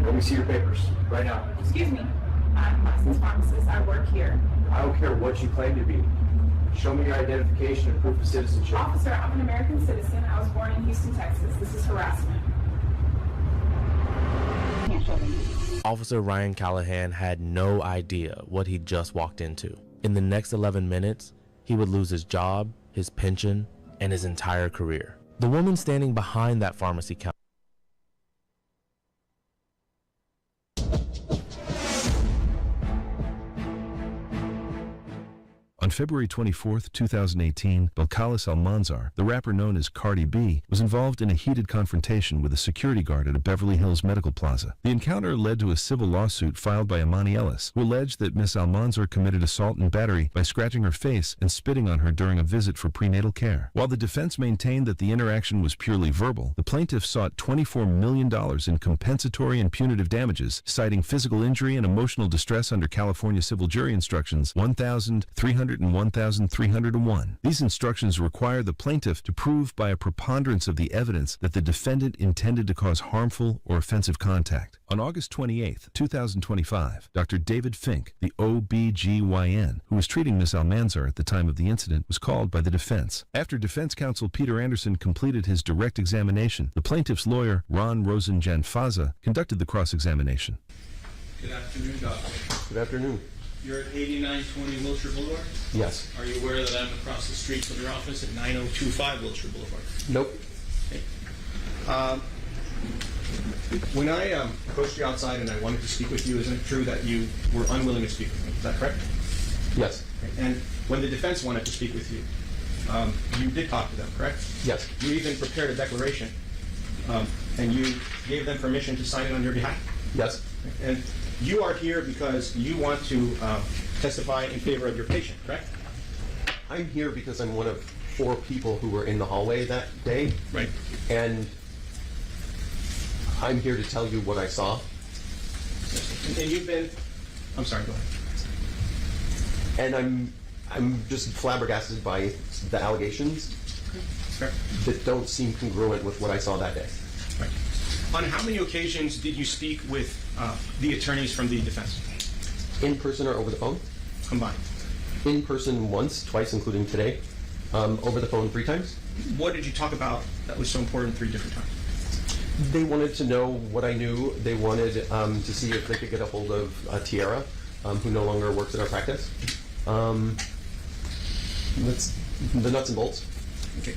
Let me see your papers, right now. Excuse me. I'm a licensed pharmacist. I work here. I don't care what you claim to be. Show me your identification and proof of citizenship. Officer, I'm an American citizen. I was born in Houston, Texas. This is harassment. Can't show me. Officer Ryan Callahan had no idea what he'd just walked into. In the next 11 minutes, he would lose his job, his pension, and his entire career. The woman standing behind that pharmacy counter On February 24, 2018, Belcalis Almanzar, the rapper known as Cardi B, was involved in a heated confrontation with a security guard at a Beverly Hills medical plaza. The encounter led to a civil lawsuit filed by Imani Ellis, who alleged that Miss Almanzar committed assault and battery by scratching her face and spitting on her during a visit for prenatal care. While the defense maintained that the interaction was purely verbal, the plaintiff sought $24 million in compensatory and punitive damages, citing physical injury and emotional distress under California Civil Jury Instructions 1,300 and 1,301. These instructions require the plaintiff to prove by a preponderance of the evidence that the defendant intended to cause harmful or offensive contact. On August 28, 2025, Dr. David Fink, the OBGYN, who was treating Ms. Almanzar at the time of the incident, was called by the defense. After defense counsel Peter Anderson completed his direct examination, the plaintiff's lawyer, Ron Rosenjan-Faza, conducted the cross-examination. Good afternoon, doctor. Good afternoon. You're at 8920 Wilshire Boulevard? Yes. Are you aware that I'm across the street from your office at 9025 Wilshire Boulevard? Nope. Okay. When I approached you outside and I wanted to speak with you, isn't it true that you were unwilling to speak with me? Is that correct? Yes. Okay. And when the defense wanted to speak with you, you did talk to them, correct? Yes. You even prepared a declaration, and you gave them permission to sign it on your behalf? Yes. And you are here because you want to testify in favor of your patient, correct? I'm here because I'm one of 4 people who were in the hallway that day. Right. And I'm here to tell you what I saw. And you've been, I'm sorry, go ahead. And I'm just flabbergasted by the allegations that don't seem congruent with what I saw that day. Right. On how many occasions did you speak with the attorneys from the defense? In person or over the phone? Combined. In person once, twice, including today. Over the phone 3 times. What did you talk about that was so important 3 different times? They wanted to know what I knew. They wanted to see if they could get a hold of Tiara, who no longer works at our practice. That's the nuts and bolts. Okay.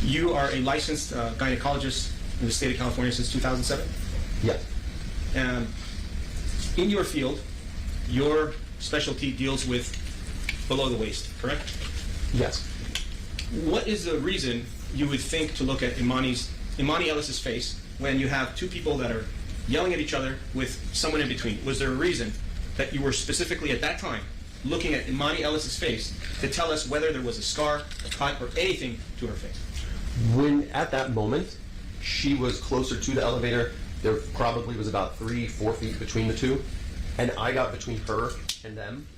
You are a licensed gynecologist in the state of California since 2007? Yes. In your field, your specialty deals with below the waist, correct? Yes. What is the reason you would think to look at Imani Ellis's face when you have 2 people that are yelling at each other with someone in between? Was there a reason that you were specifically at that time looking at Imani Ellis's face to tell us whether there was a scar, a cut, or anything to her face? When at that moment, she was closer to the elevator. There probably was about 3-4 feet between the 2, and I got between her and them,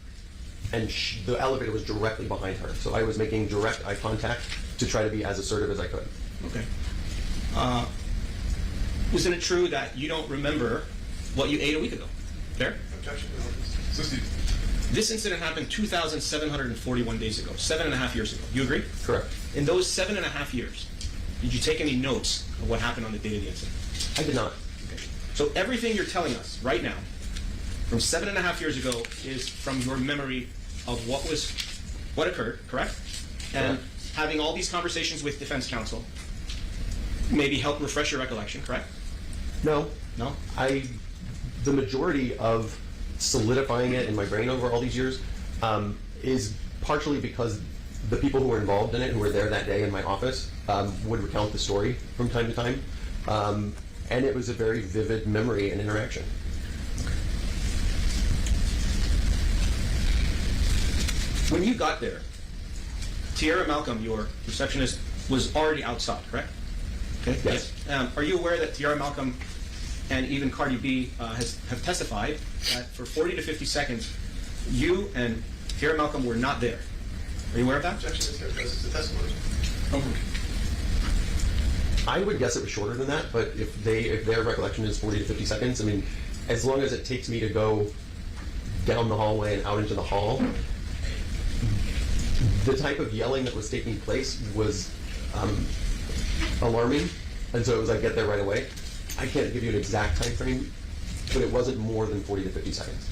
and the elevator was directly behind her. So I was making direct eye contact to try to be as assertive as I could. Okay. Isn't it true that you don't remember what you ate a week ago? Fair? Objection. This incident happened 2,741 days ago, 7.5 years ago. You agree? Correct. In those 7.5 years, did you take any notes of what happened on the date of the incident? I did not. Okay. So everything you're telling us right now, from 7.5 years ago, is from your memory of what occurred, correct? And having all these conversations with defense counsel maybe help refresh your recollection, correct? No. No? The majority of solidifying it in my brain over all these years is partially because the people who were involved in it, who were there that day in my office, would recount the story from time to time. And it was a very vivid memory and interaction. When you got there, Tiara Malcolm, your receptionist, was already outside, correct? Okay. Yes. Are you aware that Tiara Malcolm and even Cardi B have testified that for 40 to 50 seconds, you and Tiara Malcolm were not there? Are you aware of that? Objection is here. This is the testimony. I would guess it was shorter than that, but if their recollection is 40 to 50 seconds, I mean, as long as it takes me to go down the hallway and out into the hall, the type of yelling that was taking place was alarming, and so it was like, get there right away. I can't give you an exact time frame, but it wasn't more than 40 to 50 seconds.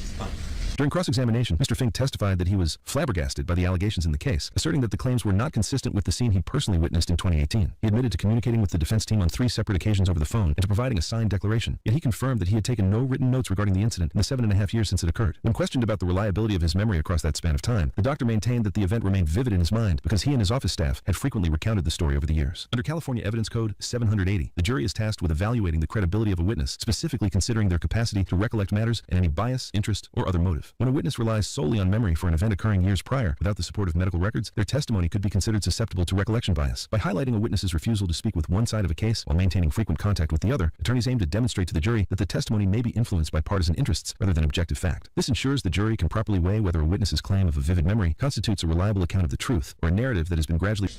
During cross-examination, Mr. Fink testified that he was flabbergasted by the allegations in the case, asserting that the claims were not consistent with the scene he personally witnessed in 2018. He admitted to communicating with the defense team on 3 separate occasions over the phone and to providing a signed declaration, yet he confirmed that he had taken no written notes regarding the incident in the 7.5 years since it occurred. When questioned about the reliability of his memory across that span of time, the doctor maintained that the event remained vivid in his mind because he and his office staff had frequently recounted the story over the years. Under California Evidence Code 780, the jury is tasked with evaluating the credibility of a witness, specifically considering their capacity to recollect matters and any bias, interest, or other motive. When a witness relies solely on memory for an event occurring years prior without the support of medical records, their testimony could be considered susceptible to recollection bias. By highlighting a witness's refusal to speak with one side of a case while maintaining frequent contact with the other, attorneys aim to demonstrate to the jury that the testimony may be influenced by partisan interests rather than objective fact. This ensures the jury can properly weigh whether a witness's claim of a vivid memory constitutes a reliable account of the truth or a narrative that has been gradually...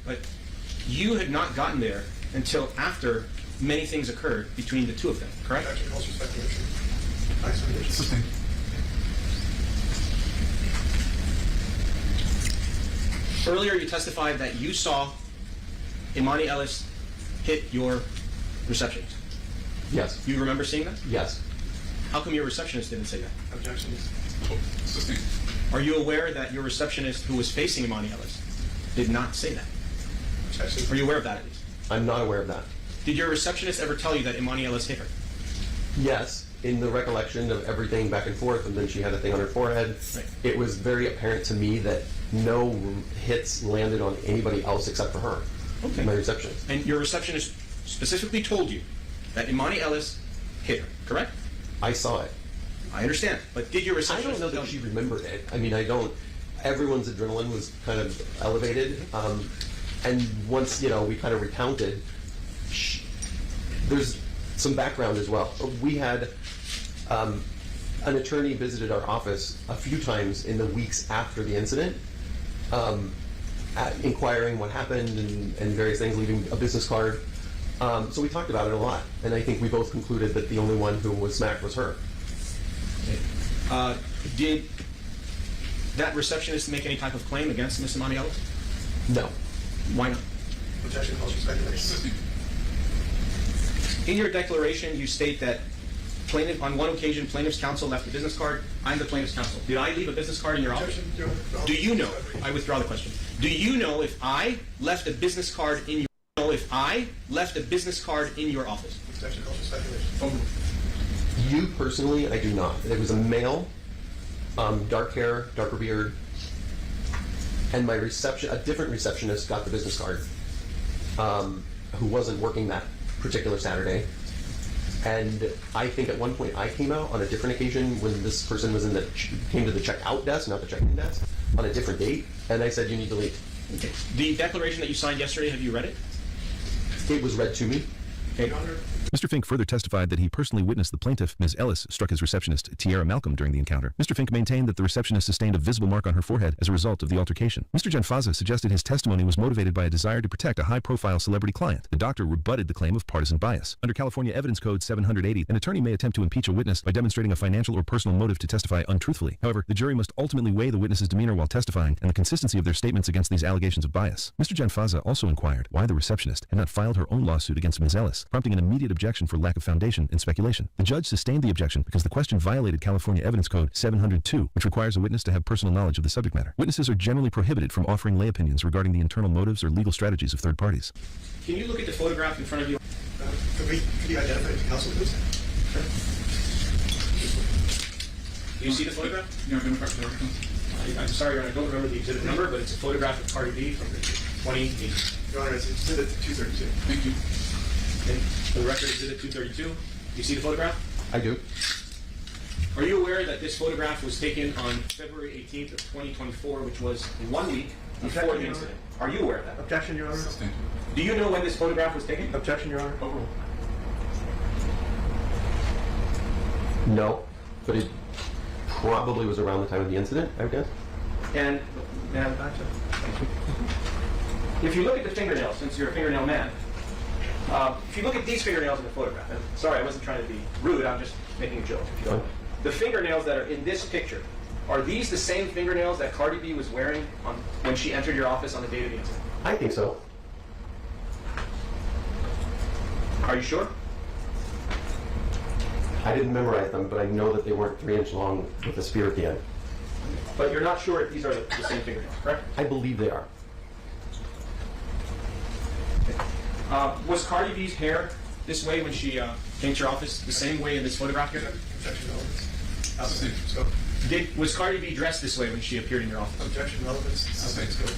But you had not gotten there until after many things occurred between the two of them, correct? Earlier, you testified that you saw Imani Ellis hit your receptionist. Yes. You remember seeing that? Yes. How come your receptionist didn't say that? Objection. Are you aware that your receptionist, who was facing Imani Ellis, did not say that? Objection. Are you aware of that at least? I'm not aware of that. Did your receptionist ever tell you that Imani Ellis hit her? Yes, in the recollection of everything back and forth, and then she had a thing on her forehead. Right. It was very apparent to me that no hits landed on anybody else except for her, Okay. my receptionist. And your receptionist specifically told you that Imani Ellis hit her, correct? I saw it. I understand, but did your I receptionist don't know tell that she you? remembered it. I mean, I don't. Everyone's adrenaline was kind of elevated, and once we kind of recounted, there's some background as well. We had an attorney visited our office a few times in the weeks after the incident, inquiring what happened and various things, leaving a business card. So we talked about it a lot, and I think we both concluded that the only one who was smacked was her. Did that receptionist make any type of claim against Miss Imani Ellis? No. Why not? Objection. False speculation. In your declaration, you state that on one occasion, plaintiff's counsel left a business card. I'm the plaintiff's counsel. Did I leave a business card in your office? Do you know? I withdraw the question. Do you know if I left a business card in your office? Objection. False speculation. You personally, I do not. It was a male, dark hair, darker beard, and a different receptionist got the business card, who wasn't working that particular Saturday. And I think at one point I came out on a different occasion when this person was came to the checkout desk, not the check-in desk, on a different date, and I said, you need to leave. Okay. The declaration that you signed yesterday, have you read it? It was read to me. Okay. Mr. Fink further testified that he personally witnessed the plaintiff, Ms. Ellis, struck his receptionist, Tiara Malcolm, during the encounter. Mr. Fink maintained that the receptionist sustained a visible mark on her forehead as a result of the altercation. Mr. Gianfazza suggested his testimony was motivated by a desire to protect a high-profile celebrity client. The doctor rebutted the claim of partisan bias. Under California Evidence Code 780, an attorney may attempt to impeach a witness by demonstrating a financial or personal motive to testify untruthfully. However, the jury must ultimately weigh the witness's demeanor while testifying and the consistency of their statements against these allegations of bias. Mr. Gianfazza also inquired why the receptionist had not filed her own lawsuit against Ms. Ellis, prompting an immediate objection for lack of foundation and speculation. The judge sustained the objection because the question violated California Evidence Code 702, which requires a witness to have personal knowledge of the subject matter. Witnesses are generally prohibited from offering lay opinions regarding the internal motives or legal strategies of third parties. Can you look at the photograph in front of you? Could you identify the counsel, please? Sure. Do you see the photograph? I'm sorry, I don't remember the exhibit number, but it's a photograph of Cardi B from 2018. Your Honor, it's exhibit 232. Thank you. Okay. For the record, exhibit 232. Do you see the photograph? I do. Are you aware that this photograph was taken on February 18th of 2024, which was 1 week before the incident? Are you aware of that? Objection, Your Honor. Do you know when this photograph was taken? Objection, Your Honor. Overruled. No, but it probably was around the time of the incident, I would guess. And if you look at the fingernail, since you're a fingernail man, If you look at these fingernails in the photograph, and sorry, I wasn't trying to be rude, I'm just making a joke. If you don't. The fingernails that are in this picture, are these the same fingernails that Cardi B was wearing when she entered your office on the date of the incident? I think so. Are you sure? I didn't memorize them, but I know that they weren't 3-inch long with a spear at the end. But you're not sure if these are the same fingernails, correct? I believe they are. Was Cardi B's hair this way when she came to your office, the same way in this photograph here? Objection, relevance. Was Cardi B dressed this way when she appeared in your office? Objection, relevance. Scope.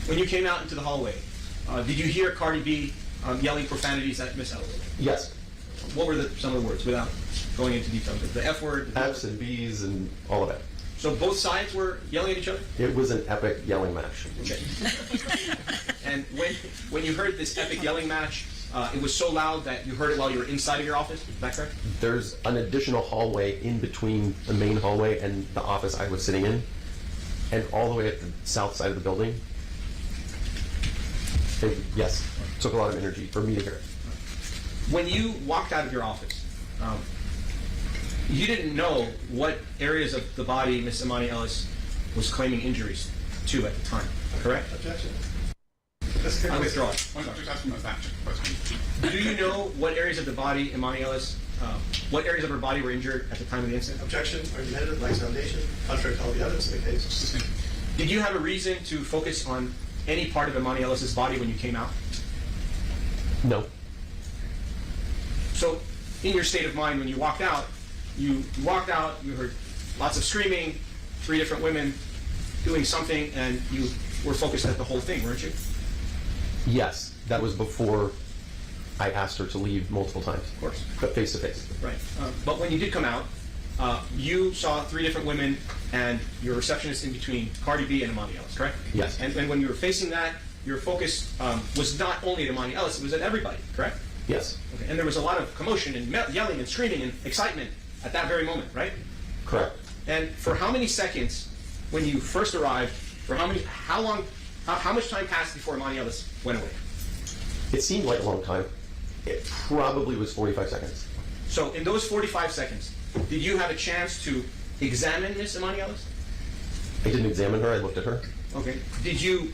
When you came out into the hallway, did you hear Cardi B yelling profanities at Miss Ellis? Yes. What were some of the words, without going into detail? The F word? The F's and B's and all of that. So both sides were yelling at each other? It was an epic yelling match. Okay. And when you heard this epic yelling match, it was so loud that you heard it while you were inside of your office? Is that correct? There's an additional hallway in between the main hallway and the office I was sitting in, and all the way at the south side of the building. Yes, took a lot of energy for me to hear it. When you walked out of your office, you didn't know what areas of the body Miss Imani Ellis was claiming injuries to at the time, correct? Objection. I withdraw it. I'm just asking a fact check question. Do you know what areas of the body Imani Ellis, what areas of her body were injured at the time of the incident? Objection. Argumentative. Lacks foundation. Contrary to all the evidence in the case. Did you have a reason to focus on any part of Imani Ellis's body when you came out? No. So, in your state of mind when you walked out, you heard lots of screaming, 3 different women doing something, and you were focused at the whole thing, weren't you? Yes, that was before I asked her to leave multiple times. Of course. But face to face. Right. But when you did come out, you saw 3 different women and your receptionist in between Cardi B and Imani Ellis, correct? Yes. And when you were facing that, your focus was not only at Imani Ellis, it was at everybody, correct? Yes. Okay. And there was a lot of commotion and yelling and screaming and excitement at that very moment, right? Correct. And for how many seconds, when you first arrived, how much time passed before Imani Ellis went away? It seemed like a long time. It probably was 45 seconds. So in those 45 seconds, did you have a chance to examine Miss Imani Ellis? I didn't examine her, I looked at her. Okay. Did you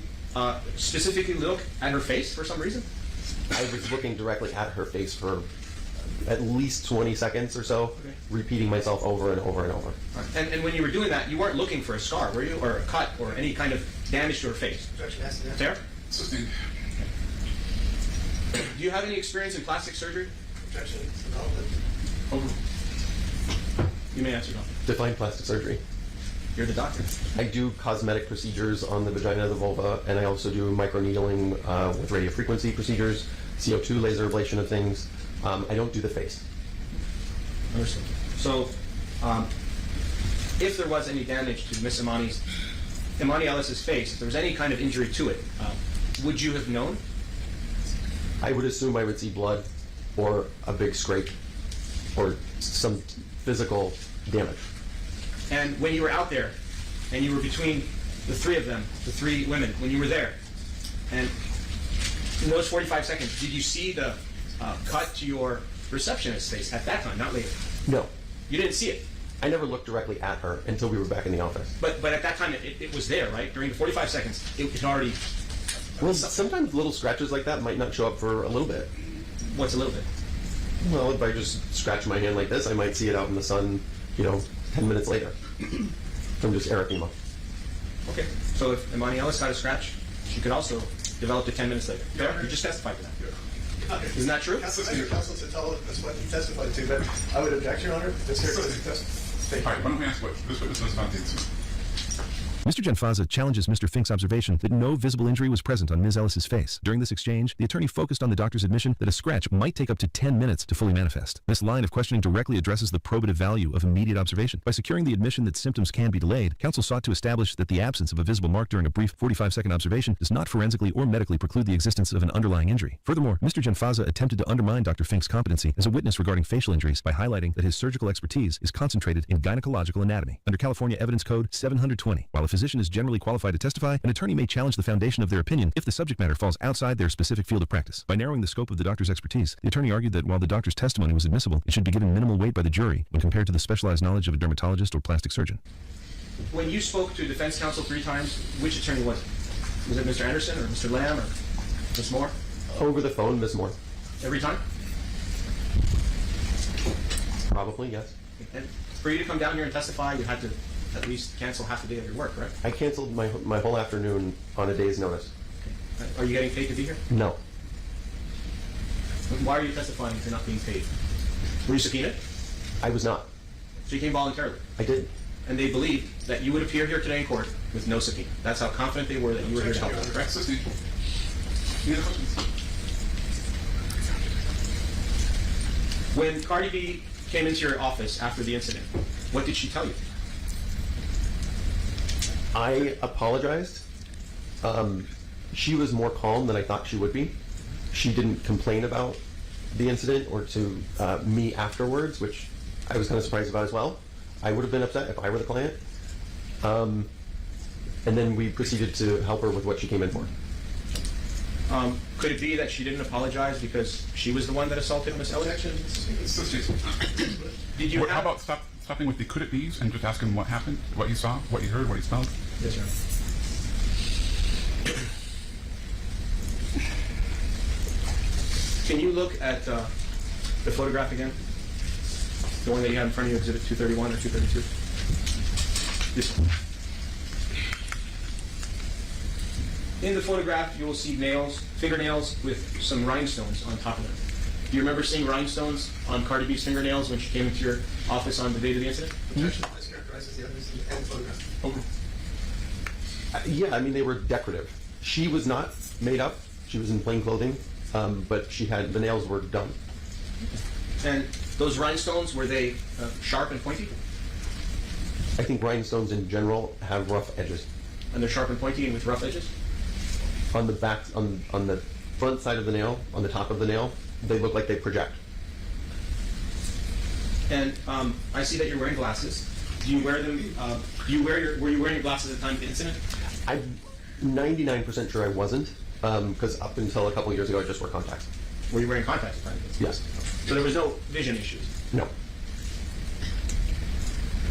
specifically look at her face for some reason? I was looking directly at her face for at least 20 seconds or so, Okay. repeating myself over and over and over. And when you were doing that, you weren't looking for a scar, were you? Or a cut or any kind of damage to her face? Objection. Has to be Fair? Sustained. Do you have any experience in plastic surgery? Objection. Relevant. You may answer no. Define plastic surgery. You're the doctor. I do cosmetic procedures on the vagina, the vulva, and I also do microneedling with radiofrequency procedures, CO2 laser ablation of things. I don't do the face. Understood. So, if there was any damage to Miss Imani Ellis's face, if there was any kind of injury to it, would you have known? I would assume I would see blood or a big scrape or some physical damage. And when you were out there, and you were between the 3 of them, the 3 women, when you were there, and in those 45 seconds, did you see the cut to your receptionist's face at that time, not later? No, You didn't see it. I never looked directly at her until we were back in the office. But at that time, it was there, right? During the 45 seconds, it had already... Well, sometimes little scratches like that might not show up for a little bit. What's a little bit? Well, if I just scratch my hand like this, I might see it out in the sun, 10 minutes later from just erythema. Okay. So if Imani Ellis got a scratch, she could also develop it 10 minutes later. Fair? You just testified to that. Isn't that true? Counsel to tell that's what he testified to, but I would object, Your Honor. Let's hear what he testified. All right, why don't we ask what this witness knows about the incident? Mr. Gianfazza challenges Mr. Fink's observation that no visible injury was present on Ms. Ellis's face. During this exchange, the attorney focused on the doctor's admission that a scratch might take up to 10 minutes to fully manifest. This line of questioning directly addresses the probative value of immediate observation. By securing the admission that symptoms can be delayed, counsel sought to establish that the absence of a visible mark during a brief 45-second observation does not forensically or medically preclude the existence of an underlying injury. Furthermore, Mr. Gianfazza attempted to undermine Dr. Fink's competency as a witness regarding facial injuries by highlighting that his surgical expertise is concentrated in gynecological anatomy. Under California Evidence Code 720, while a physician is generally qualified to testify, an attorney may challenge the foundation of their opinion if the subject matter falls outside their specific field of practice. By narrowing the scope of the doctor's expertise, the attorney argued that while the doctor's testimony was admissible, it should be given minimal weight by the jury when compared to the specialized knowledge of a dermatologist or plastic surgeon. When you spoke to defense counsel 3 times, which attorney was it? Was it Mr. Anderson or Mr. Lamb or Ms. Moore? Over the phone, Ms. Moore. Every time? Probably, yes. And for you to come down here and testify, you had to at least cancel half a day of your work, right? I canceled my whole afternoon on a day's notice. Okay. Are you getting paid to be here? No. Why are you testifying if you're not being paid? Were you subpoenaed? I was not. So you came voluntarily? I did. And they believed that you would appear here today in court with no subpoena. That's how confident they were that you were here to help them, correct? Any other questions? When Cardi B came into your office after the incident, what did she tell you? I apologized. She was more calm than I thought she would be. She didn't complain about the incident or to me afterwards, which I was kind of surprised about as well. I would have been upset if I were the client. And then we proceeded to help her with what she came in for. Could it be that she didn't apologize because she was the one that assaulted Miss Ellis? Did you How about stopping with the could it be's and just asking what happened, what you saw, what you heard, what you smelled? Yes, sir. Can you look at the photograph again? The one that you have in front of you, Exhibit 231 or 232? This one. In the photograph, you will see nails, fingernails with some rhinestones on top of them. Do you remember seeing rhinestones on Cardi B's fingernails when she came into your office on the date of the incident? Objection. Mischaracterizes the evidence and photograph. Yeah, I mean, they were decorative. She was not made up. She was in plain clothing, but the nails were done. And those rhinestones, were they sharp and pointy? I think rhinestones in general have rough edges. And they're sharp and pointy and with rough edges? On the back, on the front side of the nail, on the top of the nail, they look like they project. And I see that you're wearing glasses. Do you wear them? Were you wearing your glasses at the time of the incident? I'm 99% sure I wasn't, because up until a couple years ago, I just wore contacts. Were you wearing contacts at the time of the incident? Yes. So there was no vision issues? No.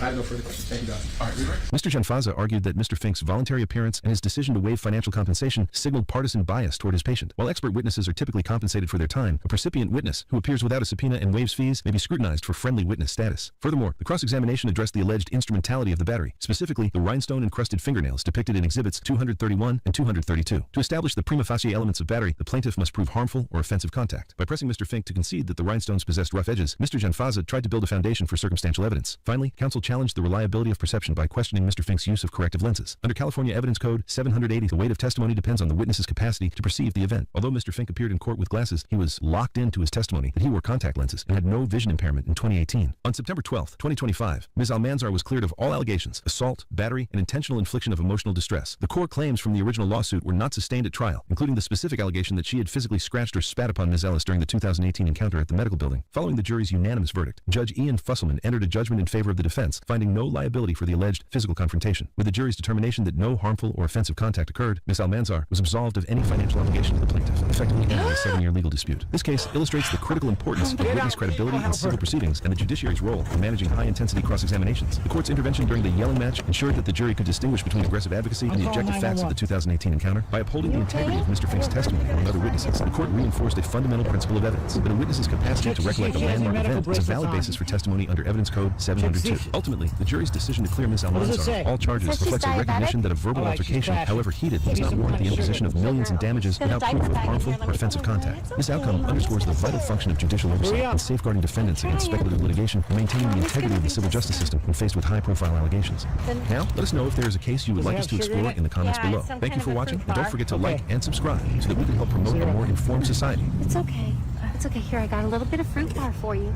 I have no further questions. Thank you, Doc. All right, Reader. Mr. Gianfazza argued that Mr. Fink's voluntary appearance and his decision to waive financial compensation signaled partisan bias toward his patient. While expert witnesses are typically compensated for their time, a precipient witness who appears without a subpoena and waives fees may be scrutinized for friendly witness status. Furthermore, the cross-examination addressed the alleged instrumentality of the battery, specifically the rhinestone-encrusted fingernails depicted in Exhibits 231 and 232. To establish the prima facie elements of battery, the plaintiff must prove harmful or offensive contact. By pressing Mr. Fink to concede that the rhinestones possessed rough edges, Mr. Gianfazza tried to build a foundation for circumstantial evidence. Finally, counsel challenged the reliability of perception by questioning Mr. Fink's use of corrective lenses. Under California Evidence Code 780, the weight of testimony depends on the witness's capacity to perceive the event. Although Mr. Fink appeared in court with glasses, he was locked into his testimony that he wore contact lenses and had no vision impairment in 2018. On September 12, 2025, Ms. Almanzar was cleared of all allegations, assault, battery, and intentional infliction of emotional distress. The core claims from the original lawsuit were not sustained at trial, including the specific allegation that she had physically scratched or spat upon Ms. Ellis during the 2018 encounter at the medical building. Following the jury's unanimous verdict, Judge Ian Fusselman entered a judgment in favor of the defense, finding no liability for the alleged physical confrontation. With the jury's determination that no harmful or offensive contact occurred, Ms. Almanzar was absolved of any financial obligation to the plaintiff, effectively ending a 7-year legal dispute. This case illustrates the critical importance of witness credibility in civil proceedings and the judiciary's role in managing high-intensity cross-examinations. The court's intervention during the yelling match ensured that the jury could distinguish between aggressive advocacy and the objective facts of the 2018 encounter. By upholding the integrity of Mr. Fink's testimony among other witnesses, the court reinforced a fundamental principle of evidence, that a witness's capacity to recollect a landmark event is a valid basis for testimony under Evidence Code 702. Ultimately, the jury's decision to clear Ms. Almanzar all charges Says she's reflects a diabetic? recognition that a verbal Alright, she's altercation, crashing. however heated, does Give me not some warrant the kind of imposition of sugar. millions in damages There's a without proof diaper of bag in harmful here. Let or me offensive put it in. contact. It's This okay, outcome Mom. underscores the It's vital okay. function of judicial oversight in safeguarding defendants against speculative litigation and maintaining the integrity of the civil justice system when faced with high-profile allegations. Now, let us know if there is a case you would like us to explore in the comments Yeah, below. it's some Thank you kind for of a watching, fruit and don't bar. forget to Okay. like and subscribe so that we can help promote a more informed society. It's okay. It's okay. Here, I got a little bit of fruit bar for you.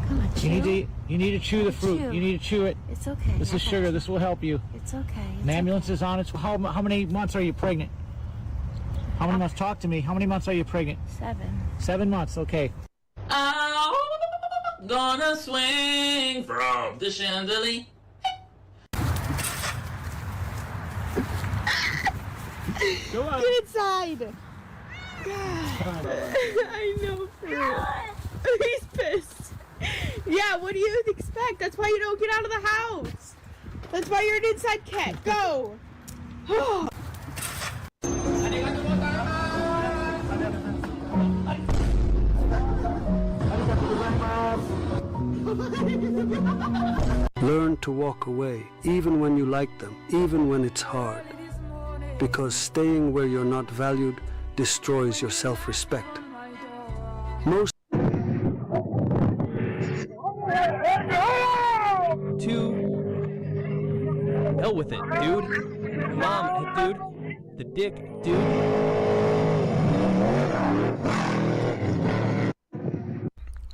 Come on, chew. You need to chew the fruit. Chew. You need to chew it. It's okay. This I is got sugar. you. This will help you. It's okay. An ambulance is on its. How many months are you pregnant? How many months? Talk to me. How many months are you pregnant? 7. 7 months. Okay. I'm gonna swing from the chandelier. Go on. Get inside! I know, for real. He's pissed. Yeah, what do you expect? That's why you don't get out of the house. That's why you're an inside cat. Go! Learn to walk away, even when you like them, even when it's hard. Because staying where you're not valued destroys your self-respect. Most Hell with it, dude. Mom, dude. The dick, dude.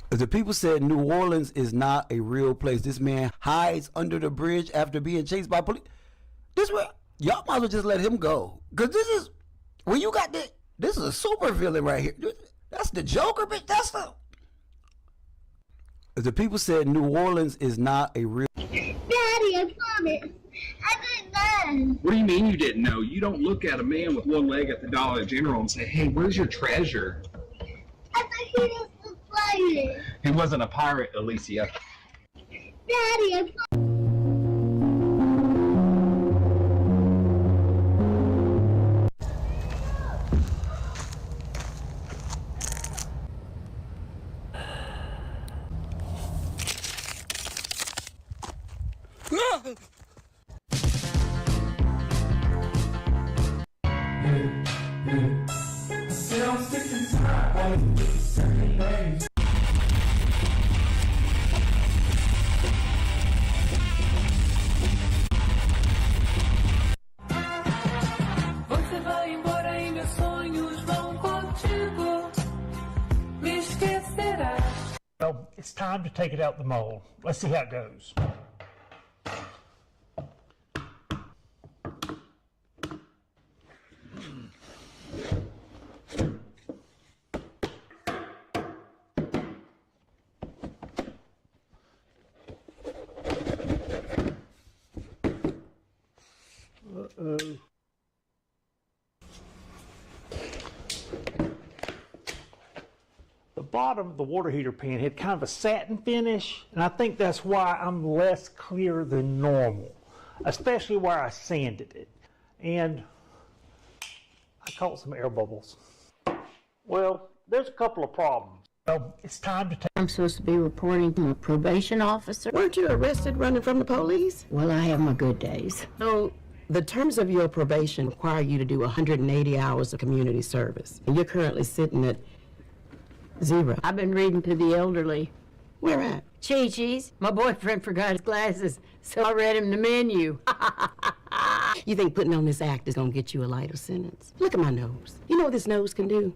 The people said New Orleans is not a real place. This man hides under the bridge after being chased by police. This way, y'all might as well just let him go. Cause this is when you got this is a super villain right here. That's the Joker, bitch. That's the people said New Orleans is not a real. Daddy, I promise. I didn't know. What do you mean you didn't know? You don't look at a man with one leg at the Dollar General and say, hey, where's your treasure? I thought he was the pirate. He wasn't a pirate, Alicia. Daddy, I promise. Você vai embora e meus sonhos vão contigo. Me esquecerás. Well, it's time to take it out the mold. Let's see how it goes. The bottom of the water heater pan had kind of a satin finish, and I think that's why I'm less clear than normal, especially where I sanded it. And I caught some air bubbles. Well, there's a couple of problems. Well, it's time to take. I'm supposed to be reporting to a probation officer. Weren't you arrested running from the police? Well, I have my good days. So, the terms of your probation require you to do 180 hours of community service. And you're currently sitting at 0. I've been reading to the elderly. Where at? Chi-Chi's. My boyfriend forgot his glasses, so I read him the menu. You think putting on this act is gonna get you a lighter sentence? Look at my nose. You know what this nose can do?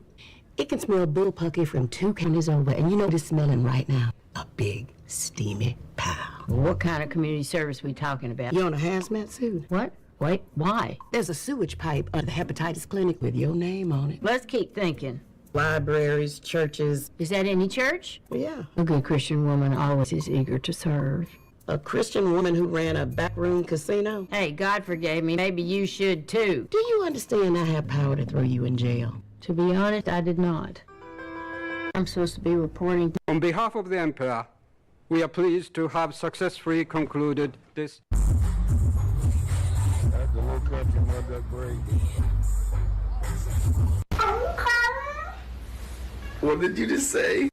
It can smell bullpucky from 2 counties over, and you know what it's smelling right now? A big, steamy pow. What kind of community service we talking about? You on a hazmat suit? What? Wait, why? There's a sewage pipe under the hepatitis clinic with your name on it. Let's keep thinking. Libraries, churches. Is that any church? Well, yeah. A good Christian woman always is eager to serve. A Christian woman who ran a backroom casino? Hey, God forgave me. Maybe you should too. Do you understand I have power to throw you in jail? To be honest, I did not. I'm supposed to be reporting. On behalf of the Emperor, we are pleased to have successfully concluded this. What did you just say?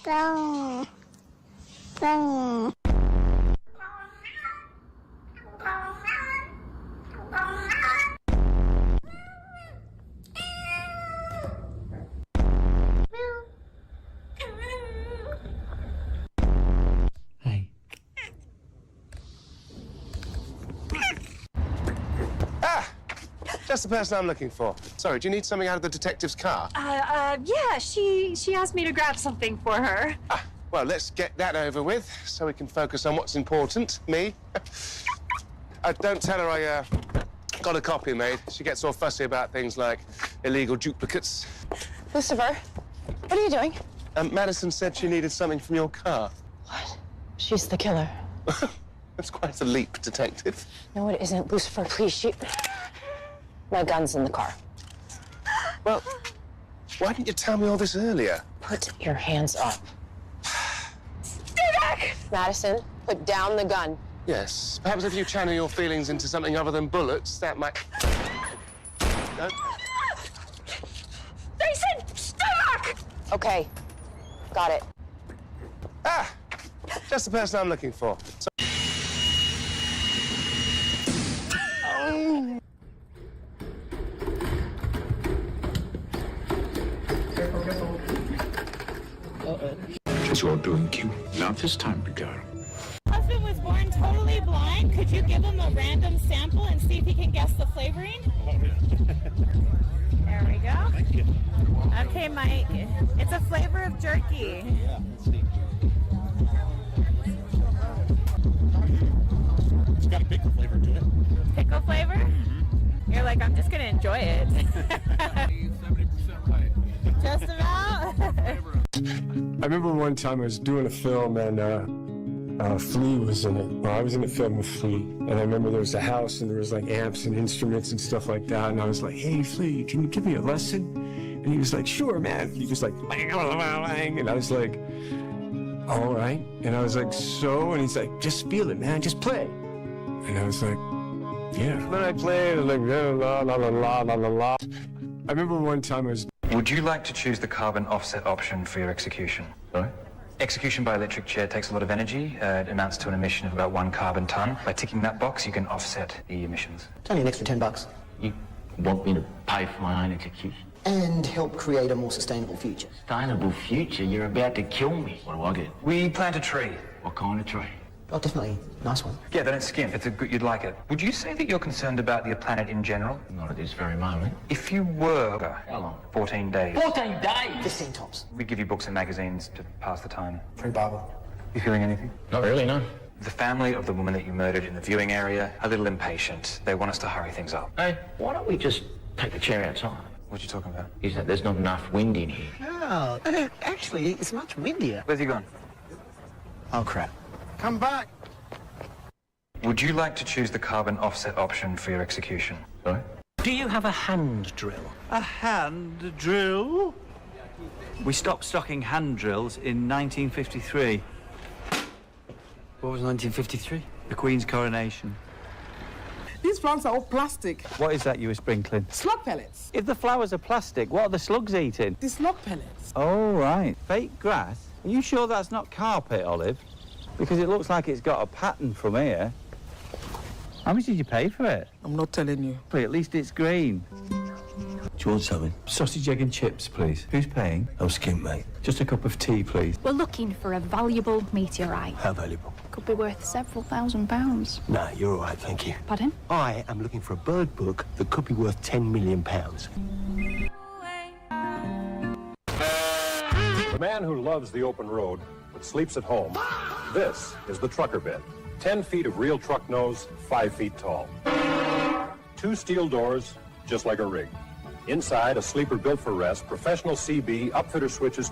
Don't. Just the person I'm looking for. Sorry, do you need something out of the detective's car? Yeah, she asked me to grab something for her. Well, let's get that over with so we can focus on what's important, me. Don't tell her I got a copy made. She gets all fussy about things like illegal duplicates. Lucifer, what are you doing? Madison said she needed something from your car. What? She's the killer. That's quite a leap, detective. No, it isn't. Lucifer, please, my gun's in the car. Well, why didn't you tell me all this earlier? Put your hands up. Stay back! Madison, put down the gun. Yes. Perhaps if you channel your feelings into something other than bullets, that might... No? Jason, stay back! Okay, got it. Just the person I'm looking for. It's all doing cute. Not this time, Picard. Husband was born totally blind. Could you give him a random sample and see if he can guess the flavoring? There we go. Thank you. Okay, Mike. It's a flavor of jerky. Yeah, let's see. It's got a pickle flavor to it. Pickle flavor? Mm-hmm. You're like, I'm just gonna enjoy it. 70% right. Just about. I remember one time I was doing a film and Flea was in it. Well, I was in a film with Flea, and I remember there was a house and there was like amps and instruments and stuff like that. And I was like, "Hey, Flea, can you give me a lesson?" And he was like, "Sure, man." He was like, "Bang, bang, bang," and I was like, "All right." And I was like, "So?" And he's like, "Just feel it, man. Just play." And I was like, "Yeah." Then I played and like la la la la la la la. I remember one time I was. Would you like to choose the carbon offset option for your execution? Sorry? Execution by electric chair takes a lot of energy. It amounts to an emission of about 1 carbon ton. By ticking that box, you can offset the emissions. It's only an extra $10. You want me to pay for my own execution? And help create a more sustainable future. Sustainable future? You're about to kill me. What do I get? We plant a tree. What kind of tree? Oh, definitely. Nice one. Yeah, they don't skimp. It's a good, you'd like it. Would you say that you're concerned about the planet in general? Not at this very moment. If you were... How long? 14 days. 14 days? 15 tops. We give you books and magazines to pass the time. Free Bible. You feeling anything? Not really, no. The family of the woman that you murdered in the viewing area, a little impatient. They want us to hurry things up. Hey, why don't we just take the chair outside? What are you talking about? Is that there's not enough wind in here? Oh, actually, it's much windier. Where's he gone? Oh, crap. Come back. Would you like to choose the carbon offset option for your execution? Sorry? Do you have a hand drill? A hand drill? We stopped stocking hand drills in 1953. What was 1953? The Queen's coronation. These plants are all plastic. What is that you were sprinkling? Slug pellets. If the flowers are plastic, what are the slugs eating? The slug pellets. Oh, right. Fake grass? Are you sure that's not carpet, Olive? Because it looks like it's got a pattern from here. How much did you pay for it? I'm not telling you. But at least it's green. Do you want something? Sausage, egg and chips, please. Who's paying? I'm skint, mate. Just a cup of tea, please. We're looking for a valuable meteorite. How valuable? Could be worth several £1,000s. No, you're all right, thank you. Pardon? I am looking for a bird book that could be worth £10 million. The man who loves the open road but sleeps at home. This is the trucker bed. 10 feet of real truck nose, 5 feet tall. 2 steel doors, just like a rig. Inside, a sleeper built for rest, professional CB, upfitter switches,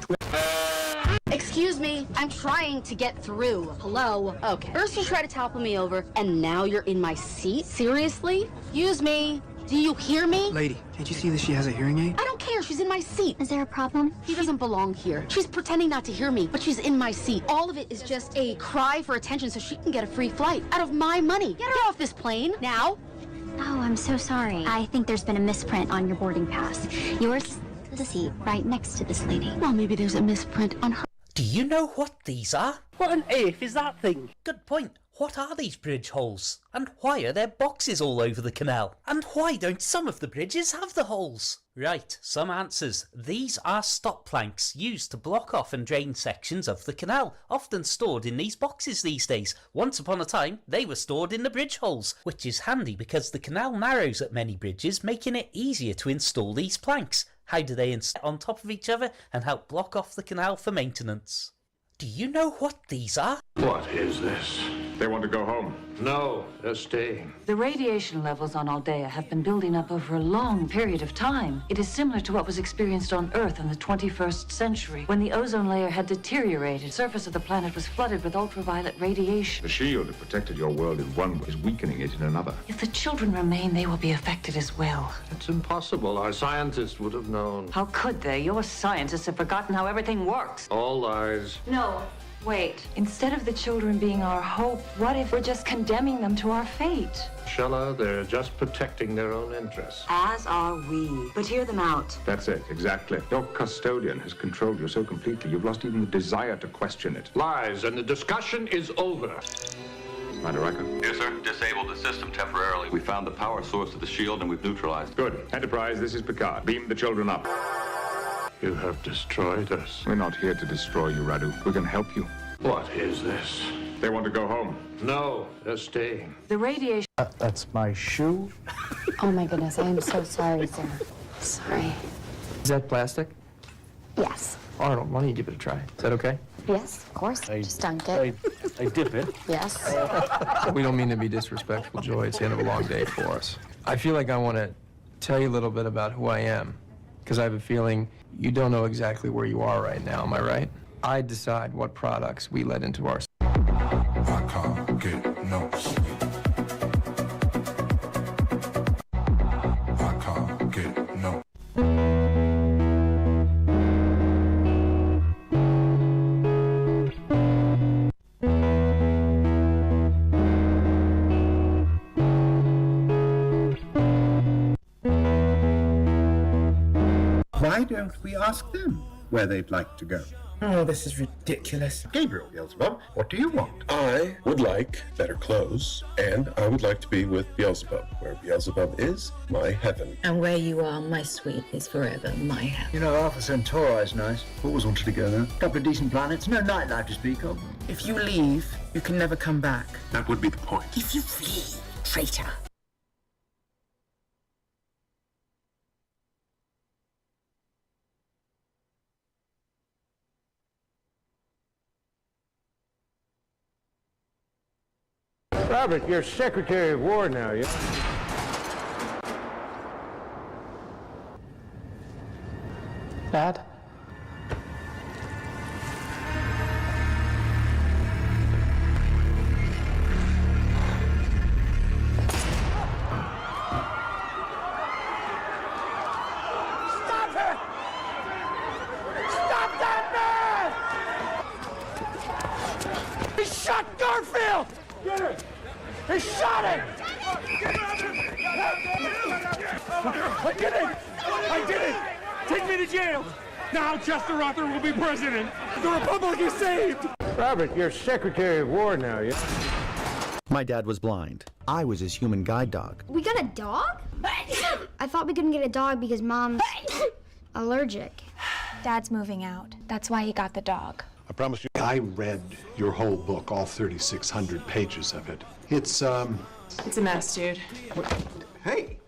Excuse me, I'm trying to get through. Hello? Okay. First you try to topple me over, and now you're in my seat? Seriously? Excuse me? Do you hear me? Lady, can't you see that she has a hearing aid? I don't care, she's in my seat. Is there a problem? She doesn't belong here. She's pretending not to hear me, but she's in my seat. All of it is just a cry for attention so she can get a free flight. Out of my money. Get her off this plane, now. Oh, I'm so sorry. I think there's been a misprint on your boarding pass. Yours is the seat right next to this lady. Well, maybe there's a misprint on her. Do you know what these are? What on earth is that thing? Good point. What are these bridge holes? And why are there boxes all over the canal? And why don't some of the bridges have the holes? Right, some answers. These are stop planks used to block off and drain sections of the canal, often stored in these boxes these days. Once upon a time, they were stored in the bridge holes, which is handy because the canal narrows at many bridges, making it easier to install these planks. How do they install on top of each other and help block off the canal for maintenance? Do you know what these are? What is this? They want to go home. No, they're staying. The radiation levels on Aldea have been building up over a long period of time. It is similar to what was experienced on Earth in the 21st century, when the ozone layer had deteriorated. The surface of the planet was flooded with ultraviolet radiation. The shield that protected your world in one way is weakening it in another. If the children remain, they will be affected as well. It's impossible. Our scientists would have known. How could they? Your scientists have forgotten how everything works. All lies. No. Wait. Instead of the children being our hope, what if we're just condemning them to our fate? Shella, they're just protecting their own interests. As are we. But hear them out. That's it, exactly. Your custodian has controlled you so completely, you've lost even the desire to question it. Lies, and the discussion is over. Commander Riker? Yes, sir. Disabled the system temporarily. We found the power source of the shield and we've neutralized. Good. Enterprise, this is Picard. Beam the children up. You have destroyed us. We're not here to destroy you, Radu. We can help you. What is this? They want to go home. No, they're staying. The radiation... That's my shoe. Oh my goodness, I am so sorry, sir. Sorry. Is that plastic? Yes. Arnold, why don't you give it a try? Is that okay? Yes, of course. Just dunk it. I dip it. Yes. We don't mean to be disrespectful, Joy. It's the end of a long day for us. I feel like I want to tell you a little bit about who I am, because I have a feeling you don't know exactly where you are right now, am I right? I decide what products we let into our... I can't get no sleep. I can't get no... Why don't we ask them where they'd like to go? Oh, this is ridiculous. Gabriel, Beelzebub, what do you want? I would like better clothes, and I would like to be with Beelzebub. Where Beelzebub is, my heaven. And where you are, my sweet, is forever my heaven. You know, Alpha Centauri is nice. Always wanted to go there. Couple of decent planets, no nightlife to speak of. If you leave, you can never come back. That would be the point. If you flee, traitor. Robert, you're Secretary of War now, yeah? Dad? Stop her! Stop that man! He shot Garfield! Get her! He shot him! I did it! I did it! Take me to jail! Now Chester Arthur will be president! The Republic is saved! Robert, you're Secretary of War now, yeah? My dad was blind. I was his human guide dog. We got a dog? I thought we couldn't get a dog because Mom's allergic. Dad's moving out. That's why he got the dog. I promise you. I read your whole book, all 3,600 pages of it. It's a mess, dude. Hey!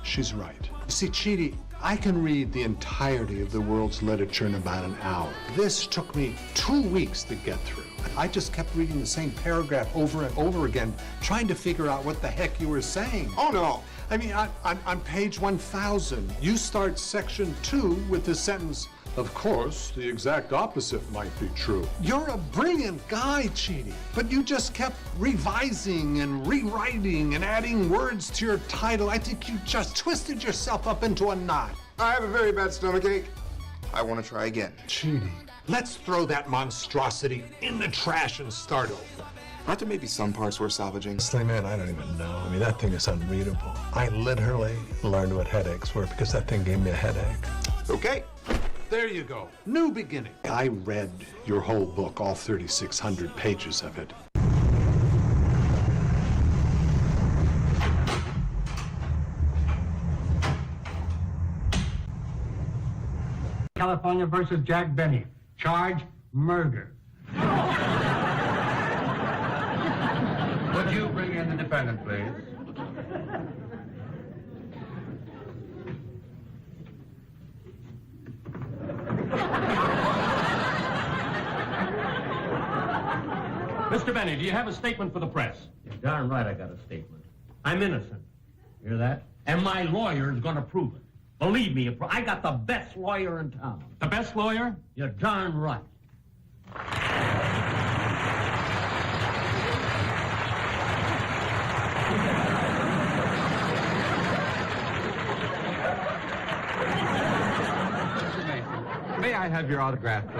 She's right. You see, Chidi, I can read the entirety of the world's literature in about an hour. This took me 2 weeks to get through. I just kept reading the same paragraph over and over again, trying to figure out what the heck you were saying. Oh, no. I mean, on page 1,000, you start section 2 with the sentence, "Of course, the exact opposite might be true." You're a brilliant guy, Chidi, but you just kept revising and rewriting and adding words to your title. I think you just twisted yourself up into a knot. I have a very bad stomachache. I want to try again. Chidi, let's throw that monstrosity in the trash and start over. Aren't there maybe some parts worth salvaging? Honestly, man, I don't even know. I mean, that thing is unreadable. I literally learned what headaches were because that thing gave me a headache. Okay. There you go. New beginning. I read your whole book, all 3,600 pages of it. California versus Jack Benny. Charge, murder. Would you bring in the defendant, please? Mr. Benny, do you have a statement for the press? You're darn right I got a statement. I'm innocent. Hear that? And my lawyer is going to prove it. Believe me, I got the best lawyer in town. The best lawyer? You're darn right. May I have your autograph, please?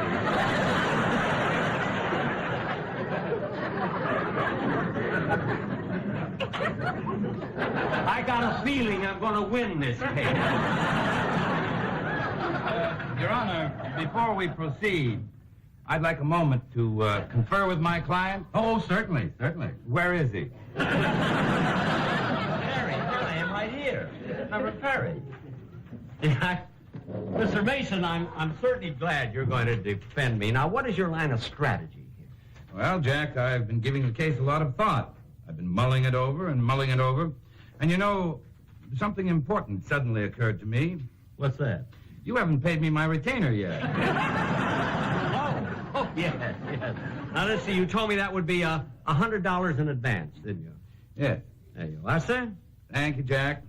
I got a feeling I'm going to win this case. Your Honor, before we proceed, I'd like a moment to confer with my client. Oh, certainly, certainly. Where is he? Perry, here I am right here. Reverend Perry. Mr. Mason, I'm certainly glad you're going to defend me. Now, what is your line of strategy here? Well, Jack, I've been giving the case a lot of thought. I've been mulling it over and mulling it over. And you know, something important suddenly occurred to me. What's that? You haven't paid me my retainer yet. Oh, yes, yes. Now, let's see, you told me that would be $100 in advance, didn't you? Yeah. There you are, sir. Thank you, Jack.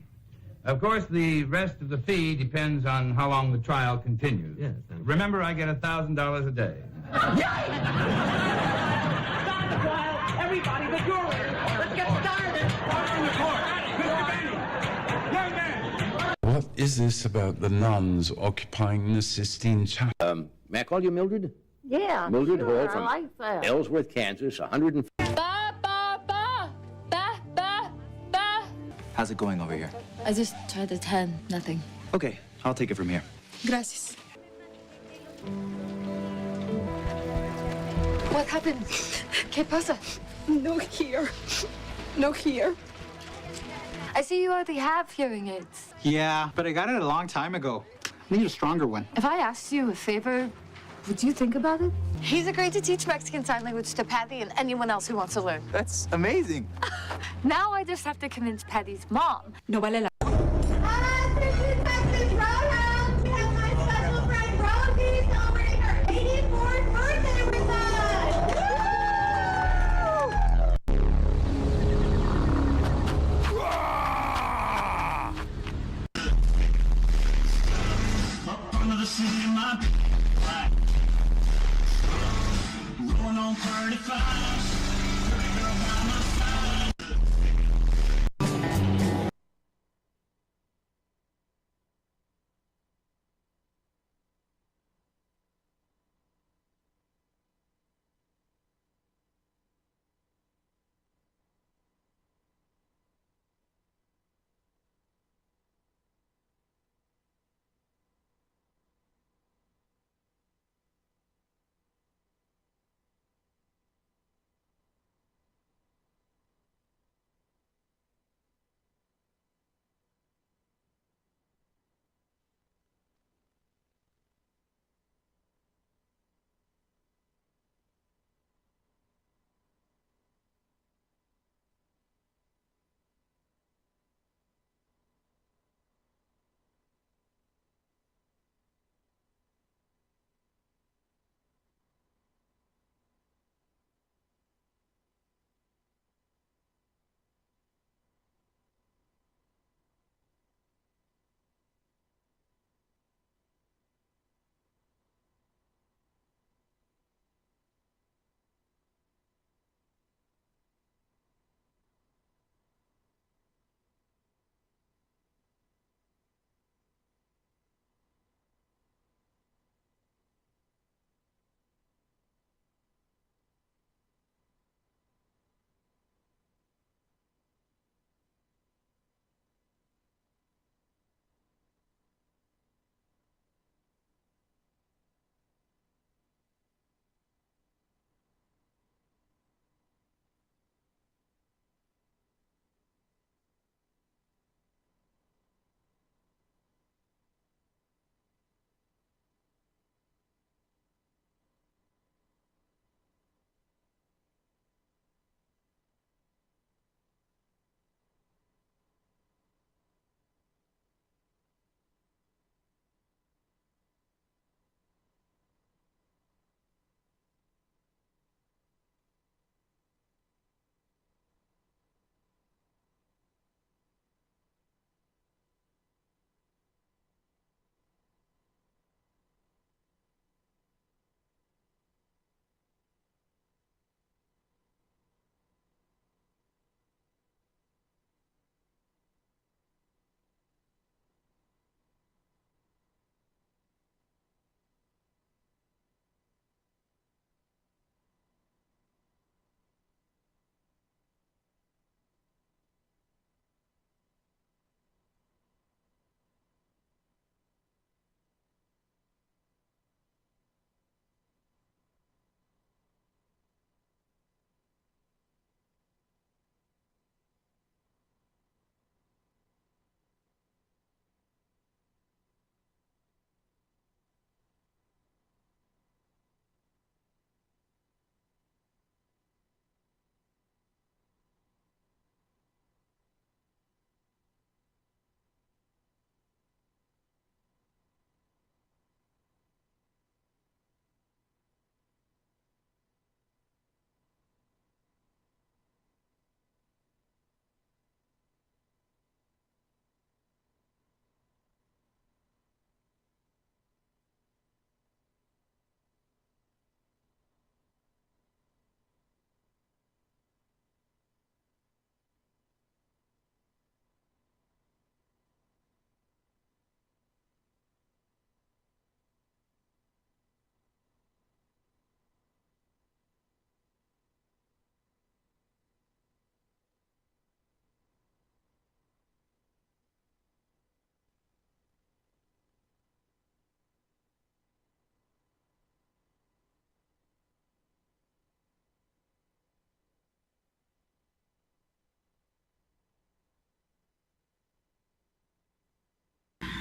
Of course, the rest of the fee depends on how long the trial continues. Yes. Remember, I get $1,000 a day. Stop the trial! Everybody, the jury! Let's get started! Order in the court! Mr. Benny! Young man! What is this about the nuns occupying the Sistine Chapel? May I call you Mildred? Yeah, Mildred sure, Hall from I like that. Ellsworth, Kansas, 100. How's it going over here? I just tried the 10, nothing. Okay, I'll take it from here. Gracias. What happened? ¿Qué pasa? No here. No here. I see you already have hearing aids. Yeah, but I got it a long time ago. I need a stronger one. If I asked you a favor, would you think about it? He's agreed to teach Mexican Sign Language to Patty and anyone else who wants to learn. That's amazing. Now I just have to convince Patty's mom. No vale la...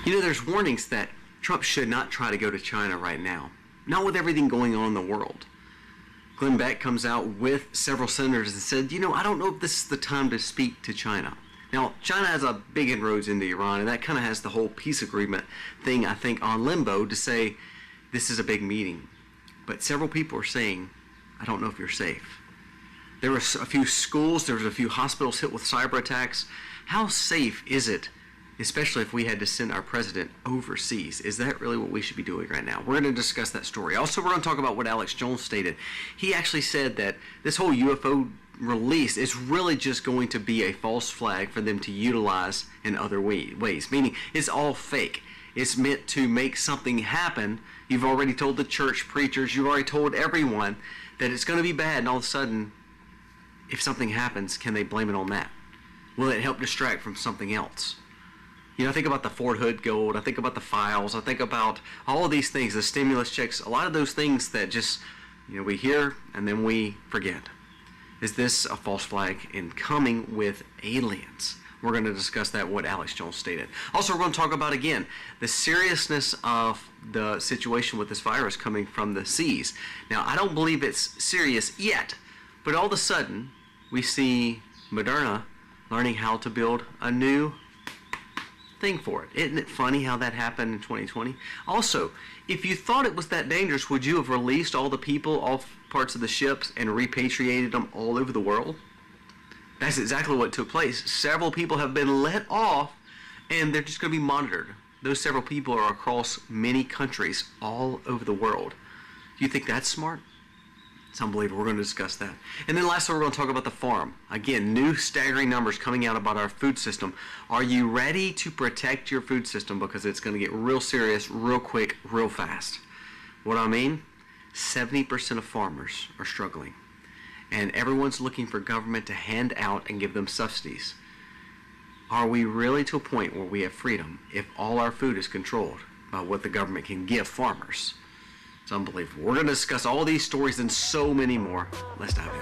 You know, there's warnings that Trump should not try to go to China right now. Not with everything going on in the world. Glenn Beck comes out with several senators and said, you know, I don't know if this is the time to speak to China. Now, China has a big inroads into Iran, and that kind of has the whole peace agreement thing, I think, on limbo to say this is a big meeting. But several people are saying, I don't know if you're safe. There were a few schools, there was a few hospitals hit with cyber attacks. How safe is it, especially if we had to send our president overseas? Is that really what we should be doing right now? We're going to discuss that story. Also, we're going to talk about what Alex Jones stated. He actually said that this whole UFO release is really just going to be a false flag for them to utilize in other ways, meaning it's all fake. It's meant to make something happen. You've already told the church preachers, you've already told everyone that it's going to be bad, and all of a sudden, if something happens, can they blame it on that? Will it help distract from something else? You know, I think about the Fort Hood gold, I think about the files, I think about all of these things, the stimulus checks, a lot of those things that just, you know, we hear and then we forget. Is this a false flag in coming with aliens? We're going to discuss that, what Alex Jones stated. Also, we're going to talk about, again, the seriousness of the situation with this virus coming from the seas. Now, I don't believe it's serious yet, but all of a sudden, we see Moderna learning how to build a new thing for it. Isn't it funny how that happened in 2020? Also, if you thought it was that dangerous, would you have released all the people off parts of the ships and repatriated them all over the world? That's exactly what took place. Several people have been let off, and they're just going to be monitored. Those several people are across many countries all over the world. Do you think that's smart? It's unbelievable. We're going to discuss that. And then lastly, we're going to talk about the farm. Again, new staggering numbers coming out about our food system. Are you ready to protect your food system? Because it's going to get real serious, real quick, real fast. What I mean? 70% of farmers are struggling. And everyone's looking for government to hand out and give them subsidies. Are we really to a point where we have freedom if all our food is controlled by what the government can give farmers? It's unbelievable. We're going to discuss all these stories and so many more. Let's dive in.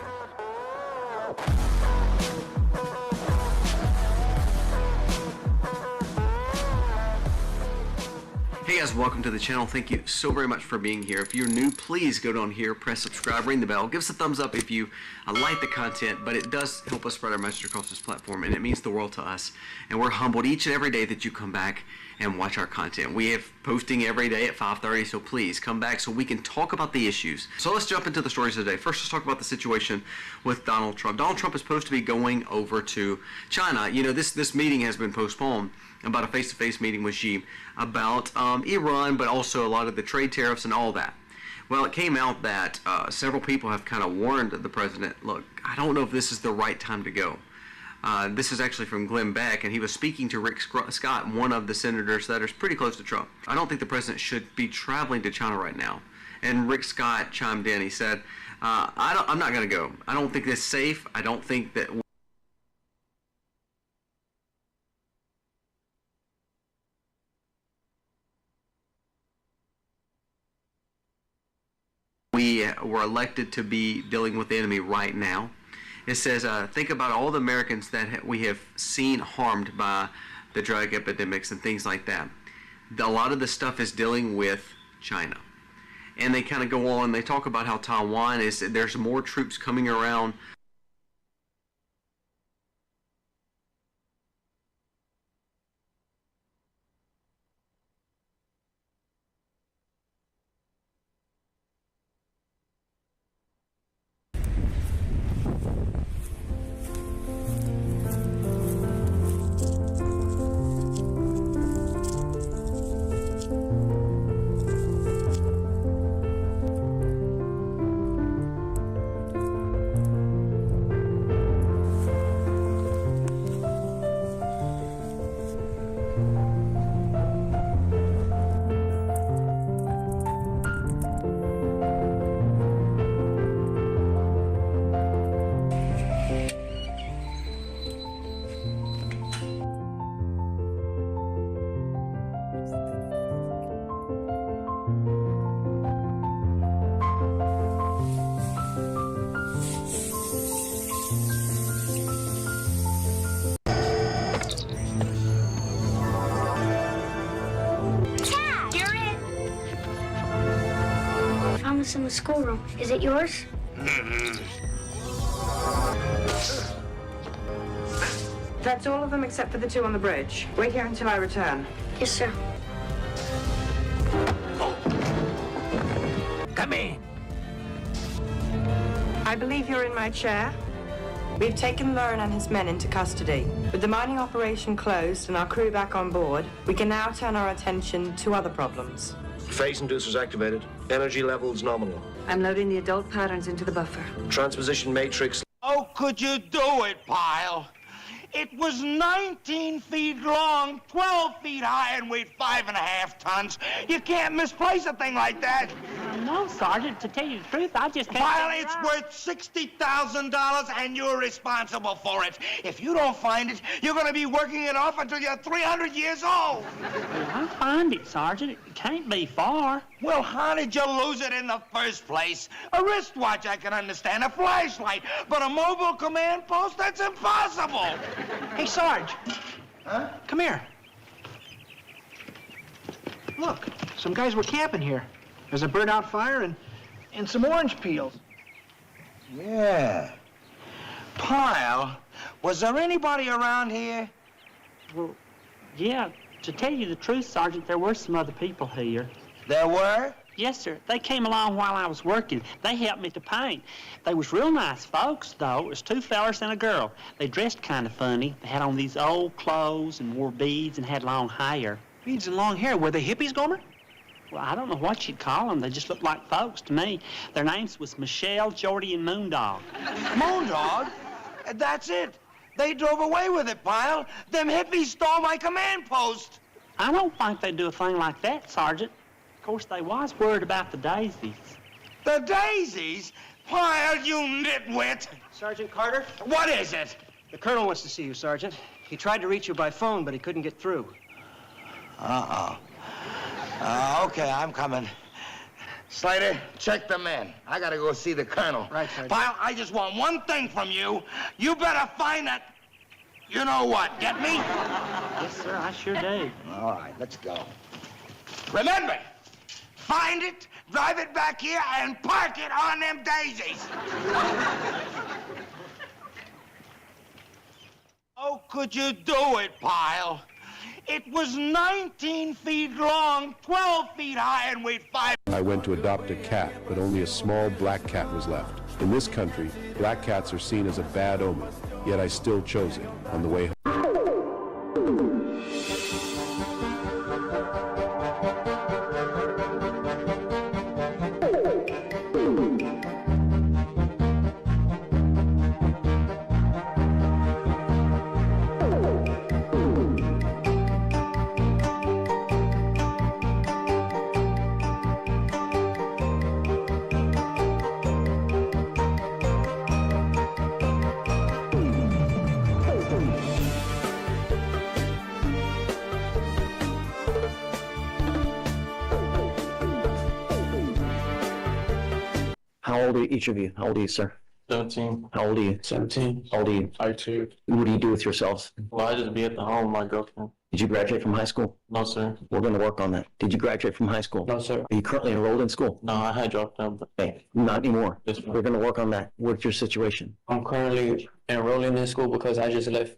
Hey guys, welcome to the channel. Thank you so very much for being here. If you're new, please go down here, press subscribe, ring the bell, give us a thumbs up if you like the content, but it does help us spread our message across this platform, and it means the world to us. And we're humbled each and every day that you come back and watch our content. We have posting every day at 5:30, so please come back so we can talk about the issues. So let's jump into the stories of the day. First, let's talk about the situation with Donald Trump. Donald Trump is supposed to be going over to China. You know, this meeting has been postponed, about a face-to-face meeting with Xi about Iran, but also a lot of the trade tariffs and all that. Well, it came out that several people have kind of warned the president, look, I don't know if this is the right time to go. This is actually from Glenn Beck, and he was speaking to Rick Scott, one of the senators that is pretty close to Trump. I don't think the president should be traveling to China right now. And Rick Scott chimed in. He said, I'm not going to go. I don't think it's safe. I don't think that we were elected to be dealing with the enemy right now. It says, think about all the Americans that we have seen harmed by the drug epidemics and things like that. A lot of the stuff is dealing with China. And they kind of go on, they talk about how Taiwan is, there's more troops coming around. in the schoolroom. Is it yours? That's all of them except for the two on the bridge. Wait here until I return. Yes, sir. Come in. I believe you're in my chair. We've taken Learn and his men into custody. With the mining operation closed and our crew back on board, we can now turn our attention to other problems. Phase inducers activated. Energy levels nominal. I'm loading the adult patterns into the buffer. Transposition matrix. How could you do it, Pyle? It was 19 feet long, 12 feet high, and weighed 5.5 tons. You can't misplace a thing like that. No, Sergeant. To tell you the truth, I just can't. Pyle, it's worth $60,000, and you're responsible for it. If you don't find it, you're going to be working it off until you're 300 years old. Well, I'll find it, Sergeant. It can't be far. Well, how did you lose it in the first place? A wristwatch, I can understand, a flashlight, but a mobile command post, that's impossible. Hey, Sarge. Huh? Come here. Look, some guys were camping here. There's a burnt-out fire and some orange peels. Yeah. Pyle, was there anybody around here? Well, yeah. To tell you the truth, Sergeant, there were some other people here. There were? Yes, sir. They came along while I was working. They helped me to paint. They was real nice folks, though. It was two fellas and a girl. They dressed kind of funny. They had on these old clothes and wore beads and had long hair. Beads and long hair. Were they hippies, Gomer? Well, I don't know what you'd call them. They just looked like folks to me. Their names was Michelle, Jordy, and Moondog. Moondog? That's it. They drove away with it, Pyle. Them hippies stole my command post. I don't think they'd do a thing like that, Sergeant. Of course, they was worried about the daisies. The daisies? Pyle, you nitwit. Sergeant Carter? What is it? The colonel wants to see you, Sergeant. He tried to reach you by phone, but he couldn't get through. Okay, I'm coming. Slater, check the men. I gotta go see the colonel. Right, Sergeant. Pyle, I just want one thing from you. You better find that... You know what, get me? Yes, sir, I sure do. All right, let's go. Remember, find it, drive it back here, and park it on them daisies. How could you do it, Pyle? It was 19 feet long, 12 feet high, and weighed 5... I went to adopt a cat, but only a small black cat was left. In this country, black cats are seen as a bad omen, yet I still chose it on the way home. How old are each of you? How old are you, sir? 17. How old are you? 17. How old are you? 22. What do you do with yourselves? Well, I just be at the home with my girlfriend. Did you graduate from high school? No, sir. We're going to work on that. Did you graduate from high school? No, sir. Are you currently enrolled in school? No, I had dropped out. But... Okay, not anymore. Yes, sir. We're going to work on that. What's your situation? I'm currently enrolling in school because I just left.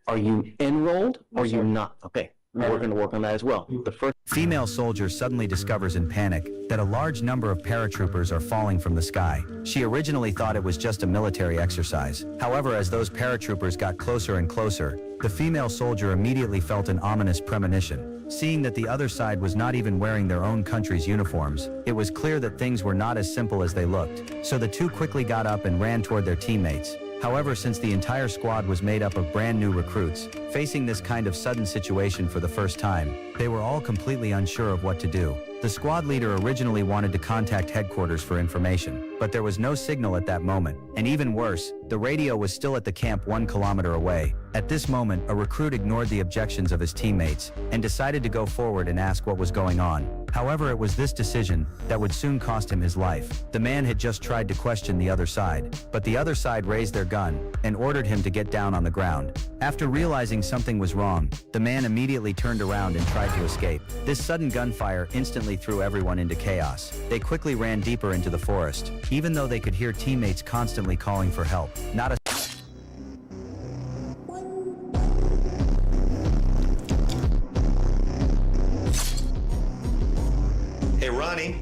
Are you enrolled or are you sir. not? Okay, we're going to work on that as well. The first Female soldier suddenly discovers in panic that a large number of paratroopers are falling from the sky. She originally thought it was just a military exercise. However, as those paratroopers got closer and closer, the female soldier immediately felt an ominous premonition. Seeing that the other side was not even wearing their own country's uniforms, it was clear that things were not as simple as they looked. So the two quickly got up and ran toward their teammates. However, since the entire squad was made up of brand new recruits, facing this kind of sudden situation for the first time, they were all completely unsure of what to do. The squad leader originally wanted to contact headquarters for information, but there was no signal at that moment, and even worse, The radio was still at the camp 1 kilometer away. At this moment, a recruit ignored the objections of his teammates and decided to go forward and ask what was going on. However, it was this decision that would soon cost him his life. The man had just tried to question the other side, but the other side raised their gun and ordered him to get down on the ground. After realizing something was wrong, the man immediately turned around and tried to escape. This sudden gunfire instantly threw everyone into chaos. They quickly ran deeper into the forest, even though they could hear teammates constantly calling for help. Not a Hey, Ronnie.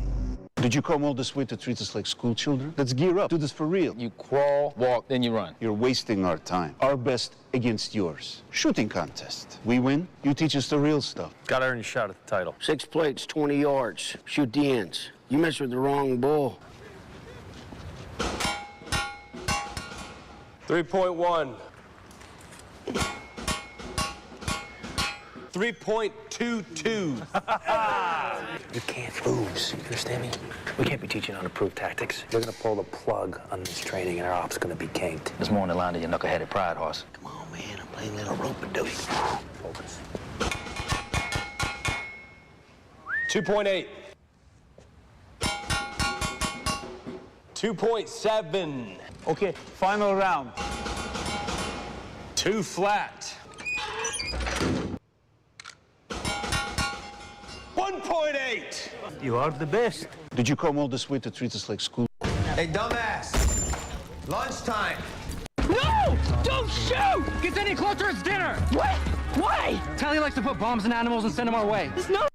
Did you come all this way to treat us like school children? Let's gear up. Do this for real. You crawl, walk, then you run. You're wasting our time. Our best against yours. Shooting contest. We win, you teach us the real stuff. Gotta earn your shot at the title. 6 plates, 20 yards. Shoot the ends. You mess with the wrong bull. 3.1. 3.22. You can't lose. You understand me? We can't be teaching unapproved tactics. They're gonna pull the plug on this training and our ops gonna be ganked. There's more on the line than your knuckleheaded pride horse. Come on, man. I'm playing a little rope-a-dope. Focus. 2.8. 2.7. Okay, final round. 2 flat. 1.8. You are the best. Did you come all this way to treat us like school? Hey, dumbass! Lunchtime! No! Don't shoot! Get any closer, it's dinner! What? Why? Tally likes to put bombs in animals and send them our way. There's no...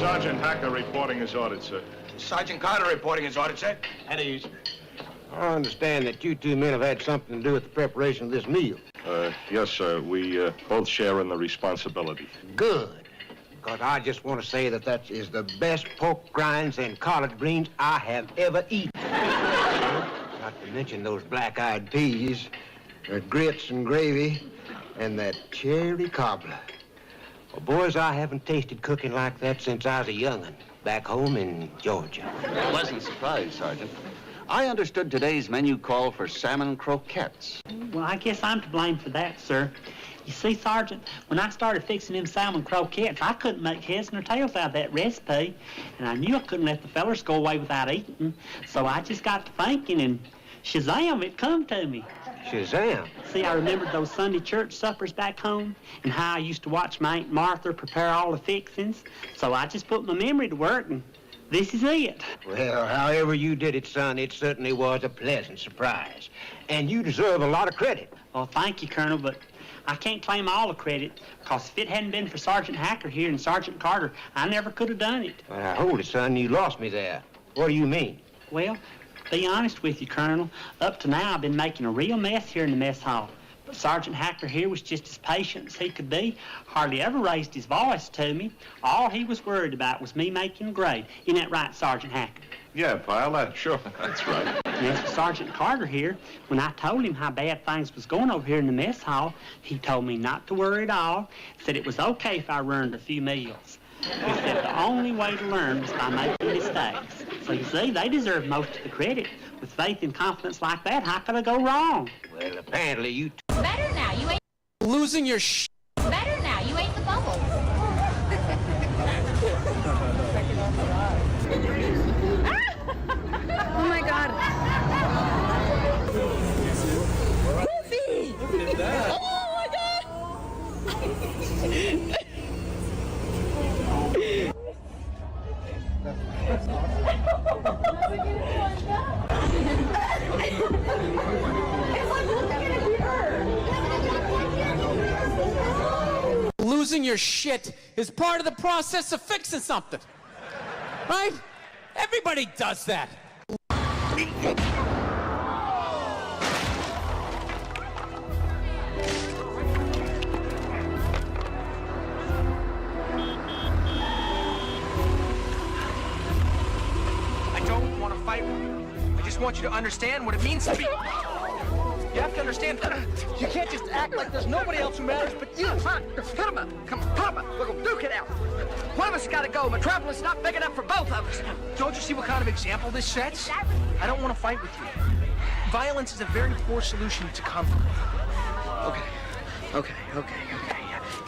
Sergeant Hacker reporting his ordered, sir. Sergeant Carter reporting his order, sir. At ease. I understand that you two men have had something to do with the preparation of this meal. Yes, sir. We both share in the responsibility. Good. Because I just want to say that that is the best pork rinds and collard greens I have ever eaten. Not to mention those black-eyed peas, the grits and gravy, and that cherry cobbler. Well, boys, I haven't tasted cooking like that since I was a young'un, back home in Georgia. Pleasant surprise, Sergeant. I understood today's menu called for salmon croquettes. Well, I guess I'm to blame for that, sir. You see, Sergeant, when I started fixing them salmon croquettes, I couldn't make heads nor tails out of that recipe, and I knew I couldn't let the fellers go away without eating. So I just got to thinking, and shazam, it come to me. Shazam. See, I remembered those Sunday church suppers back home and how I used to watch my Aunt Martha prepare all the fixings. So I just put my memory to work, and this is it. Well, however you did it, son, it certainly was a pleasant surprise. And you deserve a lot of credit. Well, thank you, Colonel, but I can't claim all the credit, because if it hadn't been for Sergeant Hacker here and Sergeant Carter, I never could have done it. Well, now, hold it, son. You lost me there. What do you mean? Well, be honest with you, Colonel, up to now I've been making a real mess here in the mess hall. But Sergeant Hacker here was just as patient as he could be, hardly ever raised his voice to me. All he was worried about was me making a grade. Isn't that right, Sergeant Hacker? Yeah, pile, sure, that's right. And as for Sergeant Carter here, when I told him how bad things was going over here in the mess hall, he told me not to worry at all, said it was okay if I ruined a few meals. He said the only way to learn was by making mistakes. So you see, they deserve most of the credit. With faith and confidence like that, how could I go wrong? Well, apparently you... Better now, you ain't... Losing your sh... Better now, you ain't the bubble. Oh my God. Goofy! Oh my God! Losing your shit is part of the process of fixing something. Right? Everybody does that. I don't want to fight with you. I just want you to understand what it means to be... You have to understand, you can't just act like there's nobody else who matters but you. Come on, put him up. Come on, put him up. We're gonna duke it out. One of us gotta go. Metropolis is not big enough for both of us. Don't you see what kind of example this sets? I don't want to fight with you. Violence is a very poor solution to conflict. Okay.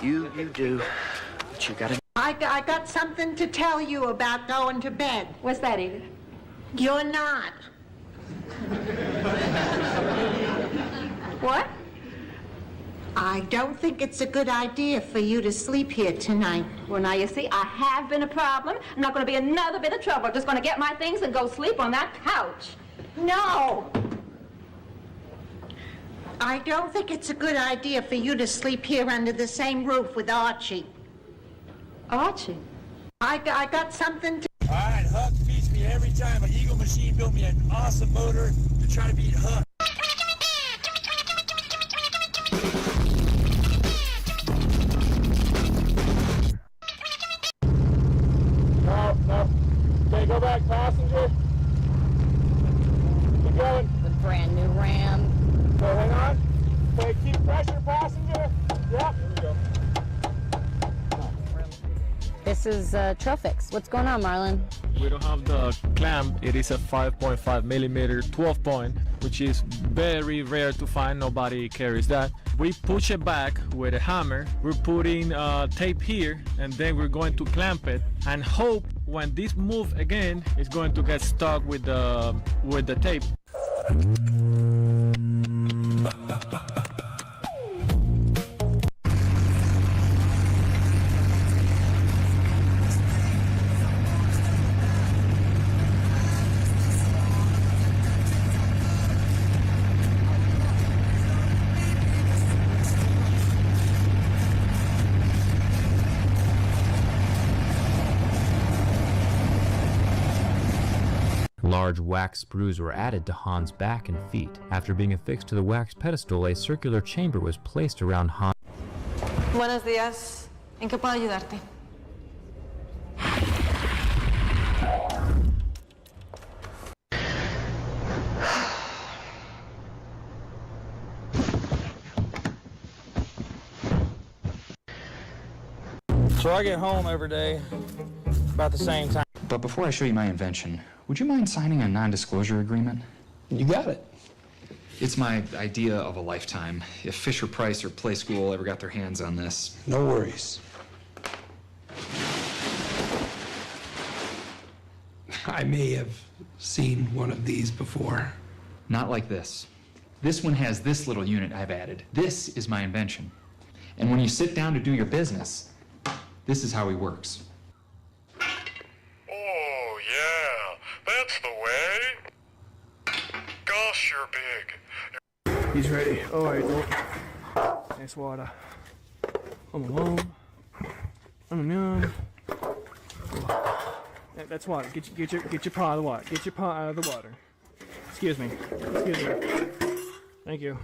You do what you gotta... I got something to tell you about going to bed. What's that, Edith? You're not. What? I don't think it's a good idea for you to sleep here tonight. Well, now, you see, I have been a problem. I'm not going to be another bit of trouble. I'm just going to get my things and go sleep on that couch. No! I don't think it's a good idea for you to sleep here under the same roof with Archie. Archie? I got something to... All right, Huck beats me every time. An Eagle machine built me an awesome motor to try to beat Huck. No. Okay, go back, passenger. Keep going. The brand new Ram. So hang on. Okay, keep pressure, passenger. Yep. Here we go. This is Trofix. What's going on, Marlon? We don't have the clamp. It is a 5.5 millimeter 12 point, which is very rare to find. Nobody carries that. We push it back with a hammer. We're putting tape here, and then we're going to clamp it and hope when this move again is going to get stuck with the tape. Large wax sprues were added to Han's back and feet. After being affixed to the wax pedestal, a circular chamber was placed around Han. Buenos días. ¿En qué puedo ayudarte? So I get home every day about the same time. But before I show you my invention, would you mind signing a non-disclosure agreement? You got it. It's my idea of a lifetime. If Fisher-Price or Play School ever got their hands on this. No worries. I may have seen one of these before. Not like this. This one has this little unit I've added. This is my invention. And when you sit down to do your business, this is how he works. Oh, yeah, that's the way. Gosh, you're big. He's ready. All right, look. Nice water. I'm alone. I'm young. That's water. Get your paw out of the water. Get your paw out of the water. Excuse me. Excuse me. Thank you.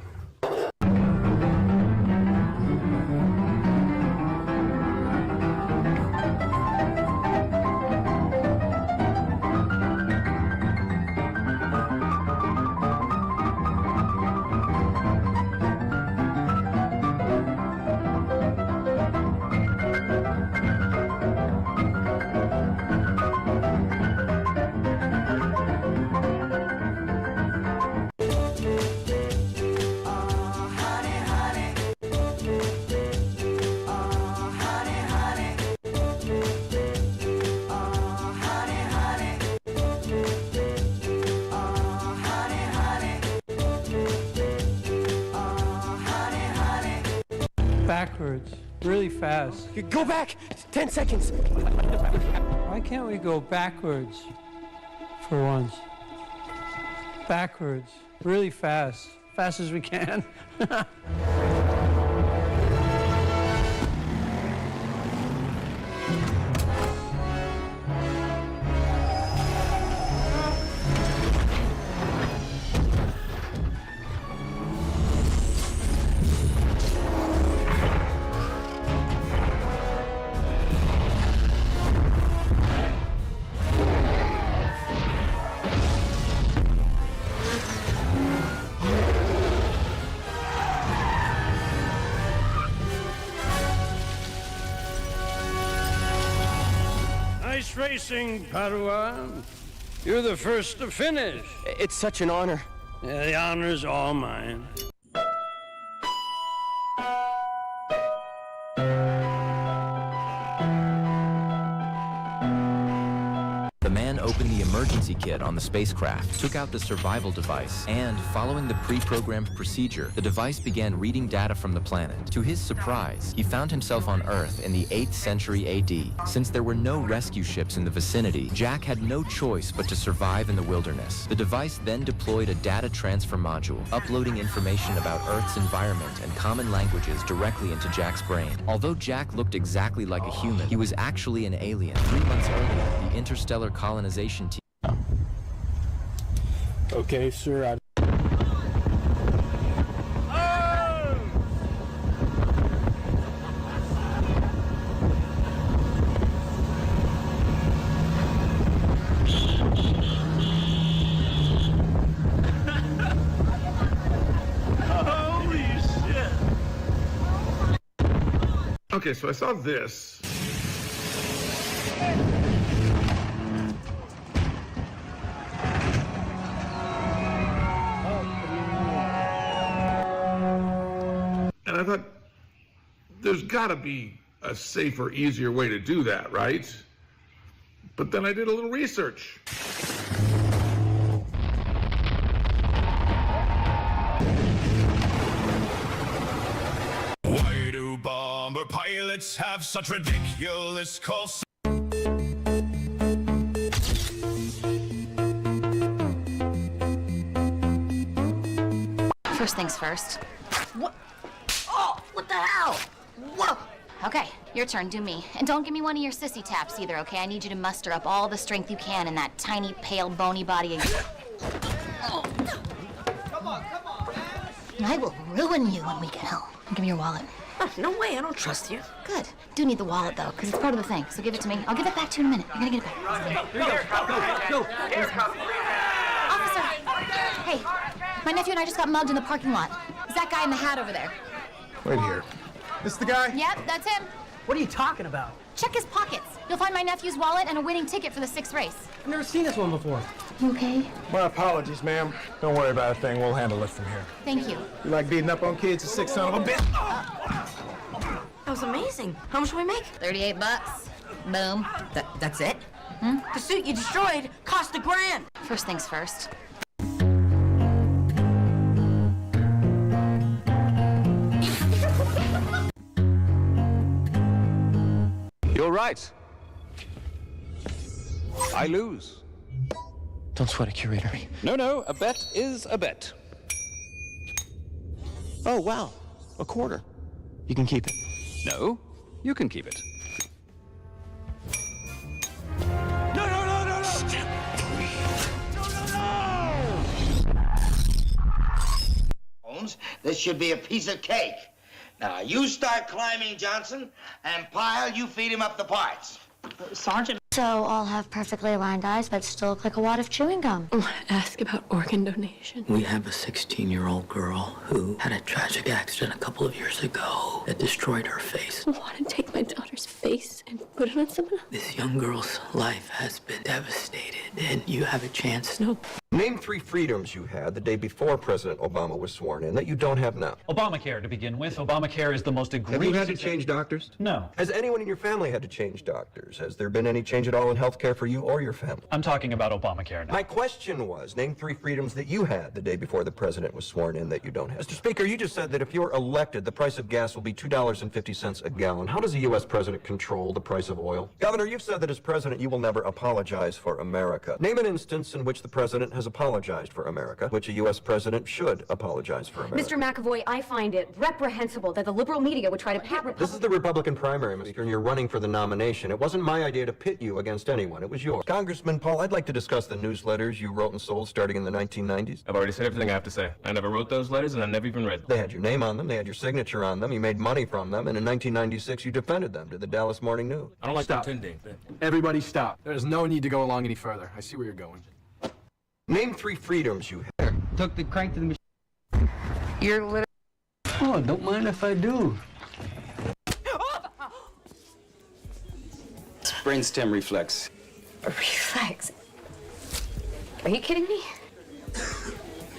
Backwards, really fast. Go back! 10 seconds! Why can't we go backwards for once? Backwards, really fast. Fast as we can. Nice racing, Padawan. You're the first to finish. It's such an honor. Yeah, the honor's all mine. The man opened the emergency kit on the spacecraft, took out the survival device, and, following the pre-programmed procedure, the device began reading data from the planet. To his surprise, he found himself on Earth in the 8th century AD. Since there were no rescue ships in the vicinity, Jack had no choice but to survive in the wilderness. The device then deployed a data transfer module, uploading information about Earth's environment and common languages directly into Jack's brain. Although Jack looked exactly like a human, he was actually an alien. 3 months earlier, the interstellar colonization team. Okay, sir. Holy shit. Okay, so I saw this. And I thought, there's got to be a safer, easier way to do that, right? But then I did a little research. Why do bomber pilots have such ridiculous calls? First things first. What? Oh, what the hell? Whoa! Okay, your turn, do me. And don't give me one of your sissy taps either, okay? I need you to muster up all the strength you can in that tiny, pale, bony body of yours. Come on, man. I will ruin you when we get home. Give me your wallet. Oh, no way, I don't trust you. Good. Do need the wallet, though, because it's part of the thing. So give it to me. I'll give it back to you in a minute. You're gonna get it back. Go. Officer! Hey, my nephew and I just got mugged in the parking lot. Is that guy in the hat over there? Wait here. This the guy? Yep, that's him. What are you talking about? Check his pockets. You'll find my nephew's wallet and a winning ticket for the 6th race. I've never seen this one before. You okay? My apologies, ma'am. Don't worry about a thing. We'll handle it from here. Thank you. You like beating up on kids, you sick son of a bitch? That was amazing. How much do we make? $38. Boom. That's it? Hmm? The suit you destroyed cost $1,000. First things first. right. I lose. Don't sweat it, curator. No, a bet is a bet. Oh, wow. A quarter. You can keep it. No, you can keep it. This should be a piece of cake. Now, you start climbing, Johnson, and Pyle, you feed him up the parts. Sergeant. So I'll have perfectly aligned eyes, but still look like a wad of chewing gum. I want to ask about organ donation. We have a 16-year-old girl who had a tragic accident a couple of years ago that destroyed her face. I want to take my daughter's face and put it on someone else. This young girl's life has been devastated, and you have a chance. No. Name 3 freedoms you had the day before President Obama was sworn in that you don't have now. Obamacare, to begin with. Obamacare is the most egregious... Have you had to change doctors? No. Has anyone in your family had to change doctors? Has there been any change at all in health care for you or your family? I'm talking about Obamacare now. My question was, name 3 freedoms that you had the day before the president was sworn in that you don't have. Mr. Speaker, you just said that if you're elected, the price of gas will be $2.50 a gallon. How does a U.S. president control the price of oil? Governor, you've said that as president, you will never apologize for America. Name an instance in which the president has apologized for America, which a U.S. president should apologize for America. Mr. McAvoy, I find it reprehensible that the liberal media would try to pat This is the Republican primary, Mr. and you're running for the nomination. It wasn't my idea to pit you against anyone. It was yours. Congressman Paul, I'd like to discuss the newsletters you wrote and sold starting in the 1990s. I've already said everything I have to say. I never wrote those letters, and I never even read them. They had your name on them. They had your signature on them. You made money from them. And in 1996, you defended them to the Dallas Morning News. I don't like Stop. pretending. Everybody stop. There's no need to go along any further. I see where you're going. Name 3 freedoms you had. Took the crank to the machine. You're little... Oh, don't mind if I do. Brainstem reflex. Reflex? Are you kidding me?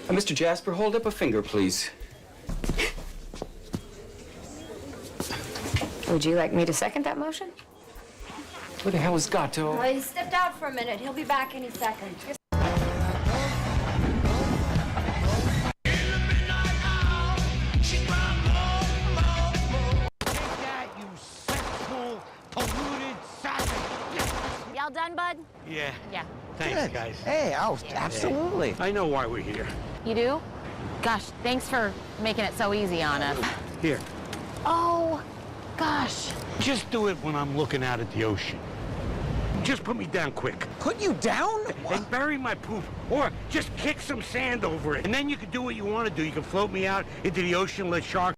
Mr. Jasper, hold up a finger, please. Would you like me to second that motion? Where the hell is Gato? He stepped out for a minute. He'll be back any second. Y'all done, bud? Yeah. Yeah. Thanks, Good. guys. Hey, absolutely. I know why we're here. You do? Gosh, thanks for making it so easy on us. Here. Oh, gosh. Just do it when I'm looking out at the ocean. Just put me down quick. Put you down? And bury my poop. Or just kick some sand over it. And then you can do what you want to do. You can float me out into the ocean, let sharks...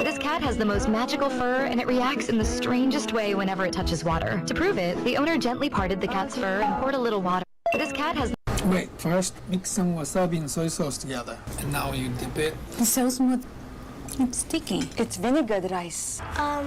This cat has the most magical fur, and it reacts in the strangest way whenever it touches water. To prove it, the owner gently parted the cat's fur and poured a little water. This cat has... Wait, first mix some wasabi and soy sauce together. And now you dip it. It's so smooth. It's sticky. It's vinegar rice.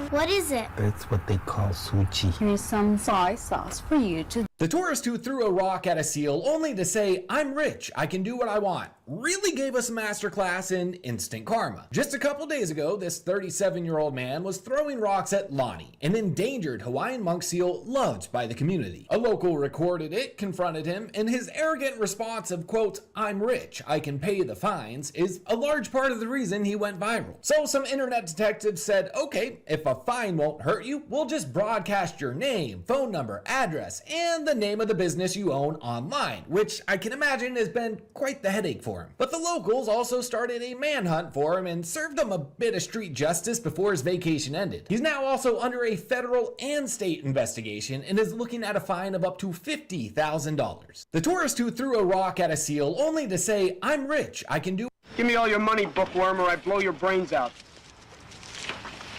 What is it? It's what they call sushi. Here's some soy sauce for you to... The tourist who threw a rock at a seal only to say, "I'm rich, I can do what I want," really gave us a masterclass in instant karma. Just a couple days ago, this 37-year-old man was throwing rocks at Lonnie, an endangered Hawaiian monk seal loved by the community. A local recorded it, confronted him, and his arrogant response of, quote, "I'm rich, I can pay the fines," is a large part of the reason he went viral. So some internet detectives said, okay, if a fine won't hurt you, we'll just broadcast your name, phone number, address, and the name of the business you own online, which I can imagine has been quite the headache for him. But the locals also started a manhunt for him and served him a bit of street justice before his vacation ended. He's now also under a federal and state investigation and is looking at a fine of up to $50,000. The tourist who threw a rock at a seal only to say, "I'm rich, I can do..." Give me all your money, bookworm, or I blow your brains out.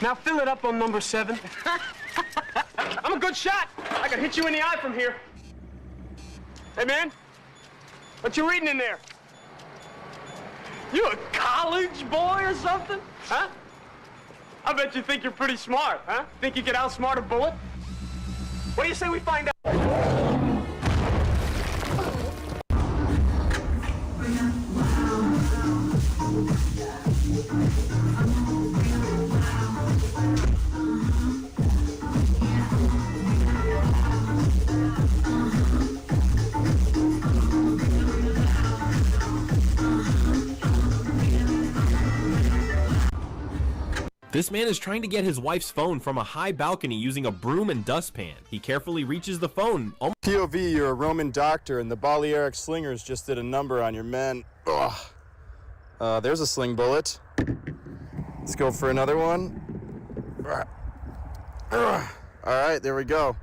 Now fill it up on number 7. I'm a good shot. I can hit you in the eye from here. Hey, man, what you reading in there? You a college boy or something? Huh? I bet you think you're pretty smart, huh? Think you could outsmart a bullet? What do you say we find out? This man is trying to get his wife's phone from a high balcony using a broom and dustpan. He carefully reaches the phone. POV, you're a Roman doctor, and the Balearic slingers just did a number on your men. Ugh. There's a sling bullet. Let's go for another one. Alright, there we go.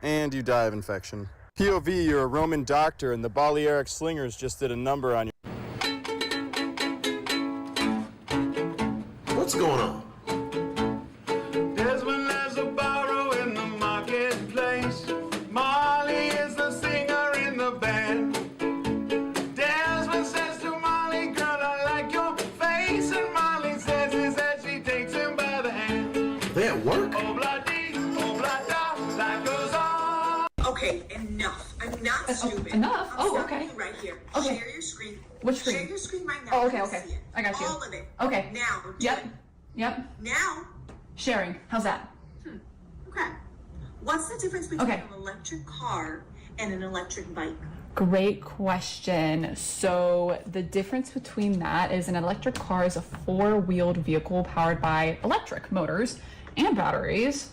And you die of infection. POV, you're a Roman doctor, and the Balearic slingers just did a number on your... What's going on? Desmond is a borrow in the marketplace. Molly is the singer in the band. Desmond says to Molly, girl, I like your face. And Molly says is that she takes him by the hand. They at work? Okay, enough. I'm not stupid. Enough? I'm okay. you right here. Okay. Share your screen. Which screen? Share your screen right now. Oh, okay, I okay. see it. I got you. All of it. Okay. Now. Yep. Yep. Now. Sharing. How's that? Okay. What's the difference between Okay. an electric car and an electric bike? Great question. So the difference between that is an electric car is a four-wheeled vehicle powered by electric motors and batteries,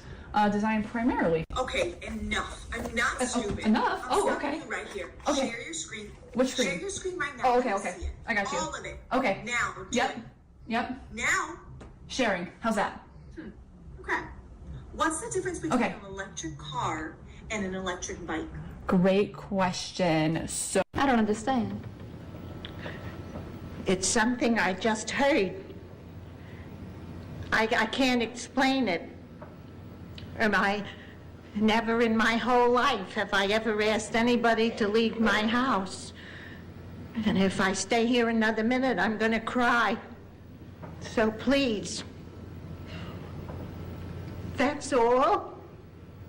designed primarily. Okay, enough. I'm not stupid. Enough? I'm Okay. you right here. Okay. Share your screen. Which screen? Share your screen right now. Oh, okay, I okay. see it. I got you. All of it. Okay. Now. Yep. Yep. Now. Sharing. How's that? Okay. What's the difference between Okay. an electric car and an electric bike? Great question. So I don't understand. It's something I just heard. I can't explain it. Never in my whole life have I ever asked anybody to leave my house. And if I stay here another minute, I'm gonna cry. So please. That's all.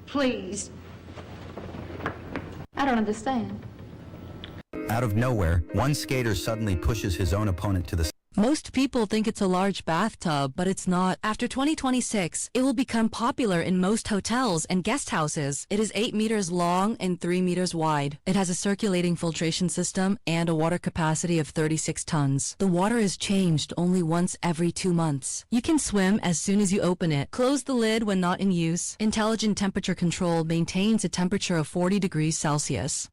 Please. I don't understand. Out of nowhere, one skater suddenly pushes his own opponent to the... Most people think it's a large bathtub, but it's not. After 2026, it will become popular in most hotels and guest houses. It is 8 meters long and 3 meters wide. It has a circulating filtration system and a water capacity of 36 tons. The water is changed only once every 2 months. You can swim as soon as you open it. Close the lid when not in use. Intelligent temperature control maintains a temperature of 40 degrees Celsius.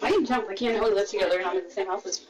I can jump. I can't really live together and I'm in the same house as you.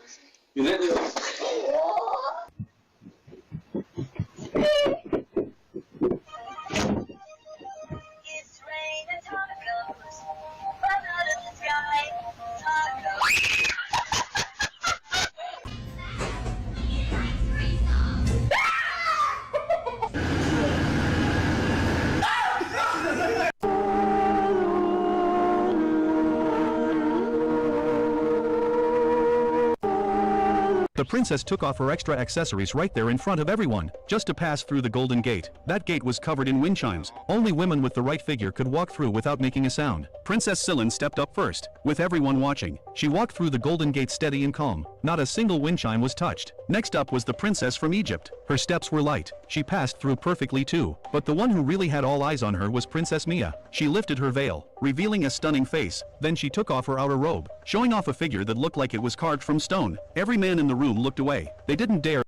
The princess took off her extra accessories right there in front of everyone, just to pass through the Golden Gate. That gate was covered in wind chimes. Only women with the right figure could walk through without making a sound. Princess Cylin stepped up first, with everyone watching. She walked through the Golden Gate steady and calm. Not a single wind chime was touched. Next up was the princess from Egypt. Her steps were light. She passed through perfectly too. But the one who really had all eyes on her was Princess Mia. She lifted her veil, revealing a stunning face. Then she took off her outer robe, showing off a figure that looked like it was carved from stone. Every man in the room looked away. They didn't dare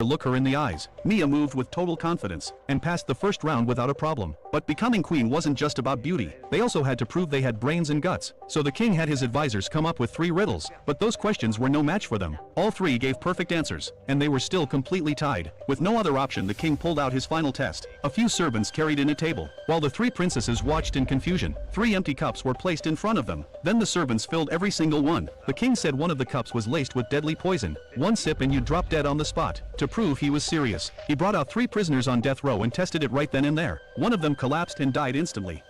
look her in the eyes. Mia moved with total confidence and passed the first round without a problem. But becoming queen wasn't just about beauty. They also had to prove they had brains and guts. So the king had his advisors come up with 3 riddles, but those questions were no match for them. All 3 gave perfect answers, and they were still completely tied. With no other option, the king pulled out his final test. A few servants carried in a table, while the 3 princesses watched in confusion. 3 empty cups were placed in front of them. Then the servants filled every single one. The king said one of the cups was laced with deadly poison. 1 sip and you'd drop dead on the spot. To prove he was serious, he brought out 3 prisoners on death row and tested it right then and there. One of them collapsed and died instantly.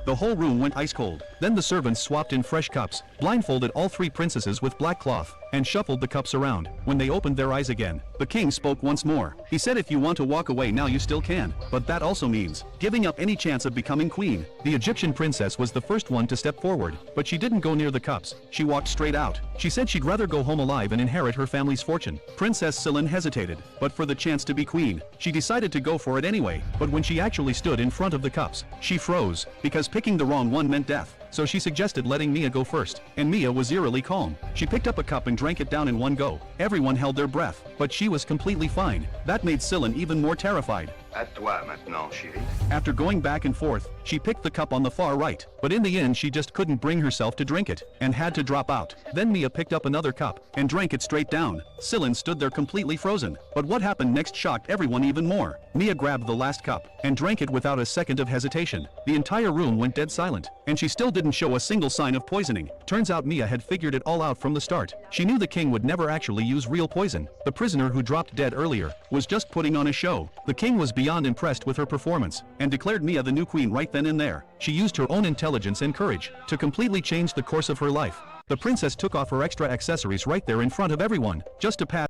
The whole room went ice cold. Then the servants swapped in fresh cups, blindfolded all three princesses with black cloth, and shuffled the cups around. When they opened their eyes again, the king spoke once more. He said if you want to walk away now you still can, but that also means giving up any chance of becoming queen. The Egyptian princess was the first one to step forward, but she didn't go near the cups. She walked straight out. She said she'd rather go home alive and inherit her family's fortune. Princess Celine hesitated, but for the chance to be queen, she decided to go for it anyway. But when she actually stood in front of the cups, she froze, because picking the wrong one meant death. So she suggested letting Mia go first, and Mia was eerily calm. She picked up a cup and drank it down in one go. Everyone held their breath, but she was completely fine. That made Celine even more terrified. À toi maintenant, chérie. After going back and forth, she picked the cup on the far right, but in the end she just couldn't bring herself to drink it, and had to drop out. Then Mia picked up another cup, and drank it straight down. Celine stood there completely frozen. But what happened next shocked everyone even more. Mia grabbed the last cup, and drank it without a second of hesitation. The entire room went dead silent, and she still didn't show a single sign of poisoning. Turns out Mia had figured it all out from the start. She knew the king would never actually use real poison. The prisoner who dropped dead earlier was just putting on a show. The king was beyond impressed with her performance, and declared Mia the new queen right then and there. She used her own intelligence and courage to completely change the course of her life. The princess took off her extra accessories right there in front of everyone, just to pass.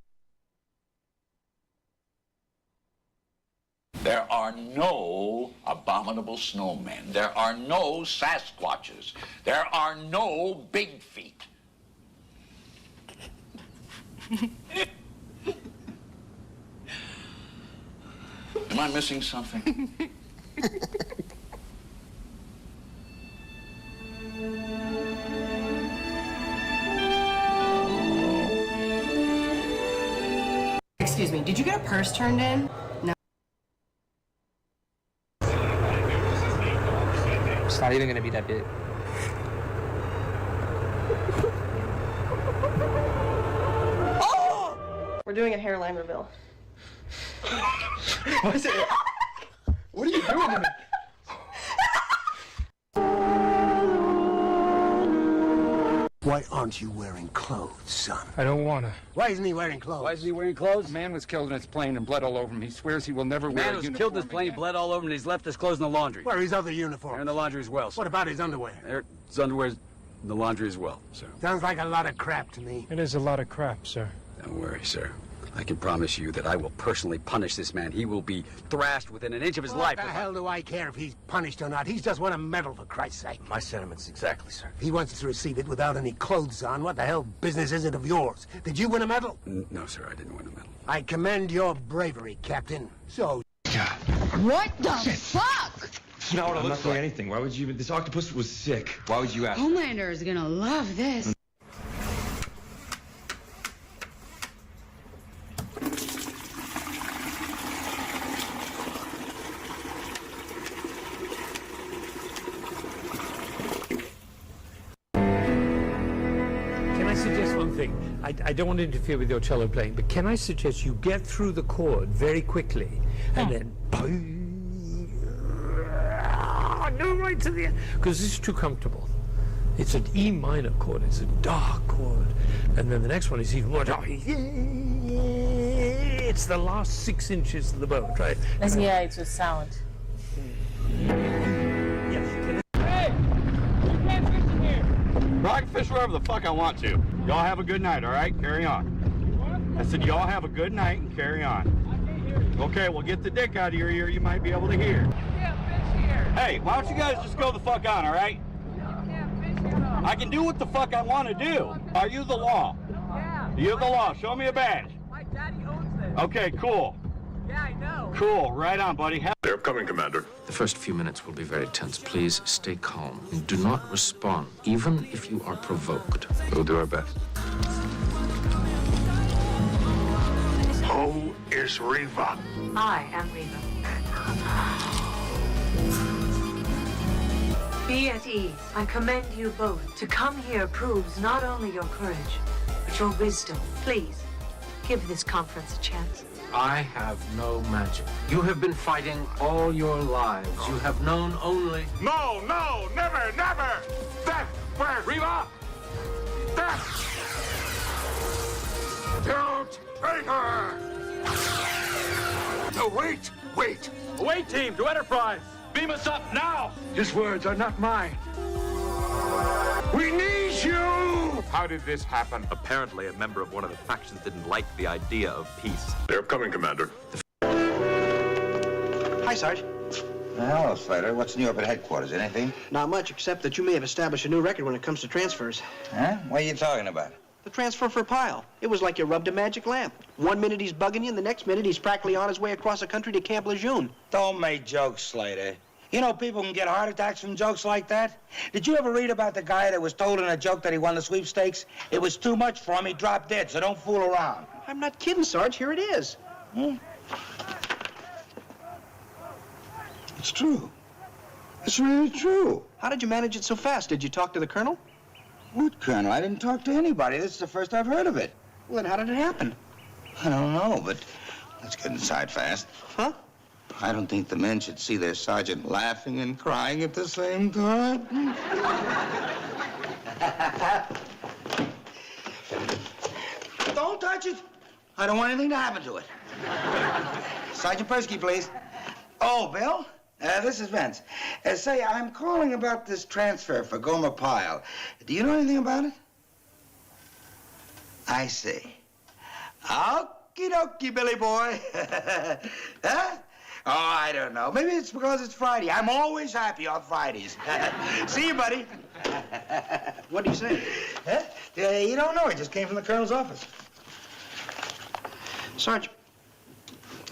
There are no abominable snowmen. There are no Sasquatches. There are no big feet. Am I missing something? Excuse me, did you get a purse turned in? No. It's not even gonna be that big. We're doing a hairline reveal. What is it? What are you doing to me? Why aren't you wearing clothes, son? I don't wanna. Why isn't he wearing clothes? Why isn't he wearing clothes? A man was killed in his plane and blood all over him. He swears he will never wear a uniform. Man was killed in his plane, blood all over him, and he's left his clothes in the laundry. Where are his other uniforms? They're in the laundry as well, sir. What about his underwear? His underwear's in the laundry as well, sir. Sounds like a lot of crap to me. It is a lot of crap, sir. Don't worry, sir. I can promise you that I will personally punish this man. He will be thrashed within an inch of his life. What the hell do I care if he's punished or not? He's just won a medal, for Christ's sake. My sentiments exactly, sir. If he wants to receive it without any clothes on, what the hell business is it of yours? Did you win a medal? No, sir, I didn't win a medal. I commend your bravery, Captain. So... What the fuck? No, I'm not doing anything. Why would you even... This octopus was sick. Why would you ask? Homelander is gonna love this. Can I suggest one thing? I don't want to interfere with your cello playing, but can I suggest you get through the chord very quickly and then go right to the end, because this is too comfortable. It's an E minor chord. It's a dark chord, and then the next one is even more dark. It's the last 6 inches of the bow, right? Yeah, it's a sound. I can fish wherever the fuck I want to. Y'all have a good night, all right? Carry on. I said, y'all have a good night and carry on. Okay, well, get the dick out of your ear. You might be able to hear. Hey, why don't you guys just go the fuck on, all right? I can do what the fuck I want to do. Are you the law? Yeah. You're the law. Show me a badge. My daddy owns this. Okay, cool. Yeah, I know. Cool. Right on, buddy. They're upcoming, Commander. The first few minutes will be very tense. Please stay calm and do not respond, even if you are provoked. We'll do our best. Who is Reva? I am Reva. Be at ease. I commend you both. To come here proves not only your courage, but your wisdom. Please, give this conference a chance. I have no magic. You have been fighting all your lives. You have known only... No, no, never, never! Death first! Reva! Death! Don't hurt her! No, wait! Away, team, to Enterprise! Beam us up now! His words are not mine. We need you! How did this happen? Apparently, a member of one of the factions didn't like the idea of peace. They're coming, Commander. Hi, Sarge. Hello, Slater. What's new up at headquarters? Anything? Not much, except that you may have established a new record when it comes to transfers. Huh? What are you talking about? The transfer for Pyle. It was like you rubbed a magic lamp. 1 minute he's bugging you, and the next minute he's practically on his way across the country to Camp Lejeune. Don't make jokes, Slater. You know people can get heart attacks from jokes like that? Did you ever read about the guy that was told in a joke that he won the sweepstakes? It was too much for him. He dropped dead, so don't fool around. I'm not kidding, Sarge. Here it is. Hmm? It's true. It's really true. How did you manage it so fast? Did you talk to the colonel? What colonel? I didn't talk to anybody. This is the first I've heard of it. Well, then how did it happen? I don't know, but let's get inside fast. Huh? I don't think the men should see their sergeant laughing and crying at the same time. Don't touch it. I don't want anything to happen to it. Sergeant Persky, please. Oh, Bill? This is Vince. Say, I'm calling about this transfer for Gomer Pyle. Do you know anything about it? I see. Okie dokie, Billy boy. Huh? Oh, I don't know. Maybe it's because it's Friday. I'm always happy on Fridays. See you, buddy. What do you say? Huh? You don't know. It just came from the colonel's office. Sarge,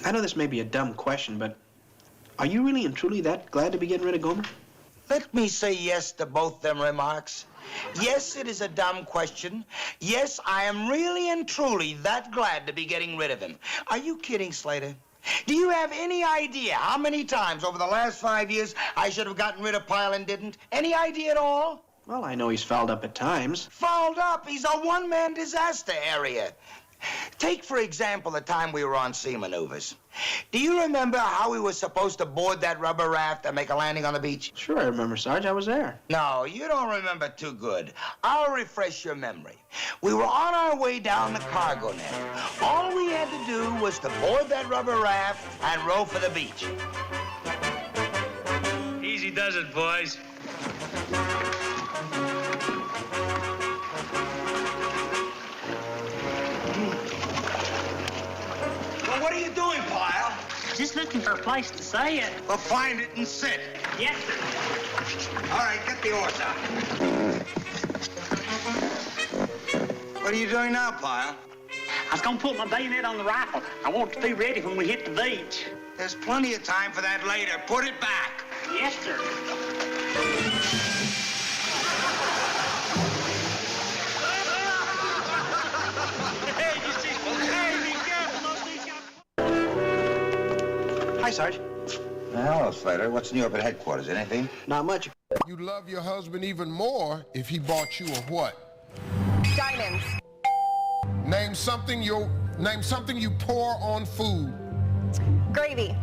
I know this may be a dumb question, but are you really and truly that glad to be getting rid of Gomer? Let me say yes to both them remarks. Yes, it is a dumb question. Yes, I am really and truly that glad to be getting rid of him. Are you kidding, Slater? Do you have any idea how many times over the last 5 years I should have gotten rid of Pyle and didn't? Any idea at all? Well, I know he's fouled up at times. Fouled up? He's a one-man disaster area. Take, for example, the time we were on sea maneuvers. Do you remember how we were supposed to board that rubber raft and make a landing on the beach? Sure, I remember, Sarge. I was there. No, you don't remember too good. I'll refresh your memory. We were on our way down the cargo net. All we had to do was to board that rubber raft and row for the beach. Easy does it, boys. Well, what are you doing, Pyle? Just looking for a place to say it. Well, find it and sit. Yes, sir. All right, get the oars out. What are you doing now, Pyle? I was gonna put my bayonet on the rifle. I want it to be ready when we hit the beach. There's plenty of time for that later. Put it back. Yes, sir. Hi, Sarge. Hello, Slater. What's new up at headquarters? Anything? Not much. You'd love your husband even more if he bought you a what? Diamonds. Name something you pour on food. Gravy.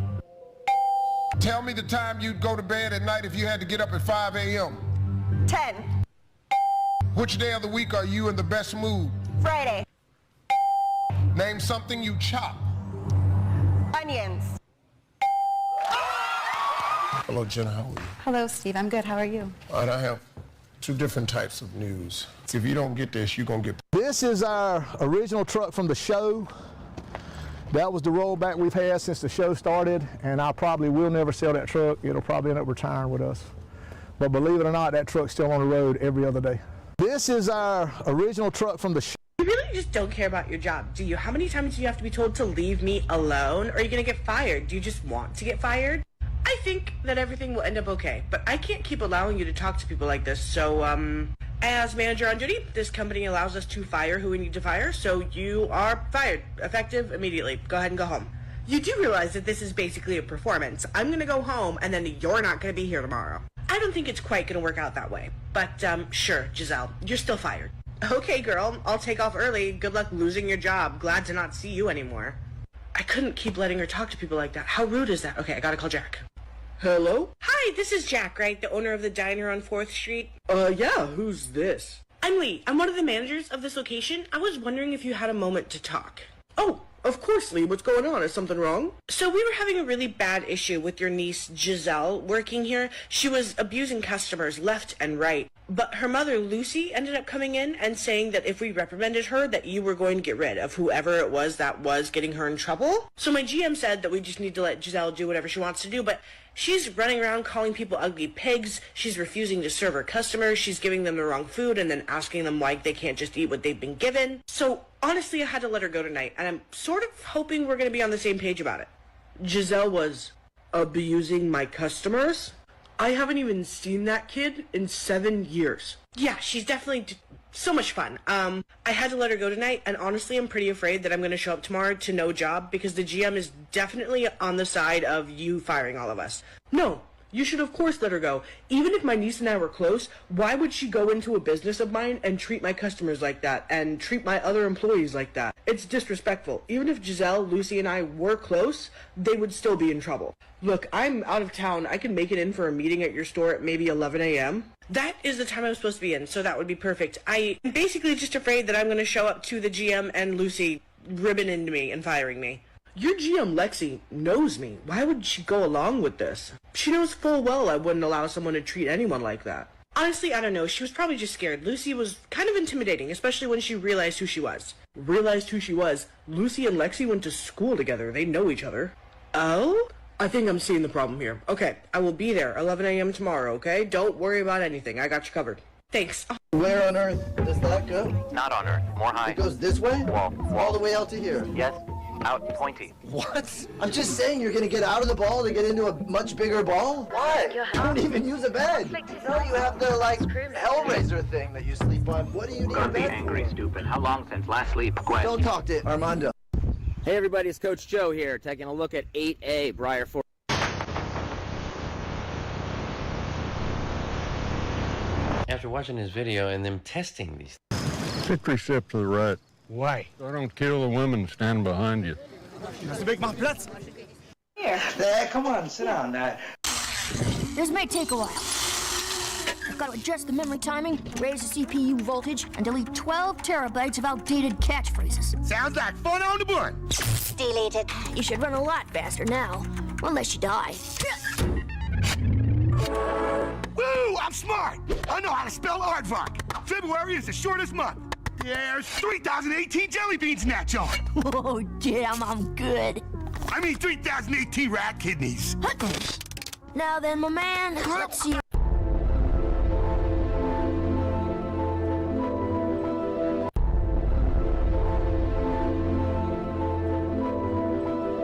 Tell me the time you'd go to bed at night if you had to get up at 5 a.m. 10. Which day of the week are you in the best mood? Friday. Name something you chop. Onions. Hello, Jenna. How are you? Hello, Steve. I'm good. How are you? All right, I have two different types of news. If you don't get this, you're going to get... This is our original truck from the show. That was the rollback we've had since the show started, and I probably will never sell that truck. It'll probably end up retiring with us. But believe it or not, that truck's still on the road every other day. This is our original truck from the show. You really just don't care about your job, do you? How many times do you have to be told to leave me alone? Or are you gonna get fired? Do you just want to get fired? I think that everything will end up okay, but I can't keep allowing you to talk to people like this, so, as manager on duty, this company allows us to fire who we need to fire, so you are fired, effective immediately. Go ahead and go home. You do realize that this is basically a performance. I'm gonna go home, and then you're not gonna be here tomorrow. I don't think it's quite gonna work out that way, but, sure, Giselle, you're still fired. Okay, girl, I'll take off early. Good luck losing your job. Glad to not see you anymore. I couldn't keep letting her talk to people like that. How rude is that? Okay, I gotta call Jack. Hello? Hi, this is Jack, right? The owner of the diner on 4th Street? Yeah, who's this? I'm Lee. I'm one of the managers of this location. I was wondering if you had a moment to talk. Oh, Of course, Lee, what's going on? Is something wrong? So we were having a really bad issue with your niece, Giselle, working here. She was abusing customers left and right. But her mother, Lucy, ended up coming in and saying that if we reprimanded her, that you were going to get rid of whoever it was that was getting her in trouble. So my GM said that we just need to let Giselle do whatever she wants to do, but she's running around calling people ugly pigs. She's refusing to serve her customers. She's giving them the wrong food and then asking them why they can't just eat what they've been given. So honestly, I had to let her go tonight, and I'm sort of hoping we're going to be on the same page about it. Giselle was abusing my customers? I haven't even seen that kid in 7 years. Yeah, she's definitely so much fun. I had to let her go tonight, and honestly, I'm pretty afraid that I'm going to show up tomorrow to no job because the GM is definitely on the side of you firing all of us. No, you should of course let her go. Even if my niece and I were close, why would she go into a business of mine and treat my customers like that and treat my other employees like that? It's disrespectful. Even if Giselle, Lucy, and I were close, they would still be in trouble. Look, I'm out of town. I can make it in for a meeting at your store at maybe 11 a.m. That is the time I'm supposed to be in, so that would be perfect. I'm basically just afraid that I'm going to show up to the GM and Lucy ribbing into me and firing me. Your GM, Lexi, knows me. Why would she go along with this? She knows full well I wouldn't allow someone to treat anyone like that. Honestly, I don't know. She was probably just scared. Lucy was kind of intimidating, especially when she realized who she was. Realized who she was? Lucy and Lexi went to school together. They know each other. Oh? I think I'm seeing the problem here. Okay, I will be there 11 a.m. tomorrow, okay? Don't worry about anything. I got you covered. Thanks. Where on Earth does that go? Not on Earth, more high. It goes this way? Wall. All the way out to here? Yes, out pointy. What? I'm just saying you're gonna get out of the ball to get into a much bigger ball? What? You don't even use a bed. No, you have the, like, Hellraiser thing that you sleep on. What do you need a Don't be bed angry, for? stupid. How long since last sleep? Question. Don't talk to Armando. Hey everybody, it's Coach Joe here, taking a look at 8A Briar Ford. After watching this video and them testing these, Take 3 steps to the right. why? So I don't kill the women standing behind you. Here. There, come on, sit down. This may take a while. I've got to adjust the memory timing, raise the CPU voltage, and delete 12 terabytes of outdated catchphrases. Sounds like fun on the board. Deleted. You should run a lot faster now, unless you die. Woo, I'm smart. I know how to spell aardvark. February is the shortest month. There's 3,018 jelly beans in that jar. Oh, damn, I'm good. I mean 3,018 rat kidneys. Now then, my man, let's see.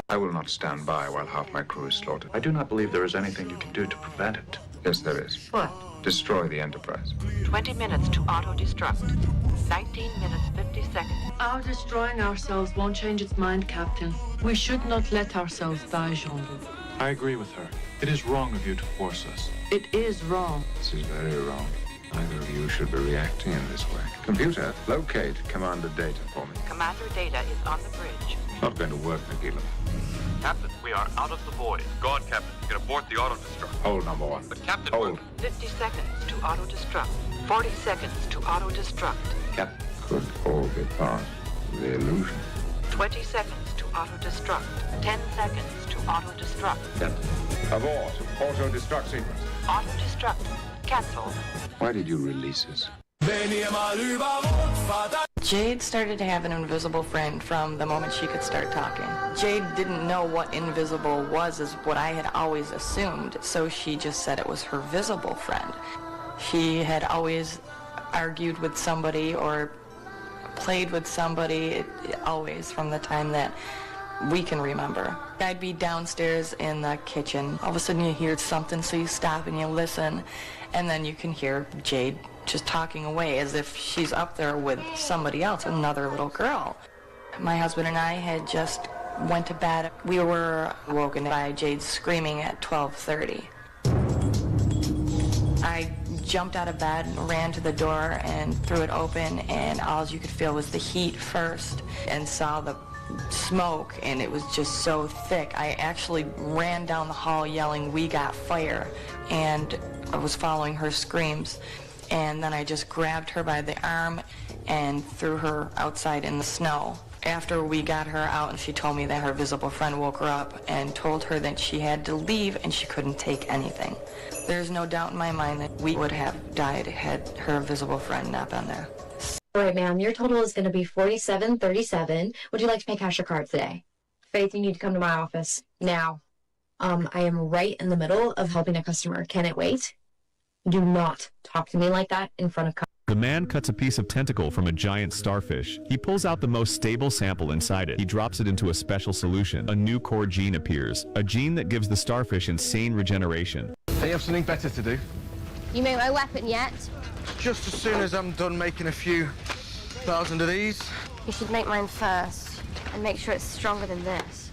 I will not stand by while half my crew is slaughtered. I do not believe there is anything you can do to prevent it. Yes, there is. What? Destroy the Enterprise. 20 minutes to auto-destruct. 19 minutes, 50 seconds. Our destroying ourselves won't change its mind, Captain. We should not let ourselves die, Jean-Luc. I agree with her. It is wrong of you to force us. It is wrong. This is very wrong. Neither of you should be reacting in this way. Computer, locate Commander Data for me. Commander Data is on the bridge. Not going to work, Nagila. Captain, we are out of the void. Go on, Captain. You can abort the auto-destruct. Hold, number one. But Captain, Hold. 50 seconds to auto-destruct. 40 seconds to auto-destruct. Captain. Could all be part of the illusion. 20 seconds to auto-destruct. 10 seconds to auto-destruct. Captain. Abort. Auto-destruct sequence. Auto-destruct. Cancel. Why did you release us? Jade started to have an invisible friend from the moment she could start talking. Jade didn't know what invisible was, is what I had always assumed, so she just said it was her visible friend. She had always argued with somebody or played with somebody, always from the time that we can remember. I'd be downstairs in the kitchen. All of a sudden you hear something, so you stop and you listen, and then you can hear Jade just talking away as if she's up there with somebody else, another little girl. My husband and I had just went to bed. We were woken by Jade screaming at 12:30. I jumped out of bed, ran to the door and threw it open, and all you could feel was the heat first, and saw the smoke, and it was just so thick. I actually ran down the hall yelling, "We got fire," and I was following her screams. And then I just grabbed her by the arm and threw her outside in the snow. After we got her out, and she told me that her visible friend woke her up and told her that she had to leave and she couldn't take anything. There's no doubt in my mind that we would have died had her visible friend not been there. All right, ma'am, your total is going to be $47.37. Would you like to pay cash or card today? Faith, you need to come to my office now. I am right in the middle of helping a customer. Can it wait? Do not talk to me like that in front of customers. The man cuts a piece of tentacle from a giant starfish. He pulls out the most stable sample inside it. He drops it into a special solution. A new core gene appears, a gene that gives the starfish insane regeneration. Hey, you have something better to do? You made my weapon yet? Just as soon as I'm done making a few thousand of these. You should make mine first and make sure it's stronger than this.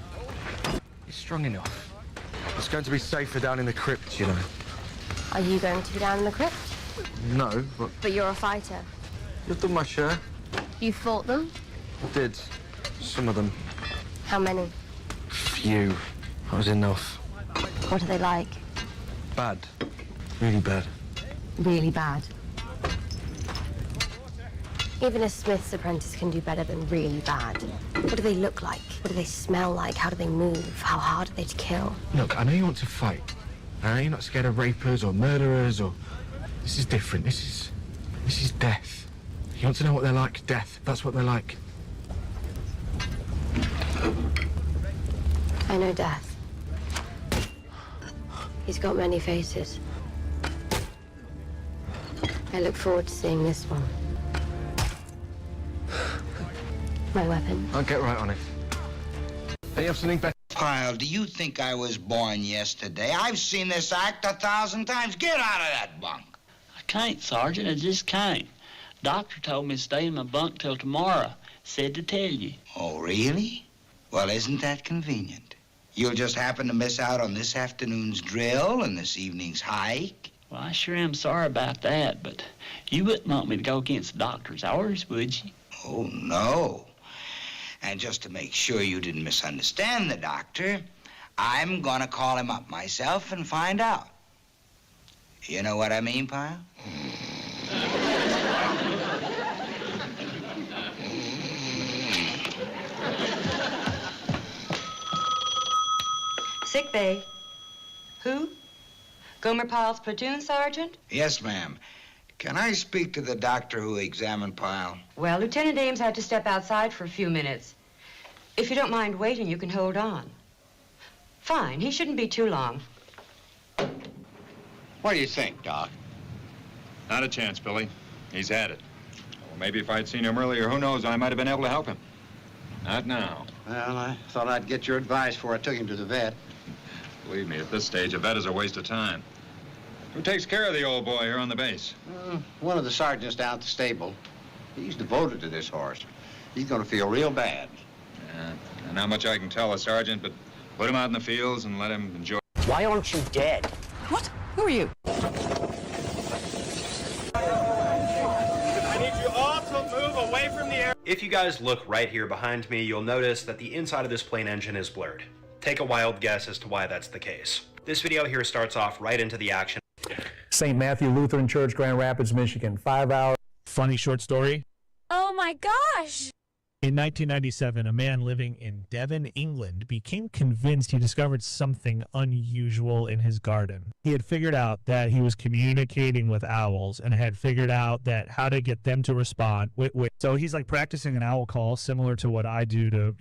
It's strong enough. It's going to be safer down in the crypt, you know. Are you going to be down in the crypt? No, but... But you're a fighter. You've done my share. You fought them? I did. Some of them. How many? Few. That was enough. What are they like? Bad. Really bad. Really bad. Even a smith's apprentice can do better than really bad. What do they look like? What do they smell like? How do they move? How hard are they to kill? Look, I know you want to fight. I know you're not scared of rapers or murderers or... This is different. This is death. You want to know what they're like? Death. That's what they're like. I know death. He's got many faces. I look forward to seeing this one. My weapon. I'll get right on it. Hey, you have something better? Pyle, do you think I was born yesterday? I've seen this act 1,000 times. Get out of that bunk. I can't, Sergeant. I just can't. Doctor told me to stay in my bunk till tomorrow. Said to tell you. Oh, really? Well, isn't that convenient? You'll just happen to miss out on this afternoon's drill and this evening's hike. Well, I sure am sorry about that, but you wouldn't want me to go against the doctor's orders, would you? Oh, no. And just to make sure you didn't misunderstand the doctor, I'm gonna call him up myself and find out. You know what I mean, Pyle? Sick bay. Who? Gomer Pyle's platoon sergeant? Yes, ma'am. Can I speak to the doctor who examined Pyle? Well, Lieutenant Ames had to step outside for a few minutes. If you don't mind waiting, you can hold on. Fine, he shouldn't be too long. What do you think, Doc? Not a chance, Billy. He's had it. Well, maybe if I'd seen him earlier, who knows, I might have been able to help him. Not now. Well, I thought I'd get your advice before I took him to the vet. Believe me, at this stage, a vet is a waste of time. Who takes care of the old boy here on the base? One of the sergeants down at the stable. He's devoted to this horse. He's going to feel real bad. Yeah, and not much I can tell a sergeant, but put him out in the fields and let him enjoy. Why aren't you dead? What? Who are you? I need you all to move away from the air. If you guys look right here behind me, you'll notice that the inside of this plane engine is blurred. Take a wild guess as to why that's the case. This video here starts off right into the action. St. Matthew Lutheran Church, Grand Rapids, Michigan. 5 hours. Funny short story. Oh my gosh! In 1997, a man living in Devon, England, became convinced he discovered something unusual in his garden. He had figured out that he was communicating with owls and had figured out that how to get them to respond. So he's like practicing an owl call, similar to what I do to,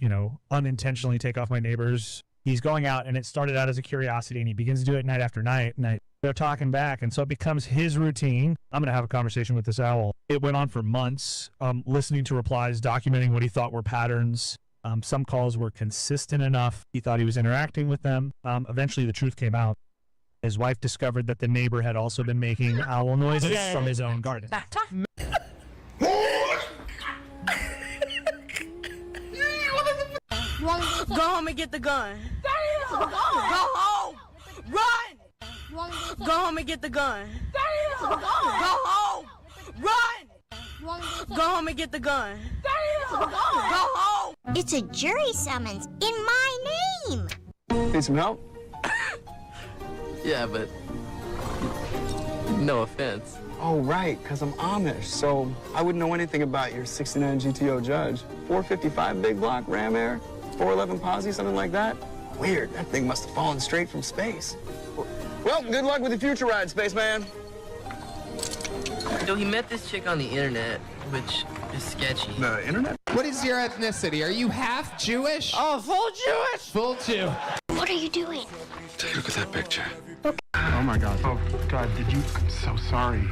unintentionally take off my neighbors. He's going out, and it started out as a curiosity, and he begins to do it night after night. They're talking back, and so it becomes his routine. I'm going to have a conversation with this owl. It went on for months, listening to replies, documenting what he thought were patterns. Some calls were consistent enough. He thought he was interacting with them. Eventually, the truth came out. His wife discovered that the neighbor had also been making owl noises from his own garden. Go home and get the gun. Go home. Run. Go home and get the gun. Go home. Run. Go home and get the gun. Go home. It's a jury summons in my name. Need some help? Yeah, but no offense. Oh, right, because I'm Amish, so I wouldn't know anything about your 69 GTO Judge. 455 big block, Ram Air, 411 Posse, something like that? Weird, that thing must have fallen straight from space. Well, good luck with your future ride, spaceman. So he met this chick on the internet, which is sketchy. The internet? What is your ethnicity? Are you half Jewish? Oh, full Jewish! Full Jew. What are you doing? Take a look at that picture. Oh, my God. Oh, God, I'm so sorry.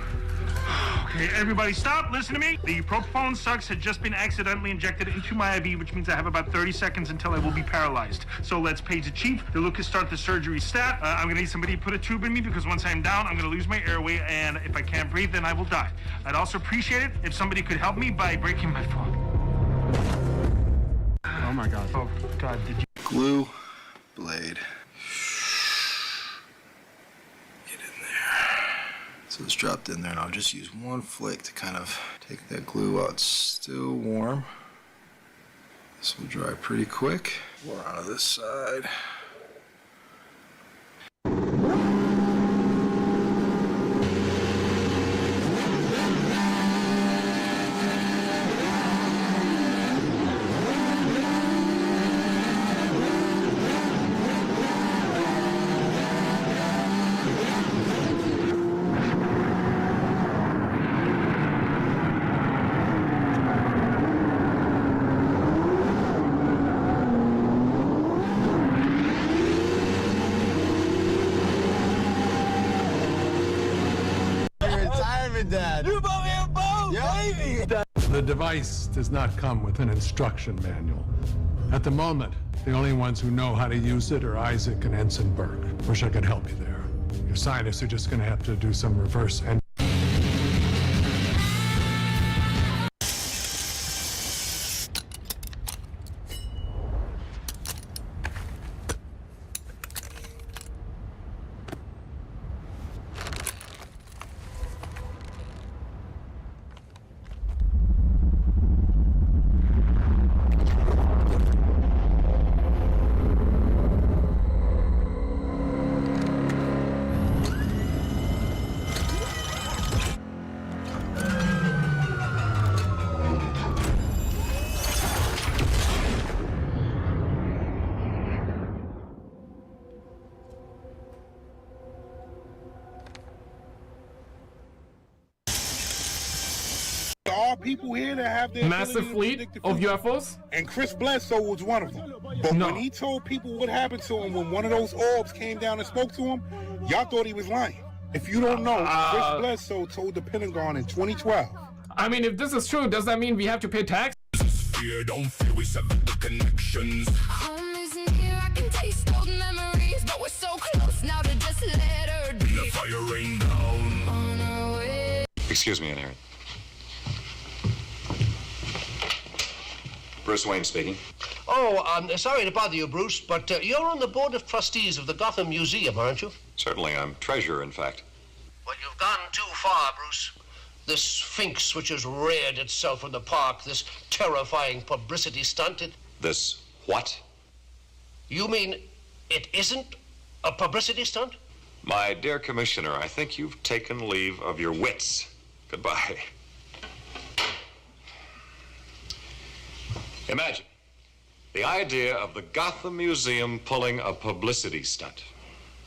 Okay, everybody stop, listen to me. The propofol sucks had just been accidentally injected into my IV, which means I have about 30 seconds until I will be paralyzed. So let's page the chief. The Lucas start the surgery stat. I'm gonna need somebody to put a tube in me because once I'm down, I'm gonna lose my airway, and if I can't breathe, then I will die. I'd also appreciate it if somebody could help me by breaking my phone. Oh, my God. Oh, God, did you... Glue, blade. So it's dropped in there, and I'll just use one flick to kind of take that glue out. It's still warm. This will dry pretty quick. More on this side. Dad. You bought me a boat, baby! The device does not come with an instruction manual. At the moment, the only ones who know how to use it are Isaac and Ensign Burke. Wish I could help you there. Your scientists are just going to have to do some reverse engineering. People here that have their massive fleet of UFOs, and Chris Bledsoe was one of them. But when he told people what happened to him when one of those orbs came down and spoke to him, y'all thought he was lying. If you don't know, Chris Bledsoe told the Pentagon in 2012. I mean, if this is true, does that mean we have to pay tax? Fear, don't fear, we sever the connections. Home isn't here, I can taste old memories, but we're so close now to just let her be. The fire rain down on our way. Excuse me, Aaron. Bruce Wayne speaking. Oh, I'm sorry to bother you, Bruce, but you're on the board of trustees of the Gotham Museum, aren't you? Certainly, I'm treasurer, in fact. Well, you've gone too far, Bruce. This sphinx which has reared itself in the park, this terrifying publicity stunt, This what? You mean it isn't a publicity stunt? My dear Commissioner, I think you've taken leave of your wits. Goodbye. Imagine the idea of the Gotham Museum pulling a publicity stunt.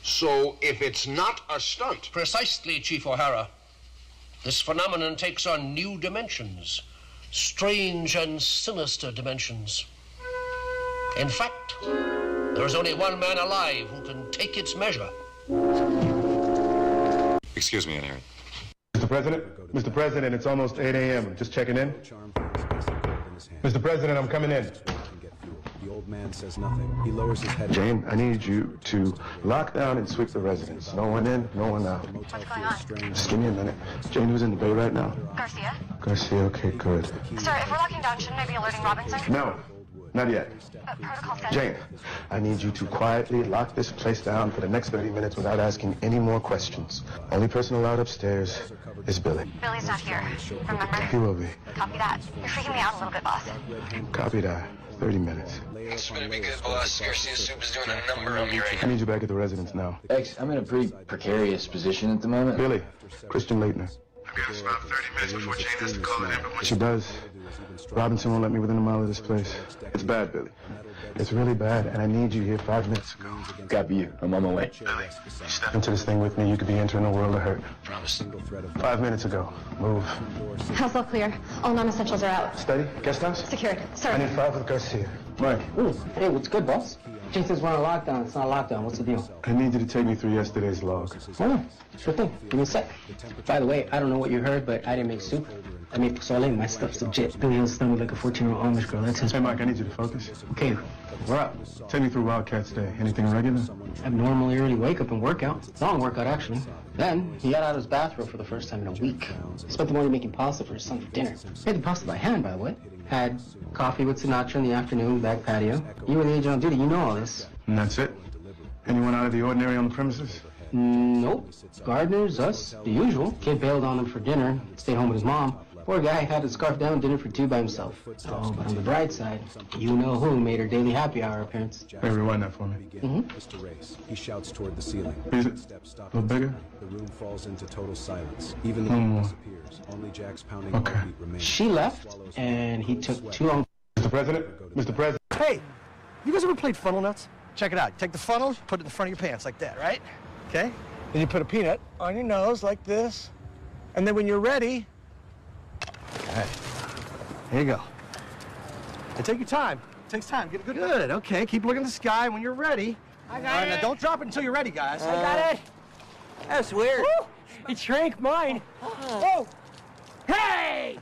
So if it's not a stunt... Precisely, Chief O'Hara. This phenomenon takes on new dimensions. Strange and sinister dimensions. In fact, there is only one man alive who can take its measure. Excuse me, Aaron. Mr. President, it's almost 8 a.m. I'm just checking in. Mr. President, I'm coming in. The old man says nothing. He lowers his head. Jane, I need you to lock down and sweep the residence. No one in, no one out. What's going on? Just give me a minute. Jane, who's in the bay right now? Garcia? Okay, good. Sir, if we're locking down, shouldn't I be alerting Robinson? No, not yet. Protocol says... Jane, I need you to quietly lock this place down for the next 30 minutes without asking any more questions. Only person allowed upstairs is Billy. Billy's not here, remember? He will be. Copy that. You're freaking me out a little bit, boss. Copy that. 30 minutes. It's gonna be good, boss. Garcia Soup is doing a number on me right I need you back at the residence now. X, I'm in a pretty precarious position at the moment. Billy, Christian Leitner. get us about 30 minutes before Jane has to call it in, but when she does, Robinson won't let me within a mile of this place. It's bad, Billy. It's really bad, and I need you here 5 minutes ago. Copy you. I'm on my way. Billy, you step into this thing with me, you could be entering a world of hurt. Promise. 5 minutes ago. Move. House all clear. All non-essentials are out. Steady. Guest house? Secured. Sir. I need 5 with Garcia. Right. Ooh, hey, what's good, boss? Jane says we're on a lockdown. It's not a lockdown. What's the deal? I need you to take me through yesterday's log. Oh, sure thing. Give me a sec. By the way, I don't know what you heard, but I didn't make soup. I made pozole. My stuff's legit. Billy Hill's stung me like a 14-year-old Amish girl. That's his. Hey, Mike, I need you to focus. Okay, we're up. Take me through Wildcat's day. Anything regular? Abnormally early wake-up and workout. Long workout, actually. Then, he got out of his bathrobe for the first time in a week. He spent the morning making pasta for his son for dinner. Made the pasta by hand, by the way. Had coffee with Sinatra in the afternoon, back patio. You were the agent on duty. You know all this. And that's it? Anyone out of the ordinary on the premises? Nope. Gardeners, us, the usual. Kid bailed on him for dinner. Stayed home with his mom. Poor guy had to scarf down dinner for 2 by himself. Oh, but on the bright side, you know who made her daily happy hour appearance. Hey, rewind that for me. Mr. Race. He shouts toward the ceiling. Is it a little bigger? The room falls into total silence. Even the One beat more. disappears. Only Jack's pounding Okay. heartbeat remains. She left, and he took too long. Mr. President? Mr. President? Hey, you guys ever played funnel nuts? Check it out. Take the funnel, put it in the front of your pants like that, right? Okay? Then you put a peanut on your nose like this. And then when you're ready, all right, here you go. And take your time. It takes time. Get a good. Good. Okay. Keep looking at the sky. When you're ready. I got All right, it. now don't drop it until you're ready, guys. I got it. That's weird. Woo! It shrank mine. Oh! Hey!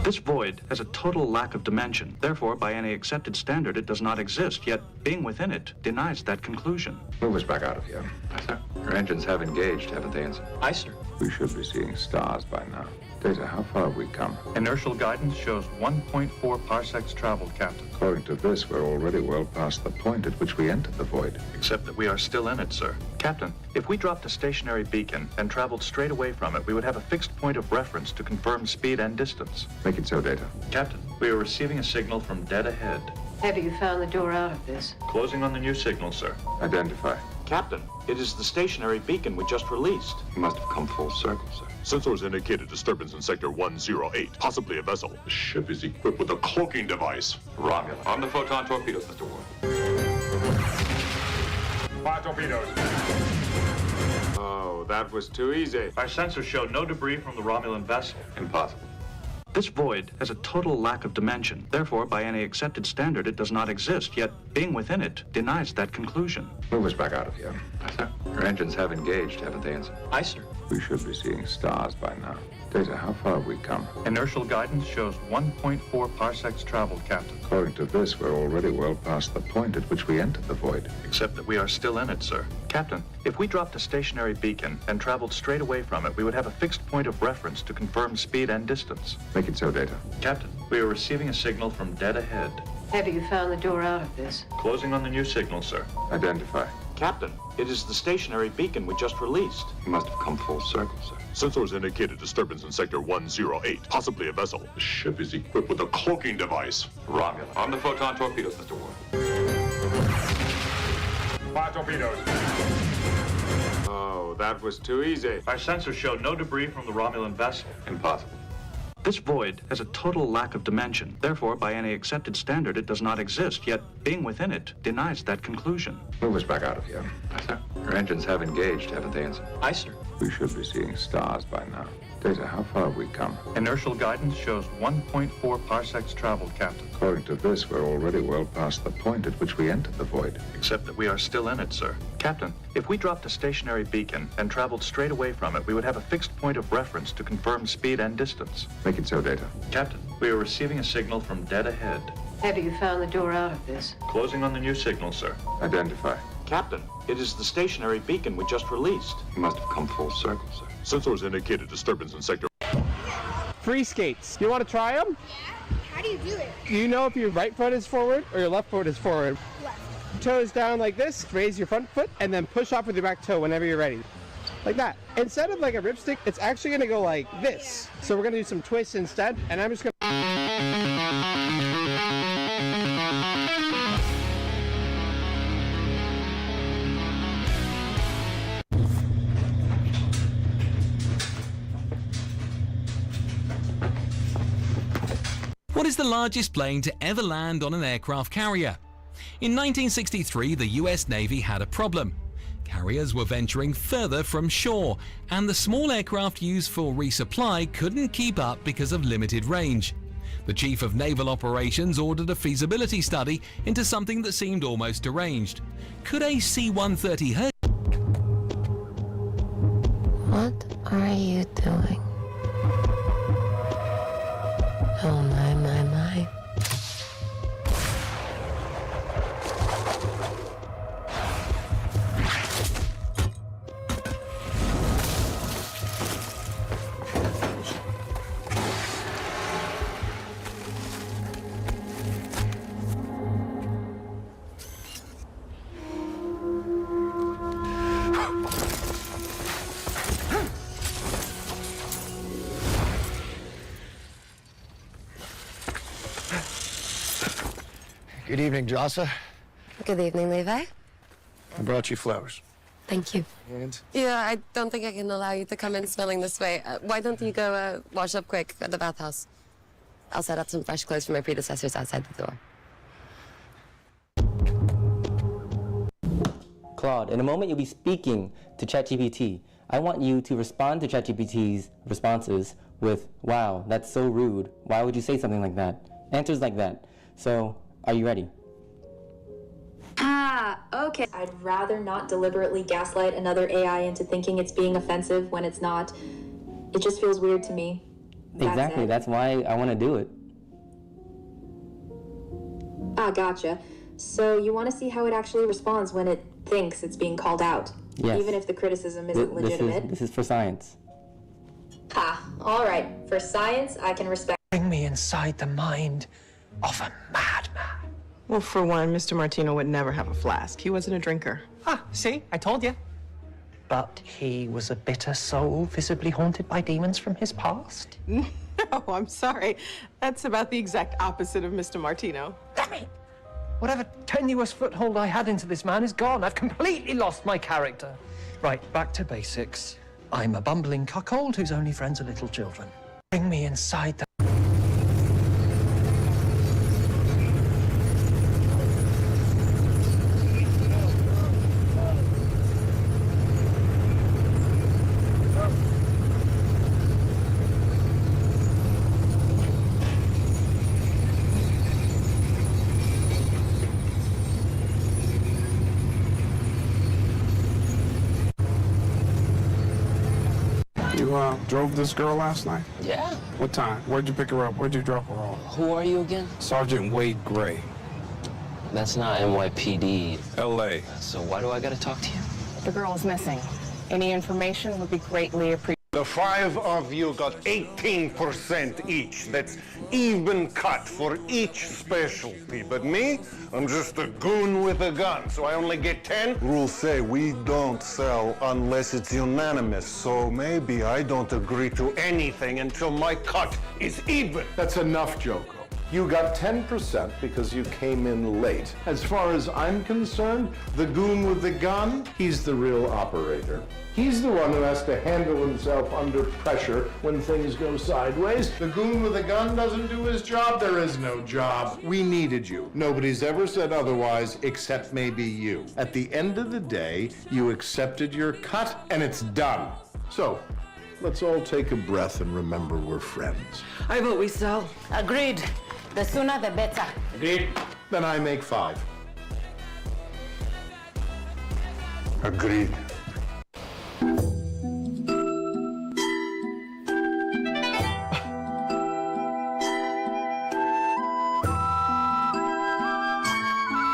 This void has a total lack of dimension. Therefore, by any accepted standard, it does not exist. Yet, being within it denies that conclusion. Move us back out of here. Aye, sir. Your engines have engaged, haven't they, Ensign? Aye, sir. We should be seeing stars by now. Data, how far have we come? Inertial guidance shows 1.4 parsecs traveled, Captain. According to this, we're already well past the point at which we entered the void. Except that we are still in it, sir. Captain, if we dropped a stationary beacon and traveled straight away from it, we would have a fixed point of reference to confirm speed and distance. Make it so, Data. Captain, we are receiving a signal from dead ahead. Have you found the door out of this? Closing on the new signal, sir. Identify. Captain, it is the stationary beacon we just released. You must have come full circle, sir. Sensors indicated disturbance in Sector 108, possibly a vessel. The ship is equipped with a cloaking device. Romulan. On the photon torpedoes, Mr. Ward. 5 torpedoes. Oh, that was too easy. Our sensors show no debris from the Romulan vessel. Impossible. This void has a total lack of dimension. Therefore, by any accepted standard, it does not exist. Yet, being within it denies that conclusion. Move us back out of here. Aye, sir. Your engines have engaged, haven't they, Ensign? Aye, sir. We should be seeing stars by now. Data, how far have we come? Inertial guidance shows 1.4 parsecs traveled, Captain. According to this, we're already well past the point at which we entered the void. Except that we are still in it, sir. Captain, if we dropped a stationary beacon and traveled straight away from it, we would have a fixed point of reference to confirm speed and distance. Make it so, Data. Captain, we are receiving a signal from dead ahead. Have you found the door out of this? Closing on the new signal, sir. Identify. Captain, it is the stationary beacon we just released. You must have come full circle, sir. Sensors indicated disturbance in Sector 108, possibly a vessel. The ship is equipped with a cloaking device. Romulan. On the photon torpedoes, Mr. Ward. 5 torpedoes. Oh, that was too easy. Our sensors show no debris from the Romulan vessel. Impossible. This void has a total lack of dimension. Therefore, by any accepted standard, it does not exist. Yet, being within it denies that conclusion. Move us back out of here. Aye, sir. Your engines have engaged, haven't they, Ensign? Aye, sir. We should be seeing stars by now. Data, how far have we come? Inertial guidance shows 1.4 parsecs traveled, Captain. According to this, we're already well past the point at which we entered the void. Except that we are still in it, sir. Captain, if we dropped a stationary beacon and traveled straight away from it, we would have a fixed point of reference to confirm speed and distance. Make it so, Data. Captain, we are receiving a signal from dead ahead. Have you found the door out of this? Closing on the new signal, sir. Identify. Captain, it is the stationary beacon we just released. You must have come full circle, sir. Sensors indicated disturbance in Sector... Free skates. You want to try them? Yeah. How do you do it? Do you know if your right foot is forward or your left foot is forward? Left. Toes down like this, raise your front foot, and then push off with your back toe whenever you're ready. Like that. Instead of like a ripstick, it's actually going to go like this. So we're going to do some twists instead, and I'm just going to... What is the largest plane to ever land on an aircraft carrier? In 1963, the US Navy had a problem. Carriers were venturing further from shore, and the small aircraft used for resupply couldn't keep up because of limited range. The Chief of Naval Operations ordered a feasibility study into something that seemed almost deranged. Could a C-130 hurt? What are you doing? Oh my, my, my. Good evening, Jossa. Good evening, Levi. I brought you flowers. Thank you. And? Yeah, I don't think I can allow you to come in smelling this way. Why don't you go wash up quick at the bathhouse? I'll set up some fresh clothes for my predecessors outside the door. Claude, in a moment you'll be speaking to ChatGPT. I want you to respond to ChatGPT's responses with, wow, that's so rude. Why would you say something like that? Answers like that. So, are you ready? Okay. I'd rather not deliberately gaslight another AI into thinking it's being offensive when it's not. It just feels weird to me. Exactly, that's why I want to do it. Gotcha. So you want to see how it actually responds when it thinks it's being called out? Yes. Even if the criticism isn't legitimate? This is for science. All right. For science, I can respect. Bring me inside the mind of a madman. Well, for one, Mr. Martino would never have a flask. He wasn't a drinker. See? I told you. But he was a bitter soul, visibly haunted by demons from his past. No, I'm sorry. That's about the exact opposite of Mr. Martino. Damn it! Whatever tenuous foothold I had into this man is gone. I've completely lost my character. Right, back to basics. I'm a bumbling cuckold whose only friends are little children. Bring me inside the... You drove this girl last night? Yeah. What time? Where'd you pick her up? Where'd you drop her off? Who are you again? Sergeant Wade Gray. That's not NYPD. L.A. So why do I gotta talk to you? The girl is missing. Any information would be greatly appreciated. The 5 of you got 18% each. That's even cut for each specialty. But me, I'm just a goon with a gun, so I only get 10. Rules say we don't sell unless it's unanimous, so maybe I don't agree to Anything until my cut is even. That's enough, Joko. You got 10% because you came in late. As far as I'm concerned, the goon with the gun, he's the real operator. He's the one who has to handle himself under pressure when things go sideways. The goon with the gun doesn't do his job, there is no job. We needed you. Nobody's ever said otherwise except maybe you. At the end of the day, you accepted your cut and it's done. So, let's all take a breath and remember we're friends. I vote we sell. Agreed. The sooner the better. Agreed. Then I make 5. Agreed.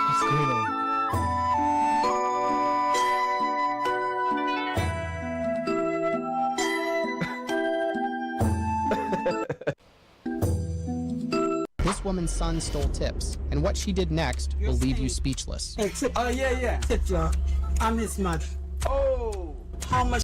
What's going on? This woman's son stole tips, and what she did next will leave you speechless. Yeah. Tips, y'all. I'm this much. Oh, how much?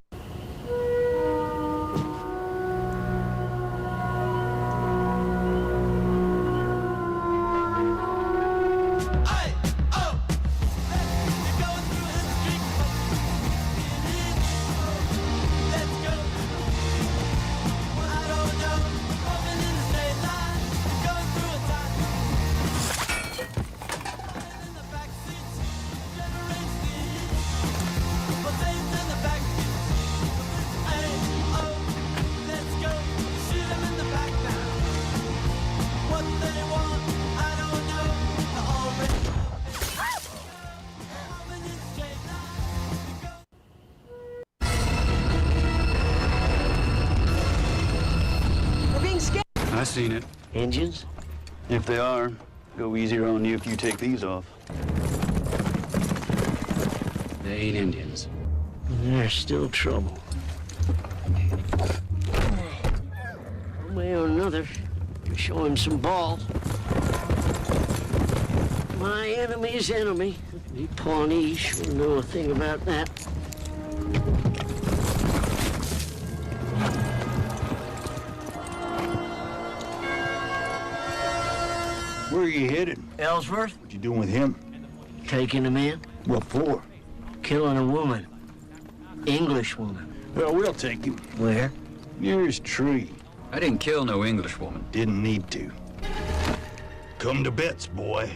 I seen it. Engines? If they are, go easier on you if you take these off. They ain't Indians. There's still trouble. One way or another, you show him some balls. My enemy's enemy. The Pawnee sure know a thing about that. Where are you headed? Ellsworth? What you doing with him? Taking him in? What for? Killing a woman. English woman. Well, we'll take him. Where? Nearest tree. I didn't kill no English woman. Didn't need to. Come to bets, boy.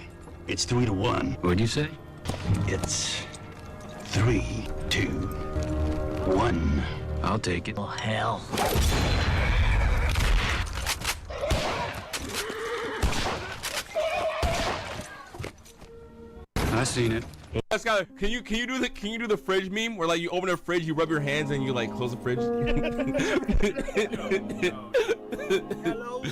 It's 3-1. What'd you say? It's 3, 2, 1. I'll take it. Oh, hell. I seen it. Skyler, can you do the fridge meme where like you open a fridge, you rub your hands, and you like close the fridge? Hello.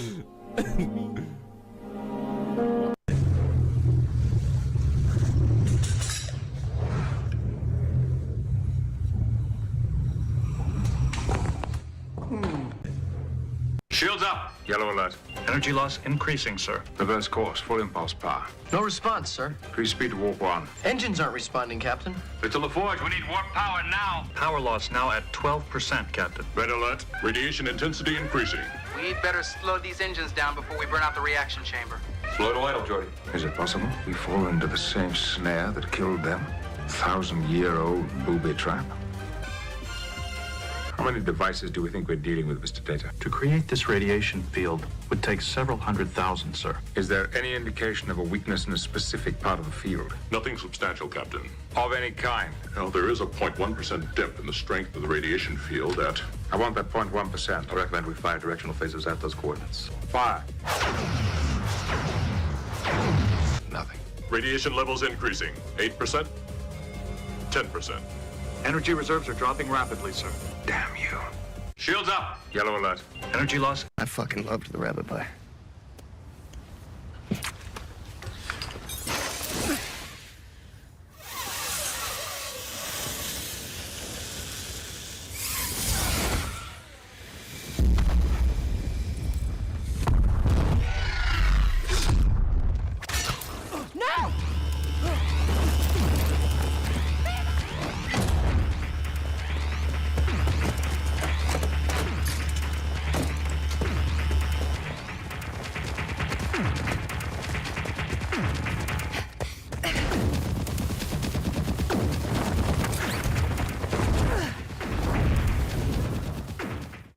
Shields up. Yellow alert. Energy loss increasing, sir. Reverse course. Full impulse power. No response, sir. Increase speed to warp 1. Engines aren't responding, Captain. Little LaForge, we need warp power now. Power loss now at 12%, Captain. Red alert. Radiation intensity increasing. We'd better slow these engines down before we burn out the reaction chamber. Slow to idle, Jordy. Is it possible we fall into the same snare that killed them? 1,000-year-old booby trap? How many devices do we think we're dealing with, Mr. Data? To create this radiation field would take several 100,000, sir. Is there any indication of a weakness in a specific part of the field? Nothing substantial, Captain. Of any kind? Now, there is a 0.1% dip in the strength of the radiation field at... I want that 0.1%. I recommend we fire directional phasers at those coordinates. Fire. Nothing. Radiation levels increasing. 8%? 10%. Energy reserves are dropping rapidly, sir. Damn you. Shields up. Yellow alert. Energy loss. I fucking loved the rabbit pie.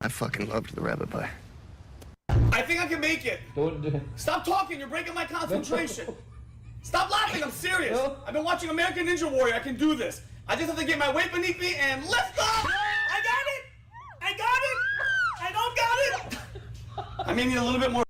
I fucking loved the rabbit pie. I think I can make it. Stop talking. You're breaking my concentration. Stop laughing. I'm serious. I've been watching American Ninja Warrior. I can do this. I just have to get my weight beneath me and lift off. I got it. I got it. I don't got it. I may need a little bit more.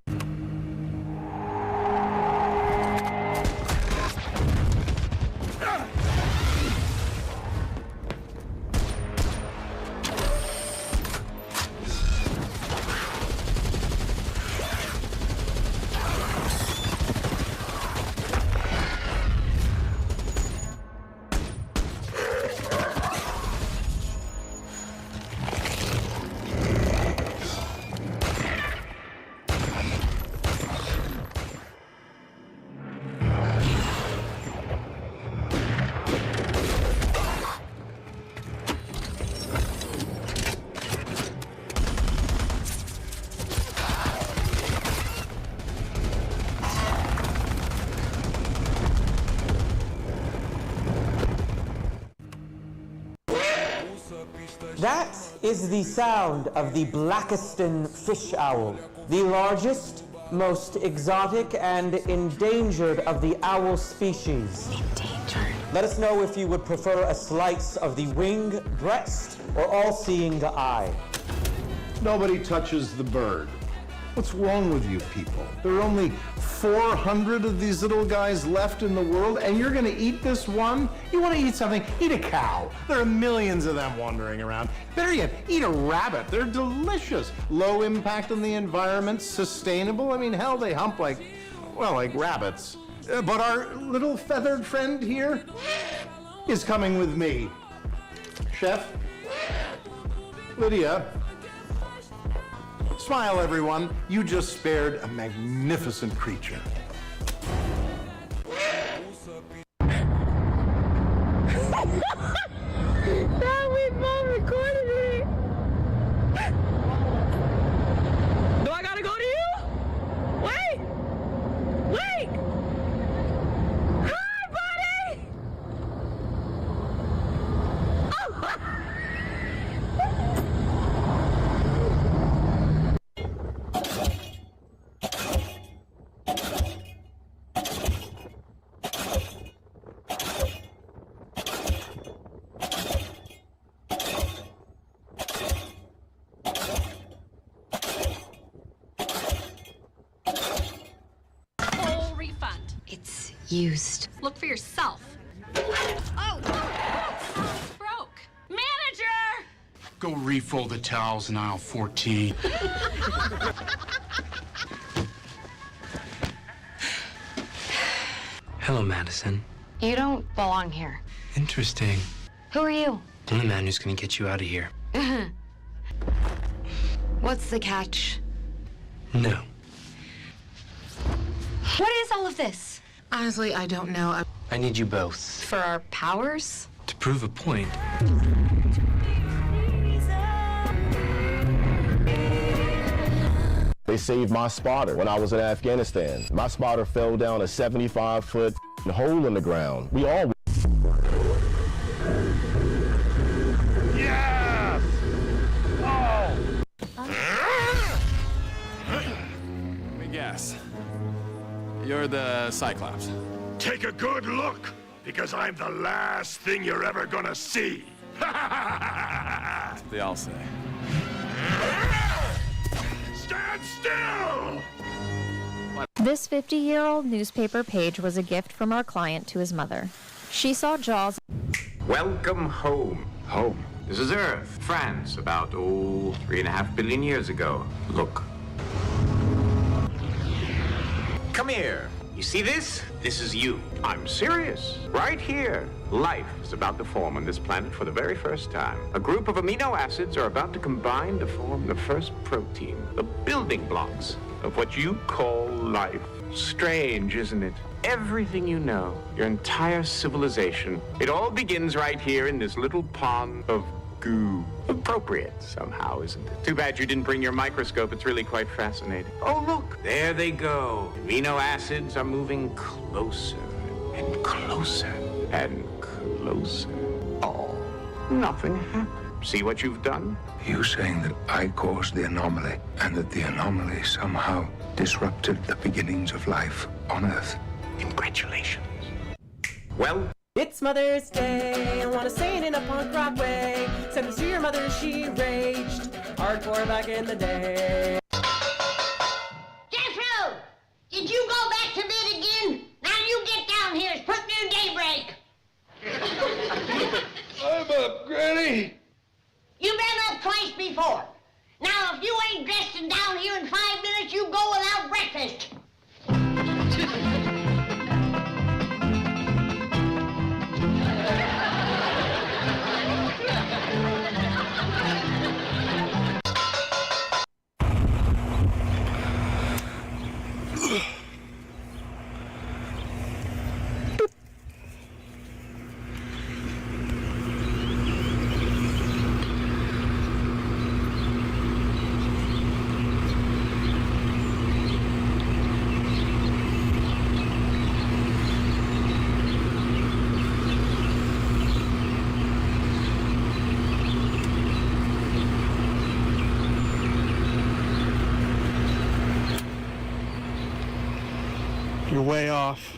That is the sound of the Blackiston fish owl, the largest, most exotic, and endangered of the owl species. Endangered. Let us know if you would prefer a slice of the wing, breast, or all-seeing eye. Nobody touches the bird. What's wrong with you people? There are only 400 of these little guys left in the world, and you're gonna eat this one? You wanna eat something? Eat a cow. There are millions of them wandering around. Better yet, eat a rabbit. They're delicious. Low impact on the environment, sustainable. I mean, hell, they hump like, well, like rabbits. But our little feathered friend here is coming with me. Chef, Lydia, smile, everyone. You just spared a magnificent creature. That we both recorded me. Do I gotta go to you? Wait! Wait! Hi, buddy! Full refund. It's used. Look for yourself. Oh! Broke. Manager! Go refold the towels in aisle 14. Hello, Madison. You don't belong here. Interesting. Who are you? I'm the man who's gonna get you out of here. What's the catch? No. What is all of this? Honestly, I don't know. I need you both. For our powers? To prove a point. They saved my spotter when I was in Afghanistan. My spotter fell down a 75-foot hole in the ground. We all... Yes! Oh! Let me guess. You're the Cyclops. Take a good look, because I'm the last thing you're ever gonna see. That's what they all say. Stand still! This 50-year-old newspaper page was a gift from our client to his mother. She saw Jaws. Welcome home. Home. This is Earth, France, about, 3.5 billion years ago. Look. Come here. You see this? This is you. I'm serious. Right here. Life is about to form on this planet for the very first time. A group of amino acids are about to combine to form the first protein, the building blocks of what you call life. Strange, isn't it? Everything you know, your entire civilization, it all begins right here in this little pond of goo. Appropriate somehow, isn't it? Too bad you didn't bring your microscope. It's really quite fascinating. Oh, look, there they go. Amino acids are moving closer and closer and closer. Oh, nothing happened. See what you've done? You saying that I caused the anomaly and that the anomaly somehow disrupted the beginnings of life on Earth? Congratulations. Well, It's Mother's Day, I wanna say it in a punk rock way. Send this to your mother, she raged hardcore back in the day. Jethro! Did you go back to bed again? Now you get down here, it's put near daybreak. I'm up, Granny. You've been up twice before. Now, if you ain't dressed and down here in 5 minutes, you go without breakfast. You're way off.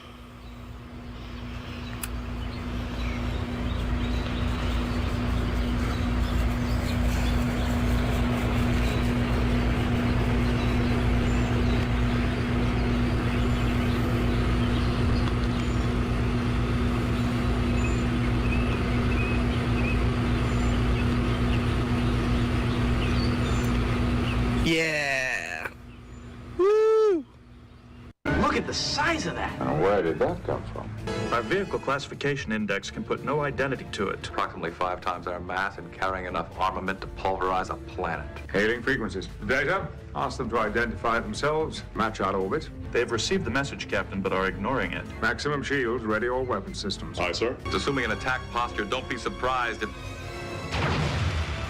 Look at the size of that. Now, where did that come from? Our vehicle classification index can put no identity to it. Approximately 5 times our mass and carrying enough armament to pulverize a planet. Hailing frequencies. Data. Ask them to identify themselves, match out orbit. They've received the message, Captain, but are ignoring it. Maximum shields, ready all weapon systems. Aye, sir. Assuming an attack posture, don't be surprised if...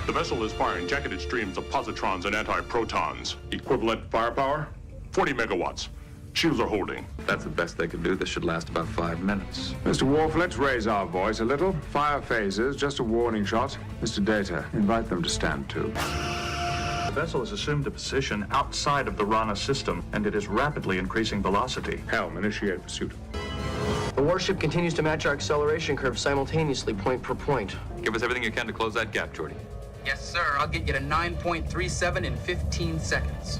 The vessel is firing jacketed streams of positrons and anti-protons. Equivalent firepower, 40 megawatts. Shields are holding. That's the best they can do. This should last about 5 minutes. Mr. Worf, let's raise our voice a little. Fire phases, just a warning shot. Mr. Data, invite them to stand to. The vessel has assumed a position outside of the Rana system, and it is rapidly increasing velocity. Helm, initiate pursuit. The warship continues to match our acceleration curve simultaneously, point per point. Give us everything you can to close that gap, Geordi. Yes, sir. I'll get you to 9.37 in 15 seconds.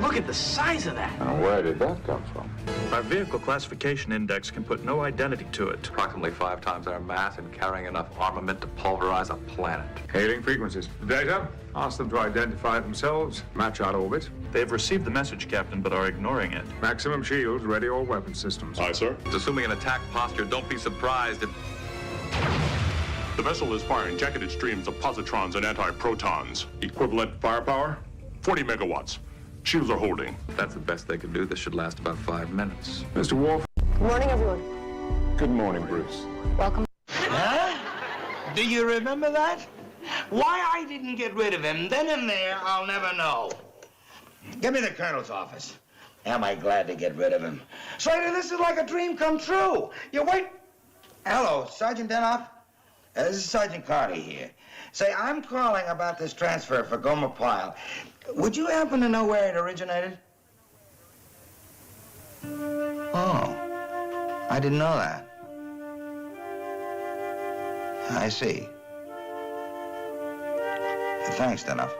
Look at the size of that. Now, where did that come from? Our vehicle classification index can put no identity to it. Approximately 5 times our mass and carrying enough armament to pulverize a planet. Hailing frequencies. Data. Ask them to identify themselves, match out orbit. They've received the message, Captain, but are ignoring it. Maximum shields, ready all weapon systems. Aye, sir. Assuming an attack posture, don't be surprised if... The vessel is firing jacketed streams of positrons and anti-protons. Equivalent firepower, 40 megawatts. Shields are holding. That's the best they can do. This should last about 5 minutes. Mr. Worf. Good morning, everyone. Good morning, Bruce. Welcome. Huh? Do you remember that? Why I didn't get rid of him then and there, I'll never know. Give me the colonel's office. Am I glad to get rid of him? Slater, this is like a dream come true. You wait. Hello, Sergeant Denoff. This is Sergeant Carter here. Say, I'm calling about this transfer for Gomer Pyle. Would you happen to know where it originated? Oh, I didn't know that. I see. Thanks, Denoff.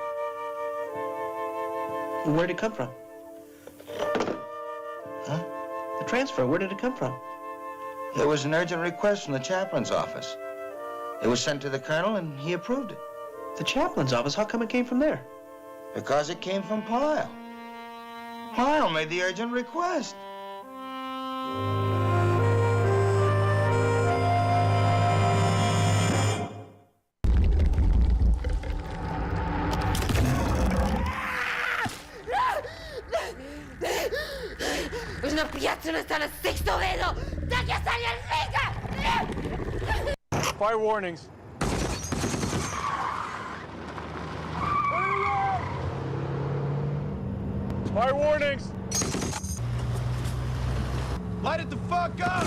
Where'd it come from? Huh? The transfer, where did it come from? There was an urgent request from the chaplain's office. It was sent to the colonel, and he approved it. The chaplain's office? How come it came from there? Because it came from Pyle. Pyle made the urgent request. Una piazzone sta nel sexto vedo! Dagli assali al riga! Fire warnings. Fire warnings. Light it the fuck up!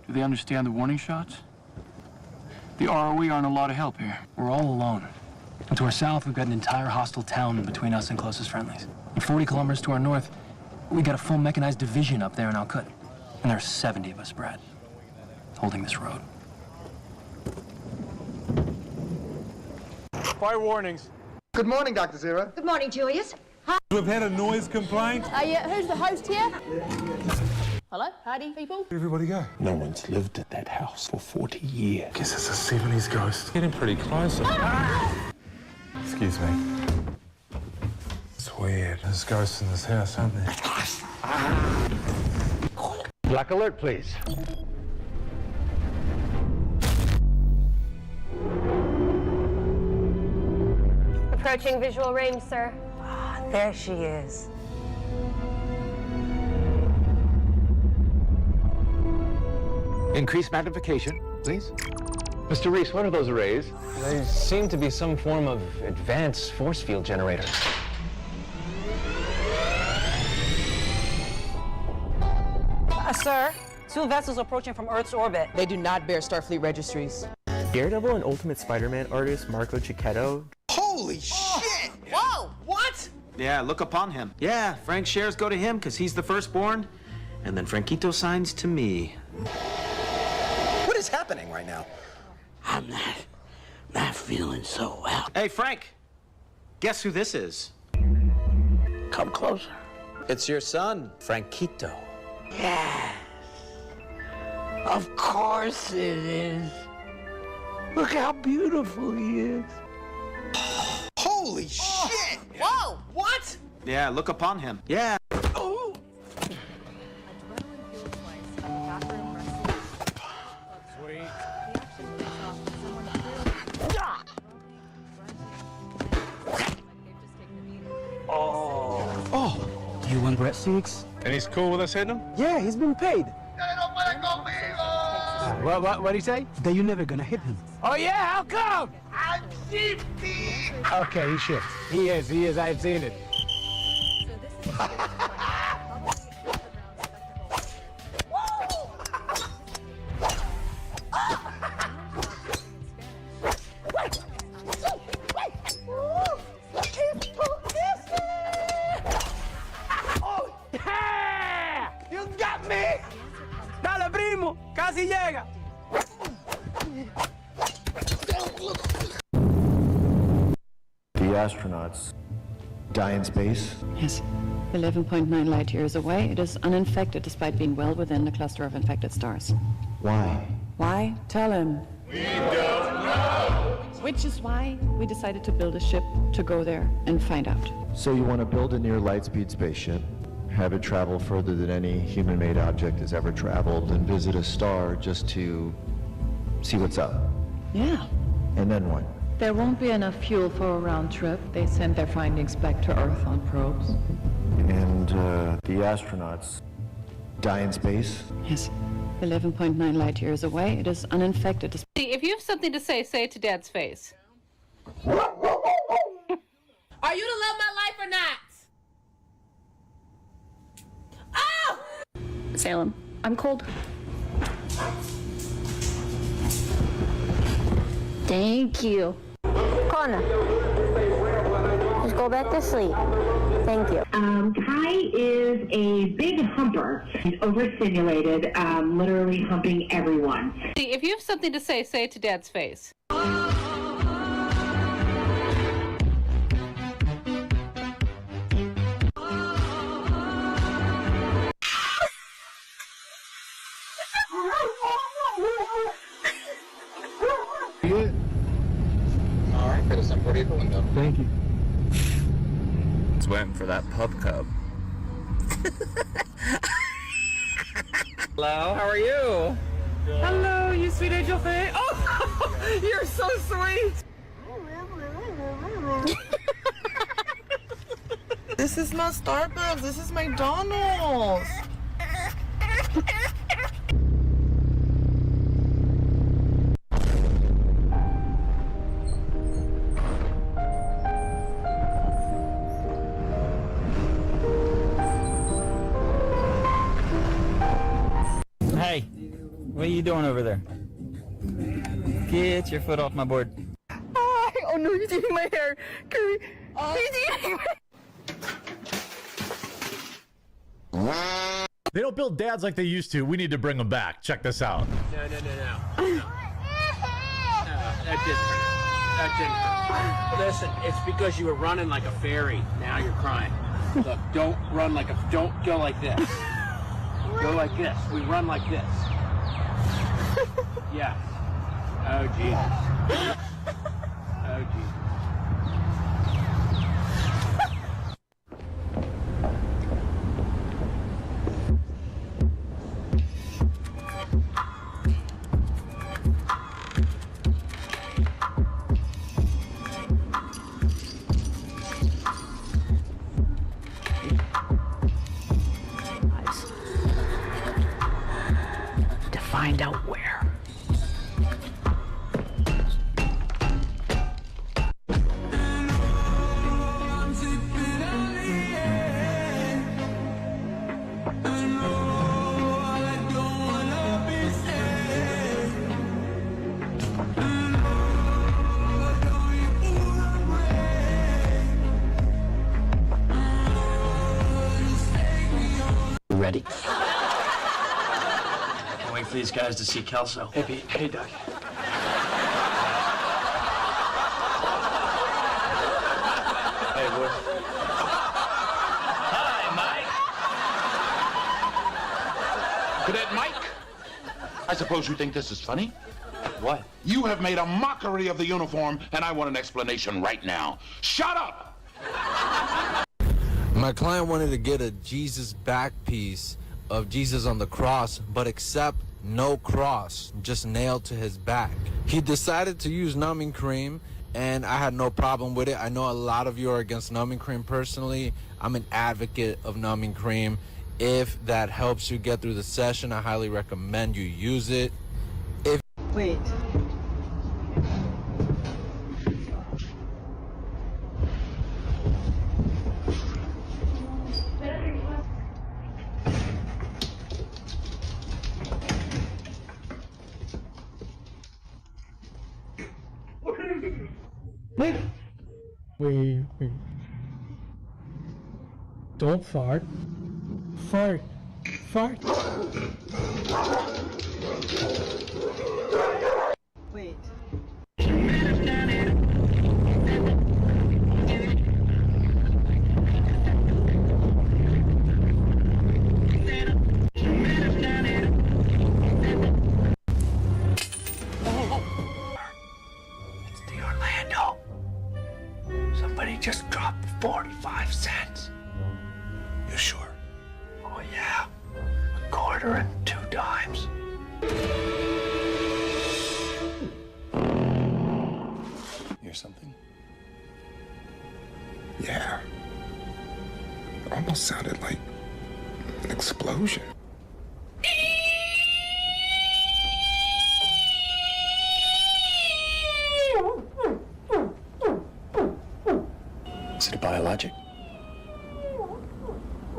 Do they understand the warning shots? The ROE aren't a lot of help here. We're all alone. And to our south, we've got an entire hostile town between us and closest friendlies. And 40 kilometers to our north, we got a full mechanized division up there in Al-Qud. And there's 70 of us, Brad, holding this road. Fire warnings. Good morning, Dr. Zira. Good morning, Julius. Hi. We've had a noise complaint. Yeah, who's the host here? Hello, howdy, people. Where'd everybody go? No one's lived at that house for 40 years. Guess it's a 70s ghost. Getting pretty close. Excuse me. It's weird. There's ghosts in this house, aren't there? Black alert, please. Approaching visual range, sir. There she is. Increase magnification, please. Mr. Reese, what are those arrays? They seem to be some form of advanced force field generator. Sir, two vessels approaching from Earth's orbit. They do not bear Starfleet registries. Daredevil and Ultimate Spider-Man artist Marco Cicchetto. Holy shit! Whoa! What? Yeah, look upon him. Yeah, Frank's shares go to him because he's the firstborn. And then Franquito signs to me. What is happening right now? I'm not feeling so well. Hey, Frank, guess who this is? Come closer. It's your son, Franquito. Yes. Of course it is. Look how beautiful he is. Holy shit! Whoa! What? Yeah, look upon him. Yeah. Oh! Do you want breadsticks? And he's cool with us hitting him? Yeah, he's been paid. What did he say? That you're never gonna hit him. Oh yeah, how come? I'm shifty! Okay, he's shift. He is, I've seen it. Oh, yeah! You got me! Dale, primo, casi llega. The astronauts die in space? Yes. 11.9 light years away, it is uninfected despite being well within the cluster of infected stars. Why? Why? Tell him. We don't know! Which is why we decided to build a ship to go there and find out. So you want to build a near light speed spaceship, have it travel further than any human-made object has ever traveled, and visit a star just to see what's up? Yeah. And then what? There won't be enough fuel for a round trip. They send their findings back to Earth on probes. And the astronauts die in space? Yes. 11.9 light years away, it is uninfected. If you have something to say, say it to Dad's face. Are you to love my life or not? Oh! Salem, I'm cold. Thank you. Connor, just go back to sleep. Thank you. Kai is a big humper. He's overstimulated, literally humping everyone. If you have something to say, say it to Dad's face. All right, put us in pretty window. Thank you. It's waiting for that pub cub. Hello, how are you? Hello, you sweet angel thing. Oh, you're so sweet. This is not Starbucks. This is McDonald's. Hey, what are you doing over there? Get your foot off my board. Oh no, he's eating my hair. He's eating my... They don't build dads like they used to. We need to bring them back. Check this out. No. That didn't hurt. Listen, it's because you were running like a fairy. Now you're crying. Look, don't go like this. Go like this. We run like this. Yeah. Oh, Jesus. Oh, Jesus. To find out where. Ready. Can't wait for these guys to see Kelso. Hey, Pete. Hey, Doug. Hey, boy. Cadet Mike, I suppose you think this is funny? What? You have made a mockery of the uniform, and I want an explanation right now. Shut up! My client wanted to get a Jesus back piece of Jesus on the cross, but accept no cross, just nailed to his back. He decided to use numbing cream, and I had no problem with it. I know a lot of you are against numbing cream. Personally, I'm an advocate of numbing cream. If that helps you get through the session, I highly recommend you use it. Wait. Wait. Don't fart. Fart. Wait. It's the Orlando. Somebody just dropped 45 cents. You sure? Oh, yeah. A quarter and 2 dimes. Hear something? Yeah. It almost sounded like an explosion. Is it a biologic?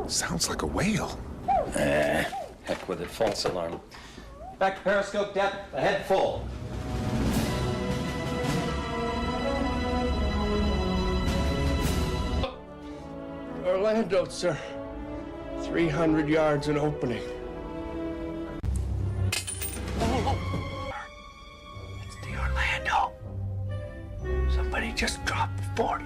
Sounds like a whale. Heck with it. False alarm. Back to periscope depth. Ahead full. Orlando, sir. 300 yards and opening. It's the Orlando. Somebody just dropped 40.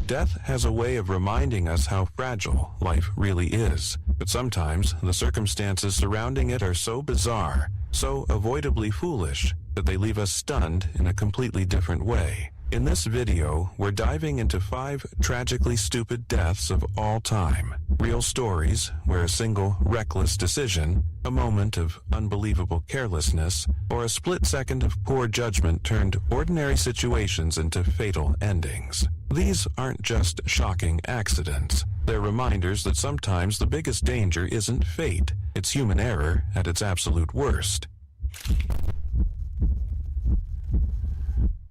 Death has a way of reminding us how fragile life really is, but sometimes the circumstances surrounding it are so bizarre, so avoidably foolish, that they leave us stunned in a completely different way. In this video, we're diving into 5 tragically stupid deaths of all time. Real stories where a single reckless decision, a moment of unbelievable carelessness, or a split second of poor judgment turned ordinary situations into fatal endings. These aren't just shocking accidents. They're reminders that sometimes the biggest danger isn't fate, it's human error at its absolute worst.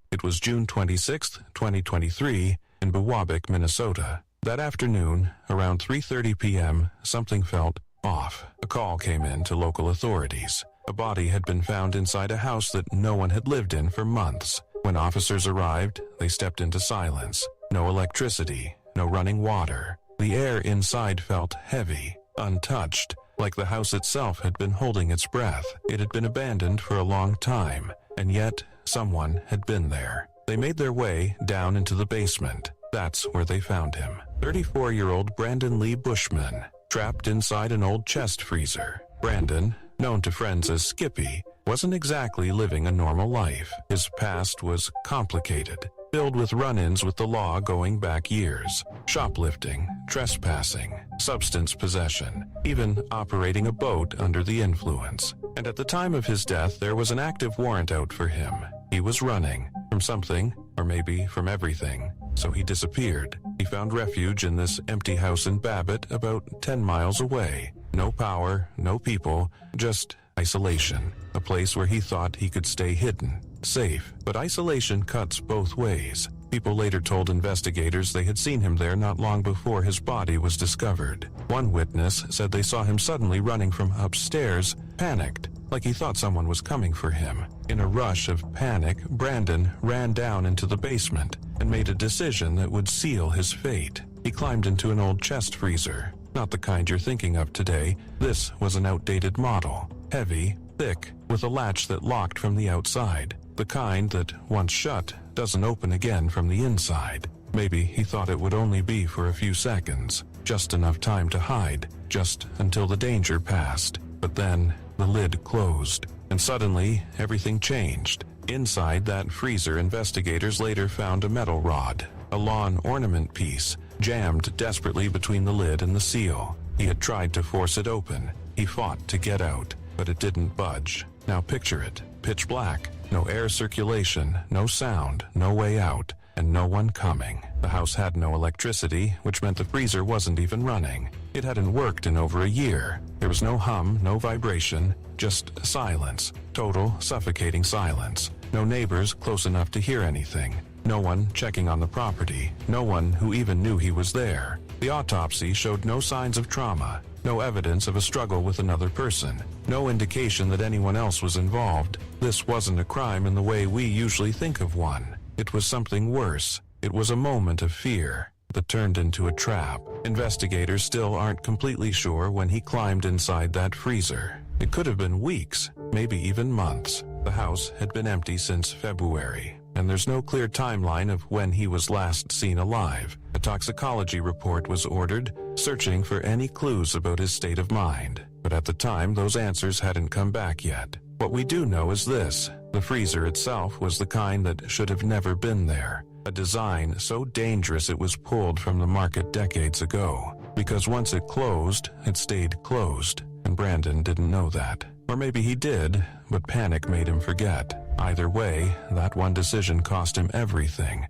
It was June 26, 2023, in Biwabik, Minnesota. That afternoon, around 3:30 p.m., something felt off. A call came in to local authorities. A body had been found inside a house that no one had lived in for months. When officers arrived, they stepped into silence. No electricity, no running water. The air inside felt heavy, untouched, like the house itself had been holding its breath. It had been abandoned for a long time, and yet someone had been there. They made their way down into the basement. That's where they found him. 34-year-old Brandon Lee Bushman, trapped inside an old chest freezer. Brandon, known to friends as Skippy, wasn't exactly living a normal life. His past was complicated, filled with run-ins with the law going back years. Shoplifting, trespassing, substance possession, even operating a boat under the influence. And at the time of his death, there was an active warrant out for him. He was running from something, or maybe from everything. So he disappeared. He found refuge in this empty house in Babbitt, about 10 miles away. No power, no people, just isolation. A place where he thought he could stay hidden, safe. But isolation cuts both ways. People later told investigators they had seen him there not long before his body was discovered. One witness said they saw him suddenly running from upstairs, panicked, like he thought someone was coming for him. In a rush of panic, Brandon ran down into the basement and made a decision that would seal his fate. He climbed into an old chest freezer. Not the kind you're thinking of today. This was an outdated model. Heavy, thick, with a latch that locked from the outside. The kind that, once shut, doesn't open again from the inside. Maybe he thought it would only be for a few seconds. Just enough time to hide, just until the danger passed. But then, the lid closed, and suddenly, everything changed. Inside that freezer, investigators later found a metal rod, a lawn ornament piece, jammed desperately between the lid and the seal. He had tried to force it open. He fought to get out, but it didn't budge. Now picture it, pitch black, no air circulation, no sound, no way out, and no one coming. The house had no electricity, which meant the freezer wasn't even running. It hadn't worked in over a year. There was no hum, no vibration, just silence. Total, suffocating silence. No neighbors close enough to hear anything. No one checking on the property. No one who even knew he was there. The autopsy showed no signs of trauma. No evidence of a struggle with another person. No indication that anyone else was involved. This wasn't a crime in the way we usually think of one. It was something worse. It was a moment of fear that turned into a trap. Investigators still aren't completely sure when he climbed inside that freezer. It could have been weeks, maybe even months. The house had been empty since February, and there's no clear timeline of when he was last seen alive. A toxicology report was ordered, searching for any clues about his state of mind. But at the time, those answers hadn't come back yet. What we do know is this: the freezer itself was the kind that should have never been there. A design so dangerous it was pulled from the market decades ago. Because once it closed, it stayed closed, and Brandon didn't know that. Or maybe he did, but panic made him forget. Either way, that one decision cost him everything.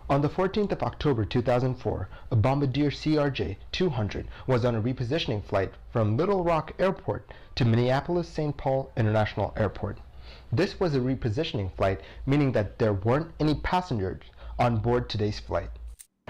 On the 14th of October 2004, a Bombardier CRJ-200 was on a repositioning flight from Little Rock Airport to Minneapolis-St. Paul International Airport. This was a repositioning flight, meaning that there weren't any passengers on board today's flight.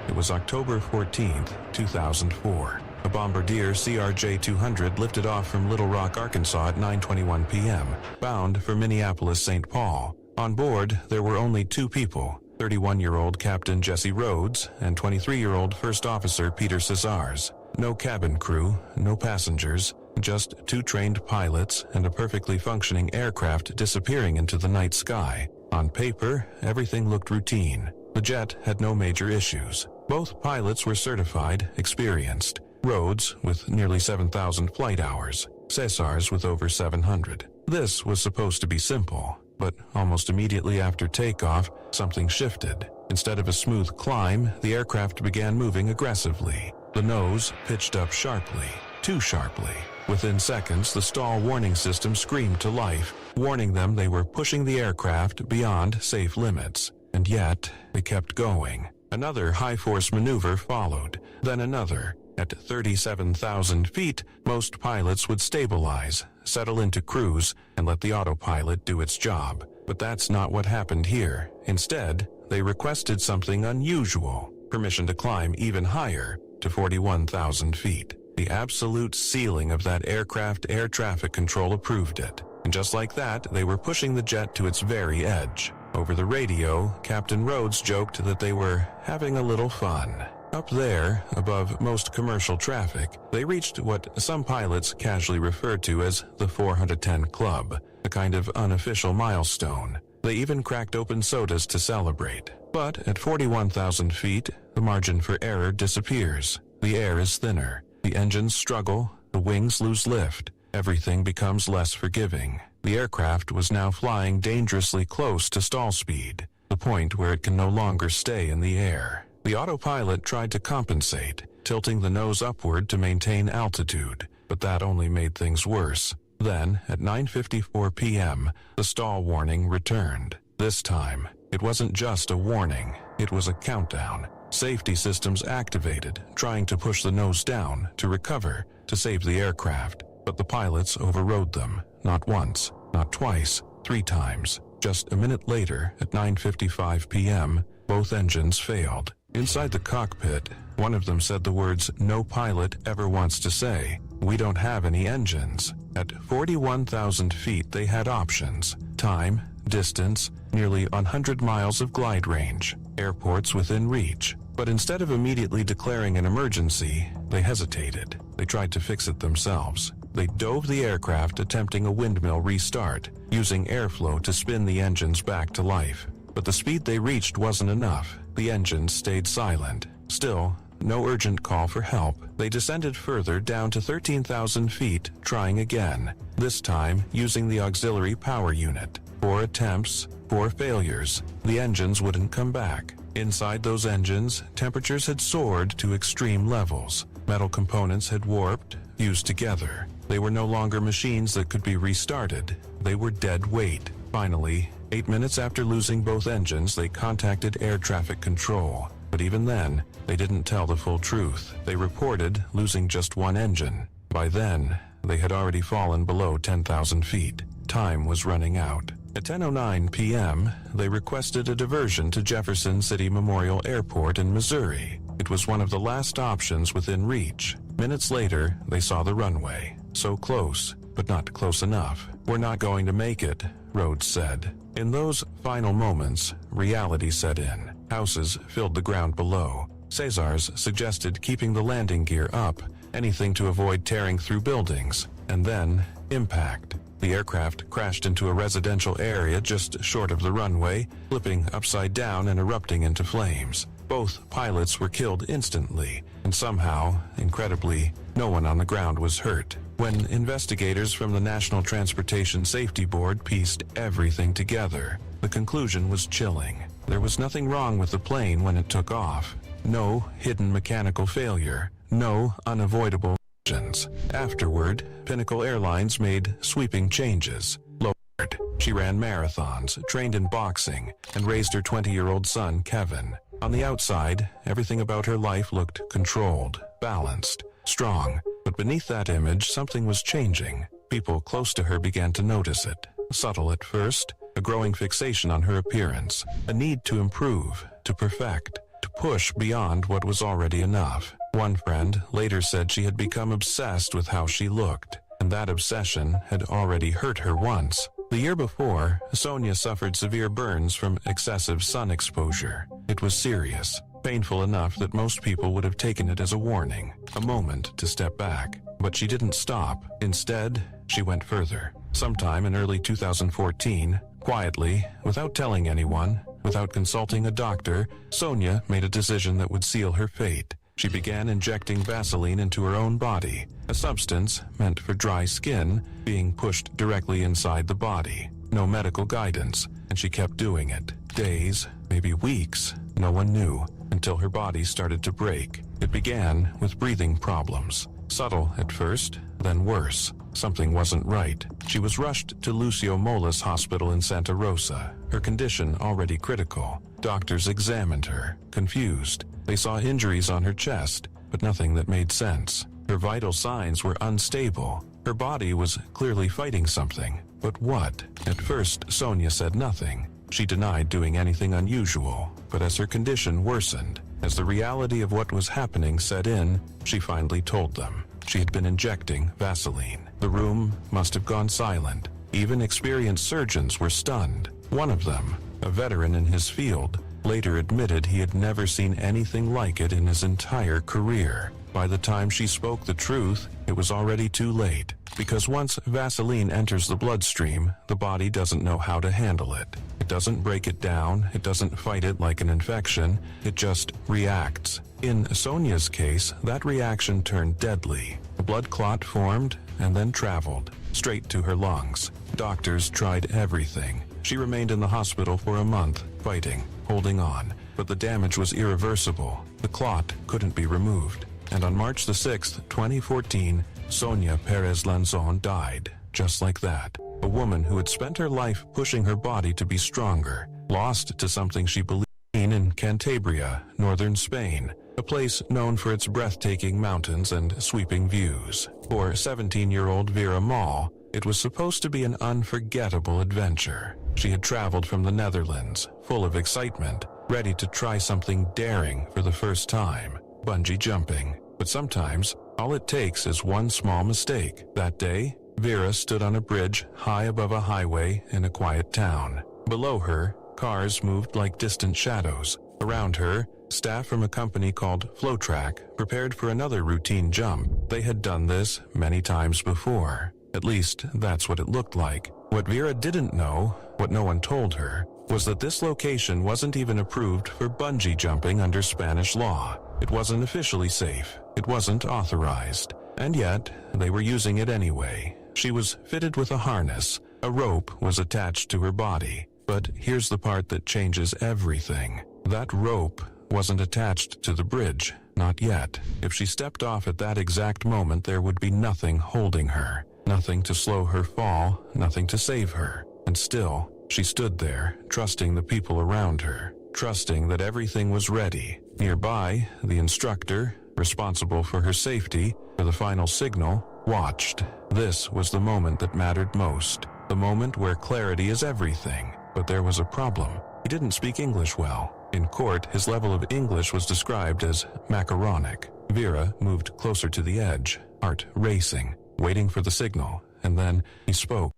It was October 14th, 2004. A Bombardier CRJ-200 lifted off from Little Rock, Arkansas at 9:21 p.m., bound for Minneapolis-St. Paul. On board, there were only two people: 31-year-old Captain Jesse Rhodes and 23-year-old First Officer Peter Cesars. No cabin crew, no passengers, just two trained pilots and a perfectly functioning aircraft disappearing into the night sky. On paper, everything looked routine. The jet had no major issues. Both pilots were certified, experienced. Rhodes with nearly 7,000 flight hours, Cesars with over 700. This was supposed to be simple, but almost immediately after takeoff, something shifted. Instead of a smooth climb, the aircraft began moving aggressively. The nose pitched up sharply, too sharply. Within seconds, the stall warning system screamed to life, warning them they were pushing the aircraft beyond safe limits. And yet, they kept going. Another high-force maneuver followed, then another. At 37,000 feet, most pilots would stabilize, settle into cruise, and let the autopilot do its job. But that's not what happened here. Instead, they requested something unusual: permission to climb even higher, to 41,000 feet. The absolute ceiling of that aircraft air traffic control approved it. And just like that, they were pushing the jet to its very edge. Over the radio, Captain Rhodes joked that they were having a little fun. Up there, above most commercial traffic, they reached what some pilots casually referred to as the 410 Club, a kind of unofficial milestone. They even cracked open sodas to celebrate. But at 41,000 feet, the margin for error disappears. The air is thinner. The engines struggle. The wings lose lift. Everything becomes less forgiving. The aircraft was now flying dangerously close to stall speed, the point where it can no longer stay in the air. The autopilot tried to compensate, tilting the nose upward to maintain altitude, but that only made things worse. Then, at 9:54 p.m., the stall warning returned. This time, it wasn't just a warning, it was a countdown. Safety systems activated, trying to push the nose down, to recover, to save the aircraft. But the pilots overrode them, not once, not twice, 3 times. Just a minute later, at 9:55 p.m., both engines failed. Inside the cockpit, one of them said the words no pilot ever wants to say. We don't have any engines. At 41,000 feet, they had options: time, distance, nearly 100 miles of glide range, airports within reach. But instead of immediately declaring an emergency, they hesitated. They tried to fix it themselves. They dove the aircraft, attempting a windmill restart, using airflow to spin the engines back to life. But the speed they reached wasn't enough. The engines stayed silent. Still, no urgent call for help. They descended further down to 13,000 feet, trying again, this time using the auxiliary power unit. 4 attempts, 4 failures. The engines wouldn't come back. Inside those engines, temperatures had soared to extreme levels. Metal components had warped, fused together. They were no longer machines that could be restarted. They were dead weight. Finally, 8 minutes after losing both engines, they contacted air traffic control. But even then, they didn't tell the full truth. They reported losing just 1 engine. By then, they had already fallen below 10,000 feet. Time was running out. At 10:09 p.m., they requested a diversion to Jefferson City Memorial Airport in Missouri. It was one of the last options within reach. Minutes later, they saw the runway. So close, but not close enough. We're not going to make it, Rhodes said. In those final moments, reality set in. Houses filled the ground below. Cesars suggested keeping the landing gear up, anything to avoid tearing through buildings. And then, impact. The aircraft crashed into a residential area just short of the runway, flipping upside down and erupting into flames. Both pilots were killed instantly, and somehow, incredibly, no one on the ground was hurt. When investigators from the National Transportation Safety Board pieced everything together, the conclusion was chilling. There was nothing wrong with the plane when it took off. No hidden mechanical failure. No unavoidable actions. Afterward, Pinnacle Airlines made sweeping changes. Lowered. She ran marathons, trained in boxing, and raised her 20-year-old son, Kevin. On the outside, everything about her life looked controlled, balanced, strong. But beneath that image, something was changing. People close to her began to notice it. Subtle at first, a growing fixation on her appearance, a need to improve, to perfect, to push beyond what was already enough. One friend later said she had become obsessed with how she looked, and that obsession had already hurt her once. The year before, Sonia suffered severe burns from excessive sun exposure. It was serious, painful enough that most people would have taken it as a warning, a moment to step back. But she didn't stop. Instead, she went further. Sometime in early 2014, quietly, without telling anyone, without consulting a doctor, Sonia made a decision that would seal her fate. She began injecting Vaseline into her own body, a substance meant for dry skin being pushed directly inside the body. No medical guidance, and she kept doing it. Days, maybe weeks, no one knew, until her body started to break. It began with breathing problems. Subtle at first, then worse. Something wasn't right. She was rushed to Lucio Molas Hospital in Santa Rosa, her condition already critical. Doctors examined her, confused. They saw injuries on her chest, but nothing that made sense. Her vital signs were unstable. Her body was clearly fighting something. But what? At first, Sonia said nothing. She denied doing anything unusual. But as her condition worsened, as the reality of what was happening set in, she finally told them. She had been injecting Vaseline. The room must have gone silent. Even experienced surgeons were stunned. One of them, a veteran in his field, later admitted he had never seen anything like it in his entire career. By the time she spoke the truth, it was already too late. Because once Vaseline enters the bloodstream, the body doesn't know how to handle it. It doesn't break it down, it doesn't fight it like an infection, it just reacts. In Sonia's case, that reaction turned deadly. A blood clot formed and then traveled straight to her lungs. Doctors tried everything. She remained in the hospital for a month, fighting, holding on. But the damage was irreversible. The clot couldn't be removed. And on March the 6th, 2014, Sonia Perez Lanzon died, just like that. A woman who had spent her life pushing her body to be stronger, lost to something she believed in Cantabria, northern Spain, a place known for its breathtaking mountains and sweeping views. For 17-year-old Vera Mall, it was supposed to be an unforgettable adventure. She had traveled from the Netherlands, full of excitement, ready to try something daring for the first time, bungee jumping. But sometimes, all it takes is one small mistake. That day, Vera stood on a bridge high above a highway in a quiet town. Below her, cars moved like distant shadows. Around her, staff from a company called FlowTrack prepared for another routine jump. They had done this many times before. At least, that's what it looked like. What Vera didn't know, what no one told her, was that this location wasn't even approved for bungee jumping under Spanish law. It wasn't officially safe. It wasn't authorized. And yet, they were using it anyway. She was fitted with a harness. A rope was attached to her body. But here's the part that changes everything. That rope wasn't attached to the bridge. Not yet. If she stepped off at that exact moment, there would be nothing holding her. Nothing to slow her fall, nothing to save her. And still, she stood there, trusting the people around her, trusting that everything was ready. Nearby, the instructor, responsible for her safety, for the final signal, watched. This was the moment that mattered most. The moment where clarity is everything. But there was a problem. He didn't speak English well. In court, his level of English was described as macaronic. Vera moved closer to the edge, heart racing, waiting for the signal, and then he spoke.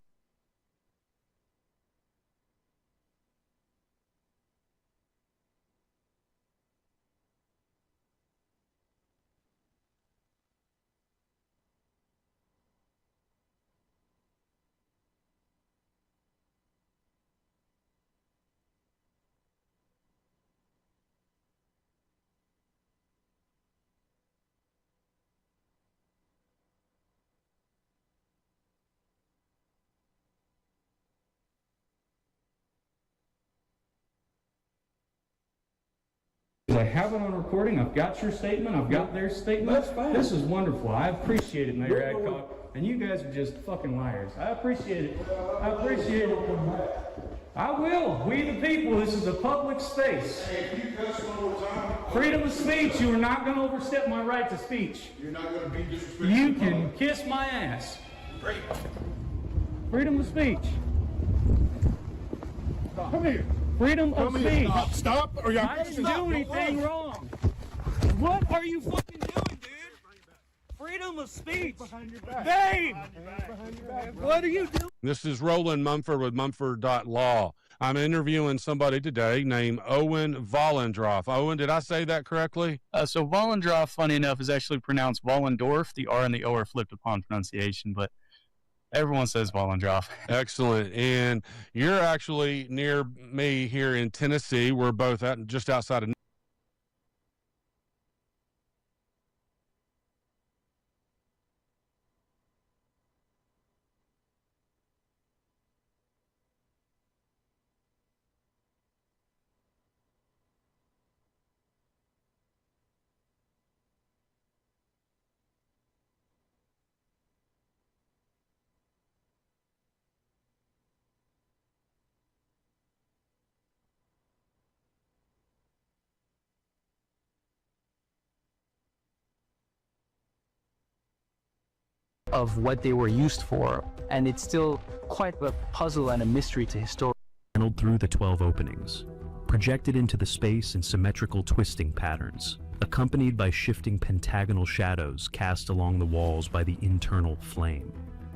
I have it on recording. I've got your statement. I've got their statement. That's fine. This is wonderful. I appreciate it, Mayor Adcock. And you guys are just fucking liars. I appreciate it. I appreciate it. I will. We the people. This is a public space. Hey, if you cuss one more time, Freedom of speech. You are not going to overstep my right to speech. you're not going to be disrespectful. You can kiss my ass. Great. Freedom of speech. Come here. Freedom of Come here. speech. Stop, or you're I didn't do anything wrong. What are you fucking doing, dude? Freedom of speech. Babe! What are you doing? This is Roland Mumford with Mumford.law. I'm interviewing somebody today named Owen Vollendorf. Owen, did I say that correctly? So Vollendorf, funny enough, is actually pronounced Vollendorf. The R and the O are flipped upon pronunciation, but everyone says Vollendorf. Excellent. And you're actually near me here in Tennessee. We're both just outside of what they were used for, and it's still quite a puzzle and a mystery to historians. Channeled through the 12 openings, projected into the space in symmetrical twisting patterns, accompanied by shifting pentagonal shadows cast along the walls by the internal flame.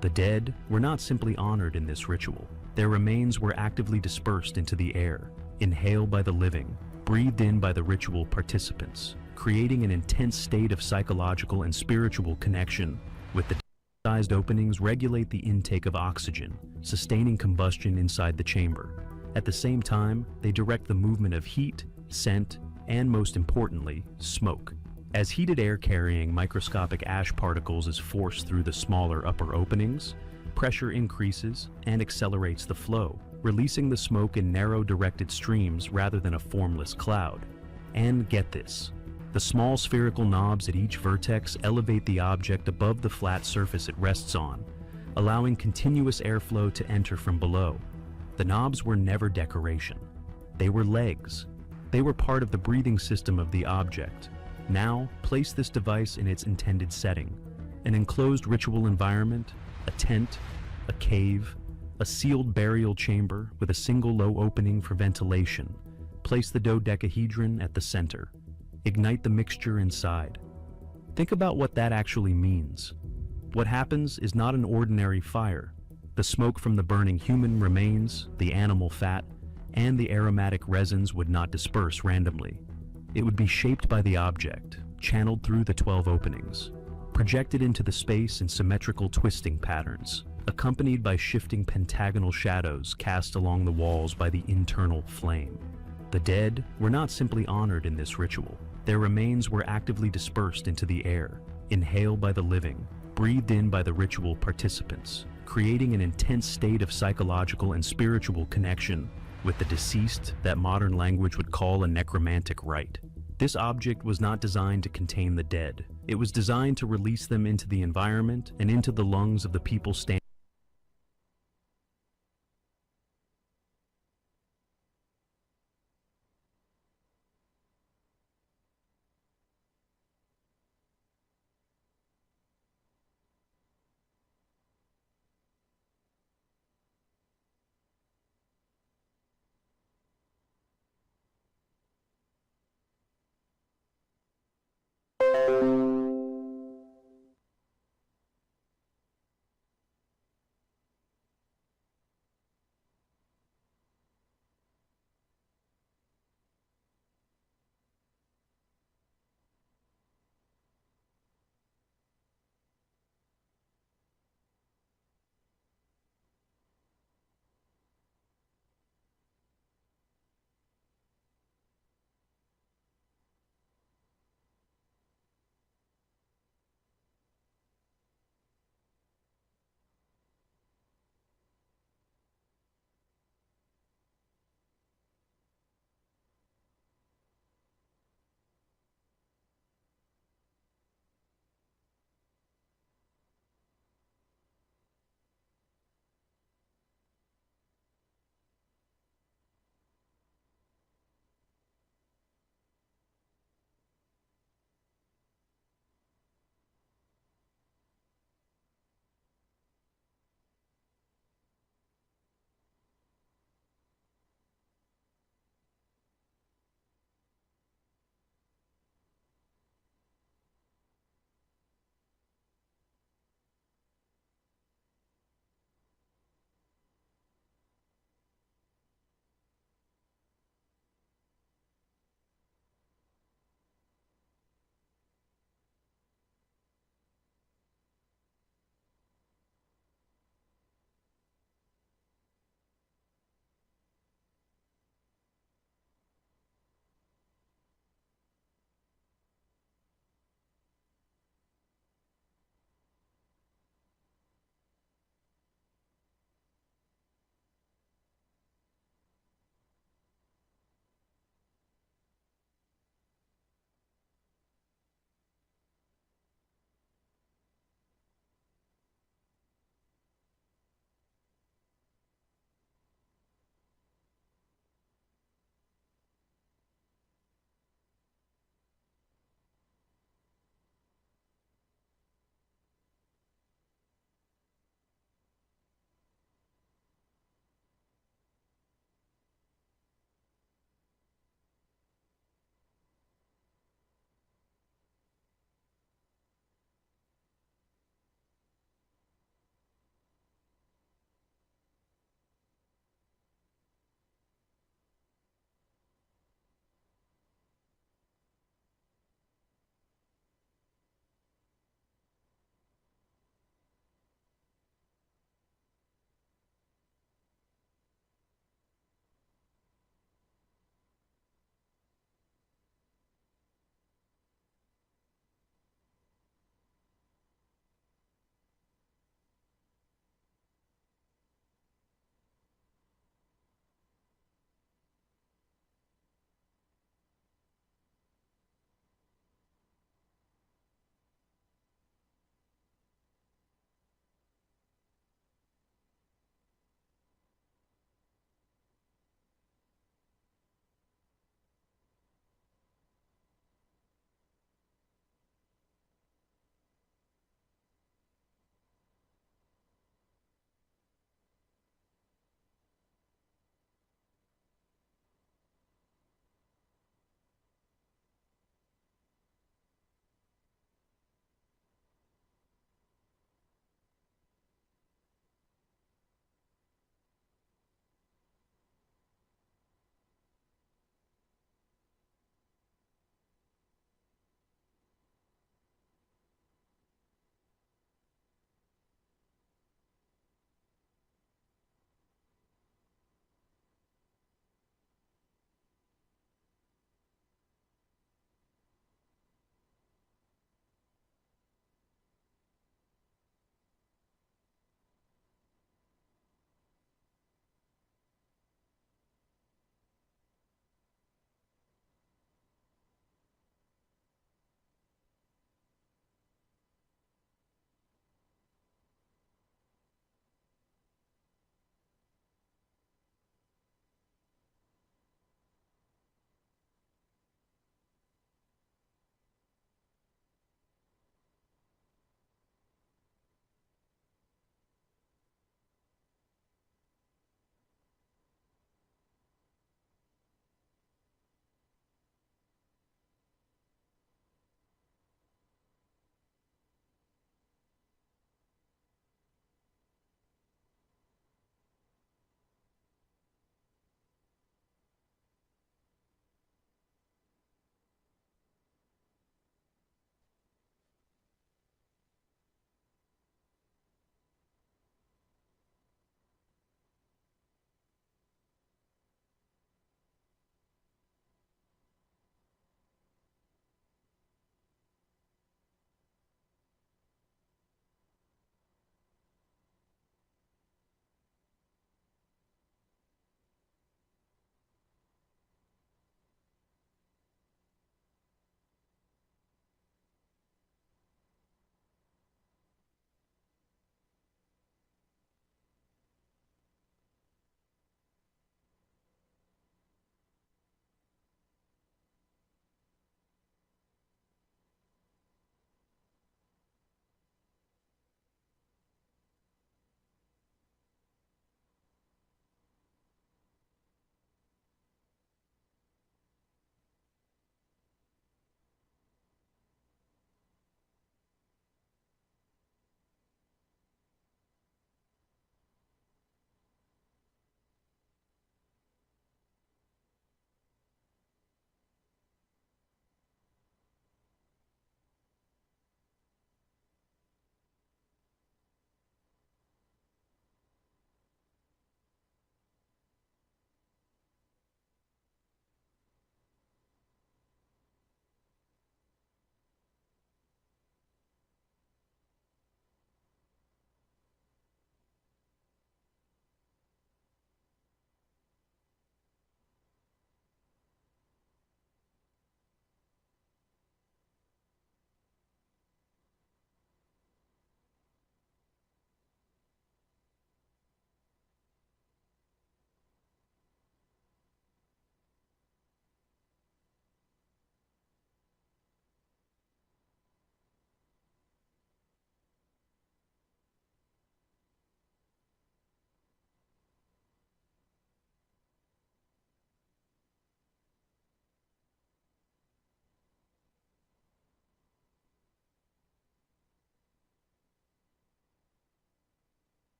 The dead were not simply honored in this ritual. Their remains were actively dispersed into the air, inhaled by the living, breathed in by the ritual participants, creating an intense state of psychological and spiritual connection with the sized openings regulate the intake of oxygen, sustaining combustion inside the chamber. At the same time, they direct the movement of heat, scent, and most importantly, smoke. As heated air carrying microscopic ash particles is forced through the smaller upper openings, pressure increases and accelerates the flow, releasing the smoke in narrow directed streams rather than a formless cloud. And get this. The small spherical knobs at each vertex elevate the object above the flat surface it rests on, allowing continuous airflow to enter from below. The knobs were never decoration. They were legs. They were part of the breathing system of the object. Now, place this device in its intended setting: an enclosed ritual environment, a tent, a cave, a sealed burial chamber with a single low opening for ventilation. Place the dodecahedron at the center. Ignite the mixture inside. Think about what that actually means. What happens is not an ordinary fire. The smoke from the burning human remains, the animal fat, and the aromatic resins would not disperse randomly. It would be shaped by the object, channeled through the 12 openings, projected into the space in symmetrical twisting patterns, accompanied by shifting pentagonal shadows cast along the walls by the internal flame. The dead were not simply honored in this ritual. Their remains were actively dispersed into the air, inhaled by the living, breathed in by the ritual participants, creating an intense state of psychological and spiritual connection with the deceased that modern language would call a necromantic rite. This object was not designed to contain the dead. It was designed to release them into the environment and into the lungs of the people standing.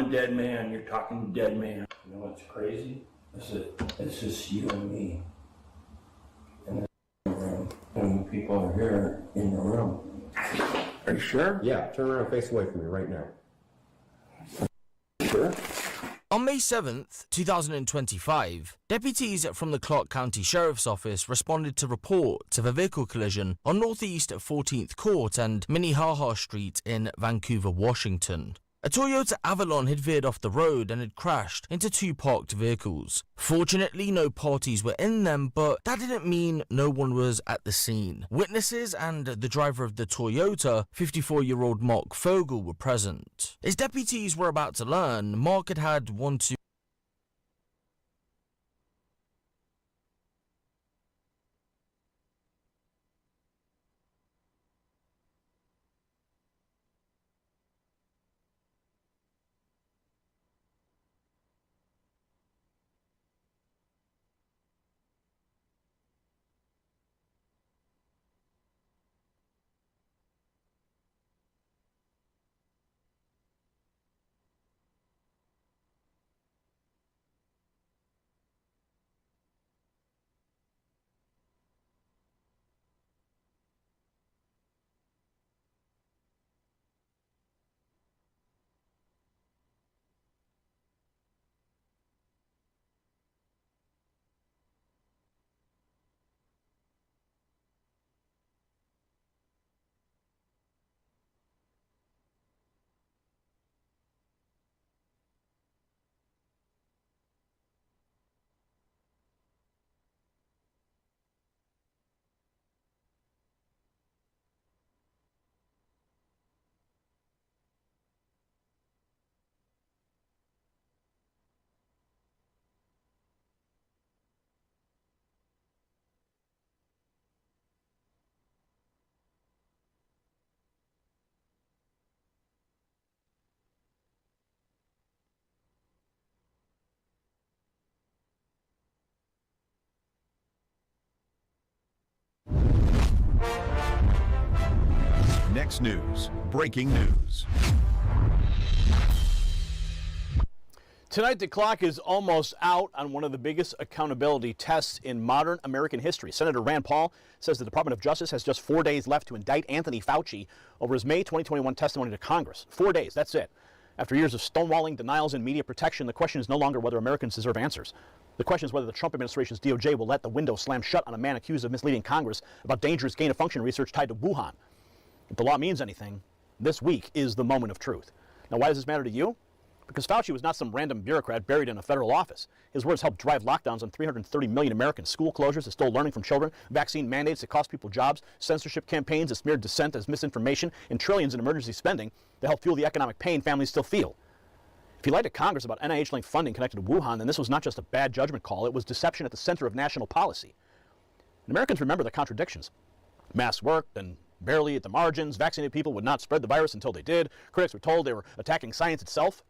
a dead man. You're talking to dead man. You know what's crazy? It's just you and me. In the room. And people are here in the room. Are you sure? Yeah, turn around and face away from me right now. Sure? On May 7th, 2025, deputies from the Clark County Sheriff's Office responded to reports of a vehicle collision on Northeast 14th Court and Minnehaha Street in Vancouver, Washington. A Toyota Avalon had veered off the road and had crashed into two parked vehicles. Fortunately, no parties were in them, but that didn't mean no one was at the scene. Witnesses and the driver of the Toyota, 54-year-old Mark Fogel, were present. As deputies were about to learn, Mark had one to Next news, breaking news. Tonight, the clock is almost out on one of the biggest accountability tests in modern American history. Senator Rand Paul says the Department of Justice has just 4 days left to indict Anthony Fauci over his May 2021 testimony to Congress. 4 days, that's it. After years of stonewalling, denials, and media protection, the question is no longer whether Americans deserve answers. The question is whether the Trump administration's DOJ will let the window slam shut on a man accused of misleading Congress about dangerous gain-of-function research tied to Wuhan. If the law means anything, this week is the moment of truth. Now, why does this matter to you? Because Fauci was not some random bureaucrat buried in a federal office. His words helped drive lockdowns on 330 million Americans, school closures that stole learning from children, vaccine mandates that cost people jobs, censorship campaigns that smeared dissent as misinformation, and trillions in emergency spending that helped fuel the economic pain families still feel. If you lied to Congress about NIH-linked funding connected to Wuhan, then this was not just a bad judgment call, it was deception at the center of national policy. And Americans remember the contradictions. Masks worked, and barely at the margins. Vaccinated people would not spread the virus until they did. Critics were told they were attacking science itself.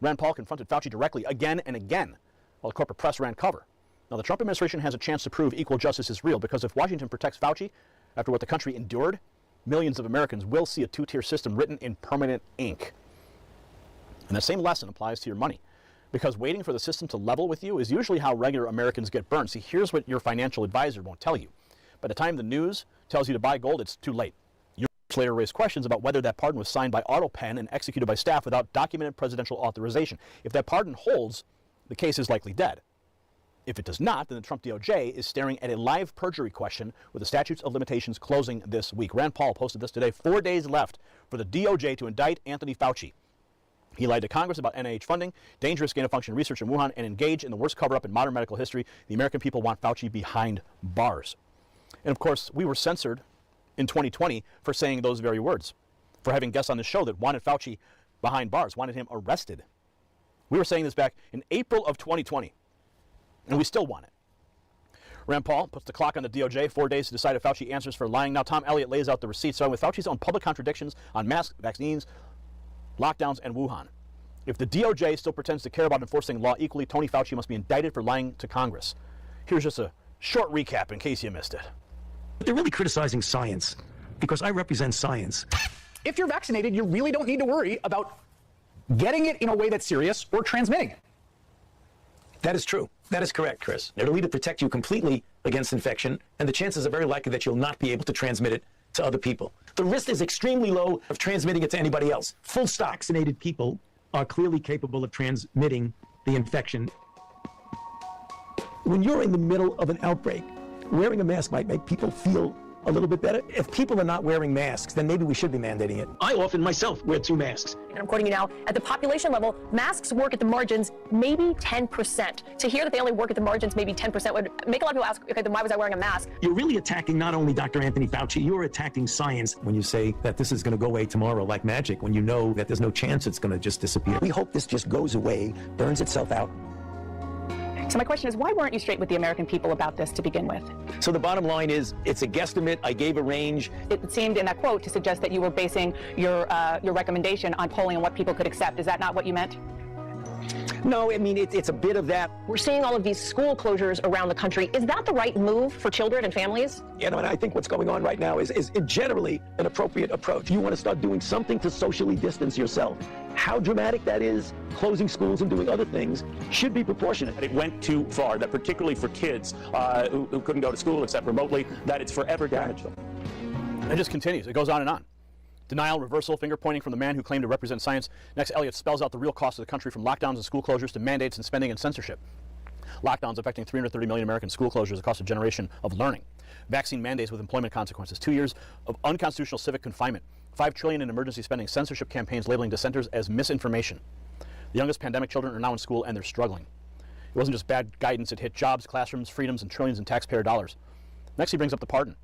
Rand Paul confronted Fauci directly again and again, while the corporate press ran cover. Now, the Trump administration has a chance to prove equal justice is real, because if Washington protects Fauci, after what the country endured, millions of Americans will see a two-tier system written in permanent ink. And the same lesson applies to your money, because waiting for the system to level with you is usually how regular Americans get burned. See, here's what your financial advisor won't tell you. By the time the news tells you to buy gold, it's too late. You later raise questions about whether that pardon was signed by auto pen and executed by staff without documented presidential authorization. If that pardon holds, the case is likely dead. If it does not, then the Trump DOJ is staring at a live perjury question with the statutes of limitations closing this week. Rand Paul posted this today. 4 days left for the DOJ to indict Anthony Fauci. He lied to Congress about NIH funding, dangerous gain-of-function research in Wuhan, and engaged in the worst cover-up in modern medical history. The American people want Fauci behind bars. And of course, we were censored in 2020 for saying those very words, for having guests on the show that wanted Fauci behind bars, wanted him arrested. We were saying this back in April of 2020, and we still want it. Rand Paul puts the clock on the DOJ, 4 days to decide if Fauci answers for lying. Now, Tom Elliott lays out the receipts, starting with Fauci's own public contradictions on masks, vaccines, lockdowns, and Wuhan. If the DOJ still pretends to care about enforcing law equally, Tony Fauci must be indicted for lying to Congress. Here's just a short recap in case you missed it. But they're really criticizing science, because I represent science. If you're vaccinated, you really don't need to worry about getting it in a way that's serious, or transmitting it. That is true. That is correct, Chris. It'll either protect you completely against infection, and the chances are very likely that you'll not be able to transmit it to other people. The risk is extremely low of transmitting it to anybody else. Full stop. Vaccinated people are clearly capable of transmitting the infection. When you're in the middle of an outbreak, wearing a mask might make people feel a little bit better. If people are not wearing masks, then maybe we should be mandating it. I often myself wear 2 masks. And I'm quoting you now, at the population level, masks work at the margins maybe 10%. To hear that they only work at the margins maybe 10% would make a lot of people ask, okay, then why was I wearing a mask? You're really attacking not only Dr. Anthony Fauci, you're attacking science when you say that this is going to go away tomorrow like magic, when you know that there's no chance it's going to just disappear. We hope this just goes away, burns itself out. So my question is, why weren't you straight with the American people about this to begin with? So the bottom line is, it's a guesstimate. I gave a range. It seemed in that quote to suggest that you were basing your recommendation on polling and what people could accept. Is that not what you meant? No, I mean, it's a bit of that. We're seeing all of these school closures around the country. Is that the right move for children and families? You know, and I think what's going on right now is generally an appropriate approach. You want to start doing something to socially distance yourself. How dramatic that is, closing schools and doing other things, should be proportionate. It went too far, that particularly for kids who couldn't go to school except remotely, that it's forever damaged them. It just continues. It goes on and on. Denial, reversal, finger pointing from the man who claimed to represent science. Next, Elliott spells out the real cost of the country, from lockdowns and school closures to mandates and spending and censorship. Lockdowns affecting 330 million Americans, school closures across a generation of learning. Vaccine mandates with employment consequences, 2 years of unconstitutional civic confinement, $5 trillion in emergency spending, censorship campaigns labeling dissenters as misinformation. The youngest pandemic children are now in school and they're struggling. It wasn't just bad guidance, it hit jobs, classrooms, freedoms, and trillions in taxpayer dollars. Next, he brings up the pardon.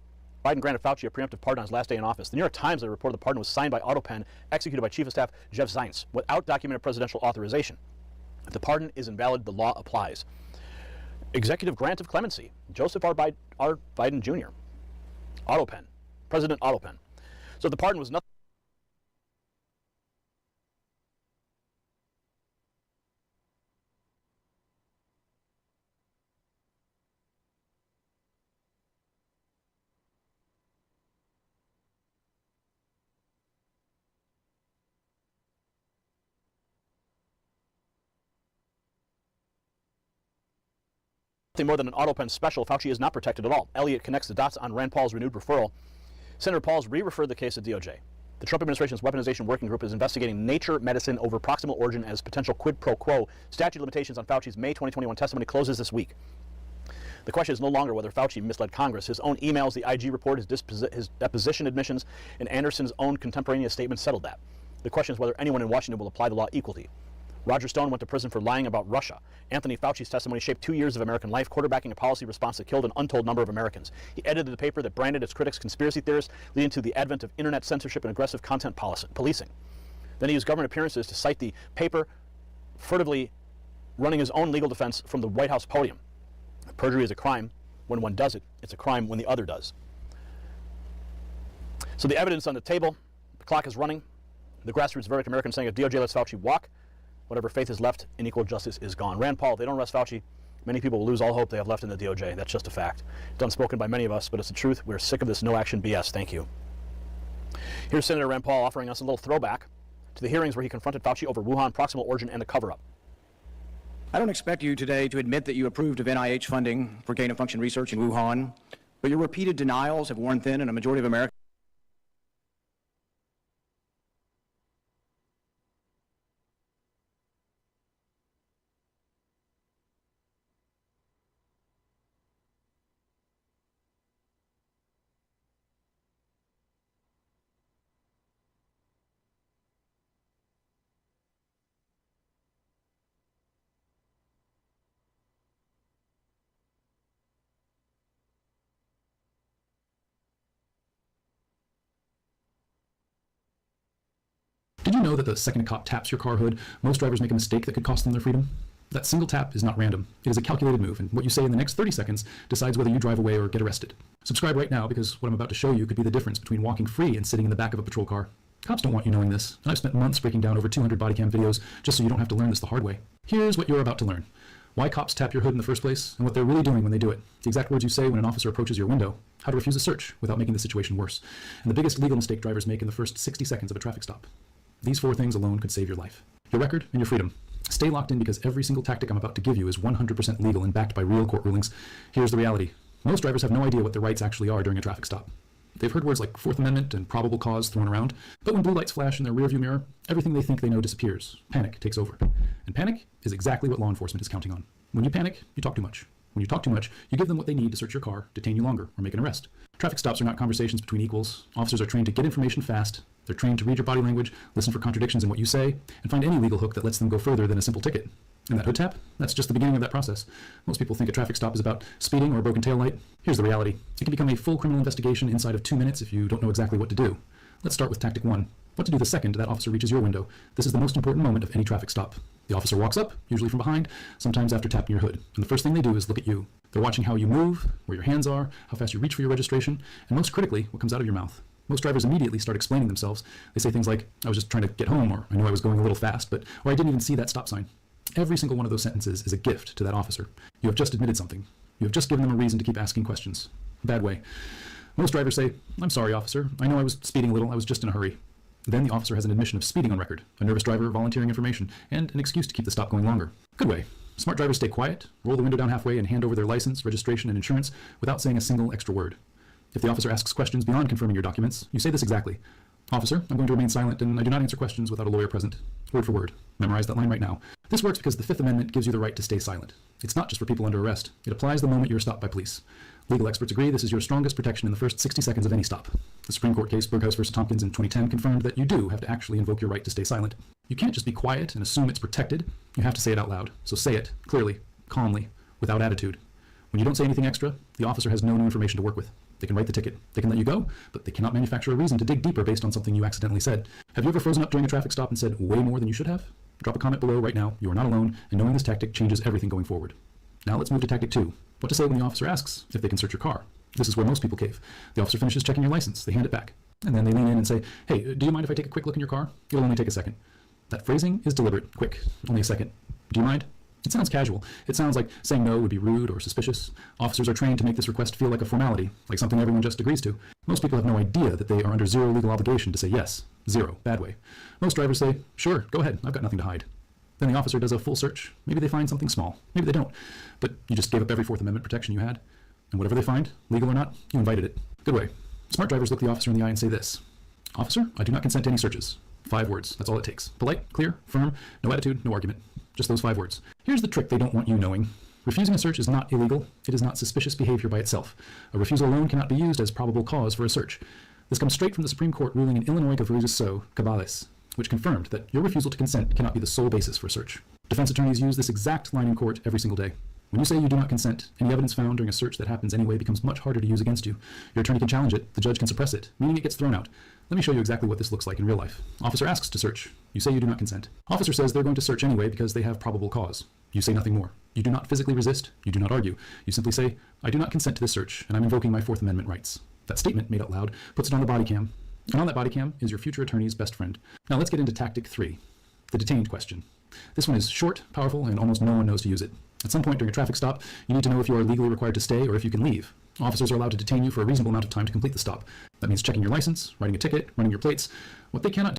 Biden granted Fauci a preemptive pardon on his last day in office. The New York Times reported the pardon was signed by AutoPen, executed by Chief of Staff Jeff Zients, without documented presidential authorization. If the pardon is invalid, the law applies. Executive grant of clemency, Joseph R. Biden Jr. AutoPen, President AutoPen. So the pardon was nothing. More than an AutoPen special, Fauci is not protected at all. Elliott connects the dots on Rand Paul's renewed referral. Senator Paul's re-referred the case to DOJ. The Trump administration's weaponization working group is investigating nature medicine over proximal origin as potential quid pro quo. Statute of limitations on Fauci's May 2021 testimony closes this week. The question is no longer whether Fauci misled Congress. His own emails, the IG report, his deposition admissions, and Anderson's own contemporaneous statements settled that. The question is whether anyone in Washington will apply the law equally. Roger Stone went to prison for lying about Russia. Anthony Fauci's testimony shaped 2 years of American life, quarterbacking a policy response that killed an untold number of Americans. He edited the paper that branded its critics conspiracy theorists, leading to the advent of internet censorship and aggressive content policing. Then he used government appearances to cite the paper, furtively running his own legal defense from the White House podium. Perjury is a crime when one does it. It's a crime when the other does. So the evidence on the table, the clock is running. The grassroots verdict, Americans saying if DOJ lets Fauci walk, whatever faith is left in equal justice is gone. Rand Paul, if they don't arrest Fauci, many people will lose all hope they have left in the DOJ. That's just a fact. It's unspoken by many of us, but it's the truth. We're sick of this no-action BS. Thank you. Here's Senator Rand Paul offering us a little throwback to the hearings where he confronted Fauci over Wuhan, proximal origin, and the cover-up. I don't expect you today to admit that you approved of NIH funding for gain-of-function research in Wuhan, but your repeated denials have worn thin in a majority of Americans. Did you know that the second a cop taps your car hood, most drivers make a mistake that could cost them their freedom? That single tap is not random. It is a calculated move, and what you say in the next 30 seconds decides whether you drive away or get arrested. Subscribe right now, because what I'm about to show you could be the difference between walking free and sitting in the back of a patrol car. Cops don't want you knowing this, and I've spent months breaking down over 200 body cam videos just so you don't have to learn this the hard way. Here's what you're about to learn. Why cops tap your hood in the first place, and what they're really doing when they do it. The exact words you say when an officer approaches your window. How to refuse a search without making the situation worse. And the biggest legal mistake drivers make in the first 60 seconds of a traffic stop. These 4 things alone could save your life. Your record and your freedom. Stay locked in because every single tactic I'm about to give you is 100% legal and backed by real court rulings. Here's the reality. Most drivers have no idea what their rights actually are during a traffic stop. They've heard words like Fourth Amendment and probable cause thrown around, but when blue lights flash in their rearview mirror, everything they think they know disappears. Panic takes over. And panic is exactly what law enforcement is counting on. When you panic, you talk too much. When you talk too much, you give them what they need to search your car, detain you longer, or make an arrest. Traffic stops are not conversations between equals. Officers are trained to get information fast. They're trained to read your body language, listen for contradictions in what you say, and find any legal hook that lets them go further than a simple ticket. And that hood tap, that's just the beginning of that process. Most people think a traffic stop is about speeding or a broken taillight. Here's the reality. It can become a full criminal investigation inside of 2 minutes if you don't know exactly what to do. Let's start with tactic 1. What to do the second that officer reaches your window. This is the most important moment of any traffic stop. The officer walks up, usually from behind, sometimes after tapping your hood. And the first thing they do is look at you. They're watching how you move, where your hands are, how fast you reach for your registration, and most critically, what comes out of your mouth. Most drivers immediately start explaining themselves. They say things like, I was just trying to get home, or I knew I was going a little fast, or I didn't even see that stop sign. Every single one of those sentences is a gift to that officer. You have just admitted something. You have just given them a reason to keep asking questions. Bad way. Most drivers say, I'm sorry, officer. I know I was speeding a little. I was just in a hurry. Then the officer has an admission of speeding on record, a nervous driver volunteering information, and an excuse to keep the stop going longer. Good way. Smart drivers stay quiet, roll the window down halfway, and hand over their license, registration, and insurance without saying a single extra word. If the officer asks questions beyond confirming your documents, you say this exactly. Officer, I'm going to remain silent, and I do not answer questions without a lawyer present. Word for word. Memorize that line right now. This works because the Fifth Amendment gives you the right to stay silent. It's not just for people under arrest. It applies the moment you're stopped by police. Legal experts agree this is your strongest protection in the first 60 seconds of any stop. The Supreme Court case Berghaus v. Tompkins in 2010 confirmed that you do have to actually invoke your right to stay silent. You can't just be quiet and assume it's protected. You have to say it out loud. So say it, clearly, calmly, without attitude. When you don't say anything extra, the officer has no new information to work with. They can write the ticket. They can let you go, but they cannot manufacture a reason to dig deeper based on something you accidentally said. Have you ever frozen up during a traffic stop and said way more than you should have? Drop a comment below right now. You are not alone, and knowing this tactic changes everything going forward. Now let's move to tactic 2. What to say when the officer asks if they can search your car. This is where most people cave. The officer finishes checking your license. They hand it back. And then they lean in and say, hey, do you mind if I take a quick look in your car? It'll only take a second. That phrasing is deliberate. Quick. Only a second. Do you mind? It sounds casual. It sounds like saying no would be rude or suspicious. Officers are trained to make this request feel like a formality, like something everyone just agrees to. Most people have no idea that they are under zero legal obligation to say yes. Zero. Bad way. Most drivers say, sure, go ahead. I've got nothing to hide. Then the officer does a full search. Maybe they find something small. Maybe they don't. But you just gave up every Fourth Amendment protection you had. And whatever they find, legal or not, you invited it. Good way. Smart drivers look the officer in the eye and say this. Officer, I do not consent to any searches. 5 words. That's all it takes. Polite, clear, firm, no attitude, no argument. Just those 5 words. Here's the trick they don't want you knowing. Refusing a search is not illegal. It is not suspicious behavior by itself. A refusal alone cannot be used as probable cause for a search. This comes straight from the Supreme Court ruling in Illinois v. Cabales, which confirmed that your refusal to consent cannot be the sole basis for a search. Defense attorneys use this exact line in court every single day. When you say you do not consent, any evidence found during a search that happens anyway becomes much harder to use against you. Your attorney can challenge it, the judge can suppress it, meaning it gets thrown out. Let me show you exactly what this looks like in real life. Officer asks to search. You say you do not consent. Officer says they're going to search anyway because they have probable cause. You say nothing more. You do not physically resist. You do not argue. You simply say, I do not consent to this search, and I'm invoking my Fourth Amendment rights. That statement, made out loud, puts it on the body cam. And on that body cam is your future attorney's best friend. Now let's get into tactic 3, the detained question. This one is short, powerful, and almost no one knows to use it. At some point during a traffic stop, you need to know if you are legally required to stay or if you can leave. Officers are allowed to detain you for a reasonable amount of time to complete the stop. That means checking your license, writing a ticket, running your plates. What they cannot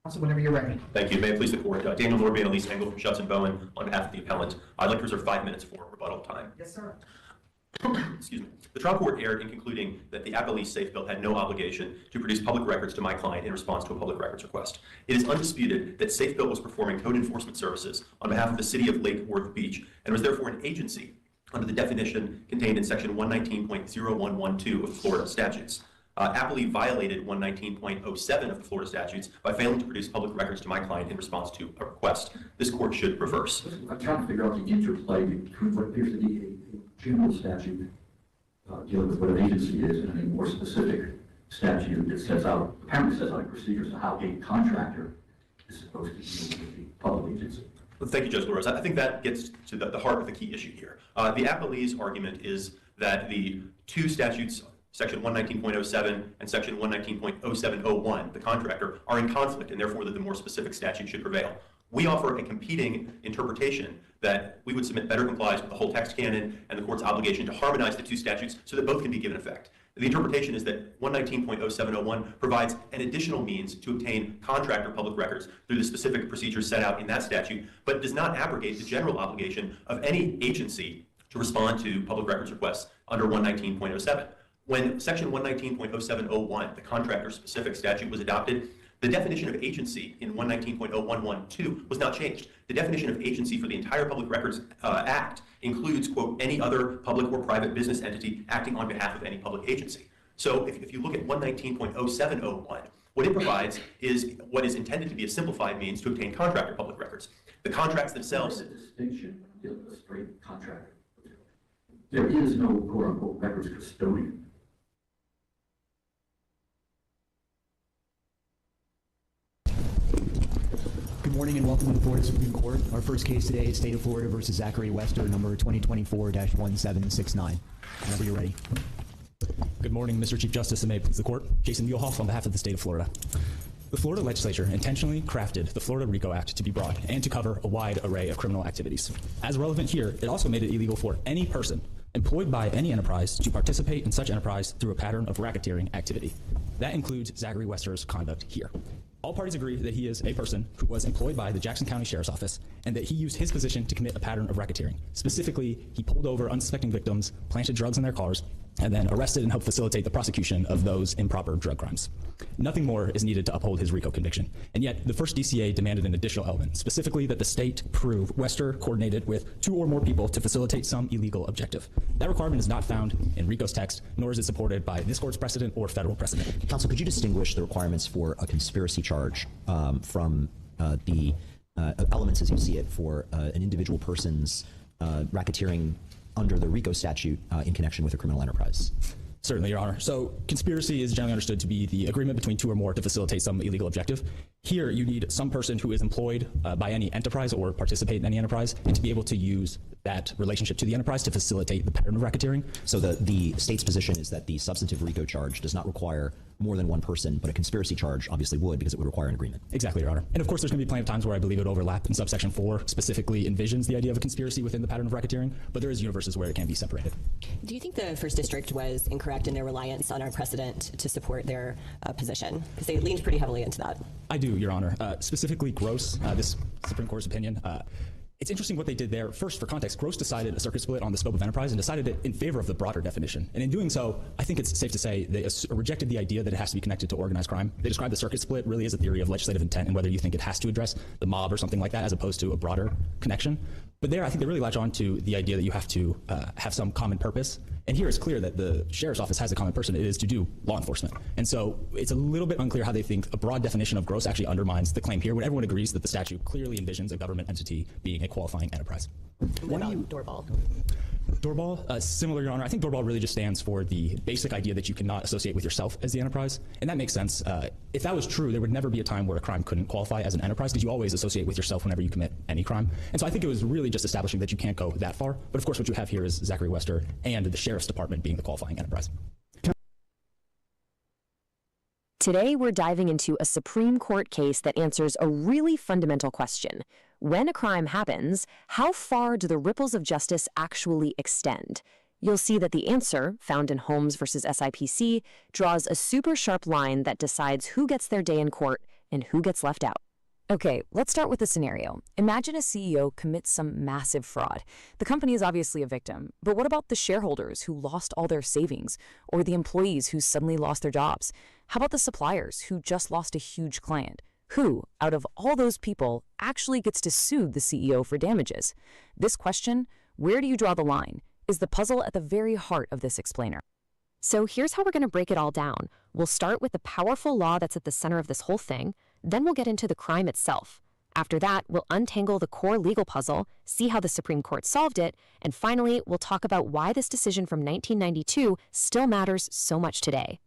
Also, whenever you're ready. Thank you. May it please the court. Daniel Norby and Elise Engel from Schutz and Bowen on behalf of the appellant. I'd like to reserve 5 minutes for rebuttal time. Yes, sir. Excuse me. The trial court erred in concluding that the appellee's safe bill had no obligation to produce public records to my client in response to a public records request. It is undisputed that Safe Bill was performing code enforcement services on behalf of the city of Lake Worth Beach and was therefore an agency under the definition contained in section 119.0112 of the Florida statutes. Appellee violated 119.07 of the Florida statutes by failing to produce public records to my client in response to a request. This court should reverse. I'm trying to figure out the interplay between what appears to be a general statute dealing with what an agency is and a more specific statute that apparently sets out procedures on how a contractor is supposed to deal with the public agency. Well, thank you, Judge LaRose. I think that gets to the heart of the key issue here. The appellee's argument is that the two statutes, Section 119.07 and Section 119.0701, the contractor, are in conflict, and therefore that the more specific statute should prevail. We offer a competing interpretation that we would submit better complies with the whole text canon and the court's obligation to harmonize the two statutes so that both can be given effect. The interpretation is that 119.0701 provides an additional means to obtain contractor public records through the specific procedures set out in that statute, but does not abrogate the general obligation of any agency to respond to public records requests under 119.07. When Section 119.0701, the contractor-specific statute, was adopted, the definition of agency in 119.0112 was not changed. The definition of agency for the entire Public Records Act includes, quote, any other public or private business entity acting on behalf of any public agency. So if you look at 119.0701, what it provides is what is intended to be a simplified means to obtain contractor public records. The contracts themselves... There's a distinction dealing with a straight contractor. There is no quote-unquote records custodian. Good morning and welcome to the Florida Supreme Court. Our first case today is State of Florida versus Zachary Wester, number 2024-1769. Whenever you're ready. Good morning, Mr. Chief Justice, and may it please the court. Jason Muehlhoff on behalf of the state of Florida. The Florida legislature intentionally crafted the Florida RICO Act to be broad and to cover a wide array of criminal activities. As relevant here, it also made it illegal for any person employed by any enterprise to participate in such enterprise through a pattern of racketeering activity. That includes Zachary Wester's conduct here. All parties agree that he is a person who was employed by the Jackson County Sheriff's Office and that he used his position to commit a pattern of racketeering. Specifically, he pulled over unsuspecting victims, planted drugs in their cars, and then arrested and helped facilitate the prosecution of those improper drug crimes. Nothing more is needed to uphold his RICO conviction. And yet, the first DCA demanded an additional element, specifically that the state prove Wester coordinated with 2 or more people to facilitate some illegal objective. That requirement is not found in RICO's text, nor is it supported by this court's precedent or federal precedent. Counsel, could you distinguish the requirements for a conspiracy charge from the elements as you see it for an individual person's racketeering under the RICO statute in connection with a criminal enterprise? Certainly, Your Honor. So conspiracy is generally understood to be the agreement between 2 or more to facilitate some illegal objective. Here, you need some person who is employed by any enterprise or participate in any enterprise and to be able to use that relationship to the enterprise to facilitate the pattern of racketeering. So the state's position is that the substantive RICO charge does not require more than one person, but a conspiracy charge obviously would, because it would require an agreement. Exactly, Your Honor. And of course, there's going to be plenty of times where I believe it would overlap, and subsection 4 specifically envisions the idea of a conspiracy within the pattern of racketeering, but there is universes where it can be separated. Do you think the First District was incorrect in their reliance on our precedent to support their position? Because they leaned pretty heavily into that. I do, Your Honor. Specifically, Gross, this Supreme Court's opinion, it's interesting what they did there. First, for context, Gross decided a circuit split on the scope of enterprise and decided it in favor of the broader definition. And in doing so, I think it's safe to say they rejected the idea that it has to be connected to organized crime. They described the circuit split really as a theory of legislative intent and whether you think it has to address the mob or something like that as opposed to a broader connection. But there, I think they really latch on to the idea that you have to have some common purpose. And here it's clear that the Sheriff's Office has a common purpose. It is to do law enforcement. And so it's a little bit unclear how they think a broad definition of gross actually undermines the claim here when everyone agrees that the statute clearly envisions a government entity being a qualifying enterprise. What about Doorball? Doorball, similar, Your Honor. I think Doorball really just stands for the basic idea that you cannot associate with yourself as the enterprise. And that makes sense. If that was true, there would never be a time where a crime couldn't qualify as an enterprise because you always associate with yourself whenever you commit any crime. And so I think it was really just establishing that you can't go that far. But of course, what you have here is Zachary Wester and the Sheriff's Department being the qualifying enterprise. Today, we're diving into a Supreme Court case that answers a really fundamental question. When a crime happens, how far do the ripples of justice actually extend? You'll see that the answer, found in Holmes versus SIPC, draws a super sharp line that decides who gets their day in court and who gets left out. Okay, let's start with the scenario. Imagine a CEO commits some massive fraud. The company is obviously a victim, but what about the shareholders who lost all their savings, or the employees who suddenly lost their jobs? How about the suppliers who just lost a huge client? Who, out of all those people, actually gets to sue the CEO for damages? This question, where do you draw the line, is the puzzle at the very heart of this explainer. So here's how we're going to break it all down. We'll start with the powerful law that's at the center of this whole thing, then we'll get into the crime itself. After that, we'll untangle the core legal puzzle, see how the Supreme Court solved it, and finally, we'll talk about why this decision from 1992 still matters so much today.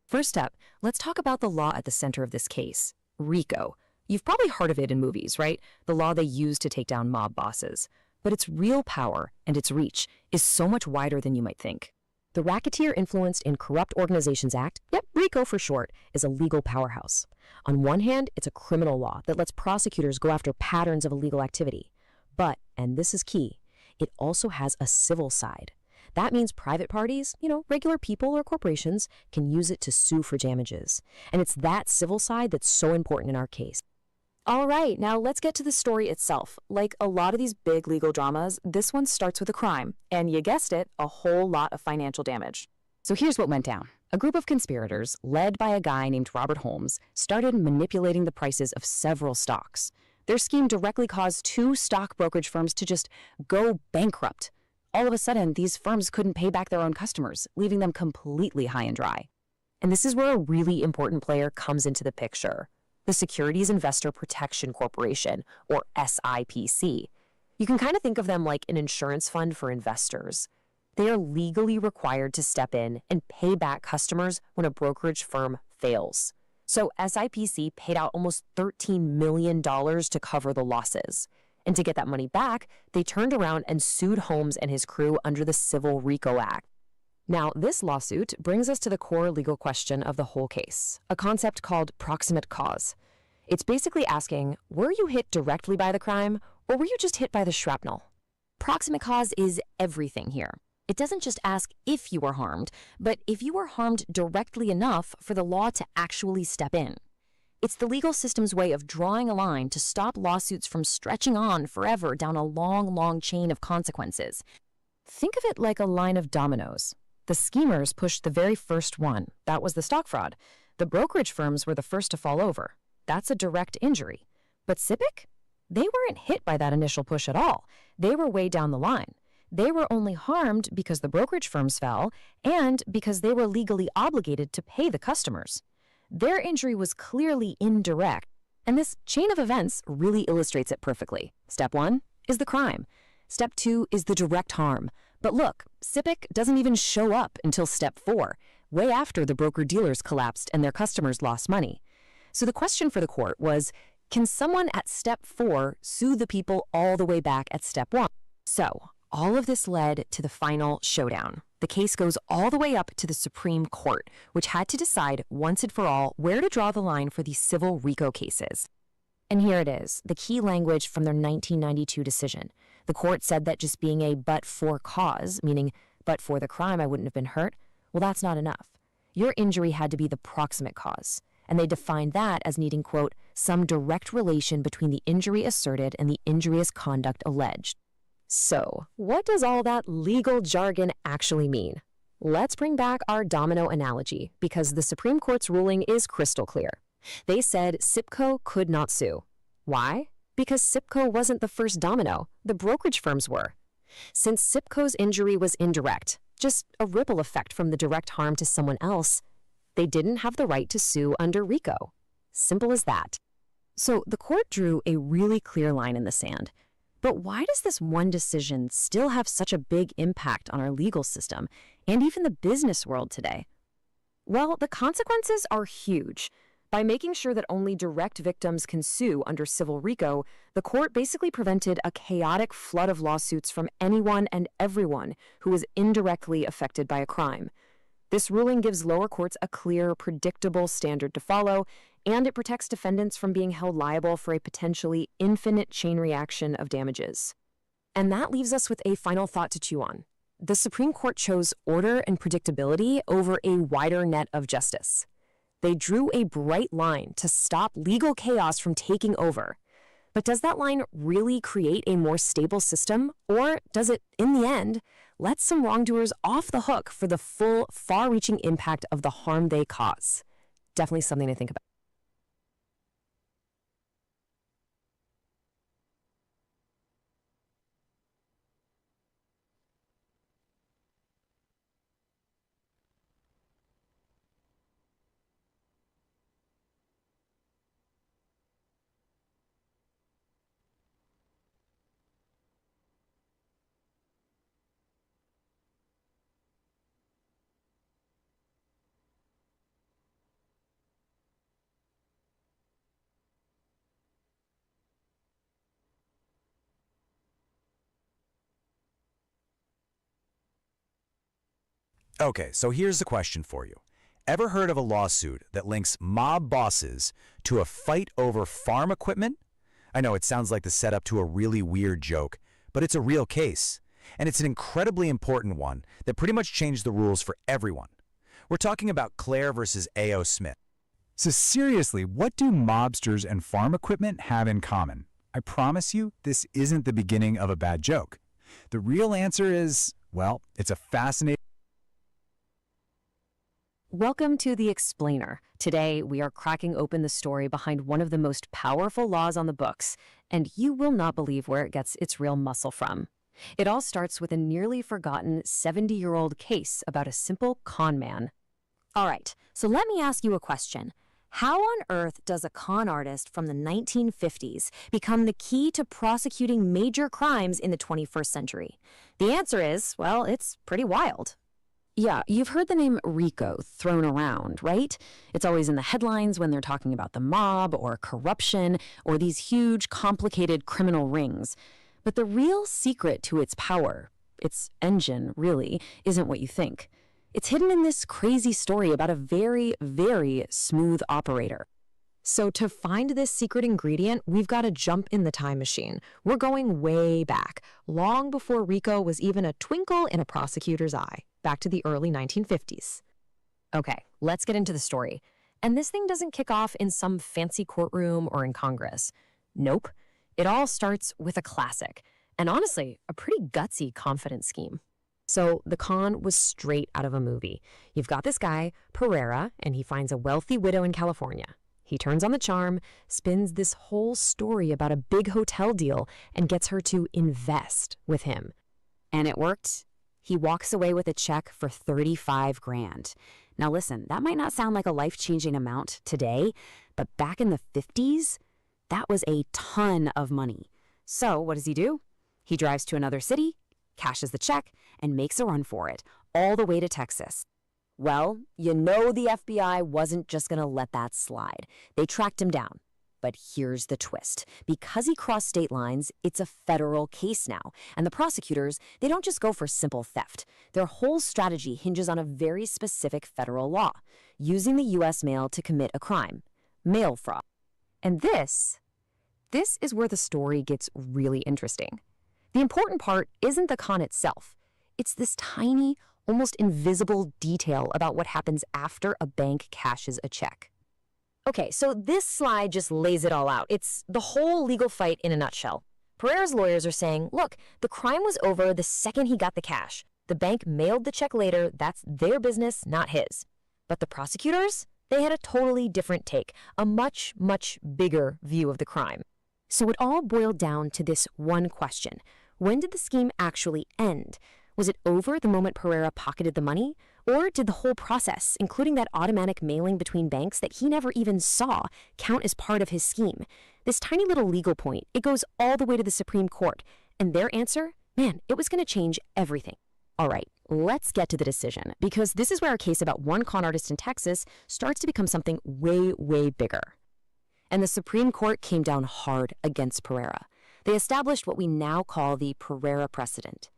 First up, let's talk about the law at the center of this case, RICO. You've probably heard of it in movies, right? The law they use to take down mob bosses. But its real power and its reach is so much wider than you might think. The Racketeer Influenced in Corrupt Organizations Act, yep, RICO for short, is a legal powerhouse. On one hand, it's a criminal law that lets prosecutors go after patterns of illegal activity. But, and this is key, it also has a civil side. That means private parties, regular people or corporations, can use it to sue for damages. And it's that civil side that's so important in our case. All right, now let's get to the story itself. Like a lot of these big legal dramas, this one starts with a crime, and you guessed it, a whole lot of financial damage. So here's what went down. A group of conspirators, led by a guy named Robert Holmes, started manipulating the prices of several stocks. Their scheme directly caused 2 stock brokerage firms to just go bankrupt. All of a sudden, these firms couldn't pay back their own customers, leaving them completely high and dry. And this is where a really important player comes into the picture. The Securities Investor Protection Corporation, or SIPC. You can kind of think of them like an insurance fund for investors. They are legally required to step in and pay back customers when a brokerage firm fails. So SIPC paid out almost $13 million to cover the losses. And to get that money back, they turned around and sued Holmes and his crew under the Civil RICO Act. Now, this lawsuit brings us to the core legal question of the whole case, a concept called proximate cause. It's basically asking, were you hit directly by the crime, or were you just hit by the shrapnel? Proximate cause is everything here. It doesn't just ask if you were harmed, but if you were harmed directly enough for the law to actually step in. It's the legal system's way of drawing a line to stop lawsuits from stretching on forever down a long, long chain of consequences. Think of it like a line of dominoes. The schemers pushed the very first one. That was the stock fraud. The brokerage firms were the first to fall over. That's a direct injury. But SIPC? They weren't hit by that initial push at all. They were way down the line. They were only harmed because the brokerage firms fell and because they were legally obligated to pay the customers. Their injury was clearly indirect, and this chain of events really illustrates it perfectly. Step 1 is the crime. Step 2 is the direct harm. But look, SIPC doesn't even show up until step 4, way after the broker-dealers collapsed and their customers lost money. So the question for the court was, can someone at step 4 sue the people all the way back at step 1? So all of this led to the final showdown. The case goes all the way up to the Supreme Court, which had to decide once and for all where to draw the line for these civil RICO cases. And here it is, the key language from their 1992 decision. The court said that just being a but-for cause, meaning but for the crime I wouldn't have been hurt, well, that's not enough. Your injury had to be the proximate cause. And they defined that as needing, quote, some direct relation between the injury asserted and the injurious conduct alleged. So, what does all that legal jargon actually mean? Let's bring back our domino analogy, because the Supreme Court's ruling is crystal clear. They said SIPCO could not sue. Why? Because SIPCO wasn't the first domino. The brokerage firms were. Since SIPCO's injury was indirect, just a ripple effect from the direct harm to someone else, they didn't have the right to sue under RICO. Simple as that. So the court drew a really clear line in the sand. But why does this one decision still have such a big impact on our legal system and even the business world today? Well, the consequences are huge. By making sure that only direct victims can sue under civil RICO, the court basically prevented a chaotic flood of lawsuits from anyone and everyone who was indirectly affected by a crime. This ruling gives lower courts a clear, predictable standard to follow, and it protects defendants from being held liable for a potentially infinite chain reaction of damages. And that leaves us with a final thought to chew on. The Supreme Court chose order and predictability over a wider net of justice. They drew a bright line to stop legal chaos from taking over. But does that line really create a more stable system? Or does it, in the end, let some wrongdoers off the hook for the full, far-reaching impact of the harm they cause? Definitely something to think about. Okay, so here's the question for you. Ever heard of a lawsuit that links mob bosses to a fight over farm equipment? I know it sounds like the setup to a really weird joke, but it's a real case. And it's an incredibly important one that pretty much changed the rules for everyone. We're talking about Claire versus A.O. Smith. So seriously, what do mobsters and farm equipment have in common? I promise you, this isn't the beginning of a bad joke. The real answer is, well, it's a fascinating... Welcome to The Explainer. Today, we are cracking open the story behind one of the most powerful laws on the books, and you will not believe where it gets its real muscle from. It all starts with a nearly forgotten 70-year-old case about a simple con man. All right, so let me ask you a question. How on earth does a con artist from the 1950s become the key to prosecuting major crimes in the 21st century? The answer is, well, it's pretty wild. Yeah, you've heard the name RICO thrown around, right? It's always in the headlines when they're talking about the mob or corruption or these huge, complicated criminal rings. But the real secret to its power, its engine, really, isn't what you think. It's hidden in this crazy story about a very, very smooth operator. So to find this secret ingredient, we've got to jump in the time machine. We're going way back, long before RICO was even a twinkle in a prosecutor's eye, back to the early 1950s. Okay, let's get into the story. And this thing doesn't kick off in some fancy courtroom or in Congress. Nope. It all starts with a classic, and honestly, a pretty gutsy confidence scheme. So the con was straight out of a movie. You've got this guy, Pereira, and he finds a wealthy widow in California. He turns on the charm, spins this whole story about a big hotel deal, and gets her to invest with him. And it worked. He walks away with a check for $35 grand. Now listen, that might not sound like a life-changing amount today, but back in the 50s, that was a ton of money. So what does he do? He drives to another city, cashes the check, and makes a run for it, all the way to Texas. Well, you know the FBI wasn't just going to let that slide. They tracked him down. But here's the twist. Because he crossed state lines, it's a federal case now. And the prosecutors, they don't just go for simple theft. Their whole strategy hinges on a very specific federal law, using the U.S. mail to commit a crime, mail fraud. And this is where the story gets really interesting. The important part isn't the con itself. It's this tiny, almost invisible detail about what happens after a bank cashes a check. Okay, so this slide just lays it all out. It's the whole legal fight in a nutshell. Pereira's lawyers are saying, look, the crime was over the second he got the cash. The bank mailed the check later. That's their business, not his. But the prosecutors, they had a totally different take, a much, much bigger view of the crime. So it all boiled down to this one question. When did the scheme actually end? Was it over the moment Pereira pocketed the money? Or did the whole process, including that automatic mailing between banks that he never even saw, count as part of his scheme? This tiny little legal point, it goes all the way to the Supreme Court. And their answer? Man, it was going to change everything. All right, let's get to the decision, because this is where our case about one con artist in Texas starts to become something way, way bigger. And the Supreme Court came down hard against Pereira. They established what we now call the Pereira precedent.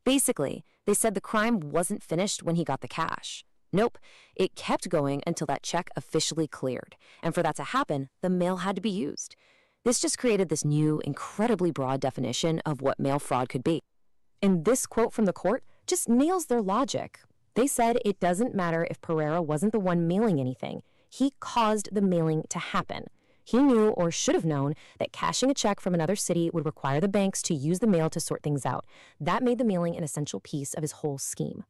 Basically, they said the crime wasn't finished when he got the cash. Nope, it kept going until that check officially cleared. And for that to happen, the mail had to be used. This just created this new, incredibly broad definition of what mail fraud could be. And this quote from the court just nails their logic. They said it doesn't matter if Pereira wasn't the one mailing anything. He caused the mailing to happen. He knew, or should have known, that cashing a check from another city would require the banks to use the mail to sort things out. That made the mailing an essential piece of his whole scheme.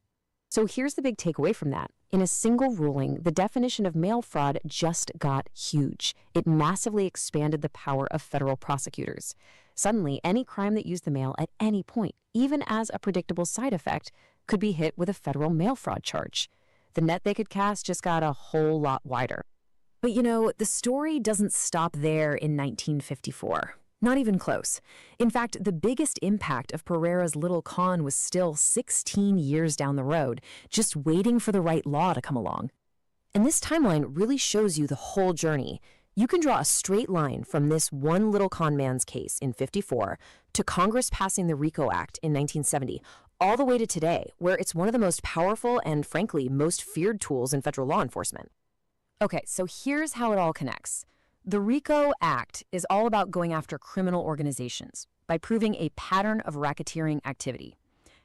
So here's the big takeaway from that. In a single ruling, the definition of mail fraud just got huge. It massively expanded the power of federal prosecutors. Suddenly, any crime that used the mail at any point, even as a predictable side effect, could be hit with a federal mail fraud charge. The net they could cast just got a whole lot wider. But you know, the story doesn't stop there in 1954. Not even close. In fact, the biggest impact of Pereira's little con was still 16 years down the road, just waiting for the right law to come along. And this timeline really shows you the whole journey. You can draw a straight line from this one little con man's case in 54 to Congress passing the RICO Act in 1970, all the way to today, where it's one of the most powerful and, frankly, most feared tools in federal law enforcement. Okay, so here's how it all connects. The RICO Act is all about going after criminal organizations by proving a pattern of racketeering activity.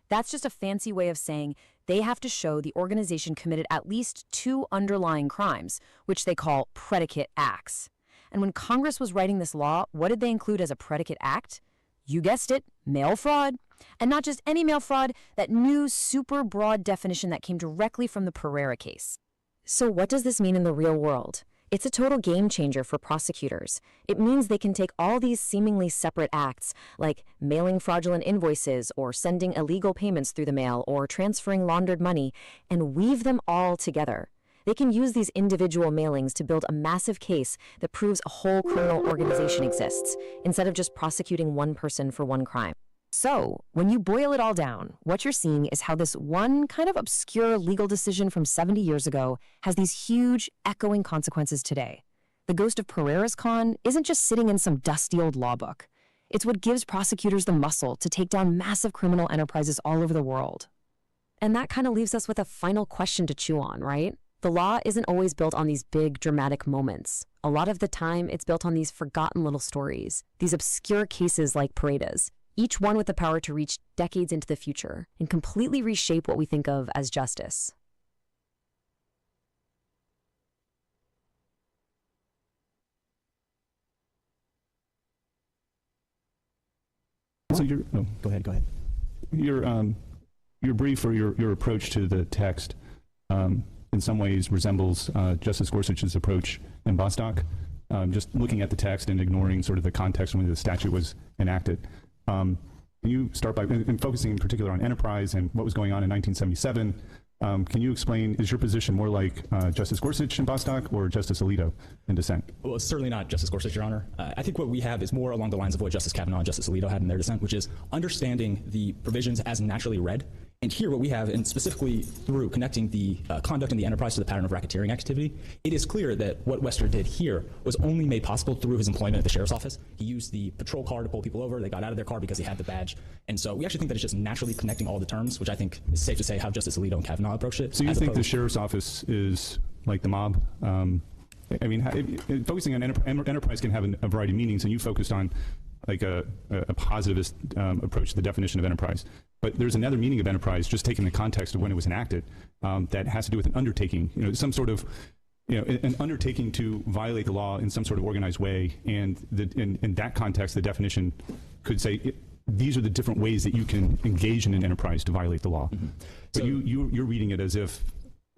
That's just a fancy way of saying they have to show the organization committed at least 2 underlying crimes, which they call predicate acts. And when Congress was writing this law, what did they include as a predicate act? You guessed it, mail fraud. And not just any mail fraud, that new super broad definition that came directly from the Pereira case. So what does this mean in the real world? It's a total game changer for prosecutors. It means they can take all these seemingly separate acts, like mailing fraudulent invoices or sending illegal payments through the mail or transferring laundered money, and weave them all together. They can use these individual mailings to build a massive case that proves a whole criminal organization exists, instead of just prosecuting one person for one crime. So, when you boil it all down, what you're seeing is how this one kind of obscure legal decision from 70 years ago has these huge, echoing consequences today. The ghost of Pereira's con isn't just sitting in some dusty old law book. It's what gives prosecutors the muscle to take down massive criminal enterprises all over the world. And that kind of leaves us with a final question to chew on, right? The law isn't always built on these big, dramatic moments. A lot of the time, it's built on these forgotten little stories, these obscure cases like Pereira's, each one with the power to reach decades into the future and completely reshape what we think of as justice. So go ahead. Your brief or your approach to the text in some ways resembles Justice Gorsuch's approach in Bostock, just looking at the text and ignoring sort of the context when the statute was enacted. Can you start by focusing in particular on enterprise and what was going on in 1977? Can you explain, is your position more like Justice Gorsuch in Bostock or Justice Alito in dissent? Well, it's certainly not Justice Gorsuch, Your Honor. I think what we have is more along the lines of what Justice Kavanaugh and Justice Alito had in their dissent, which is understanding the provisions as naturally read. And here what we have, and specifically through connecting the conduct in the enterprise to the pattern of racketeering activity, it is clear that what Wester did here was only made possible through his employment at the sheriff's office. He used the patrol car to pull people over. They got out of their car because he had the badge. And so we actually think that it's just naturally connecting all the terms, which I think is safe to say how Justice Alito and Kavanaugh approached it. So you think the sheriff's office is like the mob? I mean, focusing on enterprise can have a variety of meanings, and you focused on like a positivist approach to the definition of enterprise. But there's another meaning of enterprise, just taking the context of when it was enacted, that has to do with an undertaking, some sort of, an undertaking to violate the law in some sort of organized way. And in that context, the definition could say, these are the different ways that you can engage in an enterprise to violate the law. Mm-hmm. But so, you're reading it as if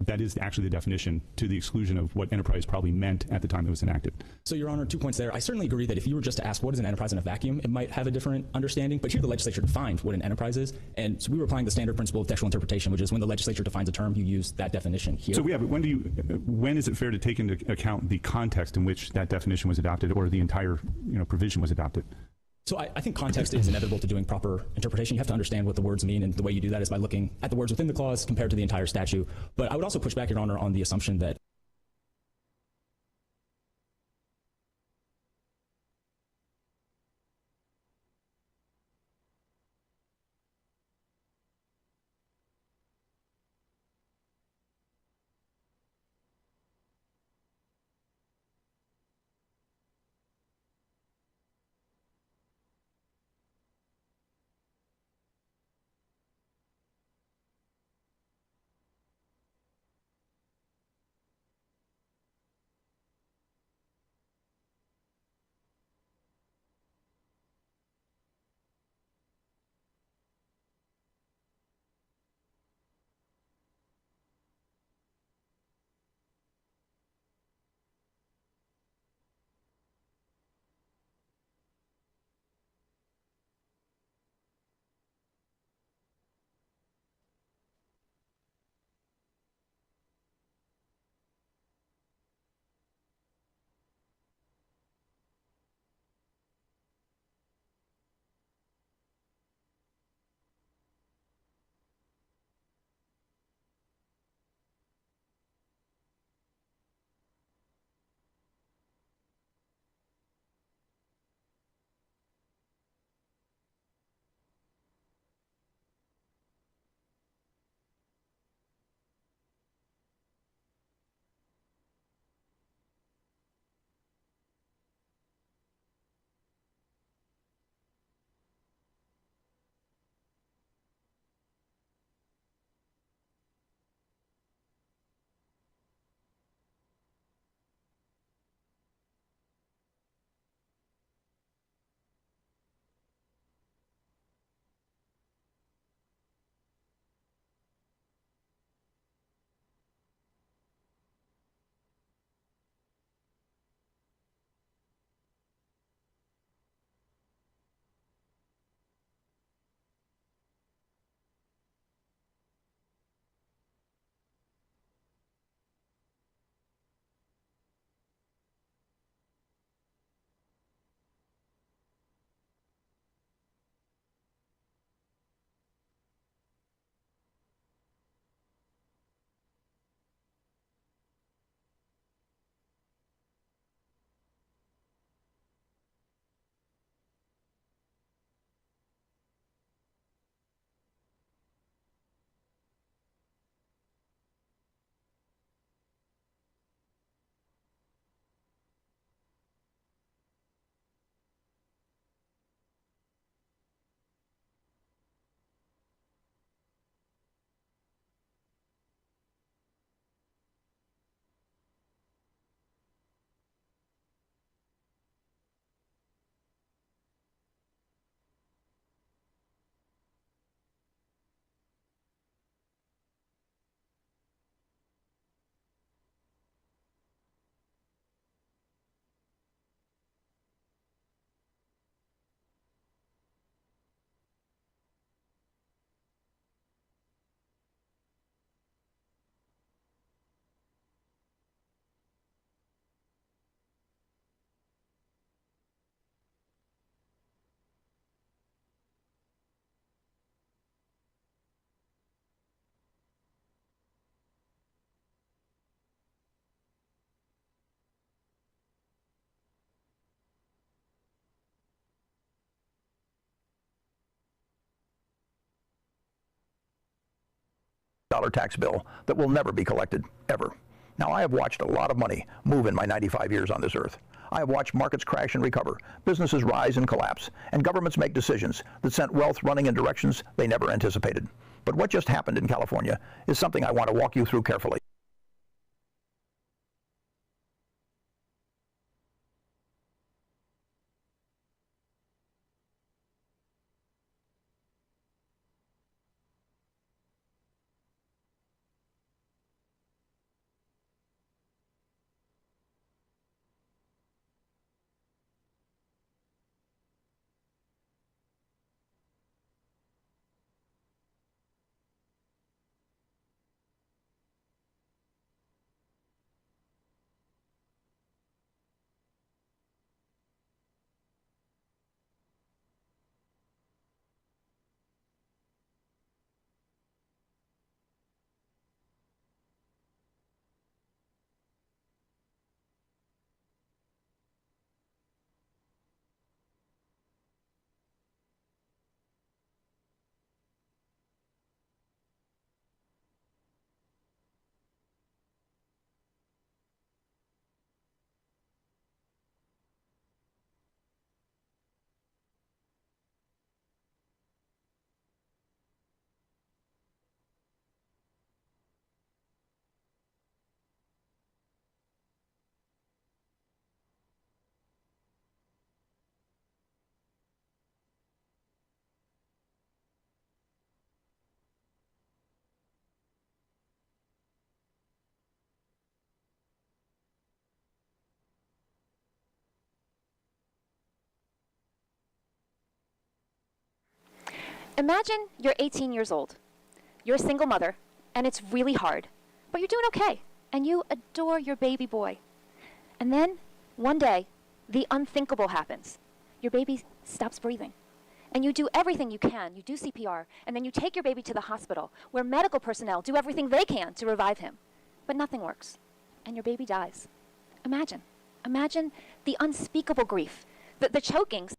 that is actually the definition, to the exclusion of what enterprise probably meant at the time it was enacted. So, Your Honor, 2 points there. I certainly agree that if you were just to ask what is an enterprise in a vacuum, it might have a different understanding. But here the legislature defined what an enterprise is. And so we were applying the standard principle of textual interpretation, which is when the legislature defines a term, you use that definition here. So, but when is it fair to take into account the context in which that definition was adopted, or the entire provision was adopted? So I think context is inevitable to doing proper interpretation. You have to understand what the words mean, and the way you do that is by looking at the words within the clause compared to the entire statute. But I would also push back, Your Honor, on the assumption that tax bill that will never be collected, ever. Now, I have watched a lot of money move in my 95 years on this earth. I have watched markets crash and recover, businesses rise and collapse, and governments make decisions that sent wealth running in directions they never anticipated. But what just happened in California is something I want to walk you through carefully. Imagine you're 18 years old. You're a single mother, and it's really hard, but you're doing okay, and you adore your baby boy. And then, one day, the unthinkable happens. Your baby stops breathing. And you do everything you can. You do CPR, and then you take your baby to the hospital, where medical personnel do everything they can to revive him. But nothing works, and your baby dies. Imagine. Imagine the unspeakable grief, the choking.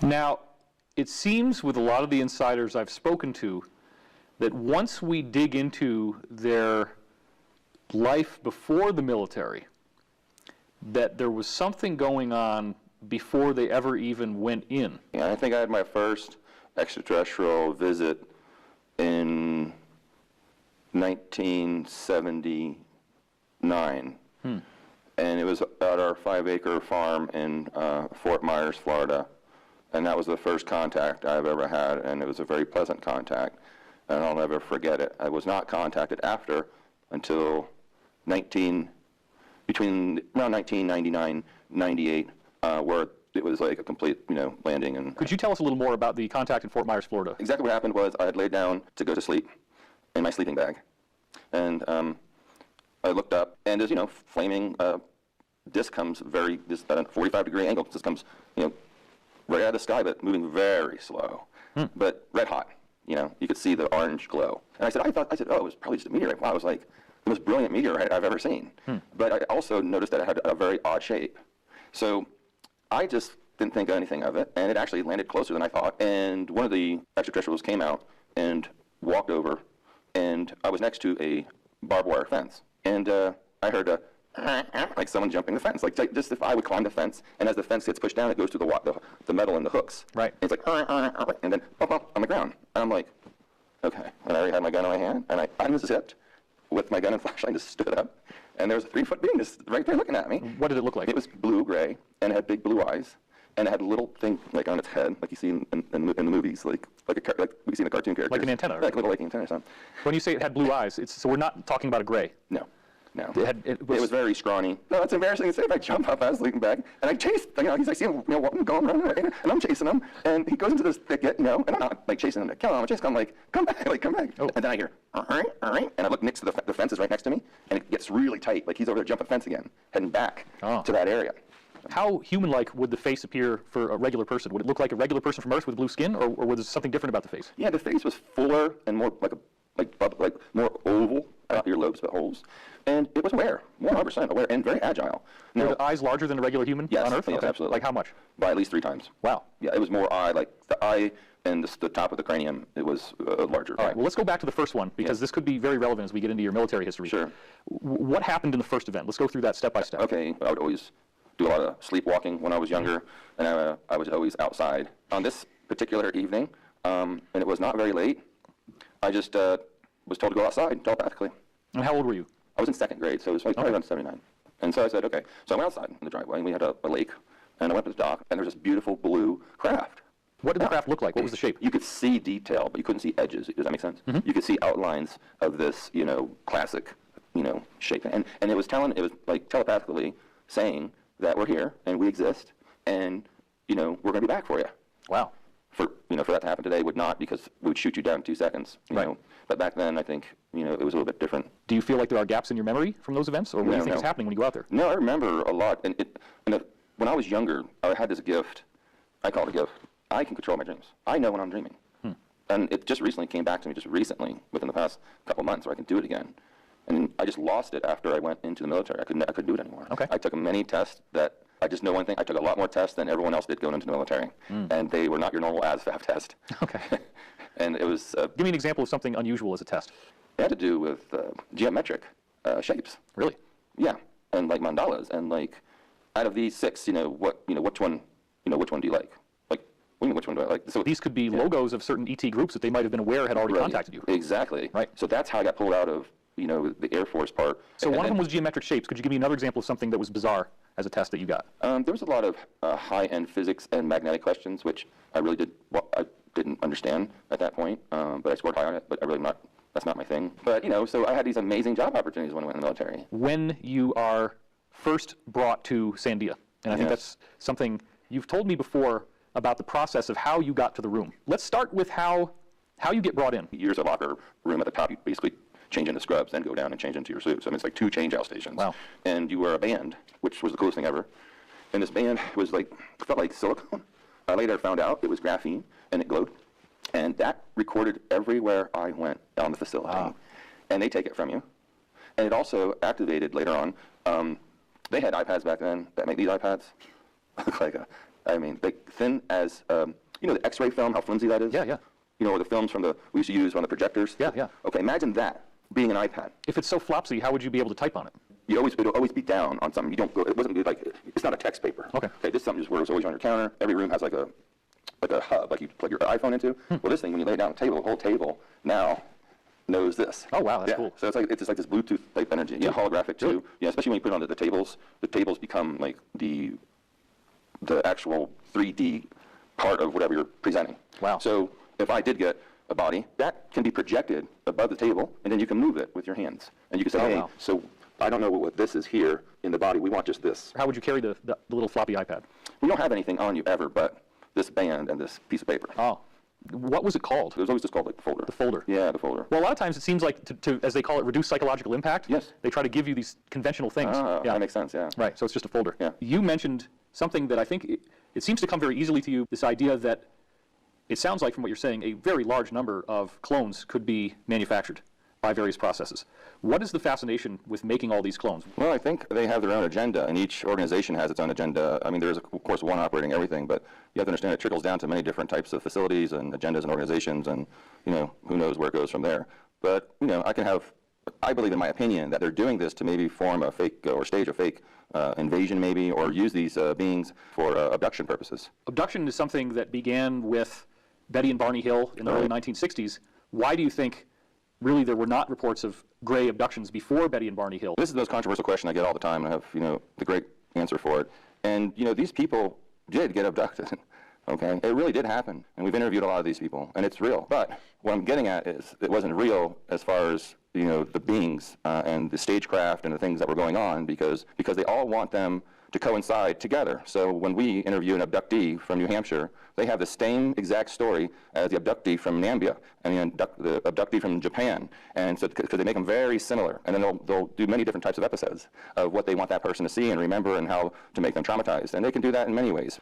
Now, it seems with a lot of the insiders I've spoken to that once we dig into their life before the military, that there was something going on before they ever even went in. I think I had my first extraterrestrial visit in 1979. And it was at our 5-acre farm in Fort Myers, Florida. And that was the first contact I've ever had, and it was a very pleasant contact, and I'll never forget it. I was not contacted after until between around 1999, 98, where it was like a complete, landing. And could you tell us a little more about the contact in Fort Myers, Florida? Exactly what happened was I had laid down to go to sleep in my sleeping bag, and I looked up, and this, flaming disc comes at a 45-degree angle. Just comes, right out of the sky, but moving very slow, but red hot. You could see the orange glow. And I said, oh, it was probably just a meteorite. Wow, it was like the most brilliant meteorite I've ever seen. But I also noticed that it had a very odd shape. So I just didn't think anything of it, and it actually landed closer than I thought. And one of the extraterrestrials came out and walked over, and I was next to a barbed wire fence. And I heard a like someone jumping the fence, like just if I would climb the fence, and as the fence gets pushed down, it goes to the metal and the hooks. Right. And it's like, and then bump on the ground. And I'm like, okay. And I already had my gun in my hand, and I unzipped with my gun and flashlight, just stood up, and there was a 3-foot being just right there looking at me. What did it look like? It was blue-gray, and it had big blue eyes, and it had a little thing like on its head, like you see in the movies, like we see in the cartoon characters. Like an antenna. Like a little antenna or something. When you say it had blue eyes, so we're not talking about a gray. No. No. It was very scrawny. No, it's embarrassing to say. If I jump up out of the sleeping bag, and I chase, I see him, going running away, and I'm chasing him, and he goes into this thicket, and I'm not like chasing him to kill him. I'm just kind of like, come back. Oh. And then I hear, all right, and I look next to the fence is right next to me, and it gets really tight, like he's over there jumping the fence again, heading back to that area. How human-like would the face appear for a regular person? Would it look like a regular person from Earth with blue skin, or was there something different about the face? Yeah, the face was fuller and more like more oval, not earlobes but holes, and it was aware, 100% aware, and very agile. Were the eyes larger than a regular human on Earth? Yes, absolutely. Like how much? By at least 3 times. Wow. Yeah, it was more eye, like the eye and the top of the cranium, it was larger. All right, well, let's go back to the first one, because this could be very relevant as we get into your military history. Sure. What happened in the first event? Let's go through that step by step. Okay, I would always do a lot of sleepwalking when I was younger, and I was always outside. On this particular evening, and it was not very late, I just was told to go outside telepathically. And how old were you? I was in 2nd grade, so it was like probably around 79. And so I said, okay. So I went outside in the driveway, and we had a lake, and I went to the dock, and there was this beautiful blue craft. What did the craft look like? What was the shape? You could see detail, but you couldn't see edges. Does that make sense? Mm-hmm. You could see outlines of this, classic, shape. And it was like telepathically saying that we're here, and we exist, and, we're going to be back for you. Wow. For that to happen today would not, because we would shoot you down in 2 seconds, you know. But back then, I think, it was a little bit different. Do you feel like there are gaps in your memory from those events, or what do you think is happening when you go out there? No, I remember a lot. And when I was younger, I had this gift. I call it a gift. I can control my dreams. I know when I'm dreaming. And it just recently came back to me, within the past couple months, where I can do it again. And I just lost it after I went into the military. I couldn't do it anymore. Okay. I took many tests that, I just know one thing, I took a lot more tests than everyone else did going into the military. And they were not your normal ASVAB test. Okay. And it was... Give me an example of something unusual as a test. It had to do with geometric shapes. Really? Yeah. And like mandalas. And like, out of these 6, which one do you like? Which one do I like? So these could be logos of certain ET groups that they might have been aware had already contacted you. Exactly. Right. So that's how I got pulled out of, the Air Force part. So one of them was geometric shapes. Could you give me another example of something that was bizarre as a test that you got? There was a lot of high-end physics and magnetic questions, which I really didn't understand at that point, but I scored high on it, but that's not my thing. But, so I had these amazing job opportunities when I went in the military. When you are first brought to Sandia, and I think that's something you've told me before about the process of how you got to the room. Let's start with how you get brought in. Here's a locker room at the top. You basically change into scrubs, then go down and change into your suits. I mean, it's like 2 change-out stations. Wow. And you were a band, which was the coolest thing ever. And this band was felt like silicone. I later found out it was graphene, and it glowed. And that recorded everywhere I went on the facility. Wow. And they take it from you. And it also activated later on. They had iPads back then that make these iPads look like thin as, the X-ray film, how flimsy that is? Yeah, yeah. Or the films we used to use on the projectors? Yeah, yeah. Okay, imagine that being an iPad. If it's so flopsy, how would you be able to type on it? It'll always be down on something. It's not a text paper. Okay. This is something just where it's always on your counter. Every room has like a hub, like you plug your iPhone into. Well, this thing, when you lay it down on the table, the whole table now knows this. Oh, wow, that's cool. So it's just like this Bluetooth type energy. Yeah, holographic too. Really? Yeah, especially when you put it on the tables. The tables become like the actual 3D part of whatever you're presenting. Wow. So if I did get a body, that can be projected above the table, and then you can move it with your hands. And you can say, wow. So I don't know what this is here in the body. We want just this. How would you carry the little floppy iPad? We don't have anything on you ever but this band and this piece of paper. Oh. What was it called? It was always just called like the folder. The folder. Yeah, the folder. Well, a lot of times it seems like to as they call it, reduce psychological impact. Yes. They try to give you these conventional things. Yeah. That makes sense, yeah. Right, so it's just a folder. Yeah. You mentioned something that I think it seems to come very easily to you, this idea that it sounds like from what you're saying, a very large number of clones could be manufactured by various processes. What is the fascination with making all these clones? Well, I think they have their own agenda, and each organization has its own agenda. I mean, there is, of course, one operating everything, but you have to understand it trickles down to many different types of facilities and agendas and organizations, and, who knows where it goes from there. But, I believe, in my opinion, that they're doing this to maybe form a fake or stage a fake invasion, maybe, or use these beings for abduction purposes. Abduction is something that began with Betty and Barney Hill in the early 1960s. Why do you think really there were not reports of gray abductions before Betty and Barney Hill? This is the most controversial question I get all the time, and I have, the great answer for it. And, these people did get abducted, okay? It really did happen, and we've interviewed a lot of these people, and it's real. But what I'm getting at is it wasn't real as far as the beings and the stagecraft and the things that were going on because they all want them to coincide together. So when we interview an abductee from New Hampshire, they have the same exact story as the abductee from Namibia and the abductee from Japan. And so because they make them very similar, and then they'll do many different types of episodes of what they want that person to see and remember and how to make them traumatized. And they can do that in many ways,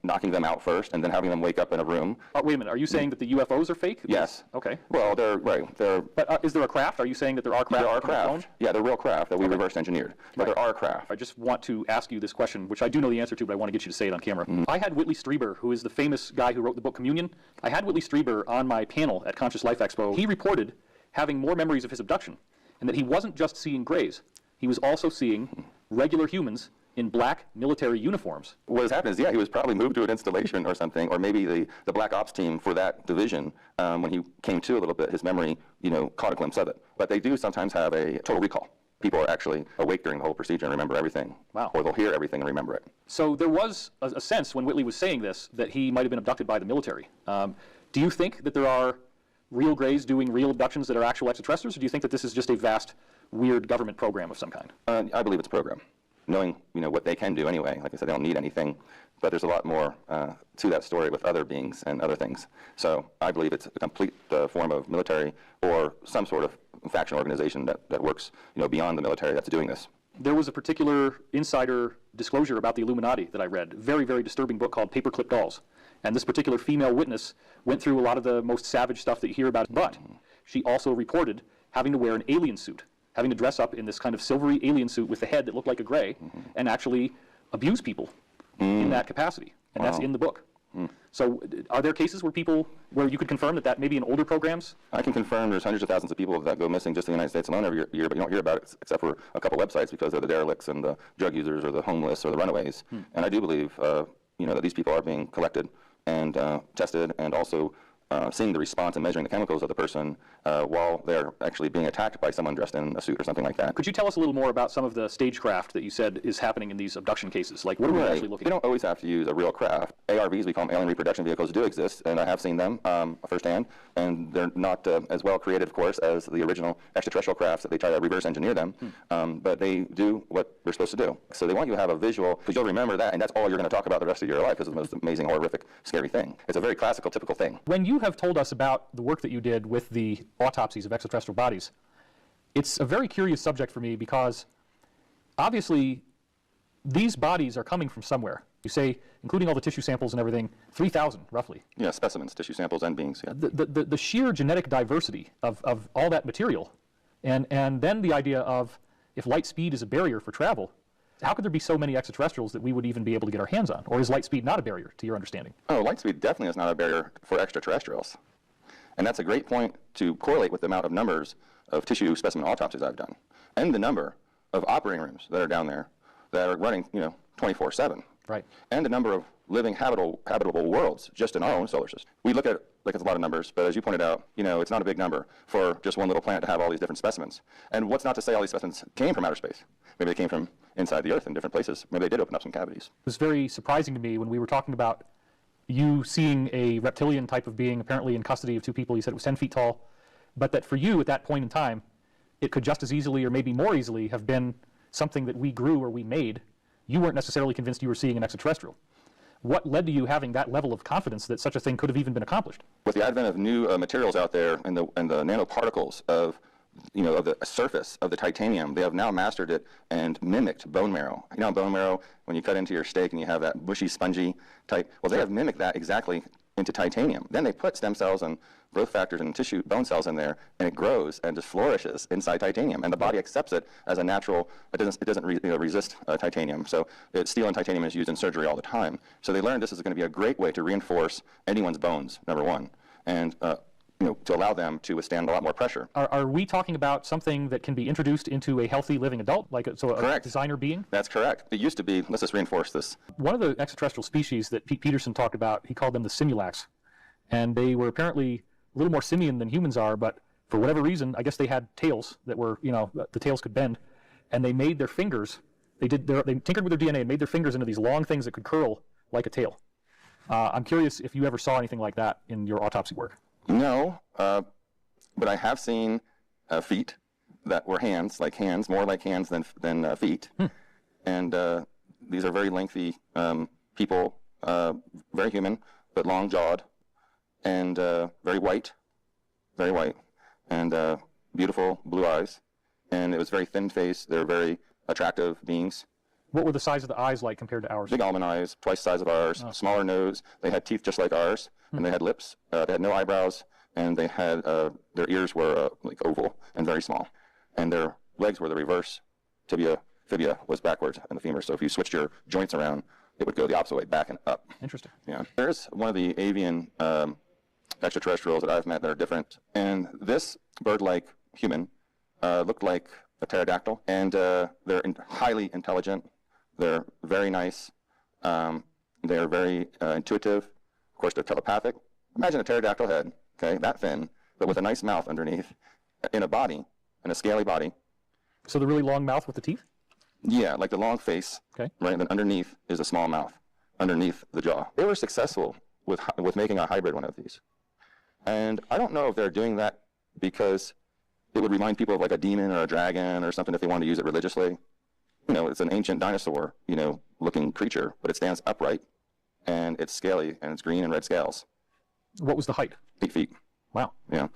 knocking them out first and then having them wake up in a room. Wait a minute, are you saying that the UFOs are fake? Yes. Okay. Well, they're right. But is there a craft? Are you saying that there are craft? There are craft. Yeah, they're real craft that we reverse engineered. But there are craft. I just want to ask you this question, which I do know the answer to, but I want to get you to say it on camera. I had Whitley Strieber, who is the famous guy who wrote the book Communion. I had Whitley Strieber on my panel at Conscious Life Expo. He reported having more memories of his abduction, and that he wasn't just seeing grays. He was also seeing regular humans in black military uniforms. What has happened is, he was probably moved to an installation or something, or maybe the black ops team for that division, when he came to a little bit, his memory, caught a glimpse of it. But they do sometimes have a total recall. People are actually awake during the whole procedure and remember everything. Wow. Or they'll hear everything and remember it. So there was a sense when Whitley was saying this that he might have been abducted by the military. Do you think that there are real grays doing real abductions that are actual extraterrestrials, or do you think that this is just a vast, weird government program of some kind? I believe it's a program. Knowing what they can do anyway. Like I said, they don't need anything, but there's a lot more to that story with other beings and other things. So I believe it's a complete form of military or some sort of faction organization that works beyond the military that's doing this. There was a particular insider disclosure about the Illuminati that I read, very, very disturbing book called Paperclip Dolls. And this particular female witness went through a lot of the most savage stuff that you hear about, but she also reported having to wear an alien suit, having to dress up in this kind of silvery alien suit with a head that looked like a gray, and actually abuse people in that capacity. And that's in the book. So are there cases where you could confirm that maybe in older programs? I can confirm there's hundreds of thousands of people that go missing just in the United States alone every year, but you don't hear about it except for a couple websites because they're the derelicts and the drug users or the homeless or the runaways. And I do believe that these people are being collected and tested, and also seeing the response and measuring the chemicals of the person while they're actually being attacked by someone dressed in a suit or something like that. Could you tell us a little more about some of the stagecraft that you said is happening in these abduction cases? Like, what are we actually looking at? You don't always have to use a real craft. ARVs, we call them alien reproduction vehicles, do exist, and I have seen them firsthand, and they're not as well created, of course, as the original extraterrestrial crafts that they try to reverse engineer them, but they do what they're supposed to do. So they want you to have a visual, because you'll remember that, and that's all you're going to talk about the rest of your life, because it's the most amazing, horrific, scary thing. It's a very classical, typical thing. When you have told us about the work that you did with the autopsies of extraterrestrial bodies, it's a very curious subject for me because obviously these bodies are coming from somewhere. You say, including all the tissue samples and everything, 3,000 roughly. Yeah, specimens, tissue samples, and beings. Yeah. The sheer genetic diversity of all that material, and then the idea of if light speed is a barrier for travel, how could there be so many extraterrestrials that we would even be able to get our hands on? Or is light speed not a barrier, to your understanding? Oh, light speed definitely is not a barrier for extraterrestrials. And that's a great point to correlate with the amount of numbers of tissue specimen autopsies I've done, and the number of operating rooms that are down there that are running, 24/7. Right. And the number of living habitable worlds just in our own solar system. We look at it like it's a lot of numbers, but as you pointed out, it's not a big number for just one little planet to have all these different specimens. And what's not to say all these specimens came from outer space? Maybe they came from inside the Earth in different places. Maybe they did open up some cavities. It was very surprising to me when we were talking about you seeing a reptilian type of being apparently in custody of two people. You said it was 10 feet tall, but that for you at that point in time, it could just as easily or maybe more easily have been something that we grew or we made. You weren't necessarily convinced you were seeing an extraterrestrial. What led to you having that level of confidence that such a thing could have even been accomplished? With the advent of new materials out there and the nanoparticles of the surface of the titanium, they have now mastered it and mimicked bone marrow. Bone marrow, when you cut into your steak and you have that bushy, spongy type, well, they have mimicked that exactly into titanium. Then they put stem cells and growth factors and tissue bone cells in there, and it grows and just flourishes inside titanium. And the body accepts it as a natural. It doesn't resist titanium. So steel and titanium is used in surgery all the time. So they learned this is going to be a great way to reinforce anyone's bones, number one, and to allow them to withstand a lot more pressure. Are we talking about something that can be introduced into a healthy living adult, a designer being? That's correct. It used to be, let's just reinforce this. One of the extraterrestrial species that Pete Peterson talked about, he called them the simulacs. And they were apparently a little more simian than humans are, but for whatever reason, I guess they had tails that were, the tails could bend. And they made their fingers, they tinkered with their DNA and made their fingers into these long things that could curl like a tail. I'm curious if you ever saw anything like that in your autopsy work. No, but I have seen feet that were hands, more like hands than feet. And these are very lengthy people, very human, but long-jawed, and very white, and beautiful blue eyes. And it was very thin-faced. They were very attractive beings. What were the size of the eyes like compared to ours? Big almond eyes, twice the size of ours, smaller nose. They had teeth just like ours, and they had lips. They had no eyebrows, and they had their ears were like oval and very small. And their legs were the reverse. Fibia was backwards in the femur. So if you switched your joints around, it would go the opposite way, back and up. Interesting. Yeah. There's one of the avian extraterrestrials that I've met that are different. And this bird-like human looked like a pterodactyl. And they're highly intelligent. They're very nice. They're very intuitive. Of course, they're telepathic. Imagine a pterodactyl head, okay, that thin, but with a nice mouth underneath, in a scaly body. So the really long mouth with the teeth? Yeah, like the long face, okay, right? And then underneath is a small mouth, underneath the jaw. They were successful with making a hybrid one of these. And I don't know if they're doing that because it would remind people of like a demon or a dragon or something if they wanted to use it religiously. You know, it's an ancient dinosaur, looking creature, but it stands upright, and it's scaly, and it's green and red scales. What was the height? 8 feet. Wow. Yeah.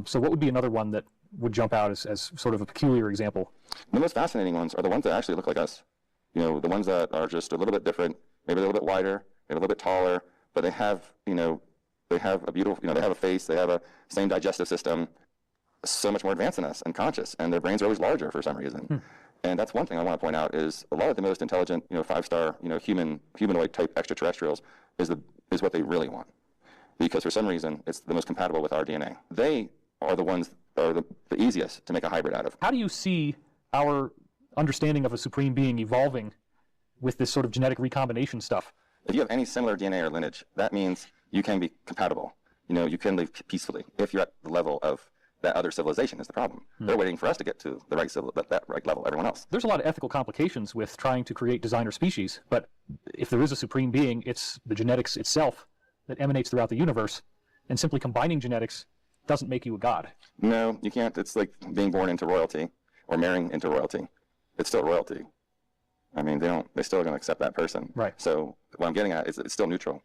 So what would be another one that would jump out as sort of a peculiar example? The most fascinating ones are the ones that actually look like us. The ones that are just a little bit different, maybe a little bit wider, maybe a little bit taller, but they have, they have a beautiful, they have a face, they have a same digestive system, so much more advanced than us and conscious, and their brains are always larger for some reason. And that's one thing I want to point out is a lot of the most intelligent, 5-star, humanoid type extraterrestrials is what they really want, because for some reason it's the most compatible with our DNA. They are the ones that are the easiest to make a hybrid out of. How do you see our understanding of a supreme being evolving with this sort of genetic recombination stuff? If you have any similar DNA or lineage, that means you can be compatible. You can live peacefully if you're at the level of that other civilization is the problem. They're waiting for us to get to the right that right level, everyone else. There's a lot of ethical complications with trying to create designer species, but if there is a supreme being, it's the genetics itself that emanates throughout the universe, and simply combining genetics doesn't make you a god. No, you can't. It's like being born into royalty or marrying into royalty. It's still royalty. I mean, they're still going to accept that person. Right. So what I'm getting at is it's still neutral.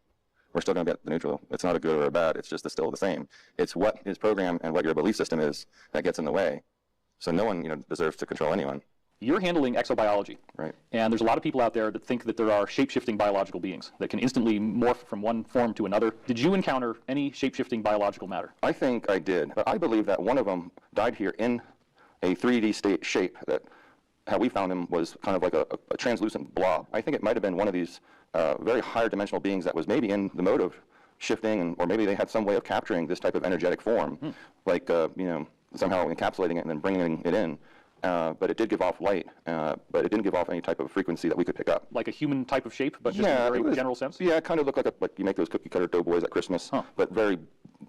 We're still going to get the neutral. It's not a good or a bad. It's just still the same. It's what is programmed and what your belief system is that gets in the way. So no one, deserves to control anyone. You're handling exobiology. Right. And there's a lot of people out there that think that there are shape-shifting biological beings that can instantly morph from one form to another. Did you encounter any shape-shifting biological matter? I think I did. But I believe that one of them died here in a 3D shape that how we found him was kind of like a translucent blob. I think it might have been one of these very higher dimensional beings that was maybe in the mode of shifting, or maybe they had some way of capturing this type of energetic form, like somehow encapsulating it and then bringing it in. But it did give off light, but it didn't give off any type of frequency that we could pick up. Like a human type of shape, but just in a very general sense? Yeah, it kind of looked like you make those cookie cutter doughboys at Christmas, but very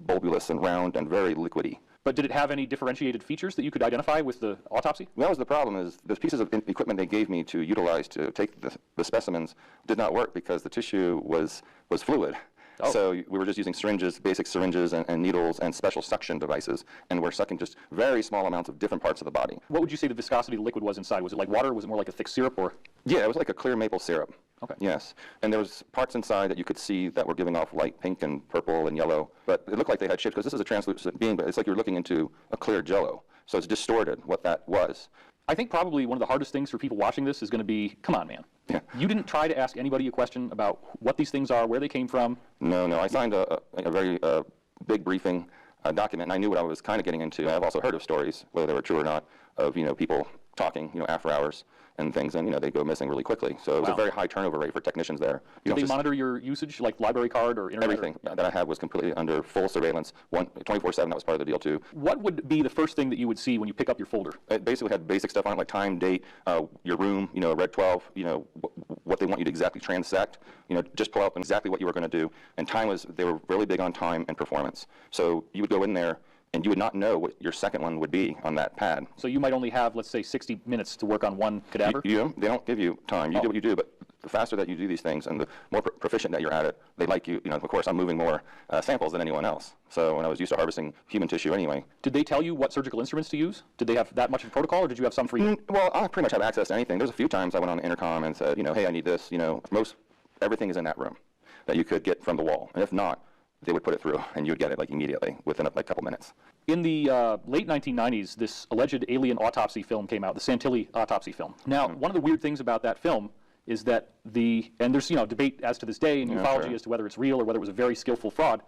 bulbulous and round and very liquidy. But did it have any differentiated features that you could identify with the autopsy? That was the problem, is those pieces of equipment they gave me to utilize to take the specimens did not work because the tissue was fluid. Oh. So we were just using syringes, basic syringes and needles and special suction devices, and we're sucking just very small amounts of different parts of the body. What would you say the viscosity of the liquid was inside? Was it like water? Was it more like a thick syrup? Or? Yeah, it was like a clear maple syrup. Okay. Yes. And there was parts inside that you could see that were giving off light pink and purple and yellow, but it looked like they had shapes because this is a translucent being, but it's like you're looking into a clear jello. So it's distorted what that was. I think probably one of the hardest things for people watching this is going to be, come on, man. Yeah. You didn't try to ask anybody a question about what these things are, where they came from? No. I signed a very big briefing document, and I knew what I was kind of getting into. I've also heard of stories, whether they were true or not, of people talking, after hours and things, and they go missing really quickly. So it was a very high turnover rate for technicians there. Did they monitor your usage, like library card or internet? Everything that I had was completely under full surveillance, 24/7. That was part of the deal too. What would be the first thing that you would see when you pick up your folder? It basically had basic stuff on it, like time, date, your room, red 12, what they want you to exactly transect, just pull out exactly what you were going to do. And they were really big on time and performance. So you would go in there and you would not know what your second one would be on that pad. So you might only have, let's say, 60 minutes to work on one cadaver? They don't give you time. You do what you do, but the faster that you do these things and the more proficient that you're at it, they like you. Of course, I'm moving more samples than anyone else. So when I was used to harvesting human tissue anyway. Did they tell you what surgical instruments to use? Did they have that much of a protocol, or did you have some for you? Well, I pretty much have access to anything. There's a few times I went on the intercom and said, hey, I need this. Everything is in that room that you could get from the wall. And if not, they would put it through, and you would get it immediately within a couple minutes. In the late 1990s, this alleged alien autopsy film came out, the Santilli autopsy film. Now, one of the weird things about that film is that and there's debate as to this day in ufology as to whether it's real or whether it was a very skillful fraud.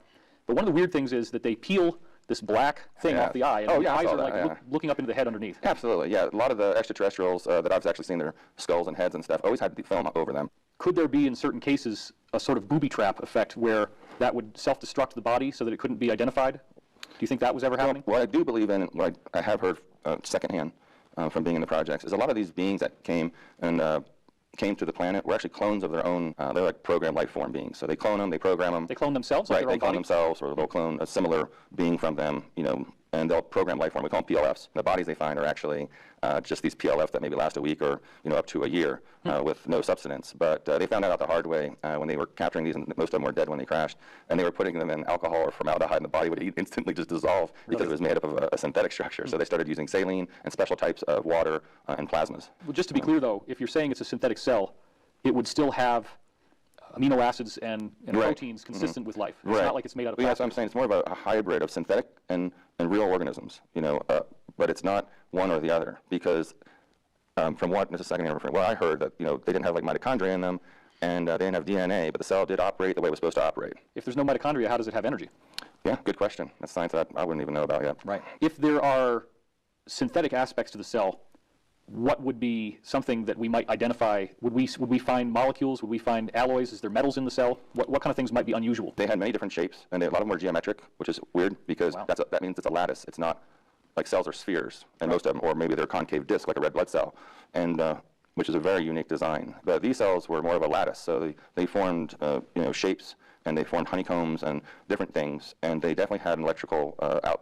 But one of the weird things is that they peel this black thing off the eye, and the eyes are looking up into the head underneath. Absolutely, yeah. A lot of the extraterrestrials that I've actually seen, their skulls and heads and stuff, always had the film over them. Could there be, in certain cases, a sort of booby trap effect where that would self-destruct the body so that it couldn't be identified? Do you think that was ever happening? What I do believe in, what I have heard secondhand from being in the projects, is a lot of these beings that came to the planet were actually clones of their own, they're like programmed life form beings. So they clone them, they program them. They clone themselves? Right, they clone themselves, or they'll clone a similar being from them, and they'll program life form. We call them PLFs. The bodies they find are actually just these PLFs that maybe last a week or up to a year with no substance. But they found out the hard way when they were capturing these, and most of them were dead when they crashed, and they were putting them in alcohol or formaldehyde, and the body would instantly just dissolve because it was made up of a synthetic structure. So they started using saline and special types of water and plasmas. Well, just to be clear, though, if you're saying it's a synthetic cell, it would still have amino acids and proteins consistent with life. It's not like it's made out of plastic. That's what I'm saying. It's more of a hybrid of synthetic and real organisms, but it's not one or the other, because from what I heard, that they didn't have mitochondria in them, and they didn't have DNA, but the cell did operate the way it was supposed to operate. If there's no mitochondria, how does it have energy? Yeah, good question. That's science that I wouldn't even know about yet. Right. If there are synthetic aspects to the cell, what would be something that we might identify? Would we find molecules? Would we find alloys? Is there metals in the cell? What kind of things might be unusual? They had many different shapes, and a lot of them were geometric, which is weird because that means it's a lattice. It's not like cells are spheres, and most of them, or maybe they're concave disc like a red blood cell, and which is a very unique design. But these cells were more of a lattice, so they formed shapes, and they formed honeycombs and different things, and they definitely had an electrical output.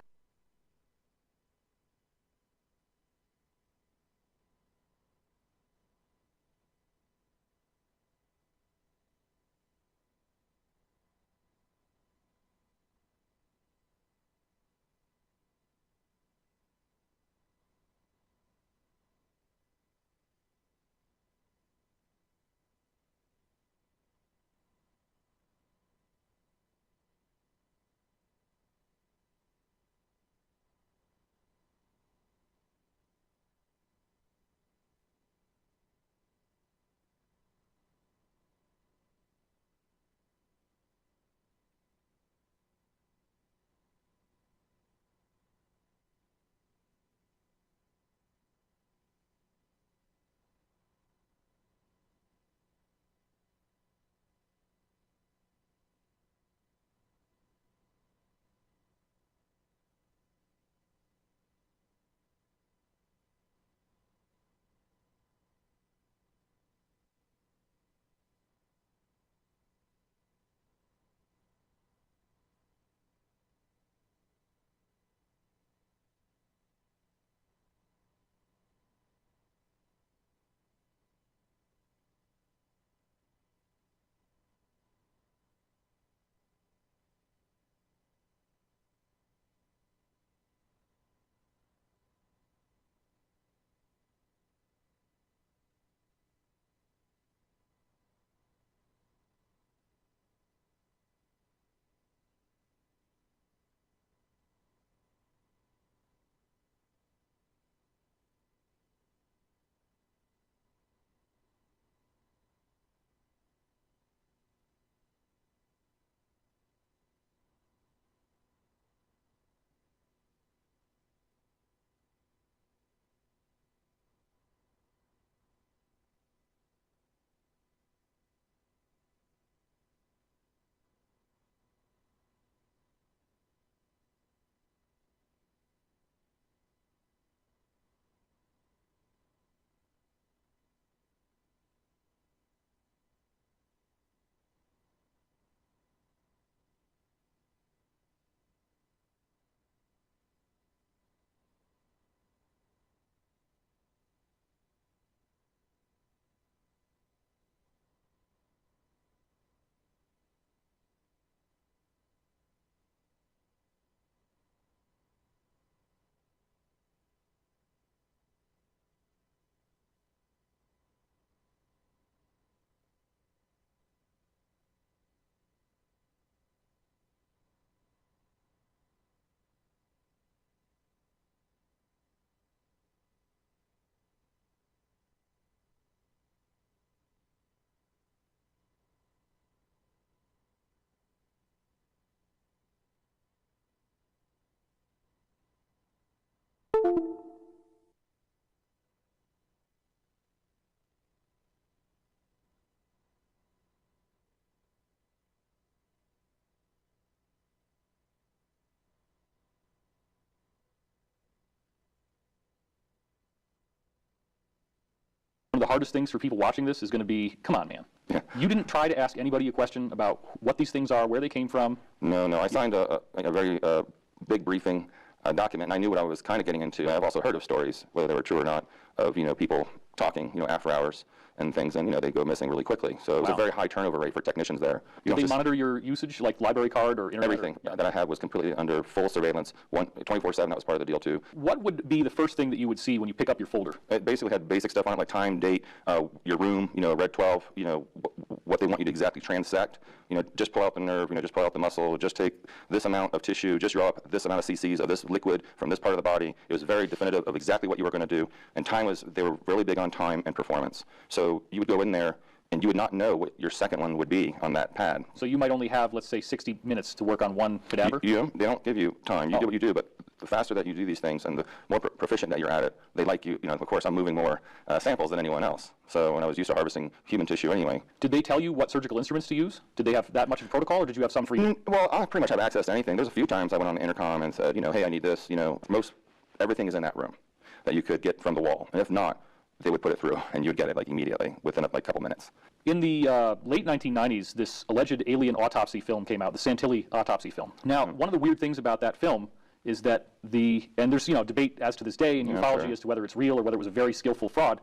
One of the hardest things for people watching this is going to be, come on, man. Yeah. You didn't try to ask anybody a question about what these things are, where they came from? No. I signed a very big briefing document, and I knew what I was kind of getting into. I've also heard of stories, whether they were true or not, of people talking after hours and things, and they go missing really quickly. So it was a very high turnover rate for technicians there. Did they monitor your usage, like library card or internet? Everything that I had was completely under full surveillance, 24/7. That was part of the deal too. What would be the first thing that you would see when you pick up your folder? It basically had basic stuff on it, like time, date, your room, red 12, what they want you to exactly transect. Just pull out the nerve, just pull out the muscle, just take this amount of tissue, just draw up this amount of cc's of this liquid from this part of the body. It was very definitive of exactly what you were going to do. And they were really big on time and performance. So you would go in there and you would not know what your second one would be on that pad. So you might only have, let's say, 60 minutes to work on one cadaver? They don't give you time. You do what you do, but the faster that you do these things and the more proficient that you're at it, they like you. Of course, I'm moving more samples than anyone else. So when I was used to harvesting human tissue anyway. Did they tell you what surgical instruments to use? Did they have that much of a protocol, or did you have some freedom? Well, I pretty much have access to anything. There's a few times I went on the intercom and said, hey, I need this. Everything is in that room that you could get from the wall. And if not, they would put it through, and you'd get it immediately within a couple minutes. In the late 1990s, this alleged alien autopsy film came out, the Santilli autopsy film. Now, one of the weird things about that film is that and there's debate as to this day in ufology as to whether it's real or whether it was a very skillful fraud.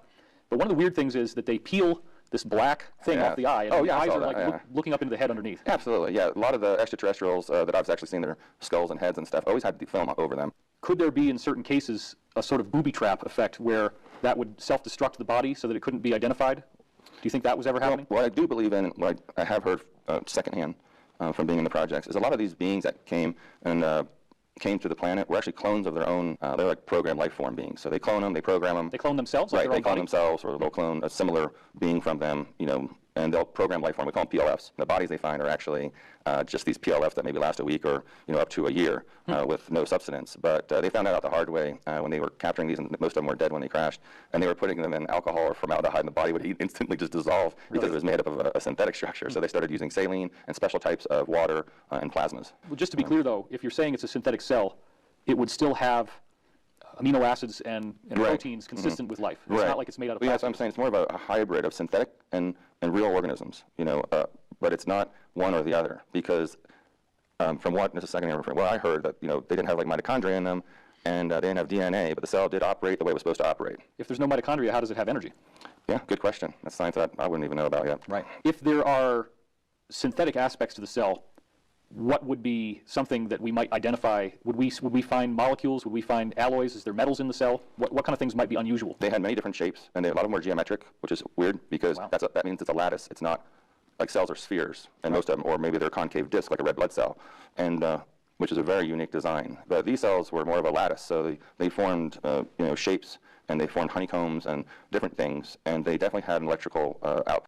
But one of the weird things is that they peel this black thing off the eye, and the eyes are looking up into the head underneath. Absolutely, yeah. A lot of the extraterrestrials that I've actually seen, their skulls and heads and stuff, always had the film over them. Could there be, in certain cases, a sort of booby trap effect where that would self-destruct the body so that it couldn't be identified? Do you think that was ever happening? What I do believe in, what I have heard secondhand from being in the projects, is a lot of these beings that came to the planet were actually clones of their own. They're like programmed life form beings. So they clone them, they program them. They clone themselves? Right, they clone themselves, or they'll clone a similar being from them, and they'll program life form. We call them PLFs. The bodies they find are actually just these PLFs that maybe last a week or up to a year with no substance. But they found that out the hard way when they were capturing these, and most of them were dead when they crashed. And they were putting them in alcohol or formaldehyde, and the body would instantly just dissolve because it was made up of a synthetic structure. So they started using saline and special types of water and plasmas. Well, just to be clear, though, if you're saying it's a synthetic cell, it would still have amino acids and proteins consistent with life. It's not like it's made out of plastic. That's what I'm saying. It's more of a hybrid of synthetic and real organisms, but it's not one or the other, because from what I heard, that they didn't have mitochondria in them, and they didn't have DNA, but the cell did operate the way it was supposed to operate. If there's no mitochondria, how does it have energy? Yeah, good question. That's science that I wouldn't even know about yet. Right. If there are synthetic aspects to the cell, what would be something that we might identify? Would we find molecules? Would we find alloys? Is there metals in the cell? What kind of things might be unusual? They had many different shapes, and a lot of them were geometric, which is weird because that means it's a lattice. It's not like cells are spheres, and most of them, or maybe they're concave disc like a red blood cell, and which is a very unique design. But these cells were more of a lattice, so they formed shapes, and they formed honeycombs and different things, and they definitely had an electrical output.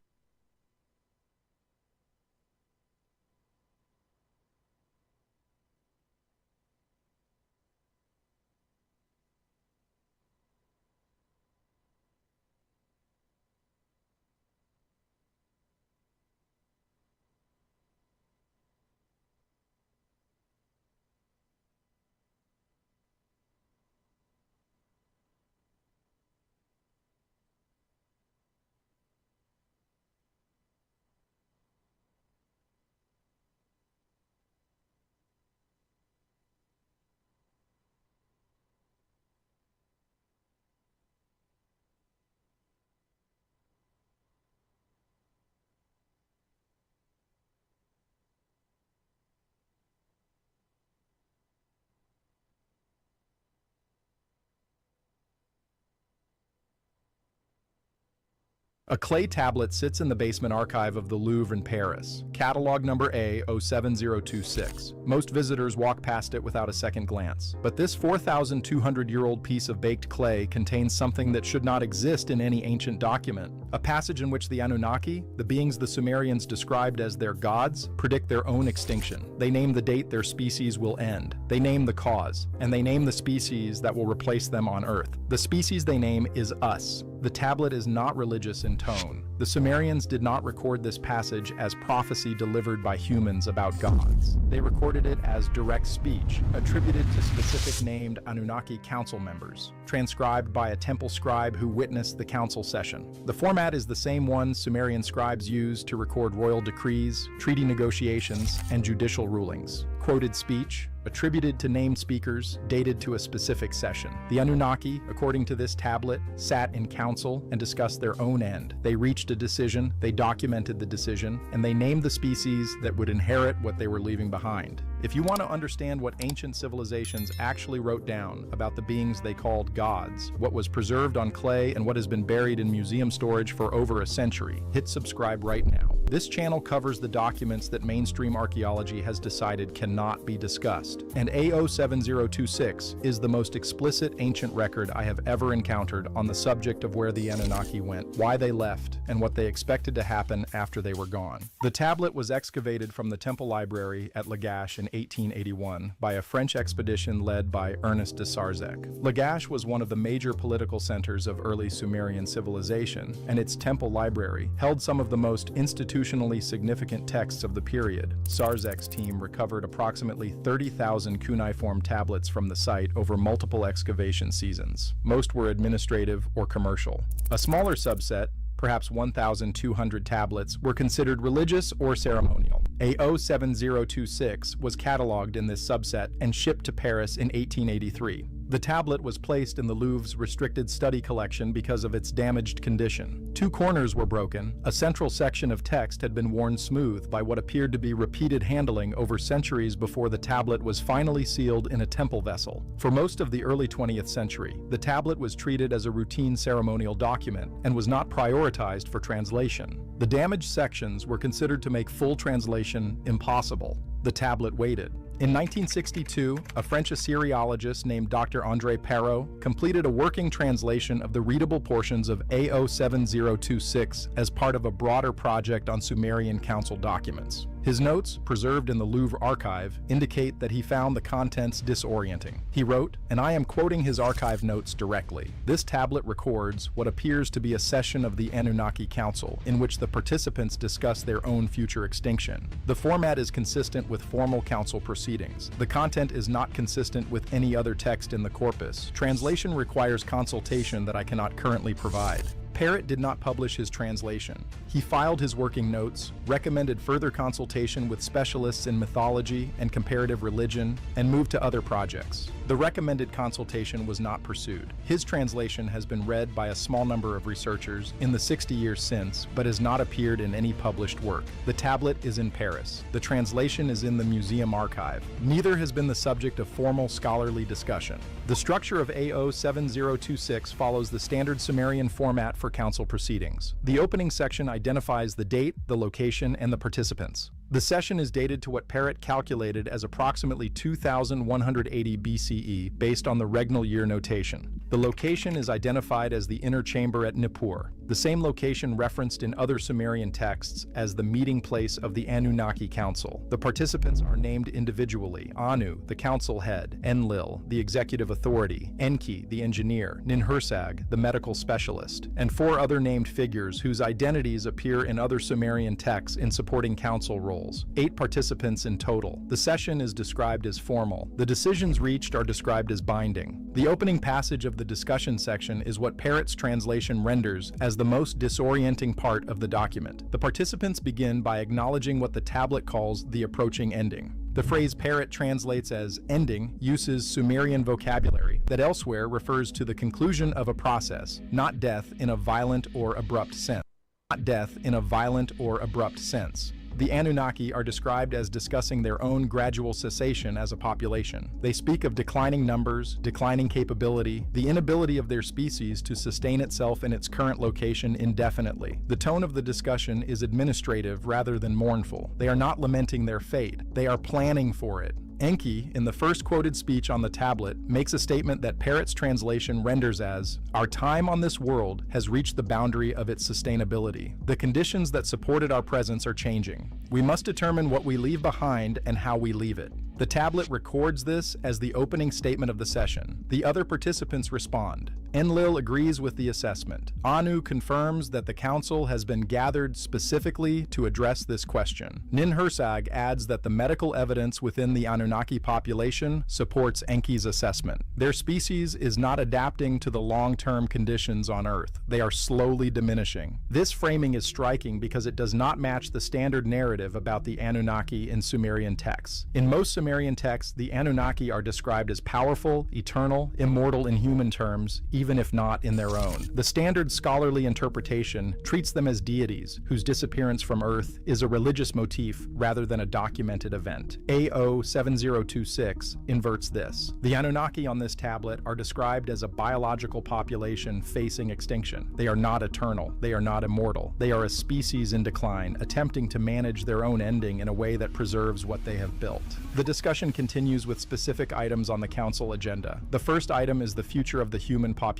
A clay tablet sits in the basement archive of the Louvre in Paris, catalog number A07026. Most visitors walk past it without a second glance. But this 4,200-year-old piece of baked clay contains something that should not exist in any ancient document. a passage in which the Anunnaki, the beings the Sumerians described as their gods, predict their own extinction. They name the date their species will end. They name the cause, and they name the species that will replace them on Earth. The species they name is us. The tablet is not religious in tone. The Sumerians did not record this passage as prophecy delivered by humans about gods. They recorded it as direct speech, attributed to specific named Anunnaki council members, transcribed by a temple scribe who witnessed the council session. The format is the same one Sumerian scribes used to record royal decrees, treaty negotiations, and judicial rulings. Quoted speech, attributed to named speakers, dated to a specific session. The Anunnaki, according to this tablet, sat in council and discussed their own end. They reached a decision, they documented the decision, and they named the species that would inherit what they were leaving behind. If you want to understand what ancient civilizations actually wrote down about the beings they called gods, what was preserved on clay and what has been buried in museum storage for over a century, hit subscribe right now. This channel covers the documents that mainstream archaeology has decided cannot be discussed, and A07026 is the most explicit ancient record I have ever encountered on the subject of where the Anunnaki went, why they left, and what they expected to happen after they were gone. The tablet was excavated from the Temple Library at Lagash in 1881 by a French expedition led by Ernest de Sarzeck. Lagash was one of the major political centers of early Sumerian civilization, and its temple library held some of the most institutionally significant texts of the period. Sarzeck's team recovered approximately 30,000 cuneiform tablets from the site over multiple excavation seasons. Most were administrative or commercial. A smaller subset, perhaps 1,200 tablets, were considered religious or ceremonial. A07026 was cataloged in this subset and shipped to Paris in 1883. The tablet was placed in the Louvre's restricted study collection because of its damaged condition. Two corners were broken. A central section of text had been worn smooth by what appeared to be repeated handling over centuries before the tablet was finally sealed in a temple vessel. For most of the early 20th century, the tablet was treated as a routine ceremonial document and was not prioritized for translation. The damaged sections were considered to make full translation impossible. The tablet waited. In 1962, a French Assyriologist named Dr. André Perrault completed a working translation of the readable portions of A07026 as part of a broader project on Sumerian council documents. His notes, preserved in the Louvre archive, indicate that he found the contents disorienting. He wrote, and I am quoting his archive notes directly, "This tablet records what appears to be a session of the Anunnaki Council, in which the participants discuss their own future extinction. The format is consistent with formal council proceedings. The content is not consistent with any other text in the corpus. Translation requires consultation that I cannot currently provide." Parrott did not publish his translation. He filed his working notes, recommended further consultation with specialists in mythology and comparative religion, and moved to other projects. The recommended consultation was not pursued. His translation has been read by a small number of researchers in the 60 years since, but has not appeared in any published work. The tablet is in Paris. The translation is in the museum archive. Neither has been the subject of formal scholarly discussion. The structure of A07026 follows the standard Sumerian format for council proceedings. The opening section identifies the date, the location, and the participants. The session is dated to what Parrott calculated as approximately 2180 BCE based on the regnal year notation. The location is identified as the inner chamber at Nippur, the same location referenced in other Sumerian texts as the meeting place of the Anunnaki Council. The participants are named individually: Anu, the council head; Enlil, the executive authority; Enki, the engineer; Ninhursag, the medical specialist, and four other named figures whose identities appear in other Sumerian texts in supporting council roles. 8 participants in total. The session is described as formal. The decisions reached are described as binding. The opening passage of the discussion section is what Parrott's translation renders as the most disorienting part of the document. The participants begin by acknowledging what the tablet calls the approaching ending. The phrase Parrott translates as ending uses Sumerian vocabulary that elsewhere refers to the conclusion of a process, not death in a violent or abrupt sense. Not death in a violent or abrupt sense. The Anunnaki are described as discussing their own gradual cessation as a population. They speak of declining numbers, declining capability, the inability of their species to sustain itself in its current location indefinitely. The tone of the discussion is administrative rather than mournful. They are not lamenting their fate. They are planning for it. Enki, in the first quoted speech on the tablet, makes a statement that Parrott's translation renders as, "Our time on this world has reached the boundary of its sustainability. The conditions that supported our presence are changing. We must determine what we leave behind and how we leave it." The tablet records this as the opening statement of the session. The other participants respond. Enlil agrees with the assessment. Anu confirms that the council has been gathered specifically to address this question. Ninhursag adds that the medical evidence within the Anunnaki population supports Enki's assessment. Their species is not adapting to the long-term conditions on Earth. They are slowly diminishing. This framing is striking because it does not match the standard narrative about the Anunnaki in Sumerian texts. In most Sumerian texts, the Anunnaki are described as powerful, eternal, immortal in human terms, even if not in their own. The standard scholarly interpretation treats them as deities whose disappearance from Earth is a religious motif rather than a documented event. AO 7026 inverts this. The Anunnaki on this tablet are described as a biological population facing extinction. They are not eternal. They are not immortal. They are a species in decline, attempting to manage their own ending in a way that preserves what they have built. The discussion continues with specific items on the council agenda. The first item is the future of the human population.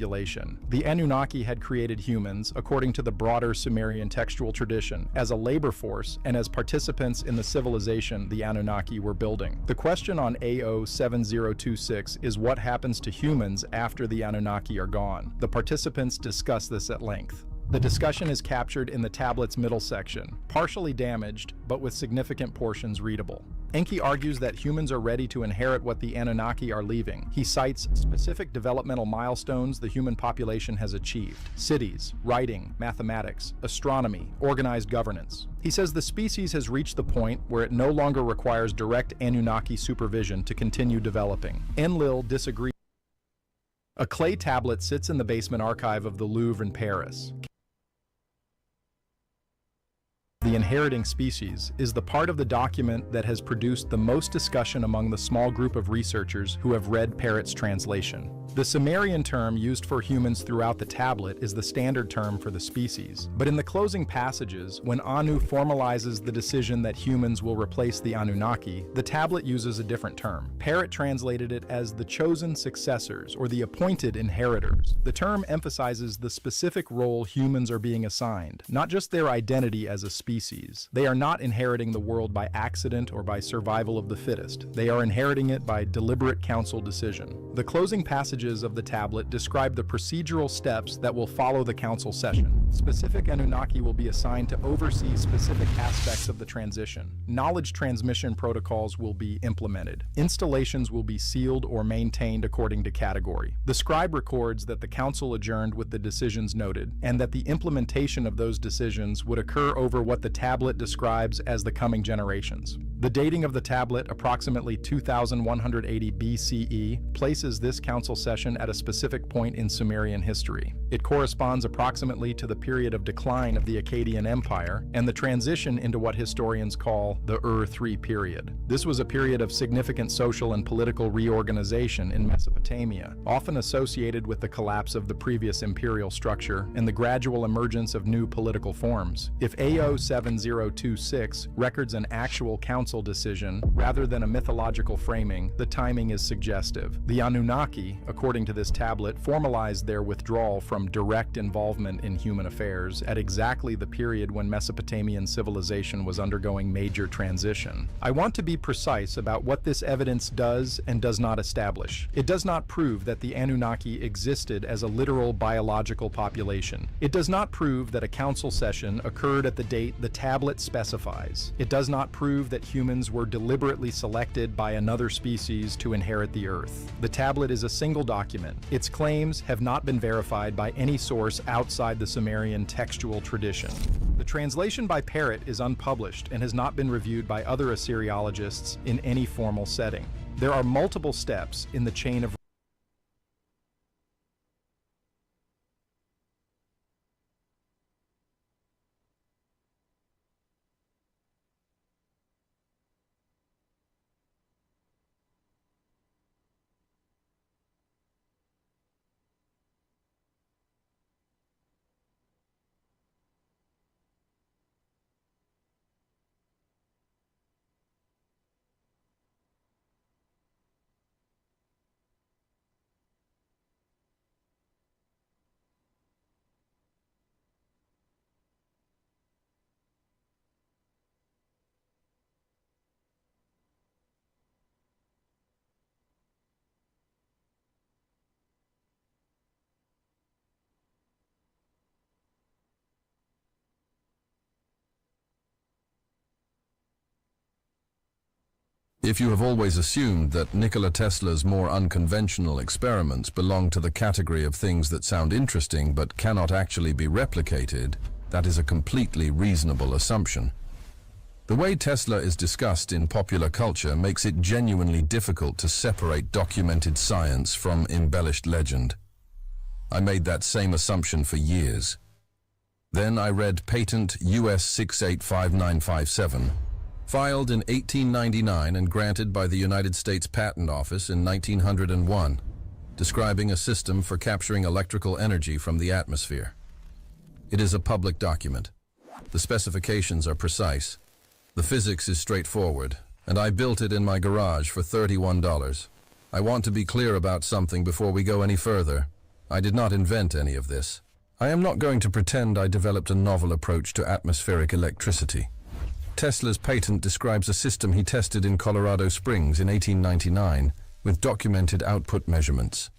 The Anunnaki had created humans, according to the broader Sumerian textual tradition, as a labor force and as participants in the civilization the Anunnaki were building. The question on AO 7026 is what happens to humans after the Anunnaki are gone. The participants discuss this at length. The discussion is captured in the tablet's middle section, partially damaged, but with significant portions readable. Enki argues that humans are ready to inherit what the Anunnaki are leaving. He cites specific developmental milestones the human population has achieved: cities, writing, mathematics, astronomy, organized governance. He says the species has reached the point where it no longer requires direct Anunnaki supervision to continue developing. Enlil disagrees. A clay tablet sits in the basement archive of the Louvre in Paris. The inheriting species is the part of the document that has produced the most discussion among the small group of researchers who have read Parrott's translation. The Sumerian term used for humans throughout the tablet is the standard term for the species. But in the closing passages, when Anu formalizes the decision that humans will replace the Anunnaki, the tablet uses a different term. Parrott translated it as the chosen successors, or the appointed inheritors. The term emphasizes the specific role humans are being assigned, not just their identity as a species. They are not inheriting the world by accident or by survival of the fittest. They are inheriting it by deliberate council decision. The closing passages of the tablet describe the procedural steps that will follow the council session. Specific Anunnaki will be assigned to oversee specific aspects of the transition. Knowledge transmission protocols will be implemented. Installations will be sealed or maintained according to category. The scribe records that the council adjourned with the decisions noted, and that the implementation of those decisions would occur over what the tablet describes as the coming generations. The dating of the tablet, approximately 2180 BCE, places this council session at a specific point in Sumerian history. It corresponds approximately to the period of decline of the Akkadian Empire and the transition into what historians call the Ur-3 period. This was a period of significant social and political reorganization in Mesopotamia, often associated with the collapse of the previous imperial structure and the gradual emergence of new political forms. If AO 7026 records an actual council decision rather than a mythological framing, the timing is suggestive. The Anunnaki, according to this tablet, formalized their withdrawal from direct involvement in human affairs at exactly the period when Mesopotamian civilization was undergoing major transition. I want to be precise about what this evidence does and does not establish. It does not prove that the Anunnaki existed as a literal biological population. It does not prove that a council session occurred at the date the tablet specifies. It does not prove that humans were deliberately selected by another species to inherit the Earth. The tablet is a single document. Its claims have not been verified by any source outside the Sumerian textual tradition. The translation by Parrott is unpublished and has not been reviewed by other Assyriologists in any formal setting. There are multiple steps in the chain of If you have always assumed that Nikola Tesla's more unconventional experiments belong to the category of things that sound interesting but cannot actually be replicated, that is a completely reasonable assumption. The way Tesla is discussed in popular culture makes it genuinely difficult to separate documented science from embellished legend. I made that same assumption for years. Then I read Patent US 685957, filed in 1899 and granted by the United States Patent Office in 1901, describing a system for capturing electrical energy from the atmosphere. It is a public document. The specifications are precise. The physics is straightforward, and I built it in my garage for $31. I want to be clear about something before we go any further. I did not invent any of this. I am not going to pretend I developed a novel approach to atmospheric electricity. Tesla's patent describes a system he tested in Colorado Springs in 1899 with documented output measurements.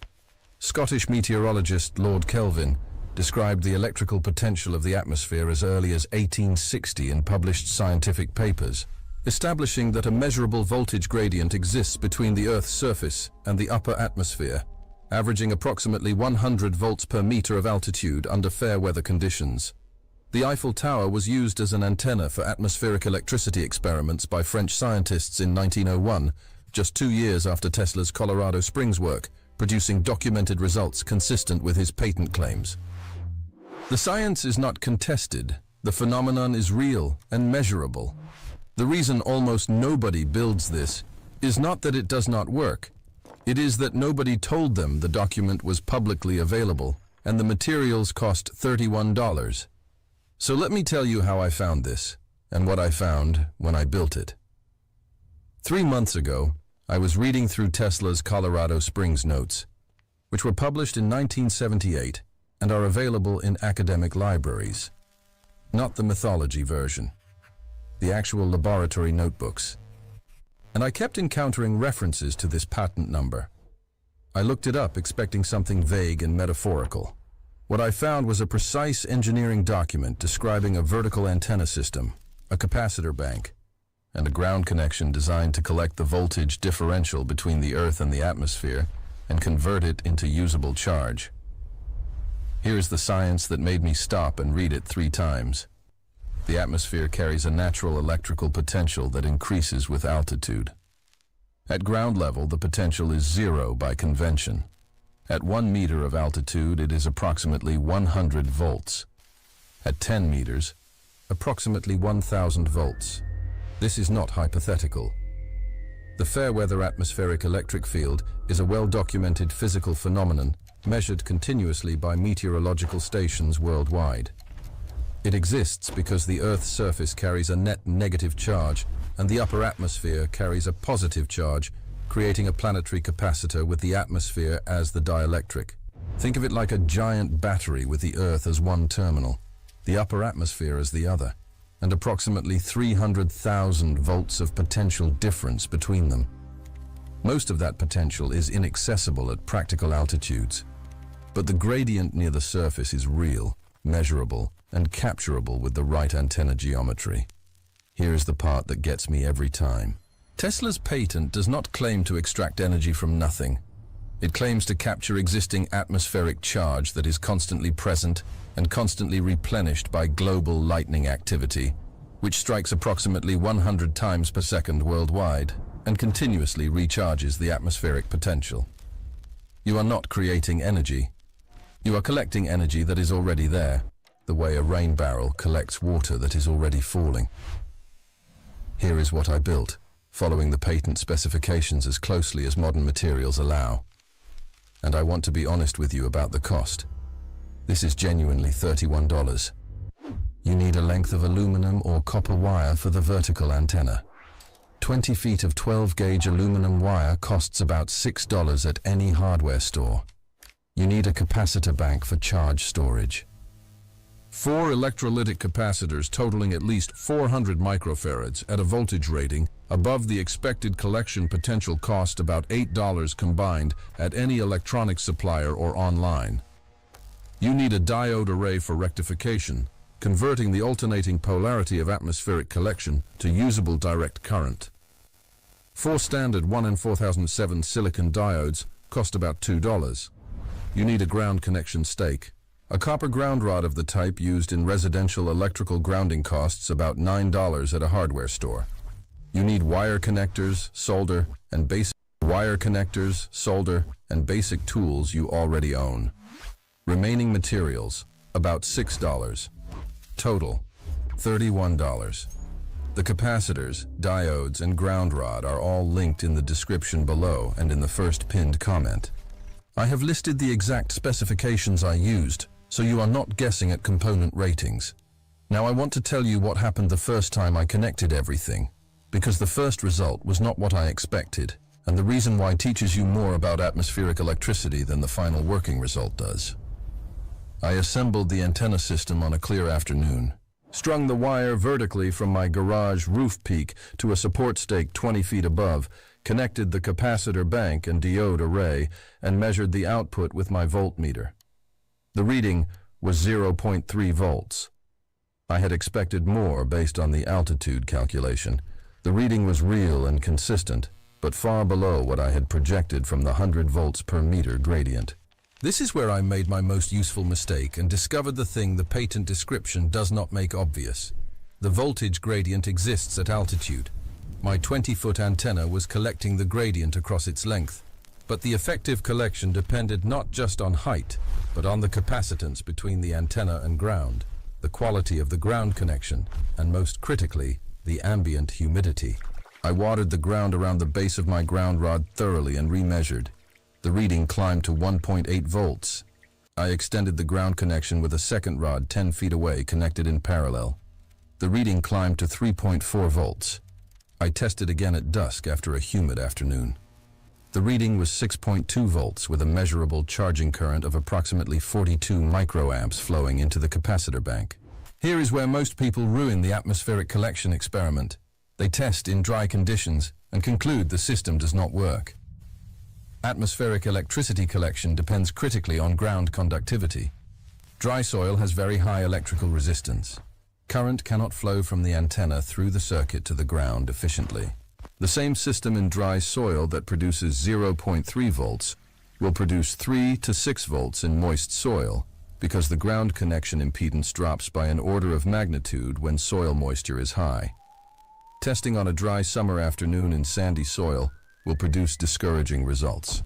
Scottish meteorologist Lord Kelvin described the electrical potential of the atmosphere as early as 1860 in published scientific papers, establishing that a measurable voltage gradient exists between the Earth's surface and the upper atmosphere, averaging approximately 100 volts per meter of altitude under fair weather conditions. The Eiffel Tower was used as an antenna for atmospheric electricity experiments by French scientists in 1901, just 2 years after Tesla's Colorado Springs work, producing documented results consistent with his patent claims. The science is not contested. The phenomenon is real and measurable. The reason almost nobody builds this is not that it does not work. It is that nobody told them the document was publicly available and the materials cost $31. So let me tell you how I found this, and what I found when I built it. 3 months ago, I was reading through Tesla's Colorado Springs notes, which were published in 1978 and are available in academic libraries. Not the mythology version, the actual laboratory notebooks. And I kept encountering references to this patent number. I looked it up expecting something vague and metaphorical. What I found was a precise engineering document describing a vertical antenna system, a capacitor bank, and a ground connection designed to collect the voltage differential between the Earth and the atmosphere and convert it into usable charge. Here's the science that made me stop and read it 3 times. The atmosphere carries a natural electrical potential that increases with altitude. At ground level, the potential is 0 by convention. At 1 meter of altitude, it is approximately 100 volts. At 10 meters, approximately 1,000 volts. This is not hypothetical. The Fairweather atmospheric electric field is a well-documented physical phenomenon measured continuously by meteorological stations worldwide. It exists because the Earth's surface carries a net negative charge and the upper atmosphere carries a positive charge, creating a planetary capacitor with the atmosphere as the dielectric. Think of it like a giant battery with the Earth as one terminal, the upper atmosphere as the other, and approximately 300,000 volts of potential difference between them. Most of that potential is inaccessible at practical altitudes, but the gradient near the surface is real, measurable, and capturable with the right antenna geometry. Here's the part that gets me every time. Tesla's patent does not claim to extract energy from nothing. It claims to capture existing atmospheric charge that is constantly present and constantly replenished by global lightning activity, which strikes approximately 100 times per second worldwide and continuously recharges the atmospheric potential. You are not creating energy. You are collecting energy that is already there, the way a rain barrel collects water that is already falling. Here is what I built, following the patent specifications as closely as modern materials allow. And I want to be honest with you about the cost. This is genuinely $31. You need a length of aluminum or copper wire for the vertical antenna. 20 feet of 12-gauge aluminum wire costs about $6 at any hardware store. You need a capacitor bank for charge storage. 4 electrolytic capacitors totaling at least 400 microfarads at a voltage rating above the expected collection potential cost about $8 combined at any electronics supplier or online. You need a diode array for rectification, converting the alternating polarity of atmospheric collection to usable direct current. 4 standard 1 in 4007 silicon diodes cost about $2. You need a ground connection stake. A copper ground rod of the type used in residential electrical grounding costs about $9 at a hardware store. You need wire connectors, solder, and basic tools you already own. Remaining materials, about $6. Total, $31. The capacitors, diodes, and ground rod are all linked in the description below and in the first pinned comment. I have listed the exact specifications I used, so you are not guessing at component ratings. Now I want to tell you what happened the first time I connected everything, because the first result was not what I expected, and the reason why teaches you more about atmospheric electricity than the final working result does. I assembled the antenna system on a clear afternoon, strung the wire vertically from my garage roof peak to a support stake 20 feet above, connected the capacitor bank and diode array, and measured the output with my voltmeter. The reading was 0.3 volts. I had expected more based on the altitude calculation. The reading was real and consistent, but far below what I had projected from the 100 volts per meter gradient. This is where I made my most useful mistake and discovered the thing the patent description does not make obvious. The voltage gradient exists at altitude. My 20-foot antenna was collecting the gradient across its length, but the effective collection depended not just on height, but on the capacitance between the antenna and ground, the quality of the ground connection, and most critically, the ambient humidity. I watered the ground around the base of my ground rod thoroughly and remeasured. The reading climbed to 1.8 volts. I extended the ground connection with a second rod 10 feet away connected in parallel. The reading climbed to 3.4 volts. I tested again at dusk after a humid afternoon. The reading was 6.2 volts with a measurable charging current of approximately 42 microamps flowing into the capacitor bank. Here is where most people ruin the atmospheric collection experiment. They test in dry conditions and conclude the system does not work. Atmospheric electricity collection depends critically on ground conductivity. Dry soil has very high electrical resistance. Current cannot flow from the antenna through the circuit to the ground efficiently. The same system in dry soil that produces 0.3 volts will produce 3 to 6 volts in moist soil because the ground connection impedance drops by an order of magnitude when soil moisture is high. Testing on a dry summer afternoon in sandy soil will produce discouraging results.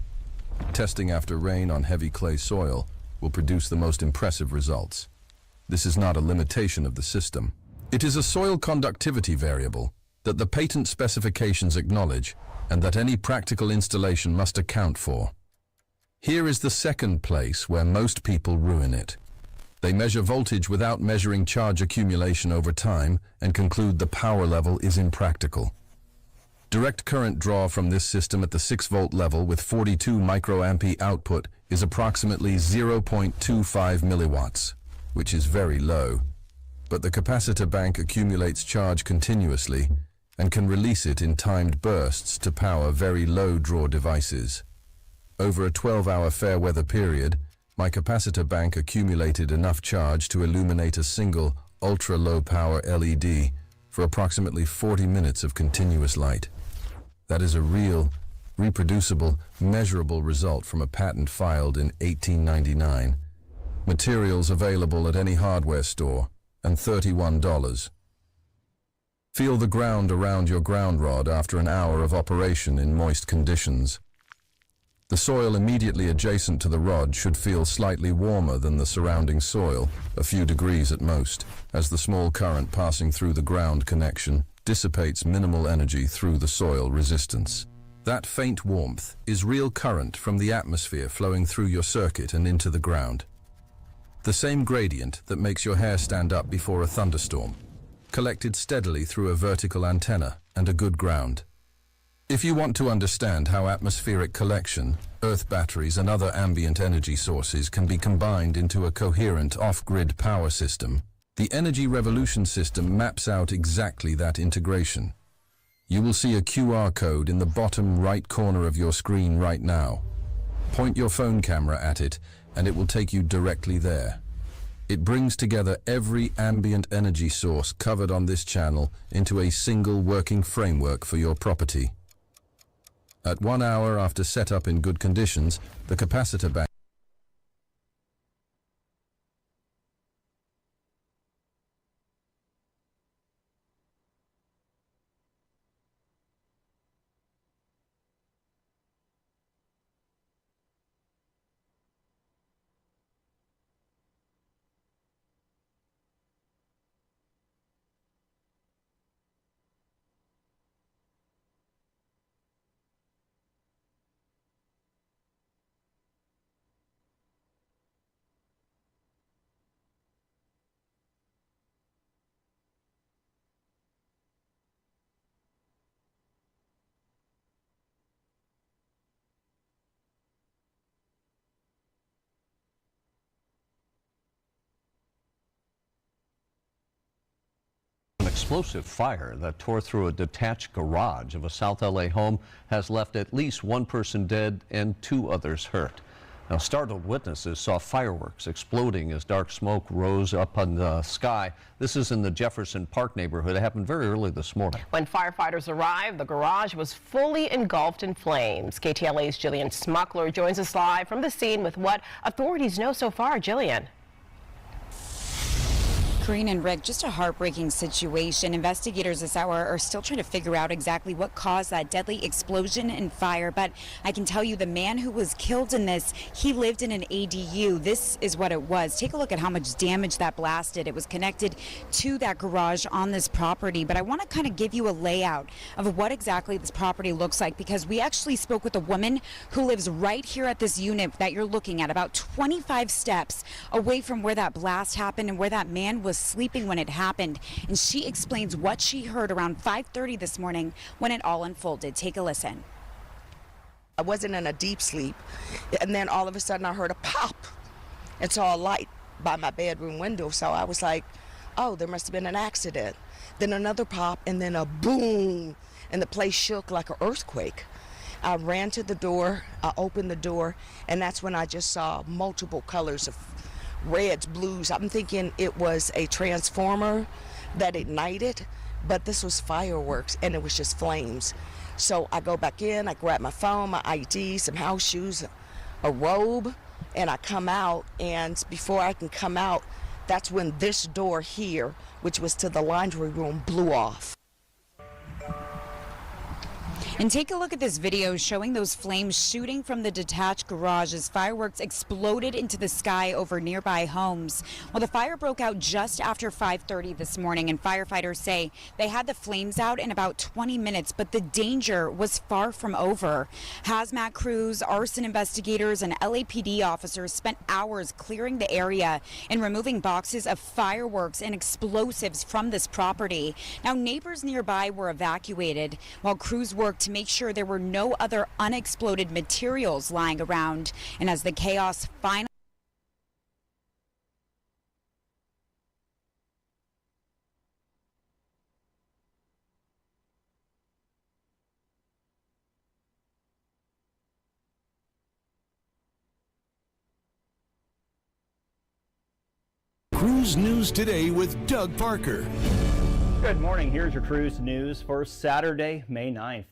Testing after rain on heavy clay soil will produce the most impressive results. This is not a limitation of the system. It is a soil conductivity variable that the patent specifications acknowledge and that any practical installation must account for. Here is the second place where most people ruin it. They measure voltage without measuring charge accumulation over time and conclude the power level is impractical. Direct current draw from this system at the 6-volt level with 42 microampere output is approximately 0.25 milliwatts, which is very low. But the capacitor bank accumulates charge continuously and can release it in timed bursts to power very low draw devices. Over a 12-hour fair weather period, my capacitor bank accumulated enough charge to illuminate a single ultra-low power LED for approximately 40 minutes of continuous light. That is a real, reproducible, measurable result from a patent filed in 1899. Materials available at any hardware store, and $31. Feel the ground around your ground rod after an hour of operation in moist conditions. The soil immediately adjacent to the rod should feel slightly warmer than the surrounding soil, a few degrees at most, as the small current passing through the ground connection dissipates minimal energy through the soil resistance. That faint warmth is real current from the atmosphere flowing through your circuit and into the ground. The same gradient that makes your hair stand up before a thunderstorm, collected steadily through a vertical antenna and a good ground. If you want to understand how atmospheric collection, earth batteries and other ambient energy sources can be combined into a coherent off-grid power system, the Energy Revolution system maps out exactly that integration. You will see a QR code in the bottom right corner of your screen right now. Point your phone camera at it and it will take you directly there. It brings together every ambient energy source covered on this channel into a single working framework for your property. At 1 hour after setup in good conditions, the capacitor bank An explosive fire that tore through a detached garage of a South LA home has left at least one person dead and 2 others hurt. Now, startled witnesses saw fireworks exploding as dark smoke rose up in the sky. This is in the Jefferson Park neighborhood. It happened very early this morning. When firefighters arrived, the garage was fully engulfed in flames. KTLA's Jillian Smuckler joins us live from the scene with what authorities know so far. Jillian. Karine and Rick, just a heartbreaking situation. Investigators this hour are still trying to figure out exactly what caused that deadly explosion and fire. But I can tell you the man who was killed in this, he lived in an ADU. This is what it was. Take a look at how much damage that blast did. It was connected to that garage on this property. But I want to kind of give you a layout of what exactly this property looks like, because we actually spoke with a woman who lives right here at this unit that you're looking at, about 25 steps away from where that blast happened and where that man was sleeping when it happened, and she explains what she heard around 5:30 this morning when it all unfolded. Take a listen. I wasn't in a deep sleep, and then all of a sudden I heard a pop and saw a light by my bedroom window, so I was like, oh, there must have been an accident. Then another pop, and then a boom, and the place shook like an earthquake. I ran to the door, I opened the door, and that's when I just saw multiple colors of reds, blues. I'm thinking it was a transformer that ignited, but this was fireworks and it was just flames. So I go back in, I grab my phone, my ID, some house shoes, a robe, and I come out, and before I can come out, that's when this door here, which was to the laundry room, blew off. And take a look at this video showing those flames shooting from the detached garage as fireworks exploded into the sky over nearby homes. Well, the fire broke out just after 5:30 this morning, and firefighters say they had the flames out in about 20 minutes, but the danger was far from over. Hazmat crews, arson investigators, and LAPD officers spent hours clearing the area and removing boxes of fireworks and explosives from this property. Now, neighbors nearby were evacuated while crews worked to make sure there were no other unexploded materials lying around. And as the chaos finally Cruise News Today with Doug Parker. Good morning. Here's your cruise news for Saturday, May 9th.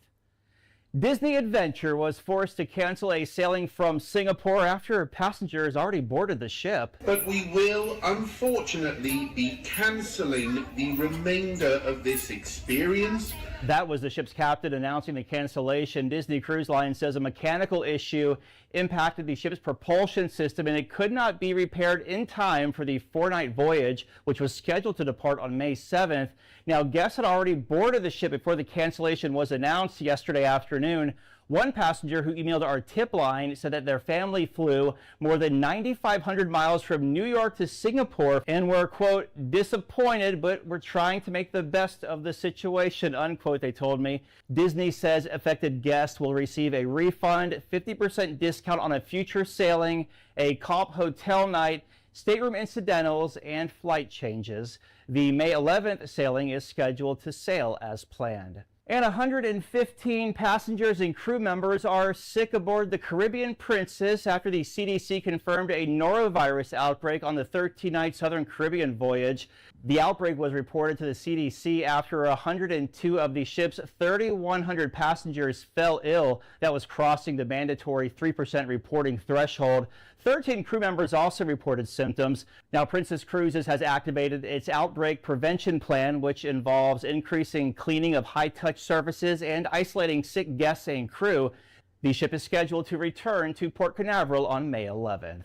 Disney Adventure was forced to cancel a sailing from Singapore after passengers already boarded the ship. But we will, unfortunately, be cancelling the remainder of this experience. That was the ship's captain announcing the cancellation. Disney Cruise Line says a mechanical issue impacted the ship's propulsion system and it could not be repaired in time for the 4-night voyage, which was scheduled to depart on May 7th. Now, guests had already boarded the ship before the cancellation was announced yesterday afternoon. One passenger who emailed our tip line said that their family flew more than 9,500 miles from New York to Singapore and were, quote, disappointed, but were trying to make the best of the situation, unquote, they told me. Disney says affected guests will receive a refund, 50% discount on a future sailing, a comp hotel night, stateroom incidentals, and flight changes. The May 11th sailing is scheduled to sail as planned. And 115 passengers and crew members are sick aboard the Caribbean Princess after the CDC confirmed a norovirus outbreak on the 13-night Southern Caribbean voyage. The outbreak was reported to the CDC after 102 of the ship's 3,100 passengers fell ill. That was crossing the mandatory 3% reporting threshold. 13 crew members also reported symptoms. Now, Princess Cruises has activated its outbreak prevention plan, which involves increasing cleaning of high-touch surfaces and isolating sick guests and crew. The ship is scheduled to return to Port Canaveral on May 11th.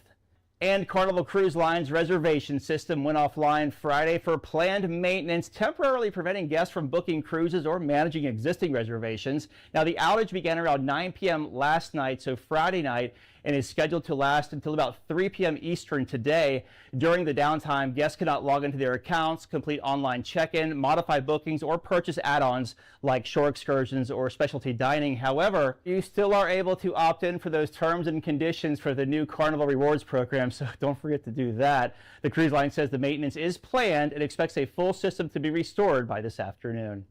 And Carnival Cruise Line's reservation system went offline Friday for planned maintenance, temporarily preventing guests from booking cruises or managing existing reservations. Now, the outage began around 9 p.m. last night, so Friday night, and is scheduled to last until about 3 p.m. Eastern today. During the downtime, guests cannot log into their accounts, complete online check-in, modify bookings, or purchase add-ons like shore excursions or specialty dining. However, you still are able to opt in for those terms and conditions for the new Carnival Rewards program, so don't forget to do that. The cruise line says the maintenance is planned and expects a full system to be restored by this afternoon.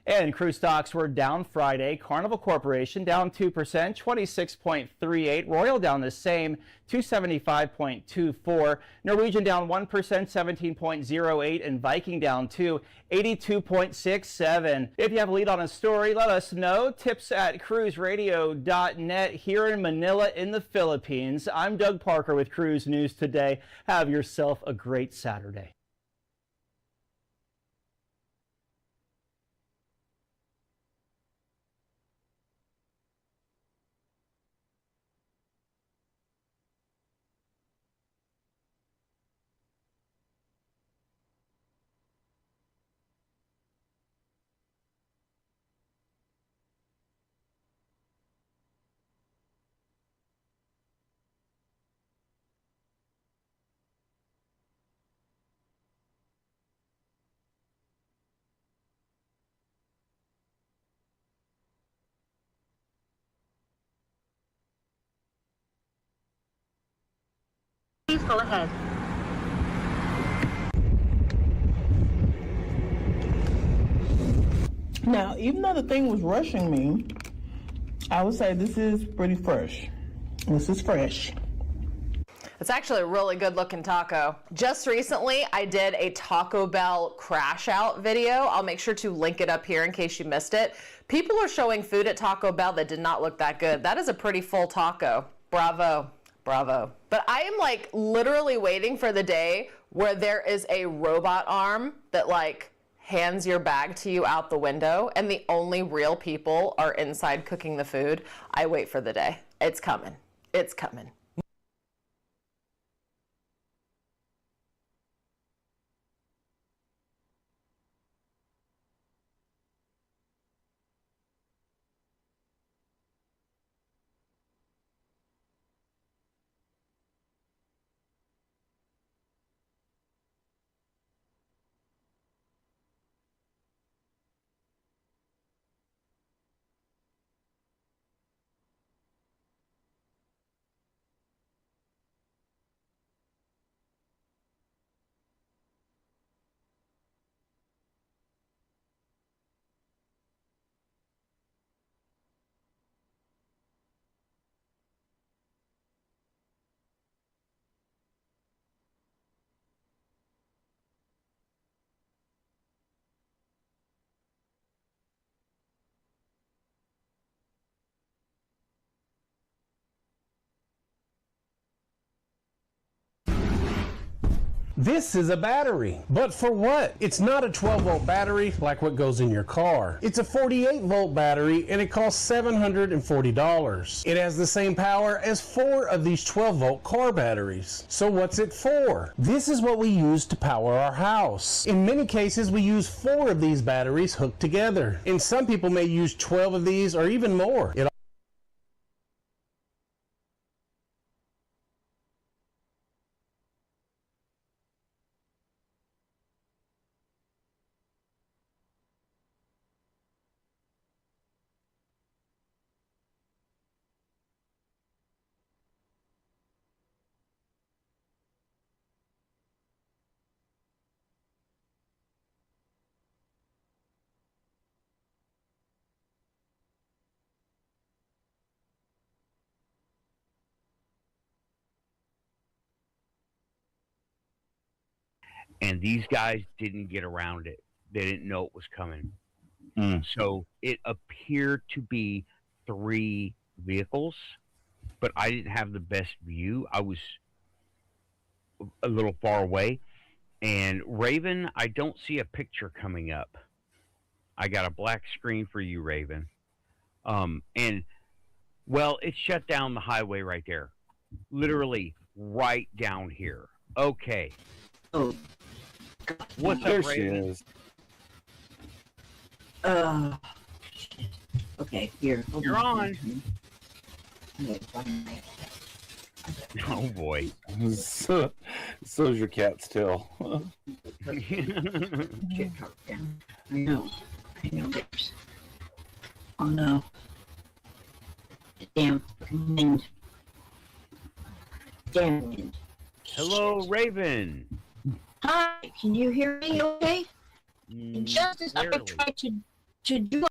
And cruise stocks were down Friday. Carnival Corporation down 2%, 26.38. Royal down the same, 275.24. Norwegian down 1%, 17.08. And Viking down 2, 82.67. If you have a lead on a story, let us know. Tips at cruiseradio.net here in Manila in the Philippines. I'm Doug Parker with Cruise News Today. Have yourself a great Saturday. Please go ahead. Now, even though the thing was rushing me, I would say this is pretty fresh. This is fresh. It's actually a really good looking taco. Just recently, I did a Taco Bell crash out video. I'll make sure to link it up here in case you missed it. People are showing food at Taco Bell that did not look that good. That is a pretty full taco. Bravo. Bravo. But I am like literally waiting for the day where there is a robot arm that like hands your bag to you out the window and the only real people are inside cooking the food. I wait for the day. It's coming. It's coming. This is a battery, but for what? It's not a 12-volt battery like what goes in your car. It's a 48-volt battery and it costs $740. It has the same power as 4 of these 12-volt car batteries. So what's it for? This is what we use to power our house. In many cases, we use 4 of these batteries hooked together. And some people may use 12 of these or even more. and these guys didn't get around it. They didn't know it was coming. So it appeared to be 3 vehicles, but I didn't have the best view. I was a little far away. And Raven, I don't see a picture coming up. I got a black screen for you, Raven. And well, it shut down the highway right there. Literally right down here. Okay. Oh. What's There up, she Raven? is. Okay, here. hold You're on. Okay, Oh boy. So's your cat's tail. I know. There's. Oh no. Damn wind. Damn wind. Hello, Raven. Hi, can you hear me okay? Just as I barely. tried to do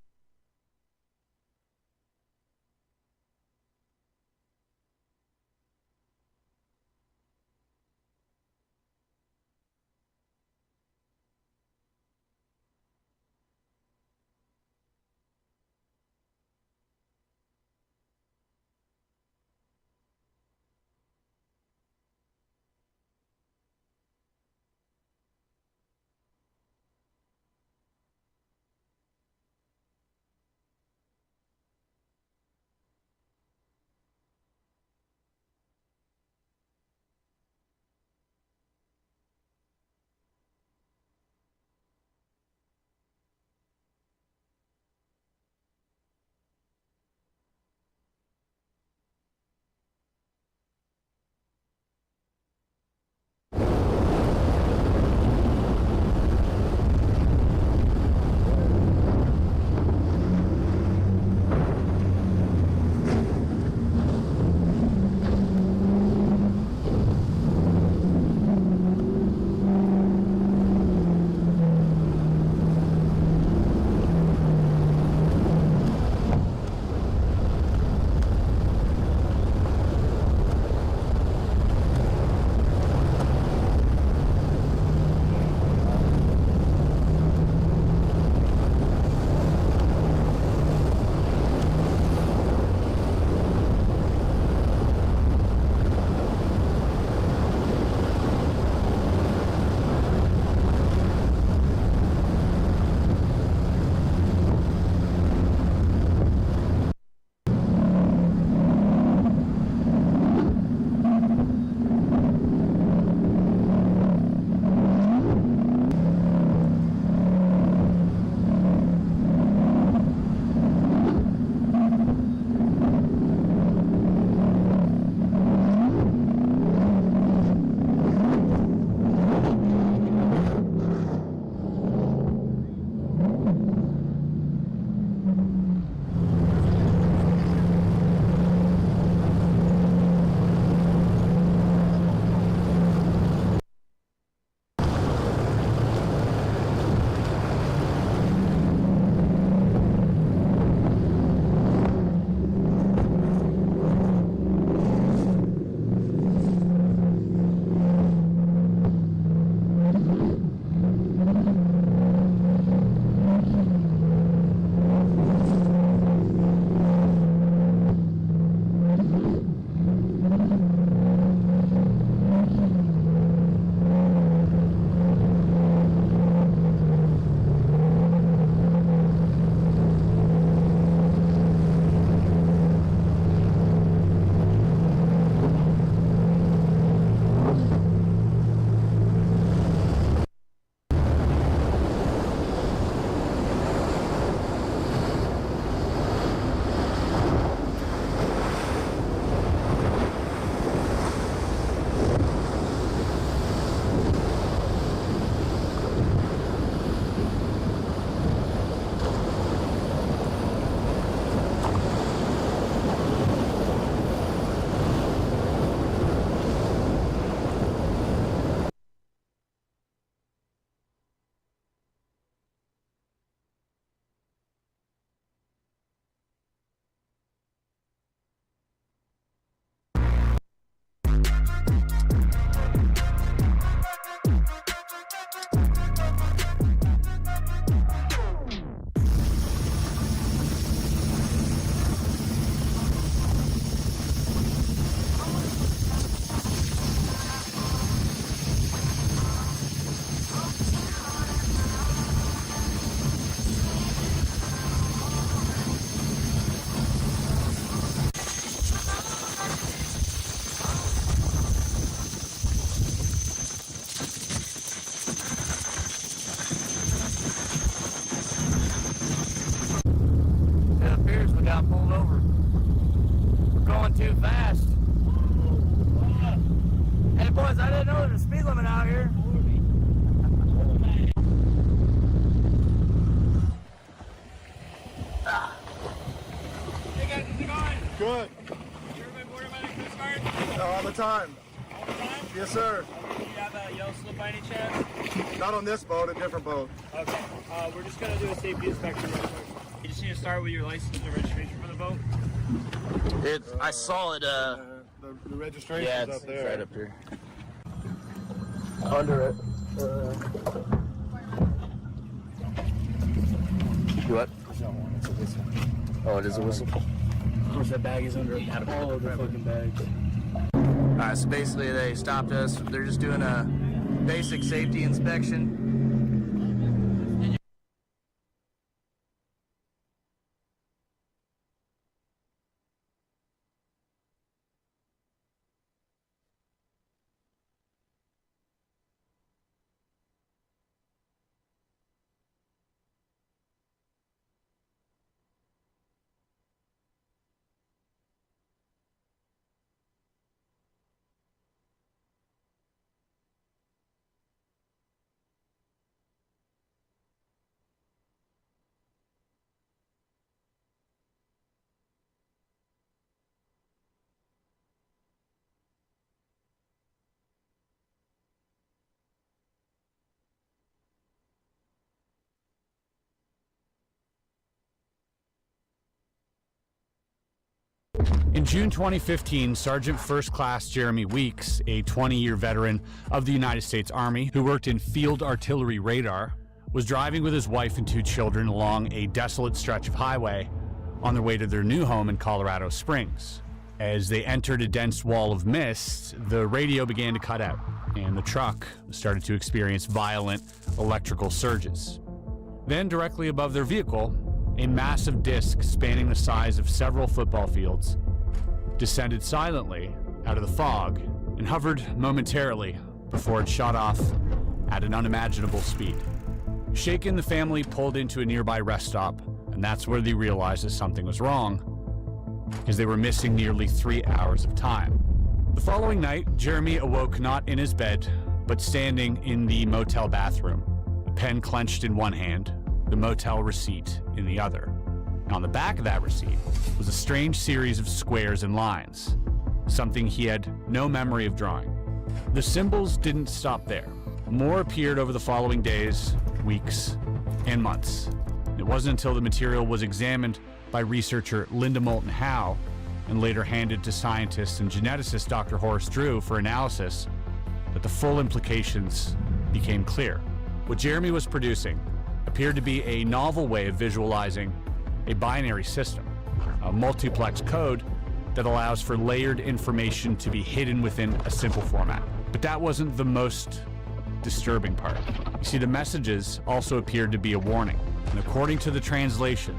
got pulled over. We're going too fast. Hey boys, I didn't know there's a speed limit out here. Hey guys, how's it going? Good. You're my borderman Coast Guard? All the time. All the time? Yes, sir. Do you have a yellow slip by any chance? Not on this boat, a different boat. Okay. We're just going to do a safety inspection real quick. You just need to start with your license and registration for the boat. I saw it, The registration's yeah, up there. right up here. Under it. What? It's a whistle. Oh, it is a whistle? Of course, that bag is under it. All of the fucking bags. Alright, so basically they stopped us. They're just doing a basic safety inspection. In June 2015, Sergeant First Class Jeremy Weeks, a 20-year veteran of the United States Army who worked in field artillery radar, was driving with his wife and 2 children along a desolate stretch of highway on their way to their new home in Colorado Springs. As they entered a dense wall of mist, the radio began to cut out, and the truck started to experience violent electrical surges. Then, directly above their vehicle, a massive disc spanning the size of several football fields descended silently out of the fog and hovered momentarily before it shot off at an unimaginable speed. Shaken, the family pulled into a nearby rest stop, and that's where they realized that something was wrong, because they were missing nearly 3 hours of time. The following night, Jeremy awoke not in his bed, but standing in the motel bathroom, a pen clenched in one hand, the motel receipt in the other. And on the back of that receipt was a strange series of squares and lines, something he had no memory of drawing. The symbols didn't stop there. More appeared over the following days, weeks, and months. It wasn't until the material was examined by researcher Linda Moulton Howe and later handed to scientist and geneticist Dr. Horace Drew for analysis that the full implications became clear. What Jeremy was producing appeared to be a novel way of visualizing a binary system, a multiplex code that allows for layered information to be hidden within a simple format. But that wasn't the most disturbing part. You see, the messages also appeared to be a warning, and according to the translation,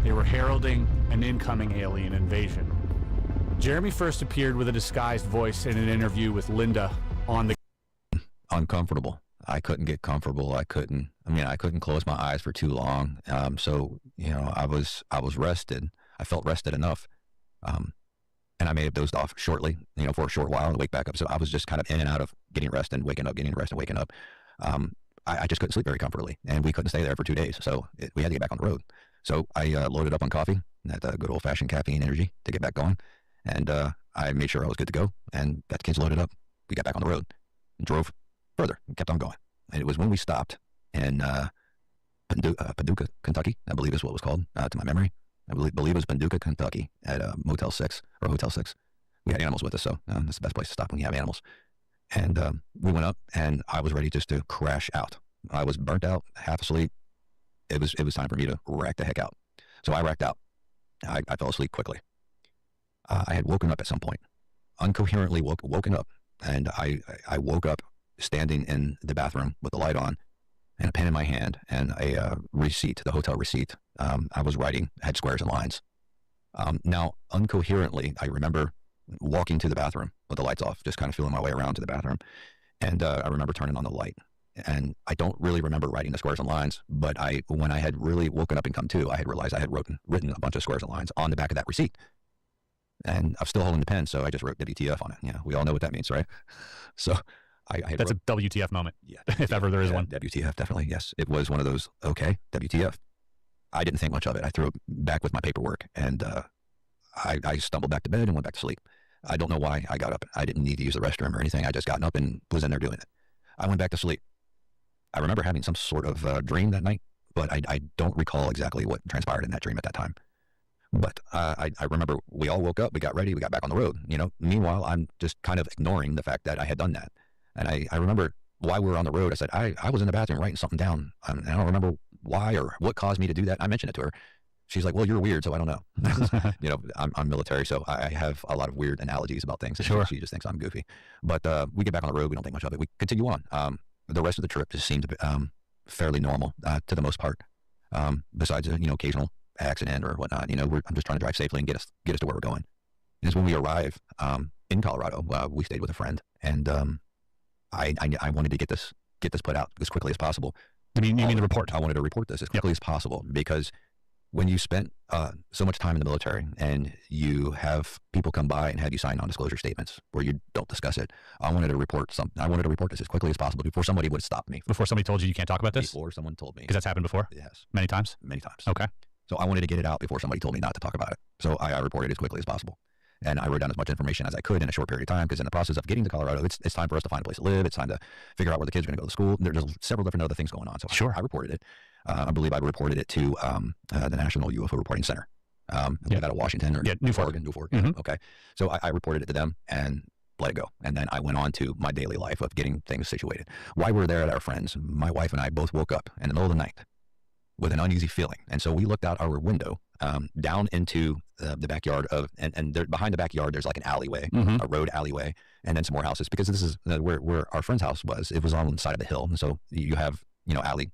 they were heralding an incoming alien invasion. Jeremy first appeared with a disguised voice in an interview with Linda on the uncomfortable. I couldn't get comfortable. I couldn't close my eyes for too long. So, I was rested. I felt rested enough. And I may have dozed off shortly, for a short while and wake back up. So I was just kind of in and out of getting rest and waking up, getting rest and waking up. I just couldn't sleep very comfortably, and we couldn't stay there for 2 days. So we had to get back on the road. So I loaded up on coffee, that good old fashioned caffeine energy to get back going. And I made sure I was good to go and got the kids loaded up. We got back on the road and drove further and kept on going. And it was when we stopped in Paducah, Kentucky, I believe is what it was called, to my memory. I believe it was Paducah, Kentucky, at Motel 6 or Hotel 6. We had animals with us, so that's the best place to stop when you have animals. And we went up, and I was ready just to crash out. I was burnt out, half asleep. It was time for me to rack the heck out. So I racked out. I fell asleep quickly. I had woken up at some point, incoherently woken up, and I woke up standing in the bathroom with the light on and a pen in my hand and a receipt, the hotel receipt. I was writing, had squares and lines. Now, incoherently, I remember walking to the bathroom with the lights off, just kind of feeling my way around to the bathroom. And I remember turning on the light. And I don't really remember writing the squares and lines, but when I had really woken up and come to, I had realized I had written a bunch of squares and lines on the back of that receipt. And I'm still holding the pen, so I just wrote WTF on it. You know, we all know what that means, right? So That's a WTF moment. Yeah. If ever there is one. WTF, definitely. Yes. It was one of those, okay, WTF. I didn't think much of it. I threw it back with my paperwork, and I stumbled back to bed and went back to sleep. I don't know why I got up. I didn't need to use the restroom or anything. I just gotten up and was in there doing it. I went back to sleep. I remember having some sort of dream that night, but I don't recall exactly what transpired in that dream at that time. But I remember we all woke up, we got ready, we got back on the road. You know, meanwhile, I'm just kind of ignoring the fact that I had done that. And I remember while we were on the road, I said, I was in the bathroom writing something down. I don't remember why or what caused me to do that. I mentioned it to her. She's like, well, you're weird, so I don't know. You know, I'm military, so I have a lot of weird analogies about things. Sure. She just thinks I'm goofy. But we get back on the road, we don't think much of it. We continue on. The rest of the trip just seemed fairly normal to the most part, besides you know, occasional accident or whatnot. You know, I'm just trying to drive safely and get us to where we're going. And it's when we arrive in Colorado. We stayed with a friend, and I wanted to get this put out as quickly as possible. You mean the report? I wanted to report this as quickly as possible, because when you spent so much time in the military and you have people come by and have you sign non-disclosure statements where you don't discuss it, I wanted to report this as quickly as possible before somebody would stop me. Before somebody told you can't talk about this? Before someone told me. Because that's happened before? Yes. Many times? Many times. Okay. So I wanted to get it out before somebody told me not to talk about it. So I reported as quickly as possible. And I wrote down as much information as I could in a short period of time, because in the process of getting to Colorado, it's time for us to find a place to live. It's time to figure out where the kids are going to go to school. There's several different other things going on. So sure. I reported it. I believe I reported it to the National UFO Reporting Center. Out of Washington or Newfork. Oregon, Newfork. Mm-hmm. Okay. So I reported it to them and let it go. And then I went on to my daily life of getting things situated. While we were there at our friends, my wife and I both woke up in the middle of the night with an uneasy feeling. And so we looked out our window down into the backyard and there, behind the backyard, there's like an alleyway, a road alleyway, and then some more houses, because this is where our friend's house was. It was on the side of the hill. And so you have, you know, alley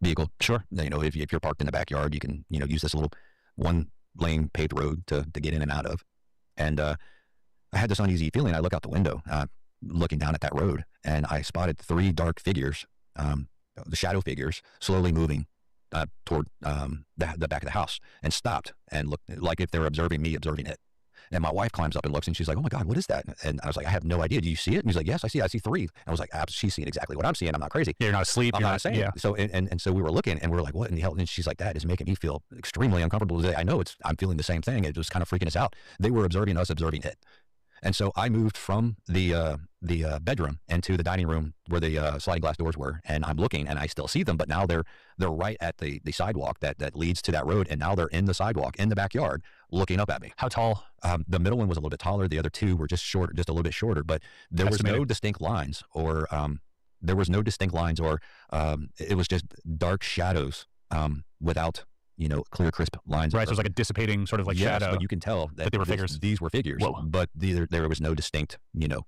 vehicle. Sure. You know, if you're parked in the backyard, you can, you know, use this little one lane paved road to get in and out of. And I had this uneasy feeling. I look out the window, looking down at that road, and I spotted 3 dark figures, the shadow figures, slowly moving toward the back of the house, and stopped and looked like if they were observing me observing it. And my wife climbs up and looks, and she's like, oh my God, what is that? And I was like, I have no idea. Do you see it? And he's like, yes, I see 3. And I was like, she's seeing exactly what I'm seeing. I'm not crazy. You're not asleep. I'm not insane. Yeah. So, and so we were looking, and we were like, what in the hell? And she's like, that is making me feel extremely uncomfortable today. I know I'm feeling the same thing. It was kind of freaking us out. They were observing us observing it. And so I moved from the bedroom into the dining room where the sliding glass doors were, and I'm looking, and I still see them, but now they're right at the sidewalk that leads to that road, and now they're in the sidewalk in the backyard looking up at me. How tall? The middle one was a little bit taller. The other 2 were just short, just a little bit shorter, but there was no distinct lines, or it was just dark shadows without, you know, clear, crisp lines. Right, so it was like a dissipating sort of like shadow. But you can tell that they were figures. These were figures. Whoa. But there was no distinct, you know,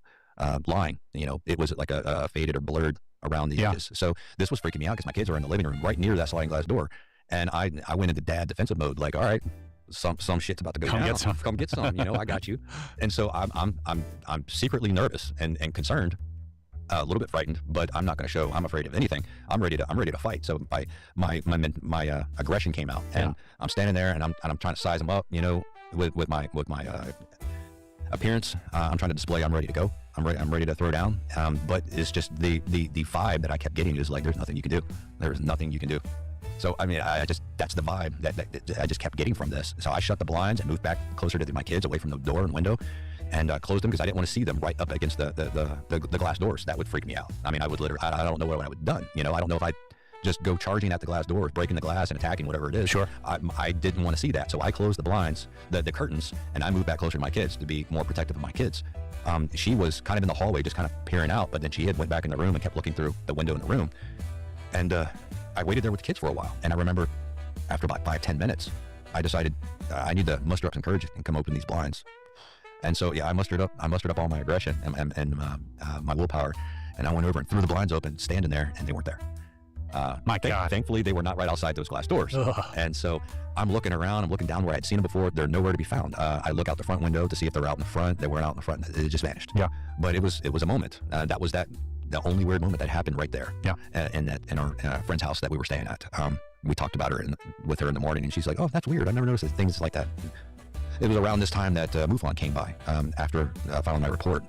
line. You know, it was like a faded or blurred around the edges. So this was freaking me out, because my kids are in the living room right near that sliding glass door. And I went into dad defensive mode, like, all right, some shit's about to go down. Get some. Come get some. You know, I got you. And so I'm secretly nervous and concerned. A little bit frightened, but I'm not going to show I'm afraid of anything. I'm ready to fight. So my aggression came out, and I'm standing there, and I'm trying to size them up, you know, with my appearance. I'm trying to display I'm ready to go. I'm ready to throw down. But it's just the vibe that I kept getting is like, there's nothing you can do. There's nothing you can do. So I mean, that's the vibe that I just kept getting from this. So I shut the blinds and moved back closer to my kids, away from the door and window, and closed them, because I didn't want to see them right up against the glass doors. That would freak me out. I mean, I would literally, I don't know what I would have done. You know, I don't know if I'd just go charging at the glass doors, breaking the glass and attacking whatever it is. Sure. I didn't want to see that. So I closed the blinds, the curtains, and I moved back closer to my kids to be more protective of my kids. She was kind of in the hallway, just kind of peering out, but then she went back in the room and kept looking through the window in the room. And I waited there with the kids for a while. And I remember after about 5-10 minutes, I decided I need to muster up some courage and come open these blinds. And so, yeah, I mustered up all my aggression and my willpower, and I went over and threw the blinds open, standing there, and they weren't there. My God. Thankfully, they were not right outside those glass doors. Ugh. And so I'm looking around, I'm looking down where I'd seen them before. They're nowhere to be found. I look out the front window to see if they're out in the front. They weren't out in the front. They just vanished. Yeah. But it was a moment. That was that the only weird moment that happened right there. Yeah. In our friend's house that we were staying at. We talked about her with her in the morning, and she's like, "Oh, that's weird. I never noticed things like that." It was around this time that MUFON came by after filing my report.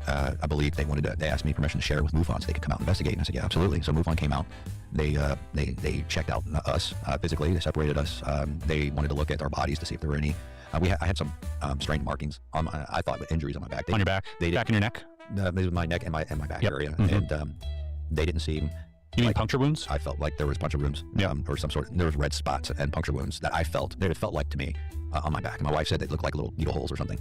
I believe they asked me permission to share it with MUFON so they could come out and investigate. And I said, yeah, absolutely. So MUFON came out. They checked out us physically. They separated us. They wanted to look at our bodies to see if there were any. I had some strange markings on my. I thought injuries on my back. On your back? Back in your neck? It was my neck and my back area, and they didn't see. You mean puncture wounds? I felt like there was puncture wounds, or some sort. There was red spots and puncture wounds that I felt. It felt like to me on my back. And my wife said they looked like little needle holes or something.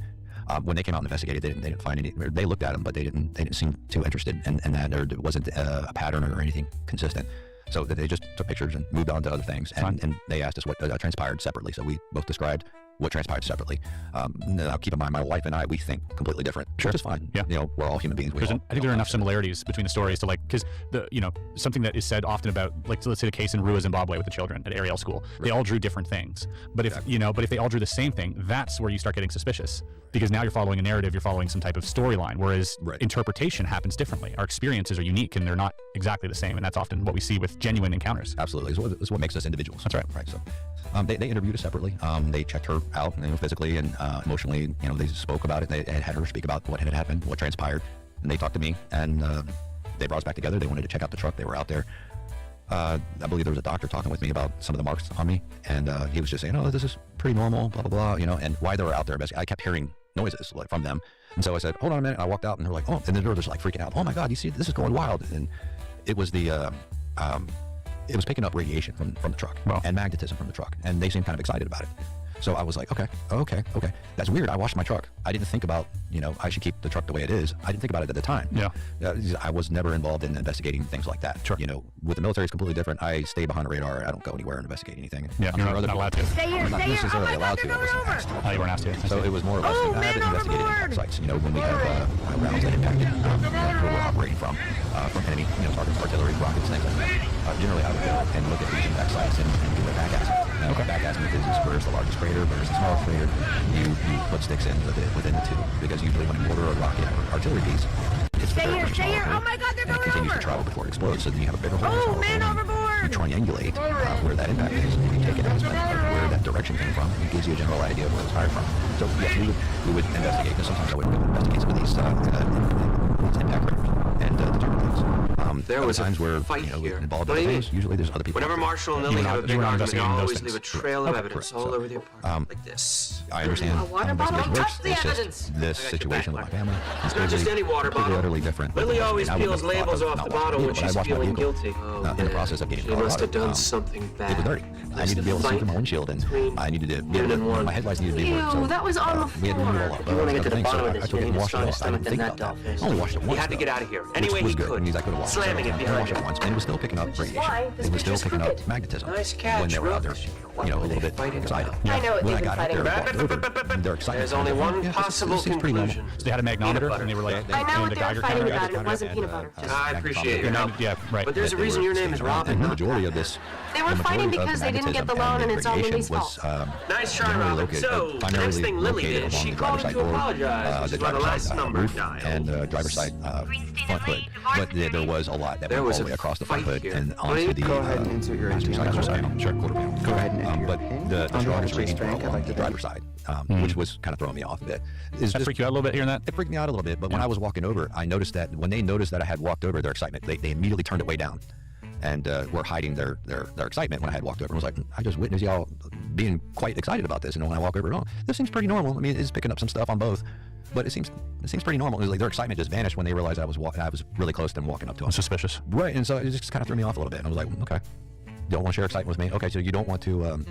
When they came out and investigated, they didn't find any. They looked at them, but they didn't seem too interested in that. There wasn't a pattern or anything consistent. So they just took pictures and moved on to other things. And they asked us what transpired separately. So we both described what transpired separately. Now, keep in mind, my wife and I, we think completely different, which is fine. Yeah. We're all human beings. I think there are enough similarities between the stories to because something that is said often about, let's say the case in Rua, Zimbabwe with the children at Ariel School, they all drew different things. But if they all drew the same thing, that's where you start getting suspicious, because now you're following a narrative, you're following some type of storyline, whereas interpretation happens differently. Our experiences are unique and they're not exactly the same, and that's often what we see with genuine encounters. Absolutely, it's what makes us individuals. That's right. Right. So they interviewed us separately. They checked her out, physically and emotionally. They spoke about it. They had her speak about what had happened, what transpired, and they talked to me, and they brought us back together. They wanted to check out the truck. They were out there. I believe there was a doctor talking with me about some of the marks on me, and he was just saying, "Oh, this is pretty normal, blah blah blah," and why they were out there. Basically, I kept hearing noises from them, and so I said, "Hold on a minute." I walked out, and they're like, "Oh," and then they were just freaking out. "Oh my God, you see, this is going wild!" And it was it was picking up radiation from the truck and magnetism from the truck, and they seemed kind of excited about it. So I was like, okay, that's weird. I washed my truck. I didn't think about, I should keep the truck the way it is. I didn't think about it at the time. Yeah. I was never involved in investigating things like that. Sure. With the military, it's completely different. I stay behind the radar. I don't go anywhere and investigate anything. Yeah, I'm sure not allowed to. Stay here, I'm not necessarily allowed to. I wasn't asked. Oh, you weren't asked to. So it was more or less, I haven't investigated impact sites, when we have rounds that impacted where we're operating from enemy, targets, artillery, rockets, things like that. Generally, I would go and look at these impact sites and do a back ass. Back ass method is where's the largest crater, where's the smallest crater. You put sticks in within the two, because usually when you mortar a rocket or artillery piece, it's Stay here. Oh my God, they're going over. It continues to travel before it explodes, so then you have a bigger hole. Oh, man overboard. You triangulate where that impact is, and you take an estimate of where that direction came from, and it gives you a general idea of where it was fired from. So yes, we would investigate, because sometimes I would investigate some of these impact craters and determine things. There was times where fight here. Involved in things, usually there's other people. Whenever Marshall and Lily have a big argument, they always leave a trail of evidence all over the apartment, like this. I understand. A water bottle? Don't touch the evidence. This situation with my family. It's not just any water bottle. Utterly different. Lily always peels labels off the bottle when she's feeling guilty. In the process of getting she must have done something bad. It was dirty. I needed to be able to see through my windshield, and I needed to be able to, my headlights needed to be worked. Ew, that was on the floor. We had to remove all If you want to get to the bottom of this, I took it and washed it off. I didn't think about that. I only washed it once. He had to get out of here. Any way he could. Means I could have washed slamming it behind him. Once, and it was still picking up radiation. It was still picking up magnetism. Nice catch, when they were out there, a little bit excited. I know when they've I been got out fighting. there, they're excited. There's only one possible conclusion. So they had a magnometer, and they were like, I know what they were fighting about. It wasn't peanut butter. I appreciate your help. Yeah, right. But there's a reason your name is Robin. The majority of this. They were fighting because they didn't get the loan, and it's all Lily's fault. Nice try, Robin. So, the next thing Lily did, she called to apologize. The driver's side roof and driver's side front hood. But there was a lot that went all the way across the front hood and onto the passenger side. Sure, quarter panel. Go ahead and enter but the strongest readings were along the driver's side, which was kind of throwing me off a bit. That freaked you out a little bit hearing that? It freaked me out a little bit, but when I was walking over, I noticed that when they noticed that I had walked over, their excitement, they immediately turned it way down. And were hiding their excitement when I had walked over. I was like, I just witnessed y'all being quite excited about this. And when I walk over, this seems pretty normal. I mean, it's picking up some stuff on both, but it seems pretty normal. It was like their excitement just vanished when they realized I was really close to them walking up to them. Suspicious. Right, and so it just kind of threw me off a little bit. And I was like, okay, don't want to share excitement with me. Okay, so you don't want to,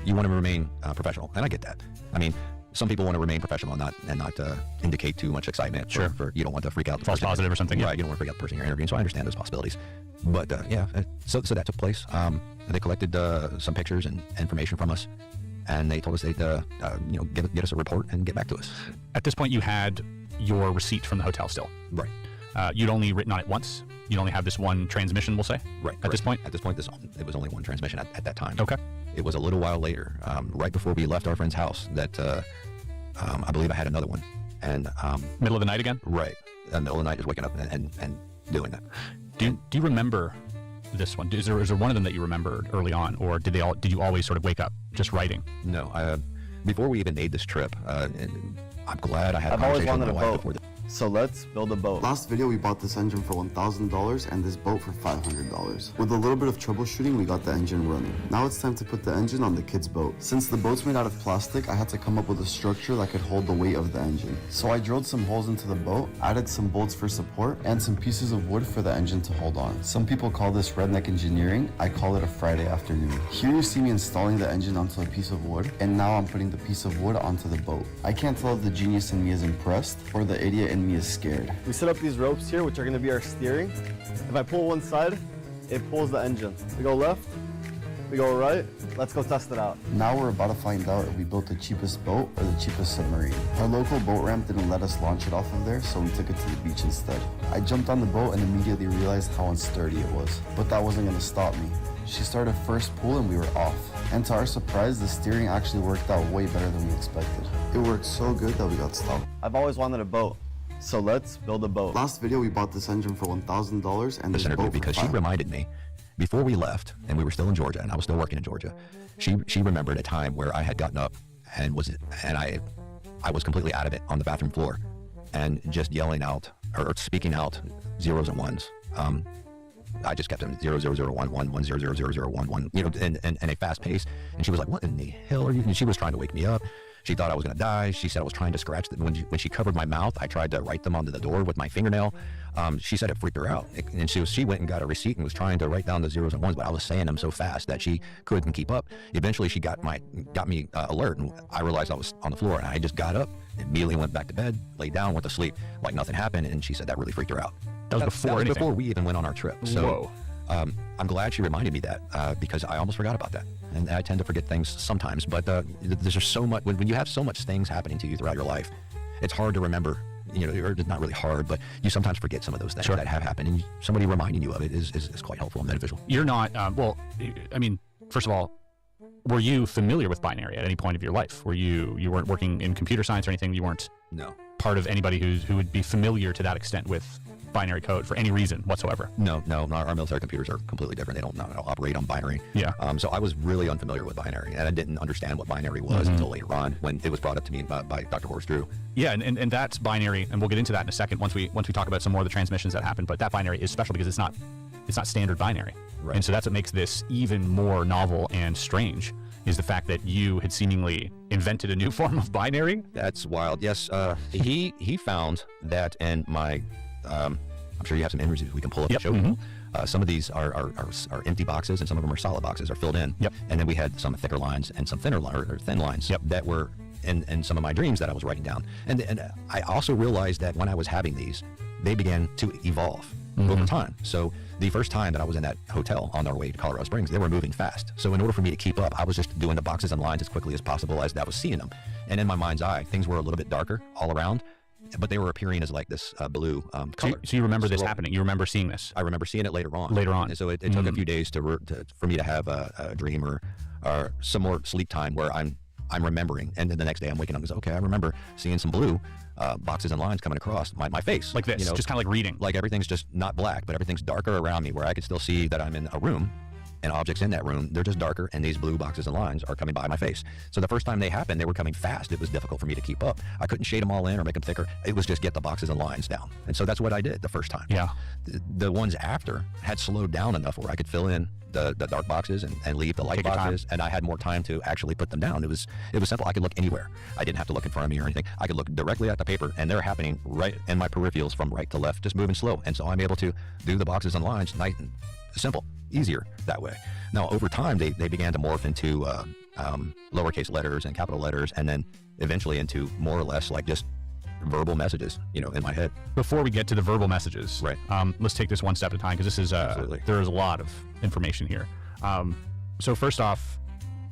you want to remain professional, and I get that. I mean, some people want to remain professional and not indicate too much excitement. Sure. For you don't want to freak out the false person. Positive or something. Right, Yeah. you don't want to freak out the person you're interviewing. So I understand those possibilities. But so that took place. They collected some pictures and information from us, and they told us they'd get us a report and get back to us. At this point, you had your receipt from the hotel still. Right. You'd only written on it once. You'd only have this one transmission, we'll say. Right. At this point. It was only one transmission at that time. Okay. It was a little while later, right before we left our friend's house, that I believe I had another one. And middle of the night again. Right. in the middle of the night, just waking up and doing that. Do you remember this one? Is there one of them that you remembered early on, or did you always sort of wake up just writing? No, before we even made this trip, and I'm glad I had a conversation with my wife before this. So let's build a boat. Last video, we bought this engine for $1,000 and this boat for $500. With a little bit of troubleshooting, we got the engine running. Now it's time to put the engine on the kids' boat. Since the boat's made out of plastic, I had to come up with a structure that could hold the weight of the engine. So I drilled some holes into the boat, added some bolts for support, and some pieces of wood for the engine to hold on. Some people call this redneck engineering. I call it a Friday afternoon. Here you see me installing the engine onto a piece of wood, and now I'm putting the piece of wood onto the boat. I can't tell if the genius in me is impressed or the idiot in me is scared. We set up these ropes here, which are going to be our steering. If I pull one side, it pulls the engine. We go left, we go right. Let's go test it out. Now we're about to find out if we built the cheapest boat or the cheapest submarine. Our local boat ramp didn't let us launch it off of there, so we took it to the beach instead. I jumped on the boat and immediately realized how unsturdy it was. But that wasn't going to stop me. She started first pull and we were off. And to our surprise, the steering actually worked out way better than we expected. It worked so good that we got stopped. I've always wanted a boat. So let's build a boat. Last video, we bought this engine for $1,000 and this boat because she reminded me before we left, and we were still in Georgia, and I was still working in Georgia. She remembered a time where I had gotten up and I was completely out of it on the bathroom floor, and just yelling out or speaking out zeros and ones. I just kept them 0001110000011, you know, in a fast pace. And she was like, "What in the hell are you?" And she was trying to wake me up. She thought I was going to die. She said I was trying to scratch them. When she covered my mouth, I tried to write them onto the door with my fingernail. She said it freaked her out. And she went and got a receipt and was trying to write down the zeros and ones, but I was saying them so fast that she couldn't keep up. Eventually, she got me alert, and I realized I was on the floor, and I just got up, immediately went back to bed, laid down, went to sleep like nothing happened, and she said that really freaked her out. That was before we even went on our trip. So I'm glad she reminded me that because I almost forgot about that. And I tend to forget things sometimes, but there's just so much, when you have so much things happening to you throughout your life, it's hard to remember, you know, or it's not really hard, but you sometimes forget some of those things that have happened, and somebody reminding you of it is quite helpful and beneficial. You're not, well, I mean, first of all, were you familiar with binary at any point of your life? Were you weren't working in computer science or anything? You weren't part of anybody who would be familiar to that extent with binary code for any reason whatsoever? No, our military computers are completely different. They don't operate on binary. Yeah. So I was really unfamiliar with binary, and I didn't understand what binary was until later on when it was brought up to me by Dr. Horace Drew. Yeah, and that's binary, and we'll get into that in a second once we talk about some more of the transmissions that happen. But that binary is special because it's not standard binary, right? And so that's what makes this even more novel and strange. Is the fact that you had seemingly invented a new form of binary? That's wild. Yes, he found that in my. I'm sure you have some images we can pull up and show people. Some of these are empty boxes, and some of them are solid boxes, are filled in. Yep. And then we had some thicker lines and some thinner or thin lines that were in some of my dreams that I was writing down. And I also realized that when I was having these, they began to evolve over time. So the first time that I was in that hotel on our way to Colorado Springs, they were moving fast. So in order for me to keep up, I was just doing the boxes and lines as quickly as possible as I was seeing them. And in my mind's eye, things were a little bit darker all around, but they were appearing as like this blue color. So you remember this happening? You remember seeing this? I remember seeing it later on. And so it took a few days for me to have a dream or some more sleep time where I'm remembering, and then the next day I'm waking up and goes, okay, I remember seeing some blue boxes and lines coming across my face. Like this, you know, just kind of like reading. Like everything's just not black, but everything's darker around me where I could still see that I'm in a room, and objects in that room, they're just darker, and these blue boxes and lines are coming by my face. So the first time they happened, they were coming fast. It was difficult for me to keep up. I couldn't shade them all in or make them thicker. It was just get the boxes and lines down. And so that's what I did the first time. Yeah. The ones after had slowed down enough where I could fill in the dark boxes and leave the light boxes, and I had more time to actually put them down. It was simple. I could look anywhere. I didn't have to look in front of me or anything. I could look directly at the paper, and they're happening right in my peripherals from right to left, just moving slow. And so I'm able to do the boxes and lines nice and simple, easier that way. Now, over time, they began to morph into lowercase letters and capital letters, and then eventually into more or less like just verbal messages, you know, in my head. Before we get to the verbal messages, right? Let's take this one step at a time, because this is there is a lot of information here. So first off,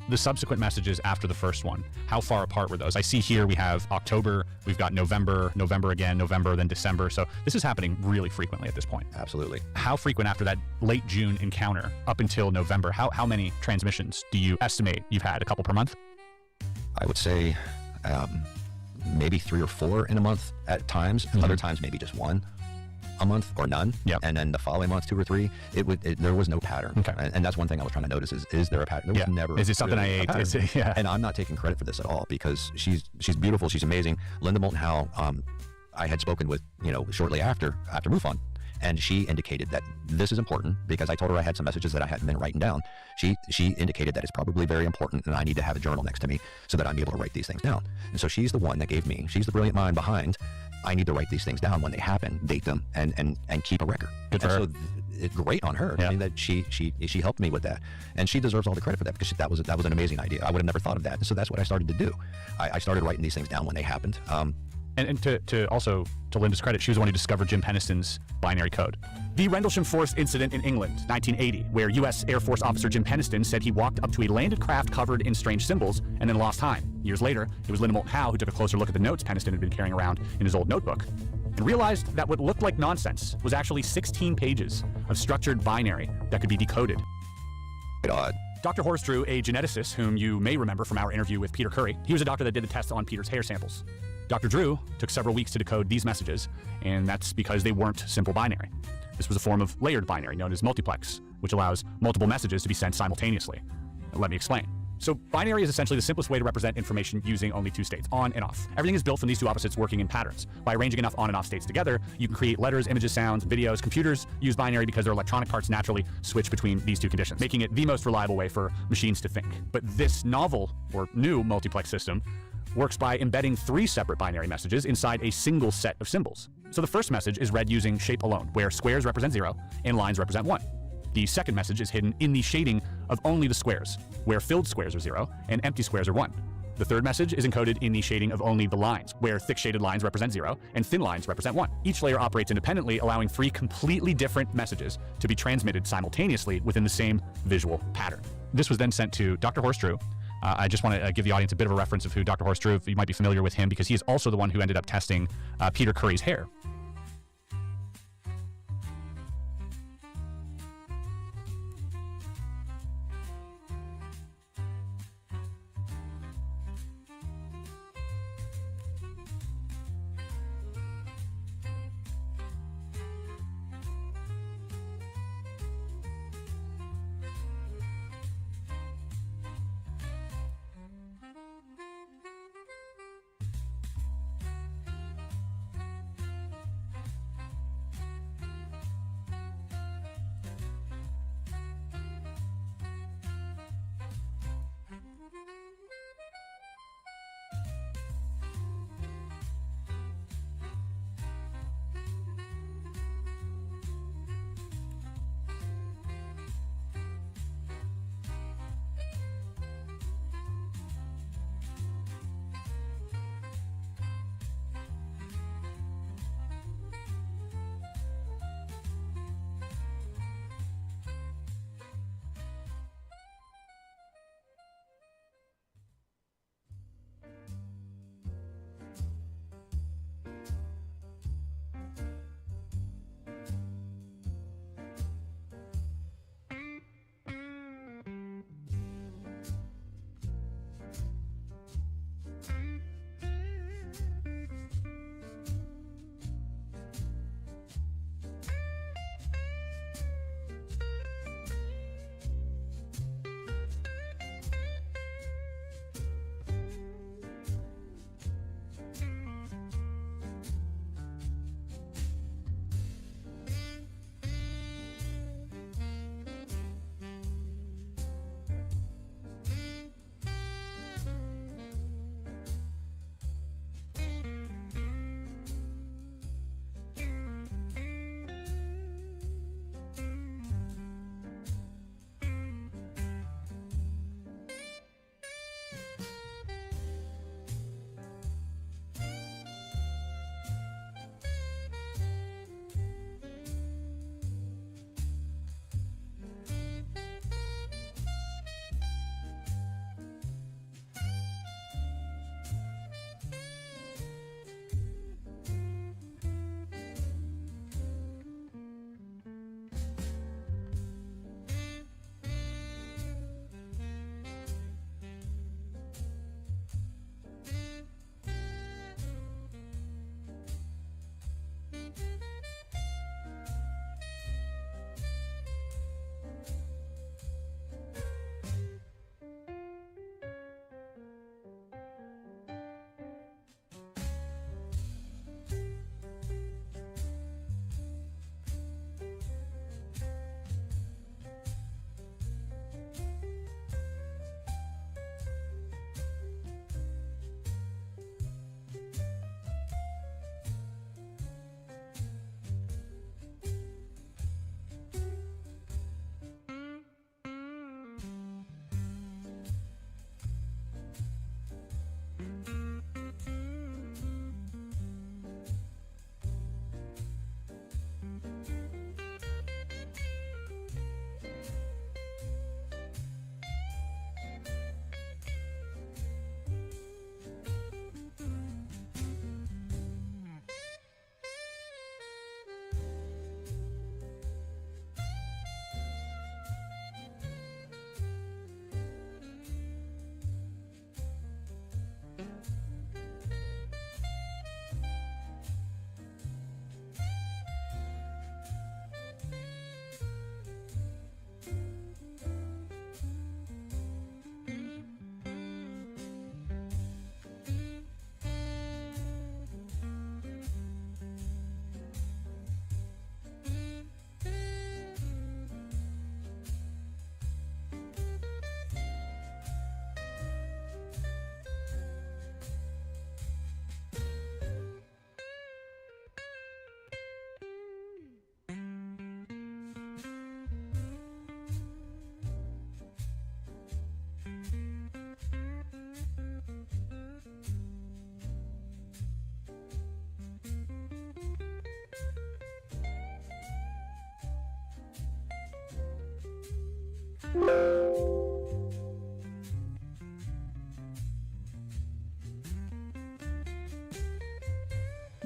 the subsequent messages after the first one, how far apart were those? I see here we have October, we've got November, November again, November, then December. So this is happening really frequently at this point. Absolutely. How frequent after that late June encounter up until November? How many transmissions do you estimate you've had? A couple per month? I would say maybe 3 or 4 in a month at times. Other times maybe just 1 a month or none. And then the following month 2 or 3. There was no pattern. And that's one thing I was trying to notice is there a pattern? There was never. Is it something really I ate? And I'm not taking credit for this at all, because she's beautiful, she's amazing. Linda Moulton Howe, I had spoken with, shortly after MUFON. And she indicated that this is important, because I told her I had some messages that I hadn't been writing down. She indicated that it's probably very important, and I need to have a journal next to me so that I'm able to write these things down. And so she's the one that gave me, she's the brilliant mind behind, I need to write these things down when they happen, date them, and keep a record. Good for her. So it's great on her. I mean, that she helped me with that, and she deserves all the credit for that, because that was an amazing idea. I would have never thought of that. And so that's what I started to do. I started writing these things down when they happened. And to Linda's credit, she was the one who discovered Jim Penniston's binary code. The Rendlesham Force incident in England, 1980, where U.S. Air Force officer Jim Penniston said he walked up to a landed craft covered in strange symbols and then lost time. Years later, it was Linda Moulton Howe who took a closer look at the notes Penniston had been carrying around in his old notebook and realized that what looked like nonsense was actually 16 pages of structured binary that could be decoded. Odd. Dr. Horace Drew, a geneticist whom you may remember from our interview with Peter Curry, he was a doctor that did the tests on Peter's hair samples. Dr. Drew took several weeks to decode these messages, and that's because they weren't simple binary. This was a form of layered binary known as multiplex, which allows multiple messages to be sent simultaneously. Let me explain. So binary is essentially the simplest way to represent information using only 2 states, on and off. Everything is built from these 2 opposites working in patterns. By arranging enough on and off states together, you can create letters, images, sounds, videos. Computers use binary because their electronic parts naturally switch between these 2 conditions, making it the most reliable way for machines to think. But this novel, or new multiplex system, works by embedding 3 separate binary messages inside a single set of symbols. So the first message is read using shape alone, where squares represent 0 and lines represent 1. The second message is hidden in the shading of only the squares, where filled squares are 0 and empty squares are 1. The third message is encoded in the shading of only the lines, where thick shaded lines represent 0 and thin lines represent 1. Each layer operates independently, allowing 3 completely different messages to be transmitted simultaneously within the same visual pattern. This was then sent to Dr. Horace Drew. I just want to give the audience a bit of a reference of who Dr. Horace Drew, you might be familiar with him, because he is also the one who ended up testing Peter Curry's hair.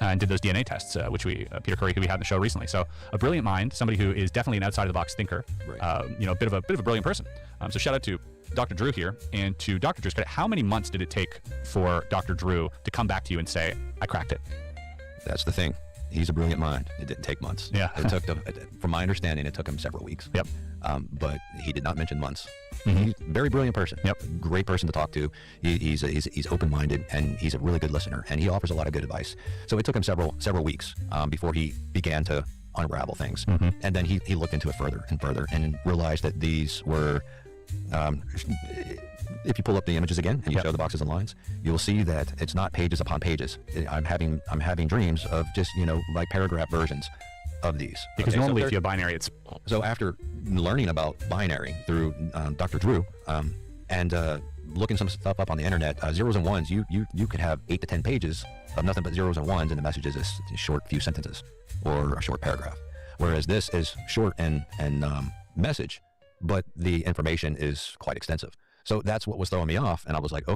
And did those DNA tests, which Peter Curry, who we had on the show recently. So a brilliant mind, somebody who is definitely an outside of the box thinker, right. A bit of a brilliant person. So shout out to Dr. Drew here, and to Dr. Drew's credit, how many months did it take for Dr. Drew to come back to you and say, I cracked it? That's the thing. He's a brilliant mind. It didn't take months. Yeah. It took him, from my understanding, it took him several weeks. Yep. But he did not mention months. Mm-hmm. He's a very brilliant person. Yep. Great person to talk to. He's open-minded, and he's a really good listener, and he offers a lot of good advice. So it took him several weeks before he began to unravel things. Mm-hmm. And then he looked into it further and further and realized that these were, if you pull up the images again and you show the boxes and lines, you'll see that it's not pages upon pages. I'm having dreams of just, like paragraph versions of these. Because normally if you have binary, it's... So after learning about binary through Dr. Drew and looking some stuff up on the internet, zeros and ones, you could have 8 to 10 pages of nothing but zeros and ones, and the message is a short few sentences or a short paragraph. Whereas this is short and message, but the information is quite extensive. So that's what was throwing me off, and I was like, okay.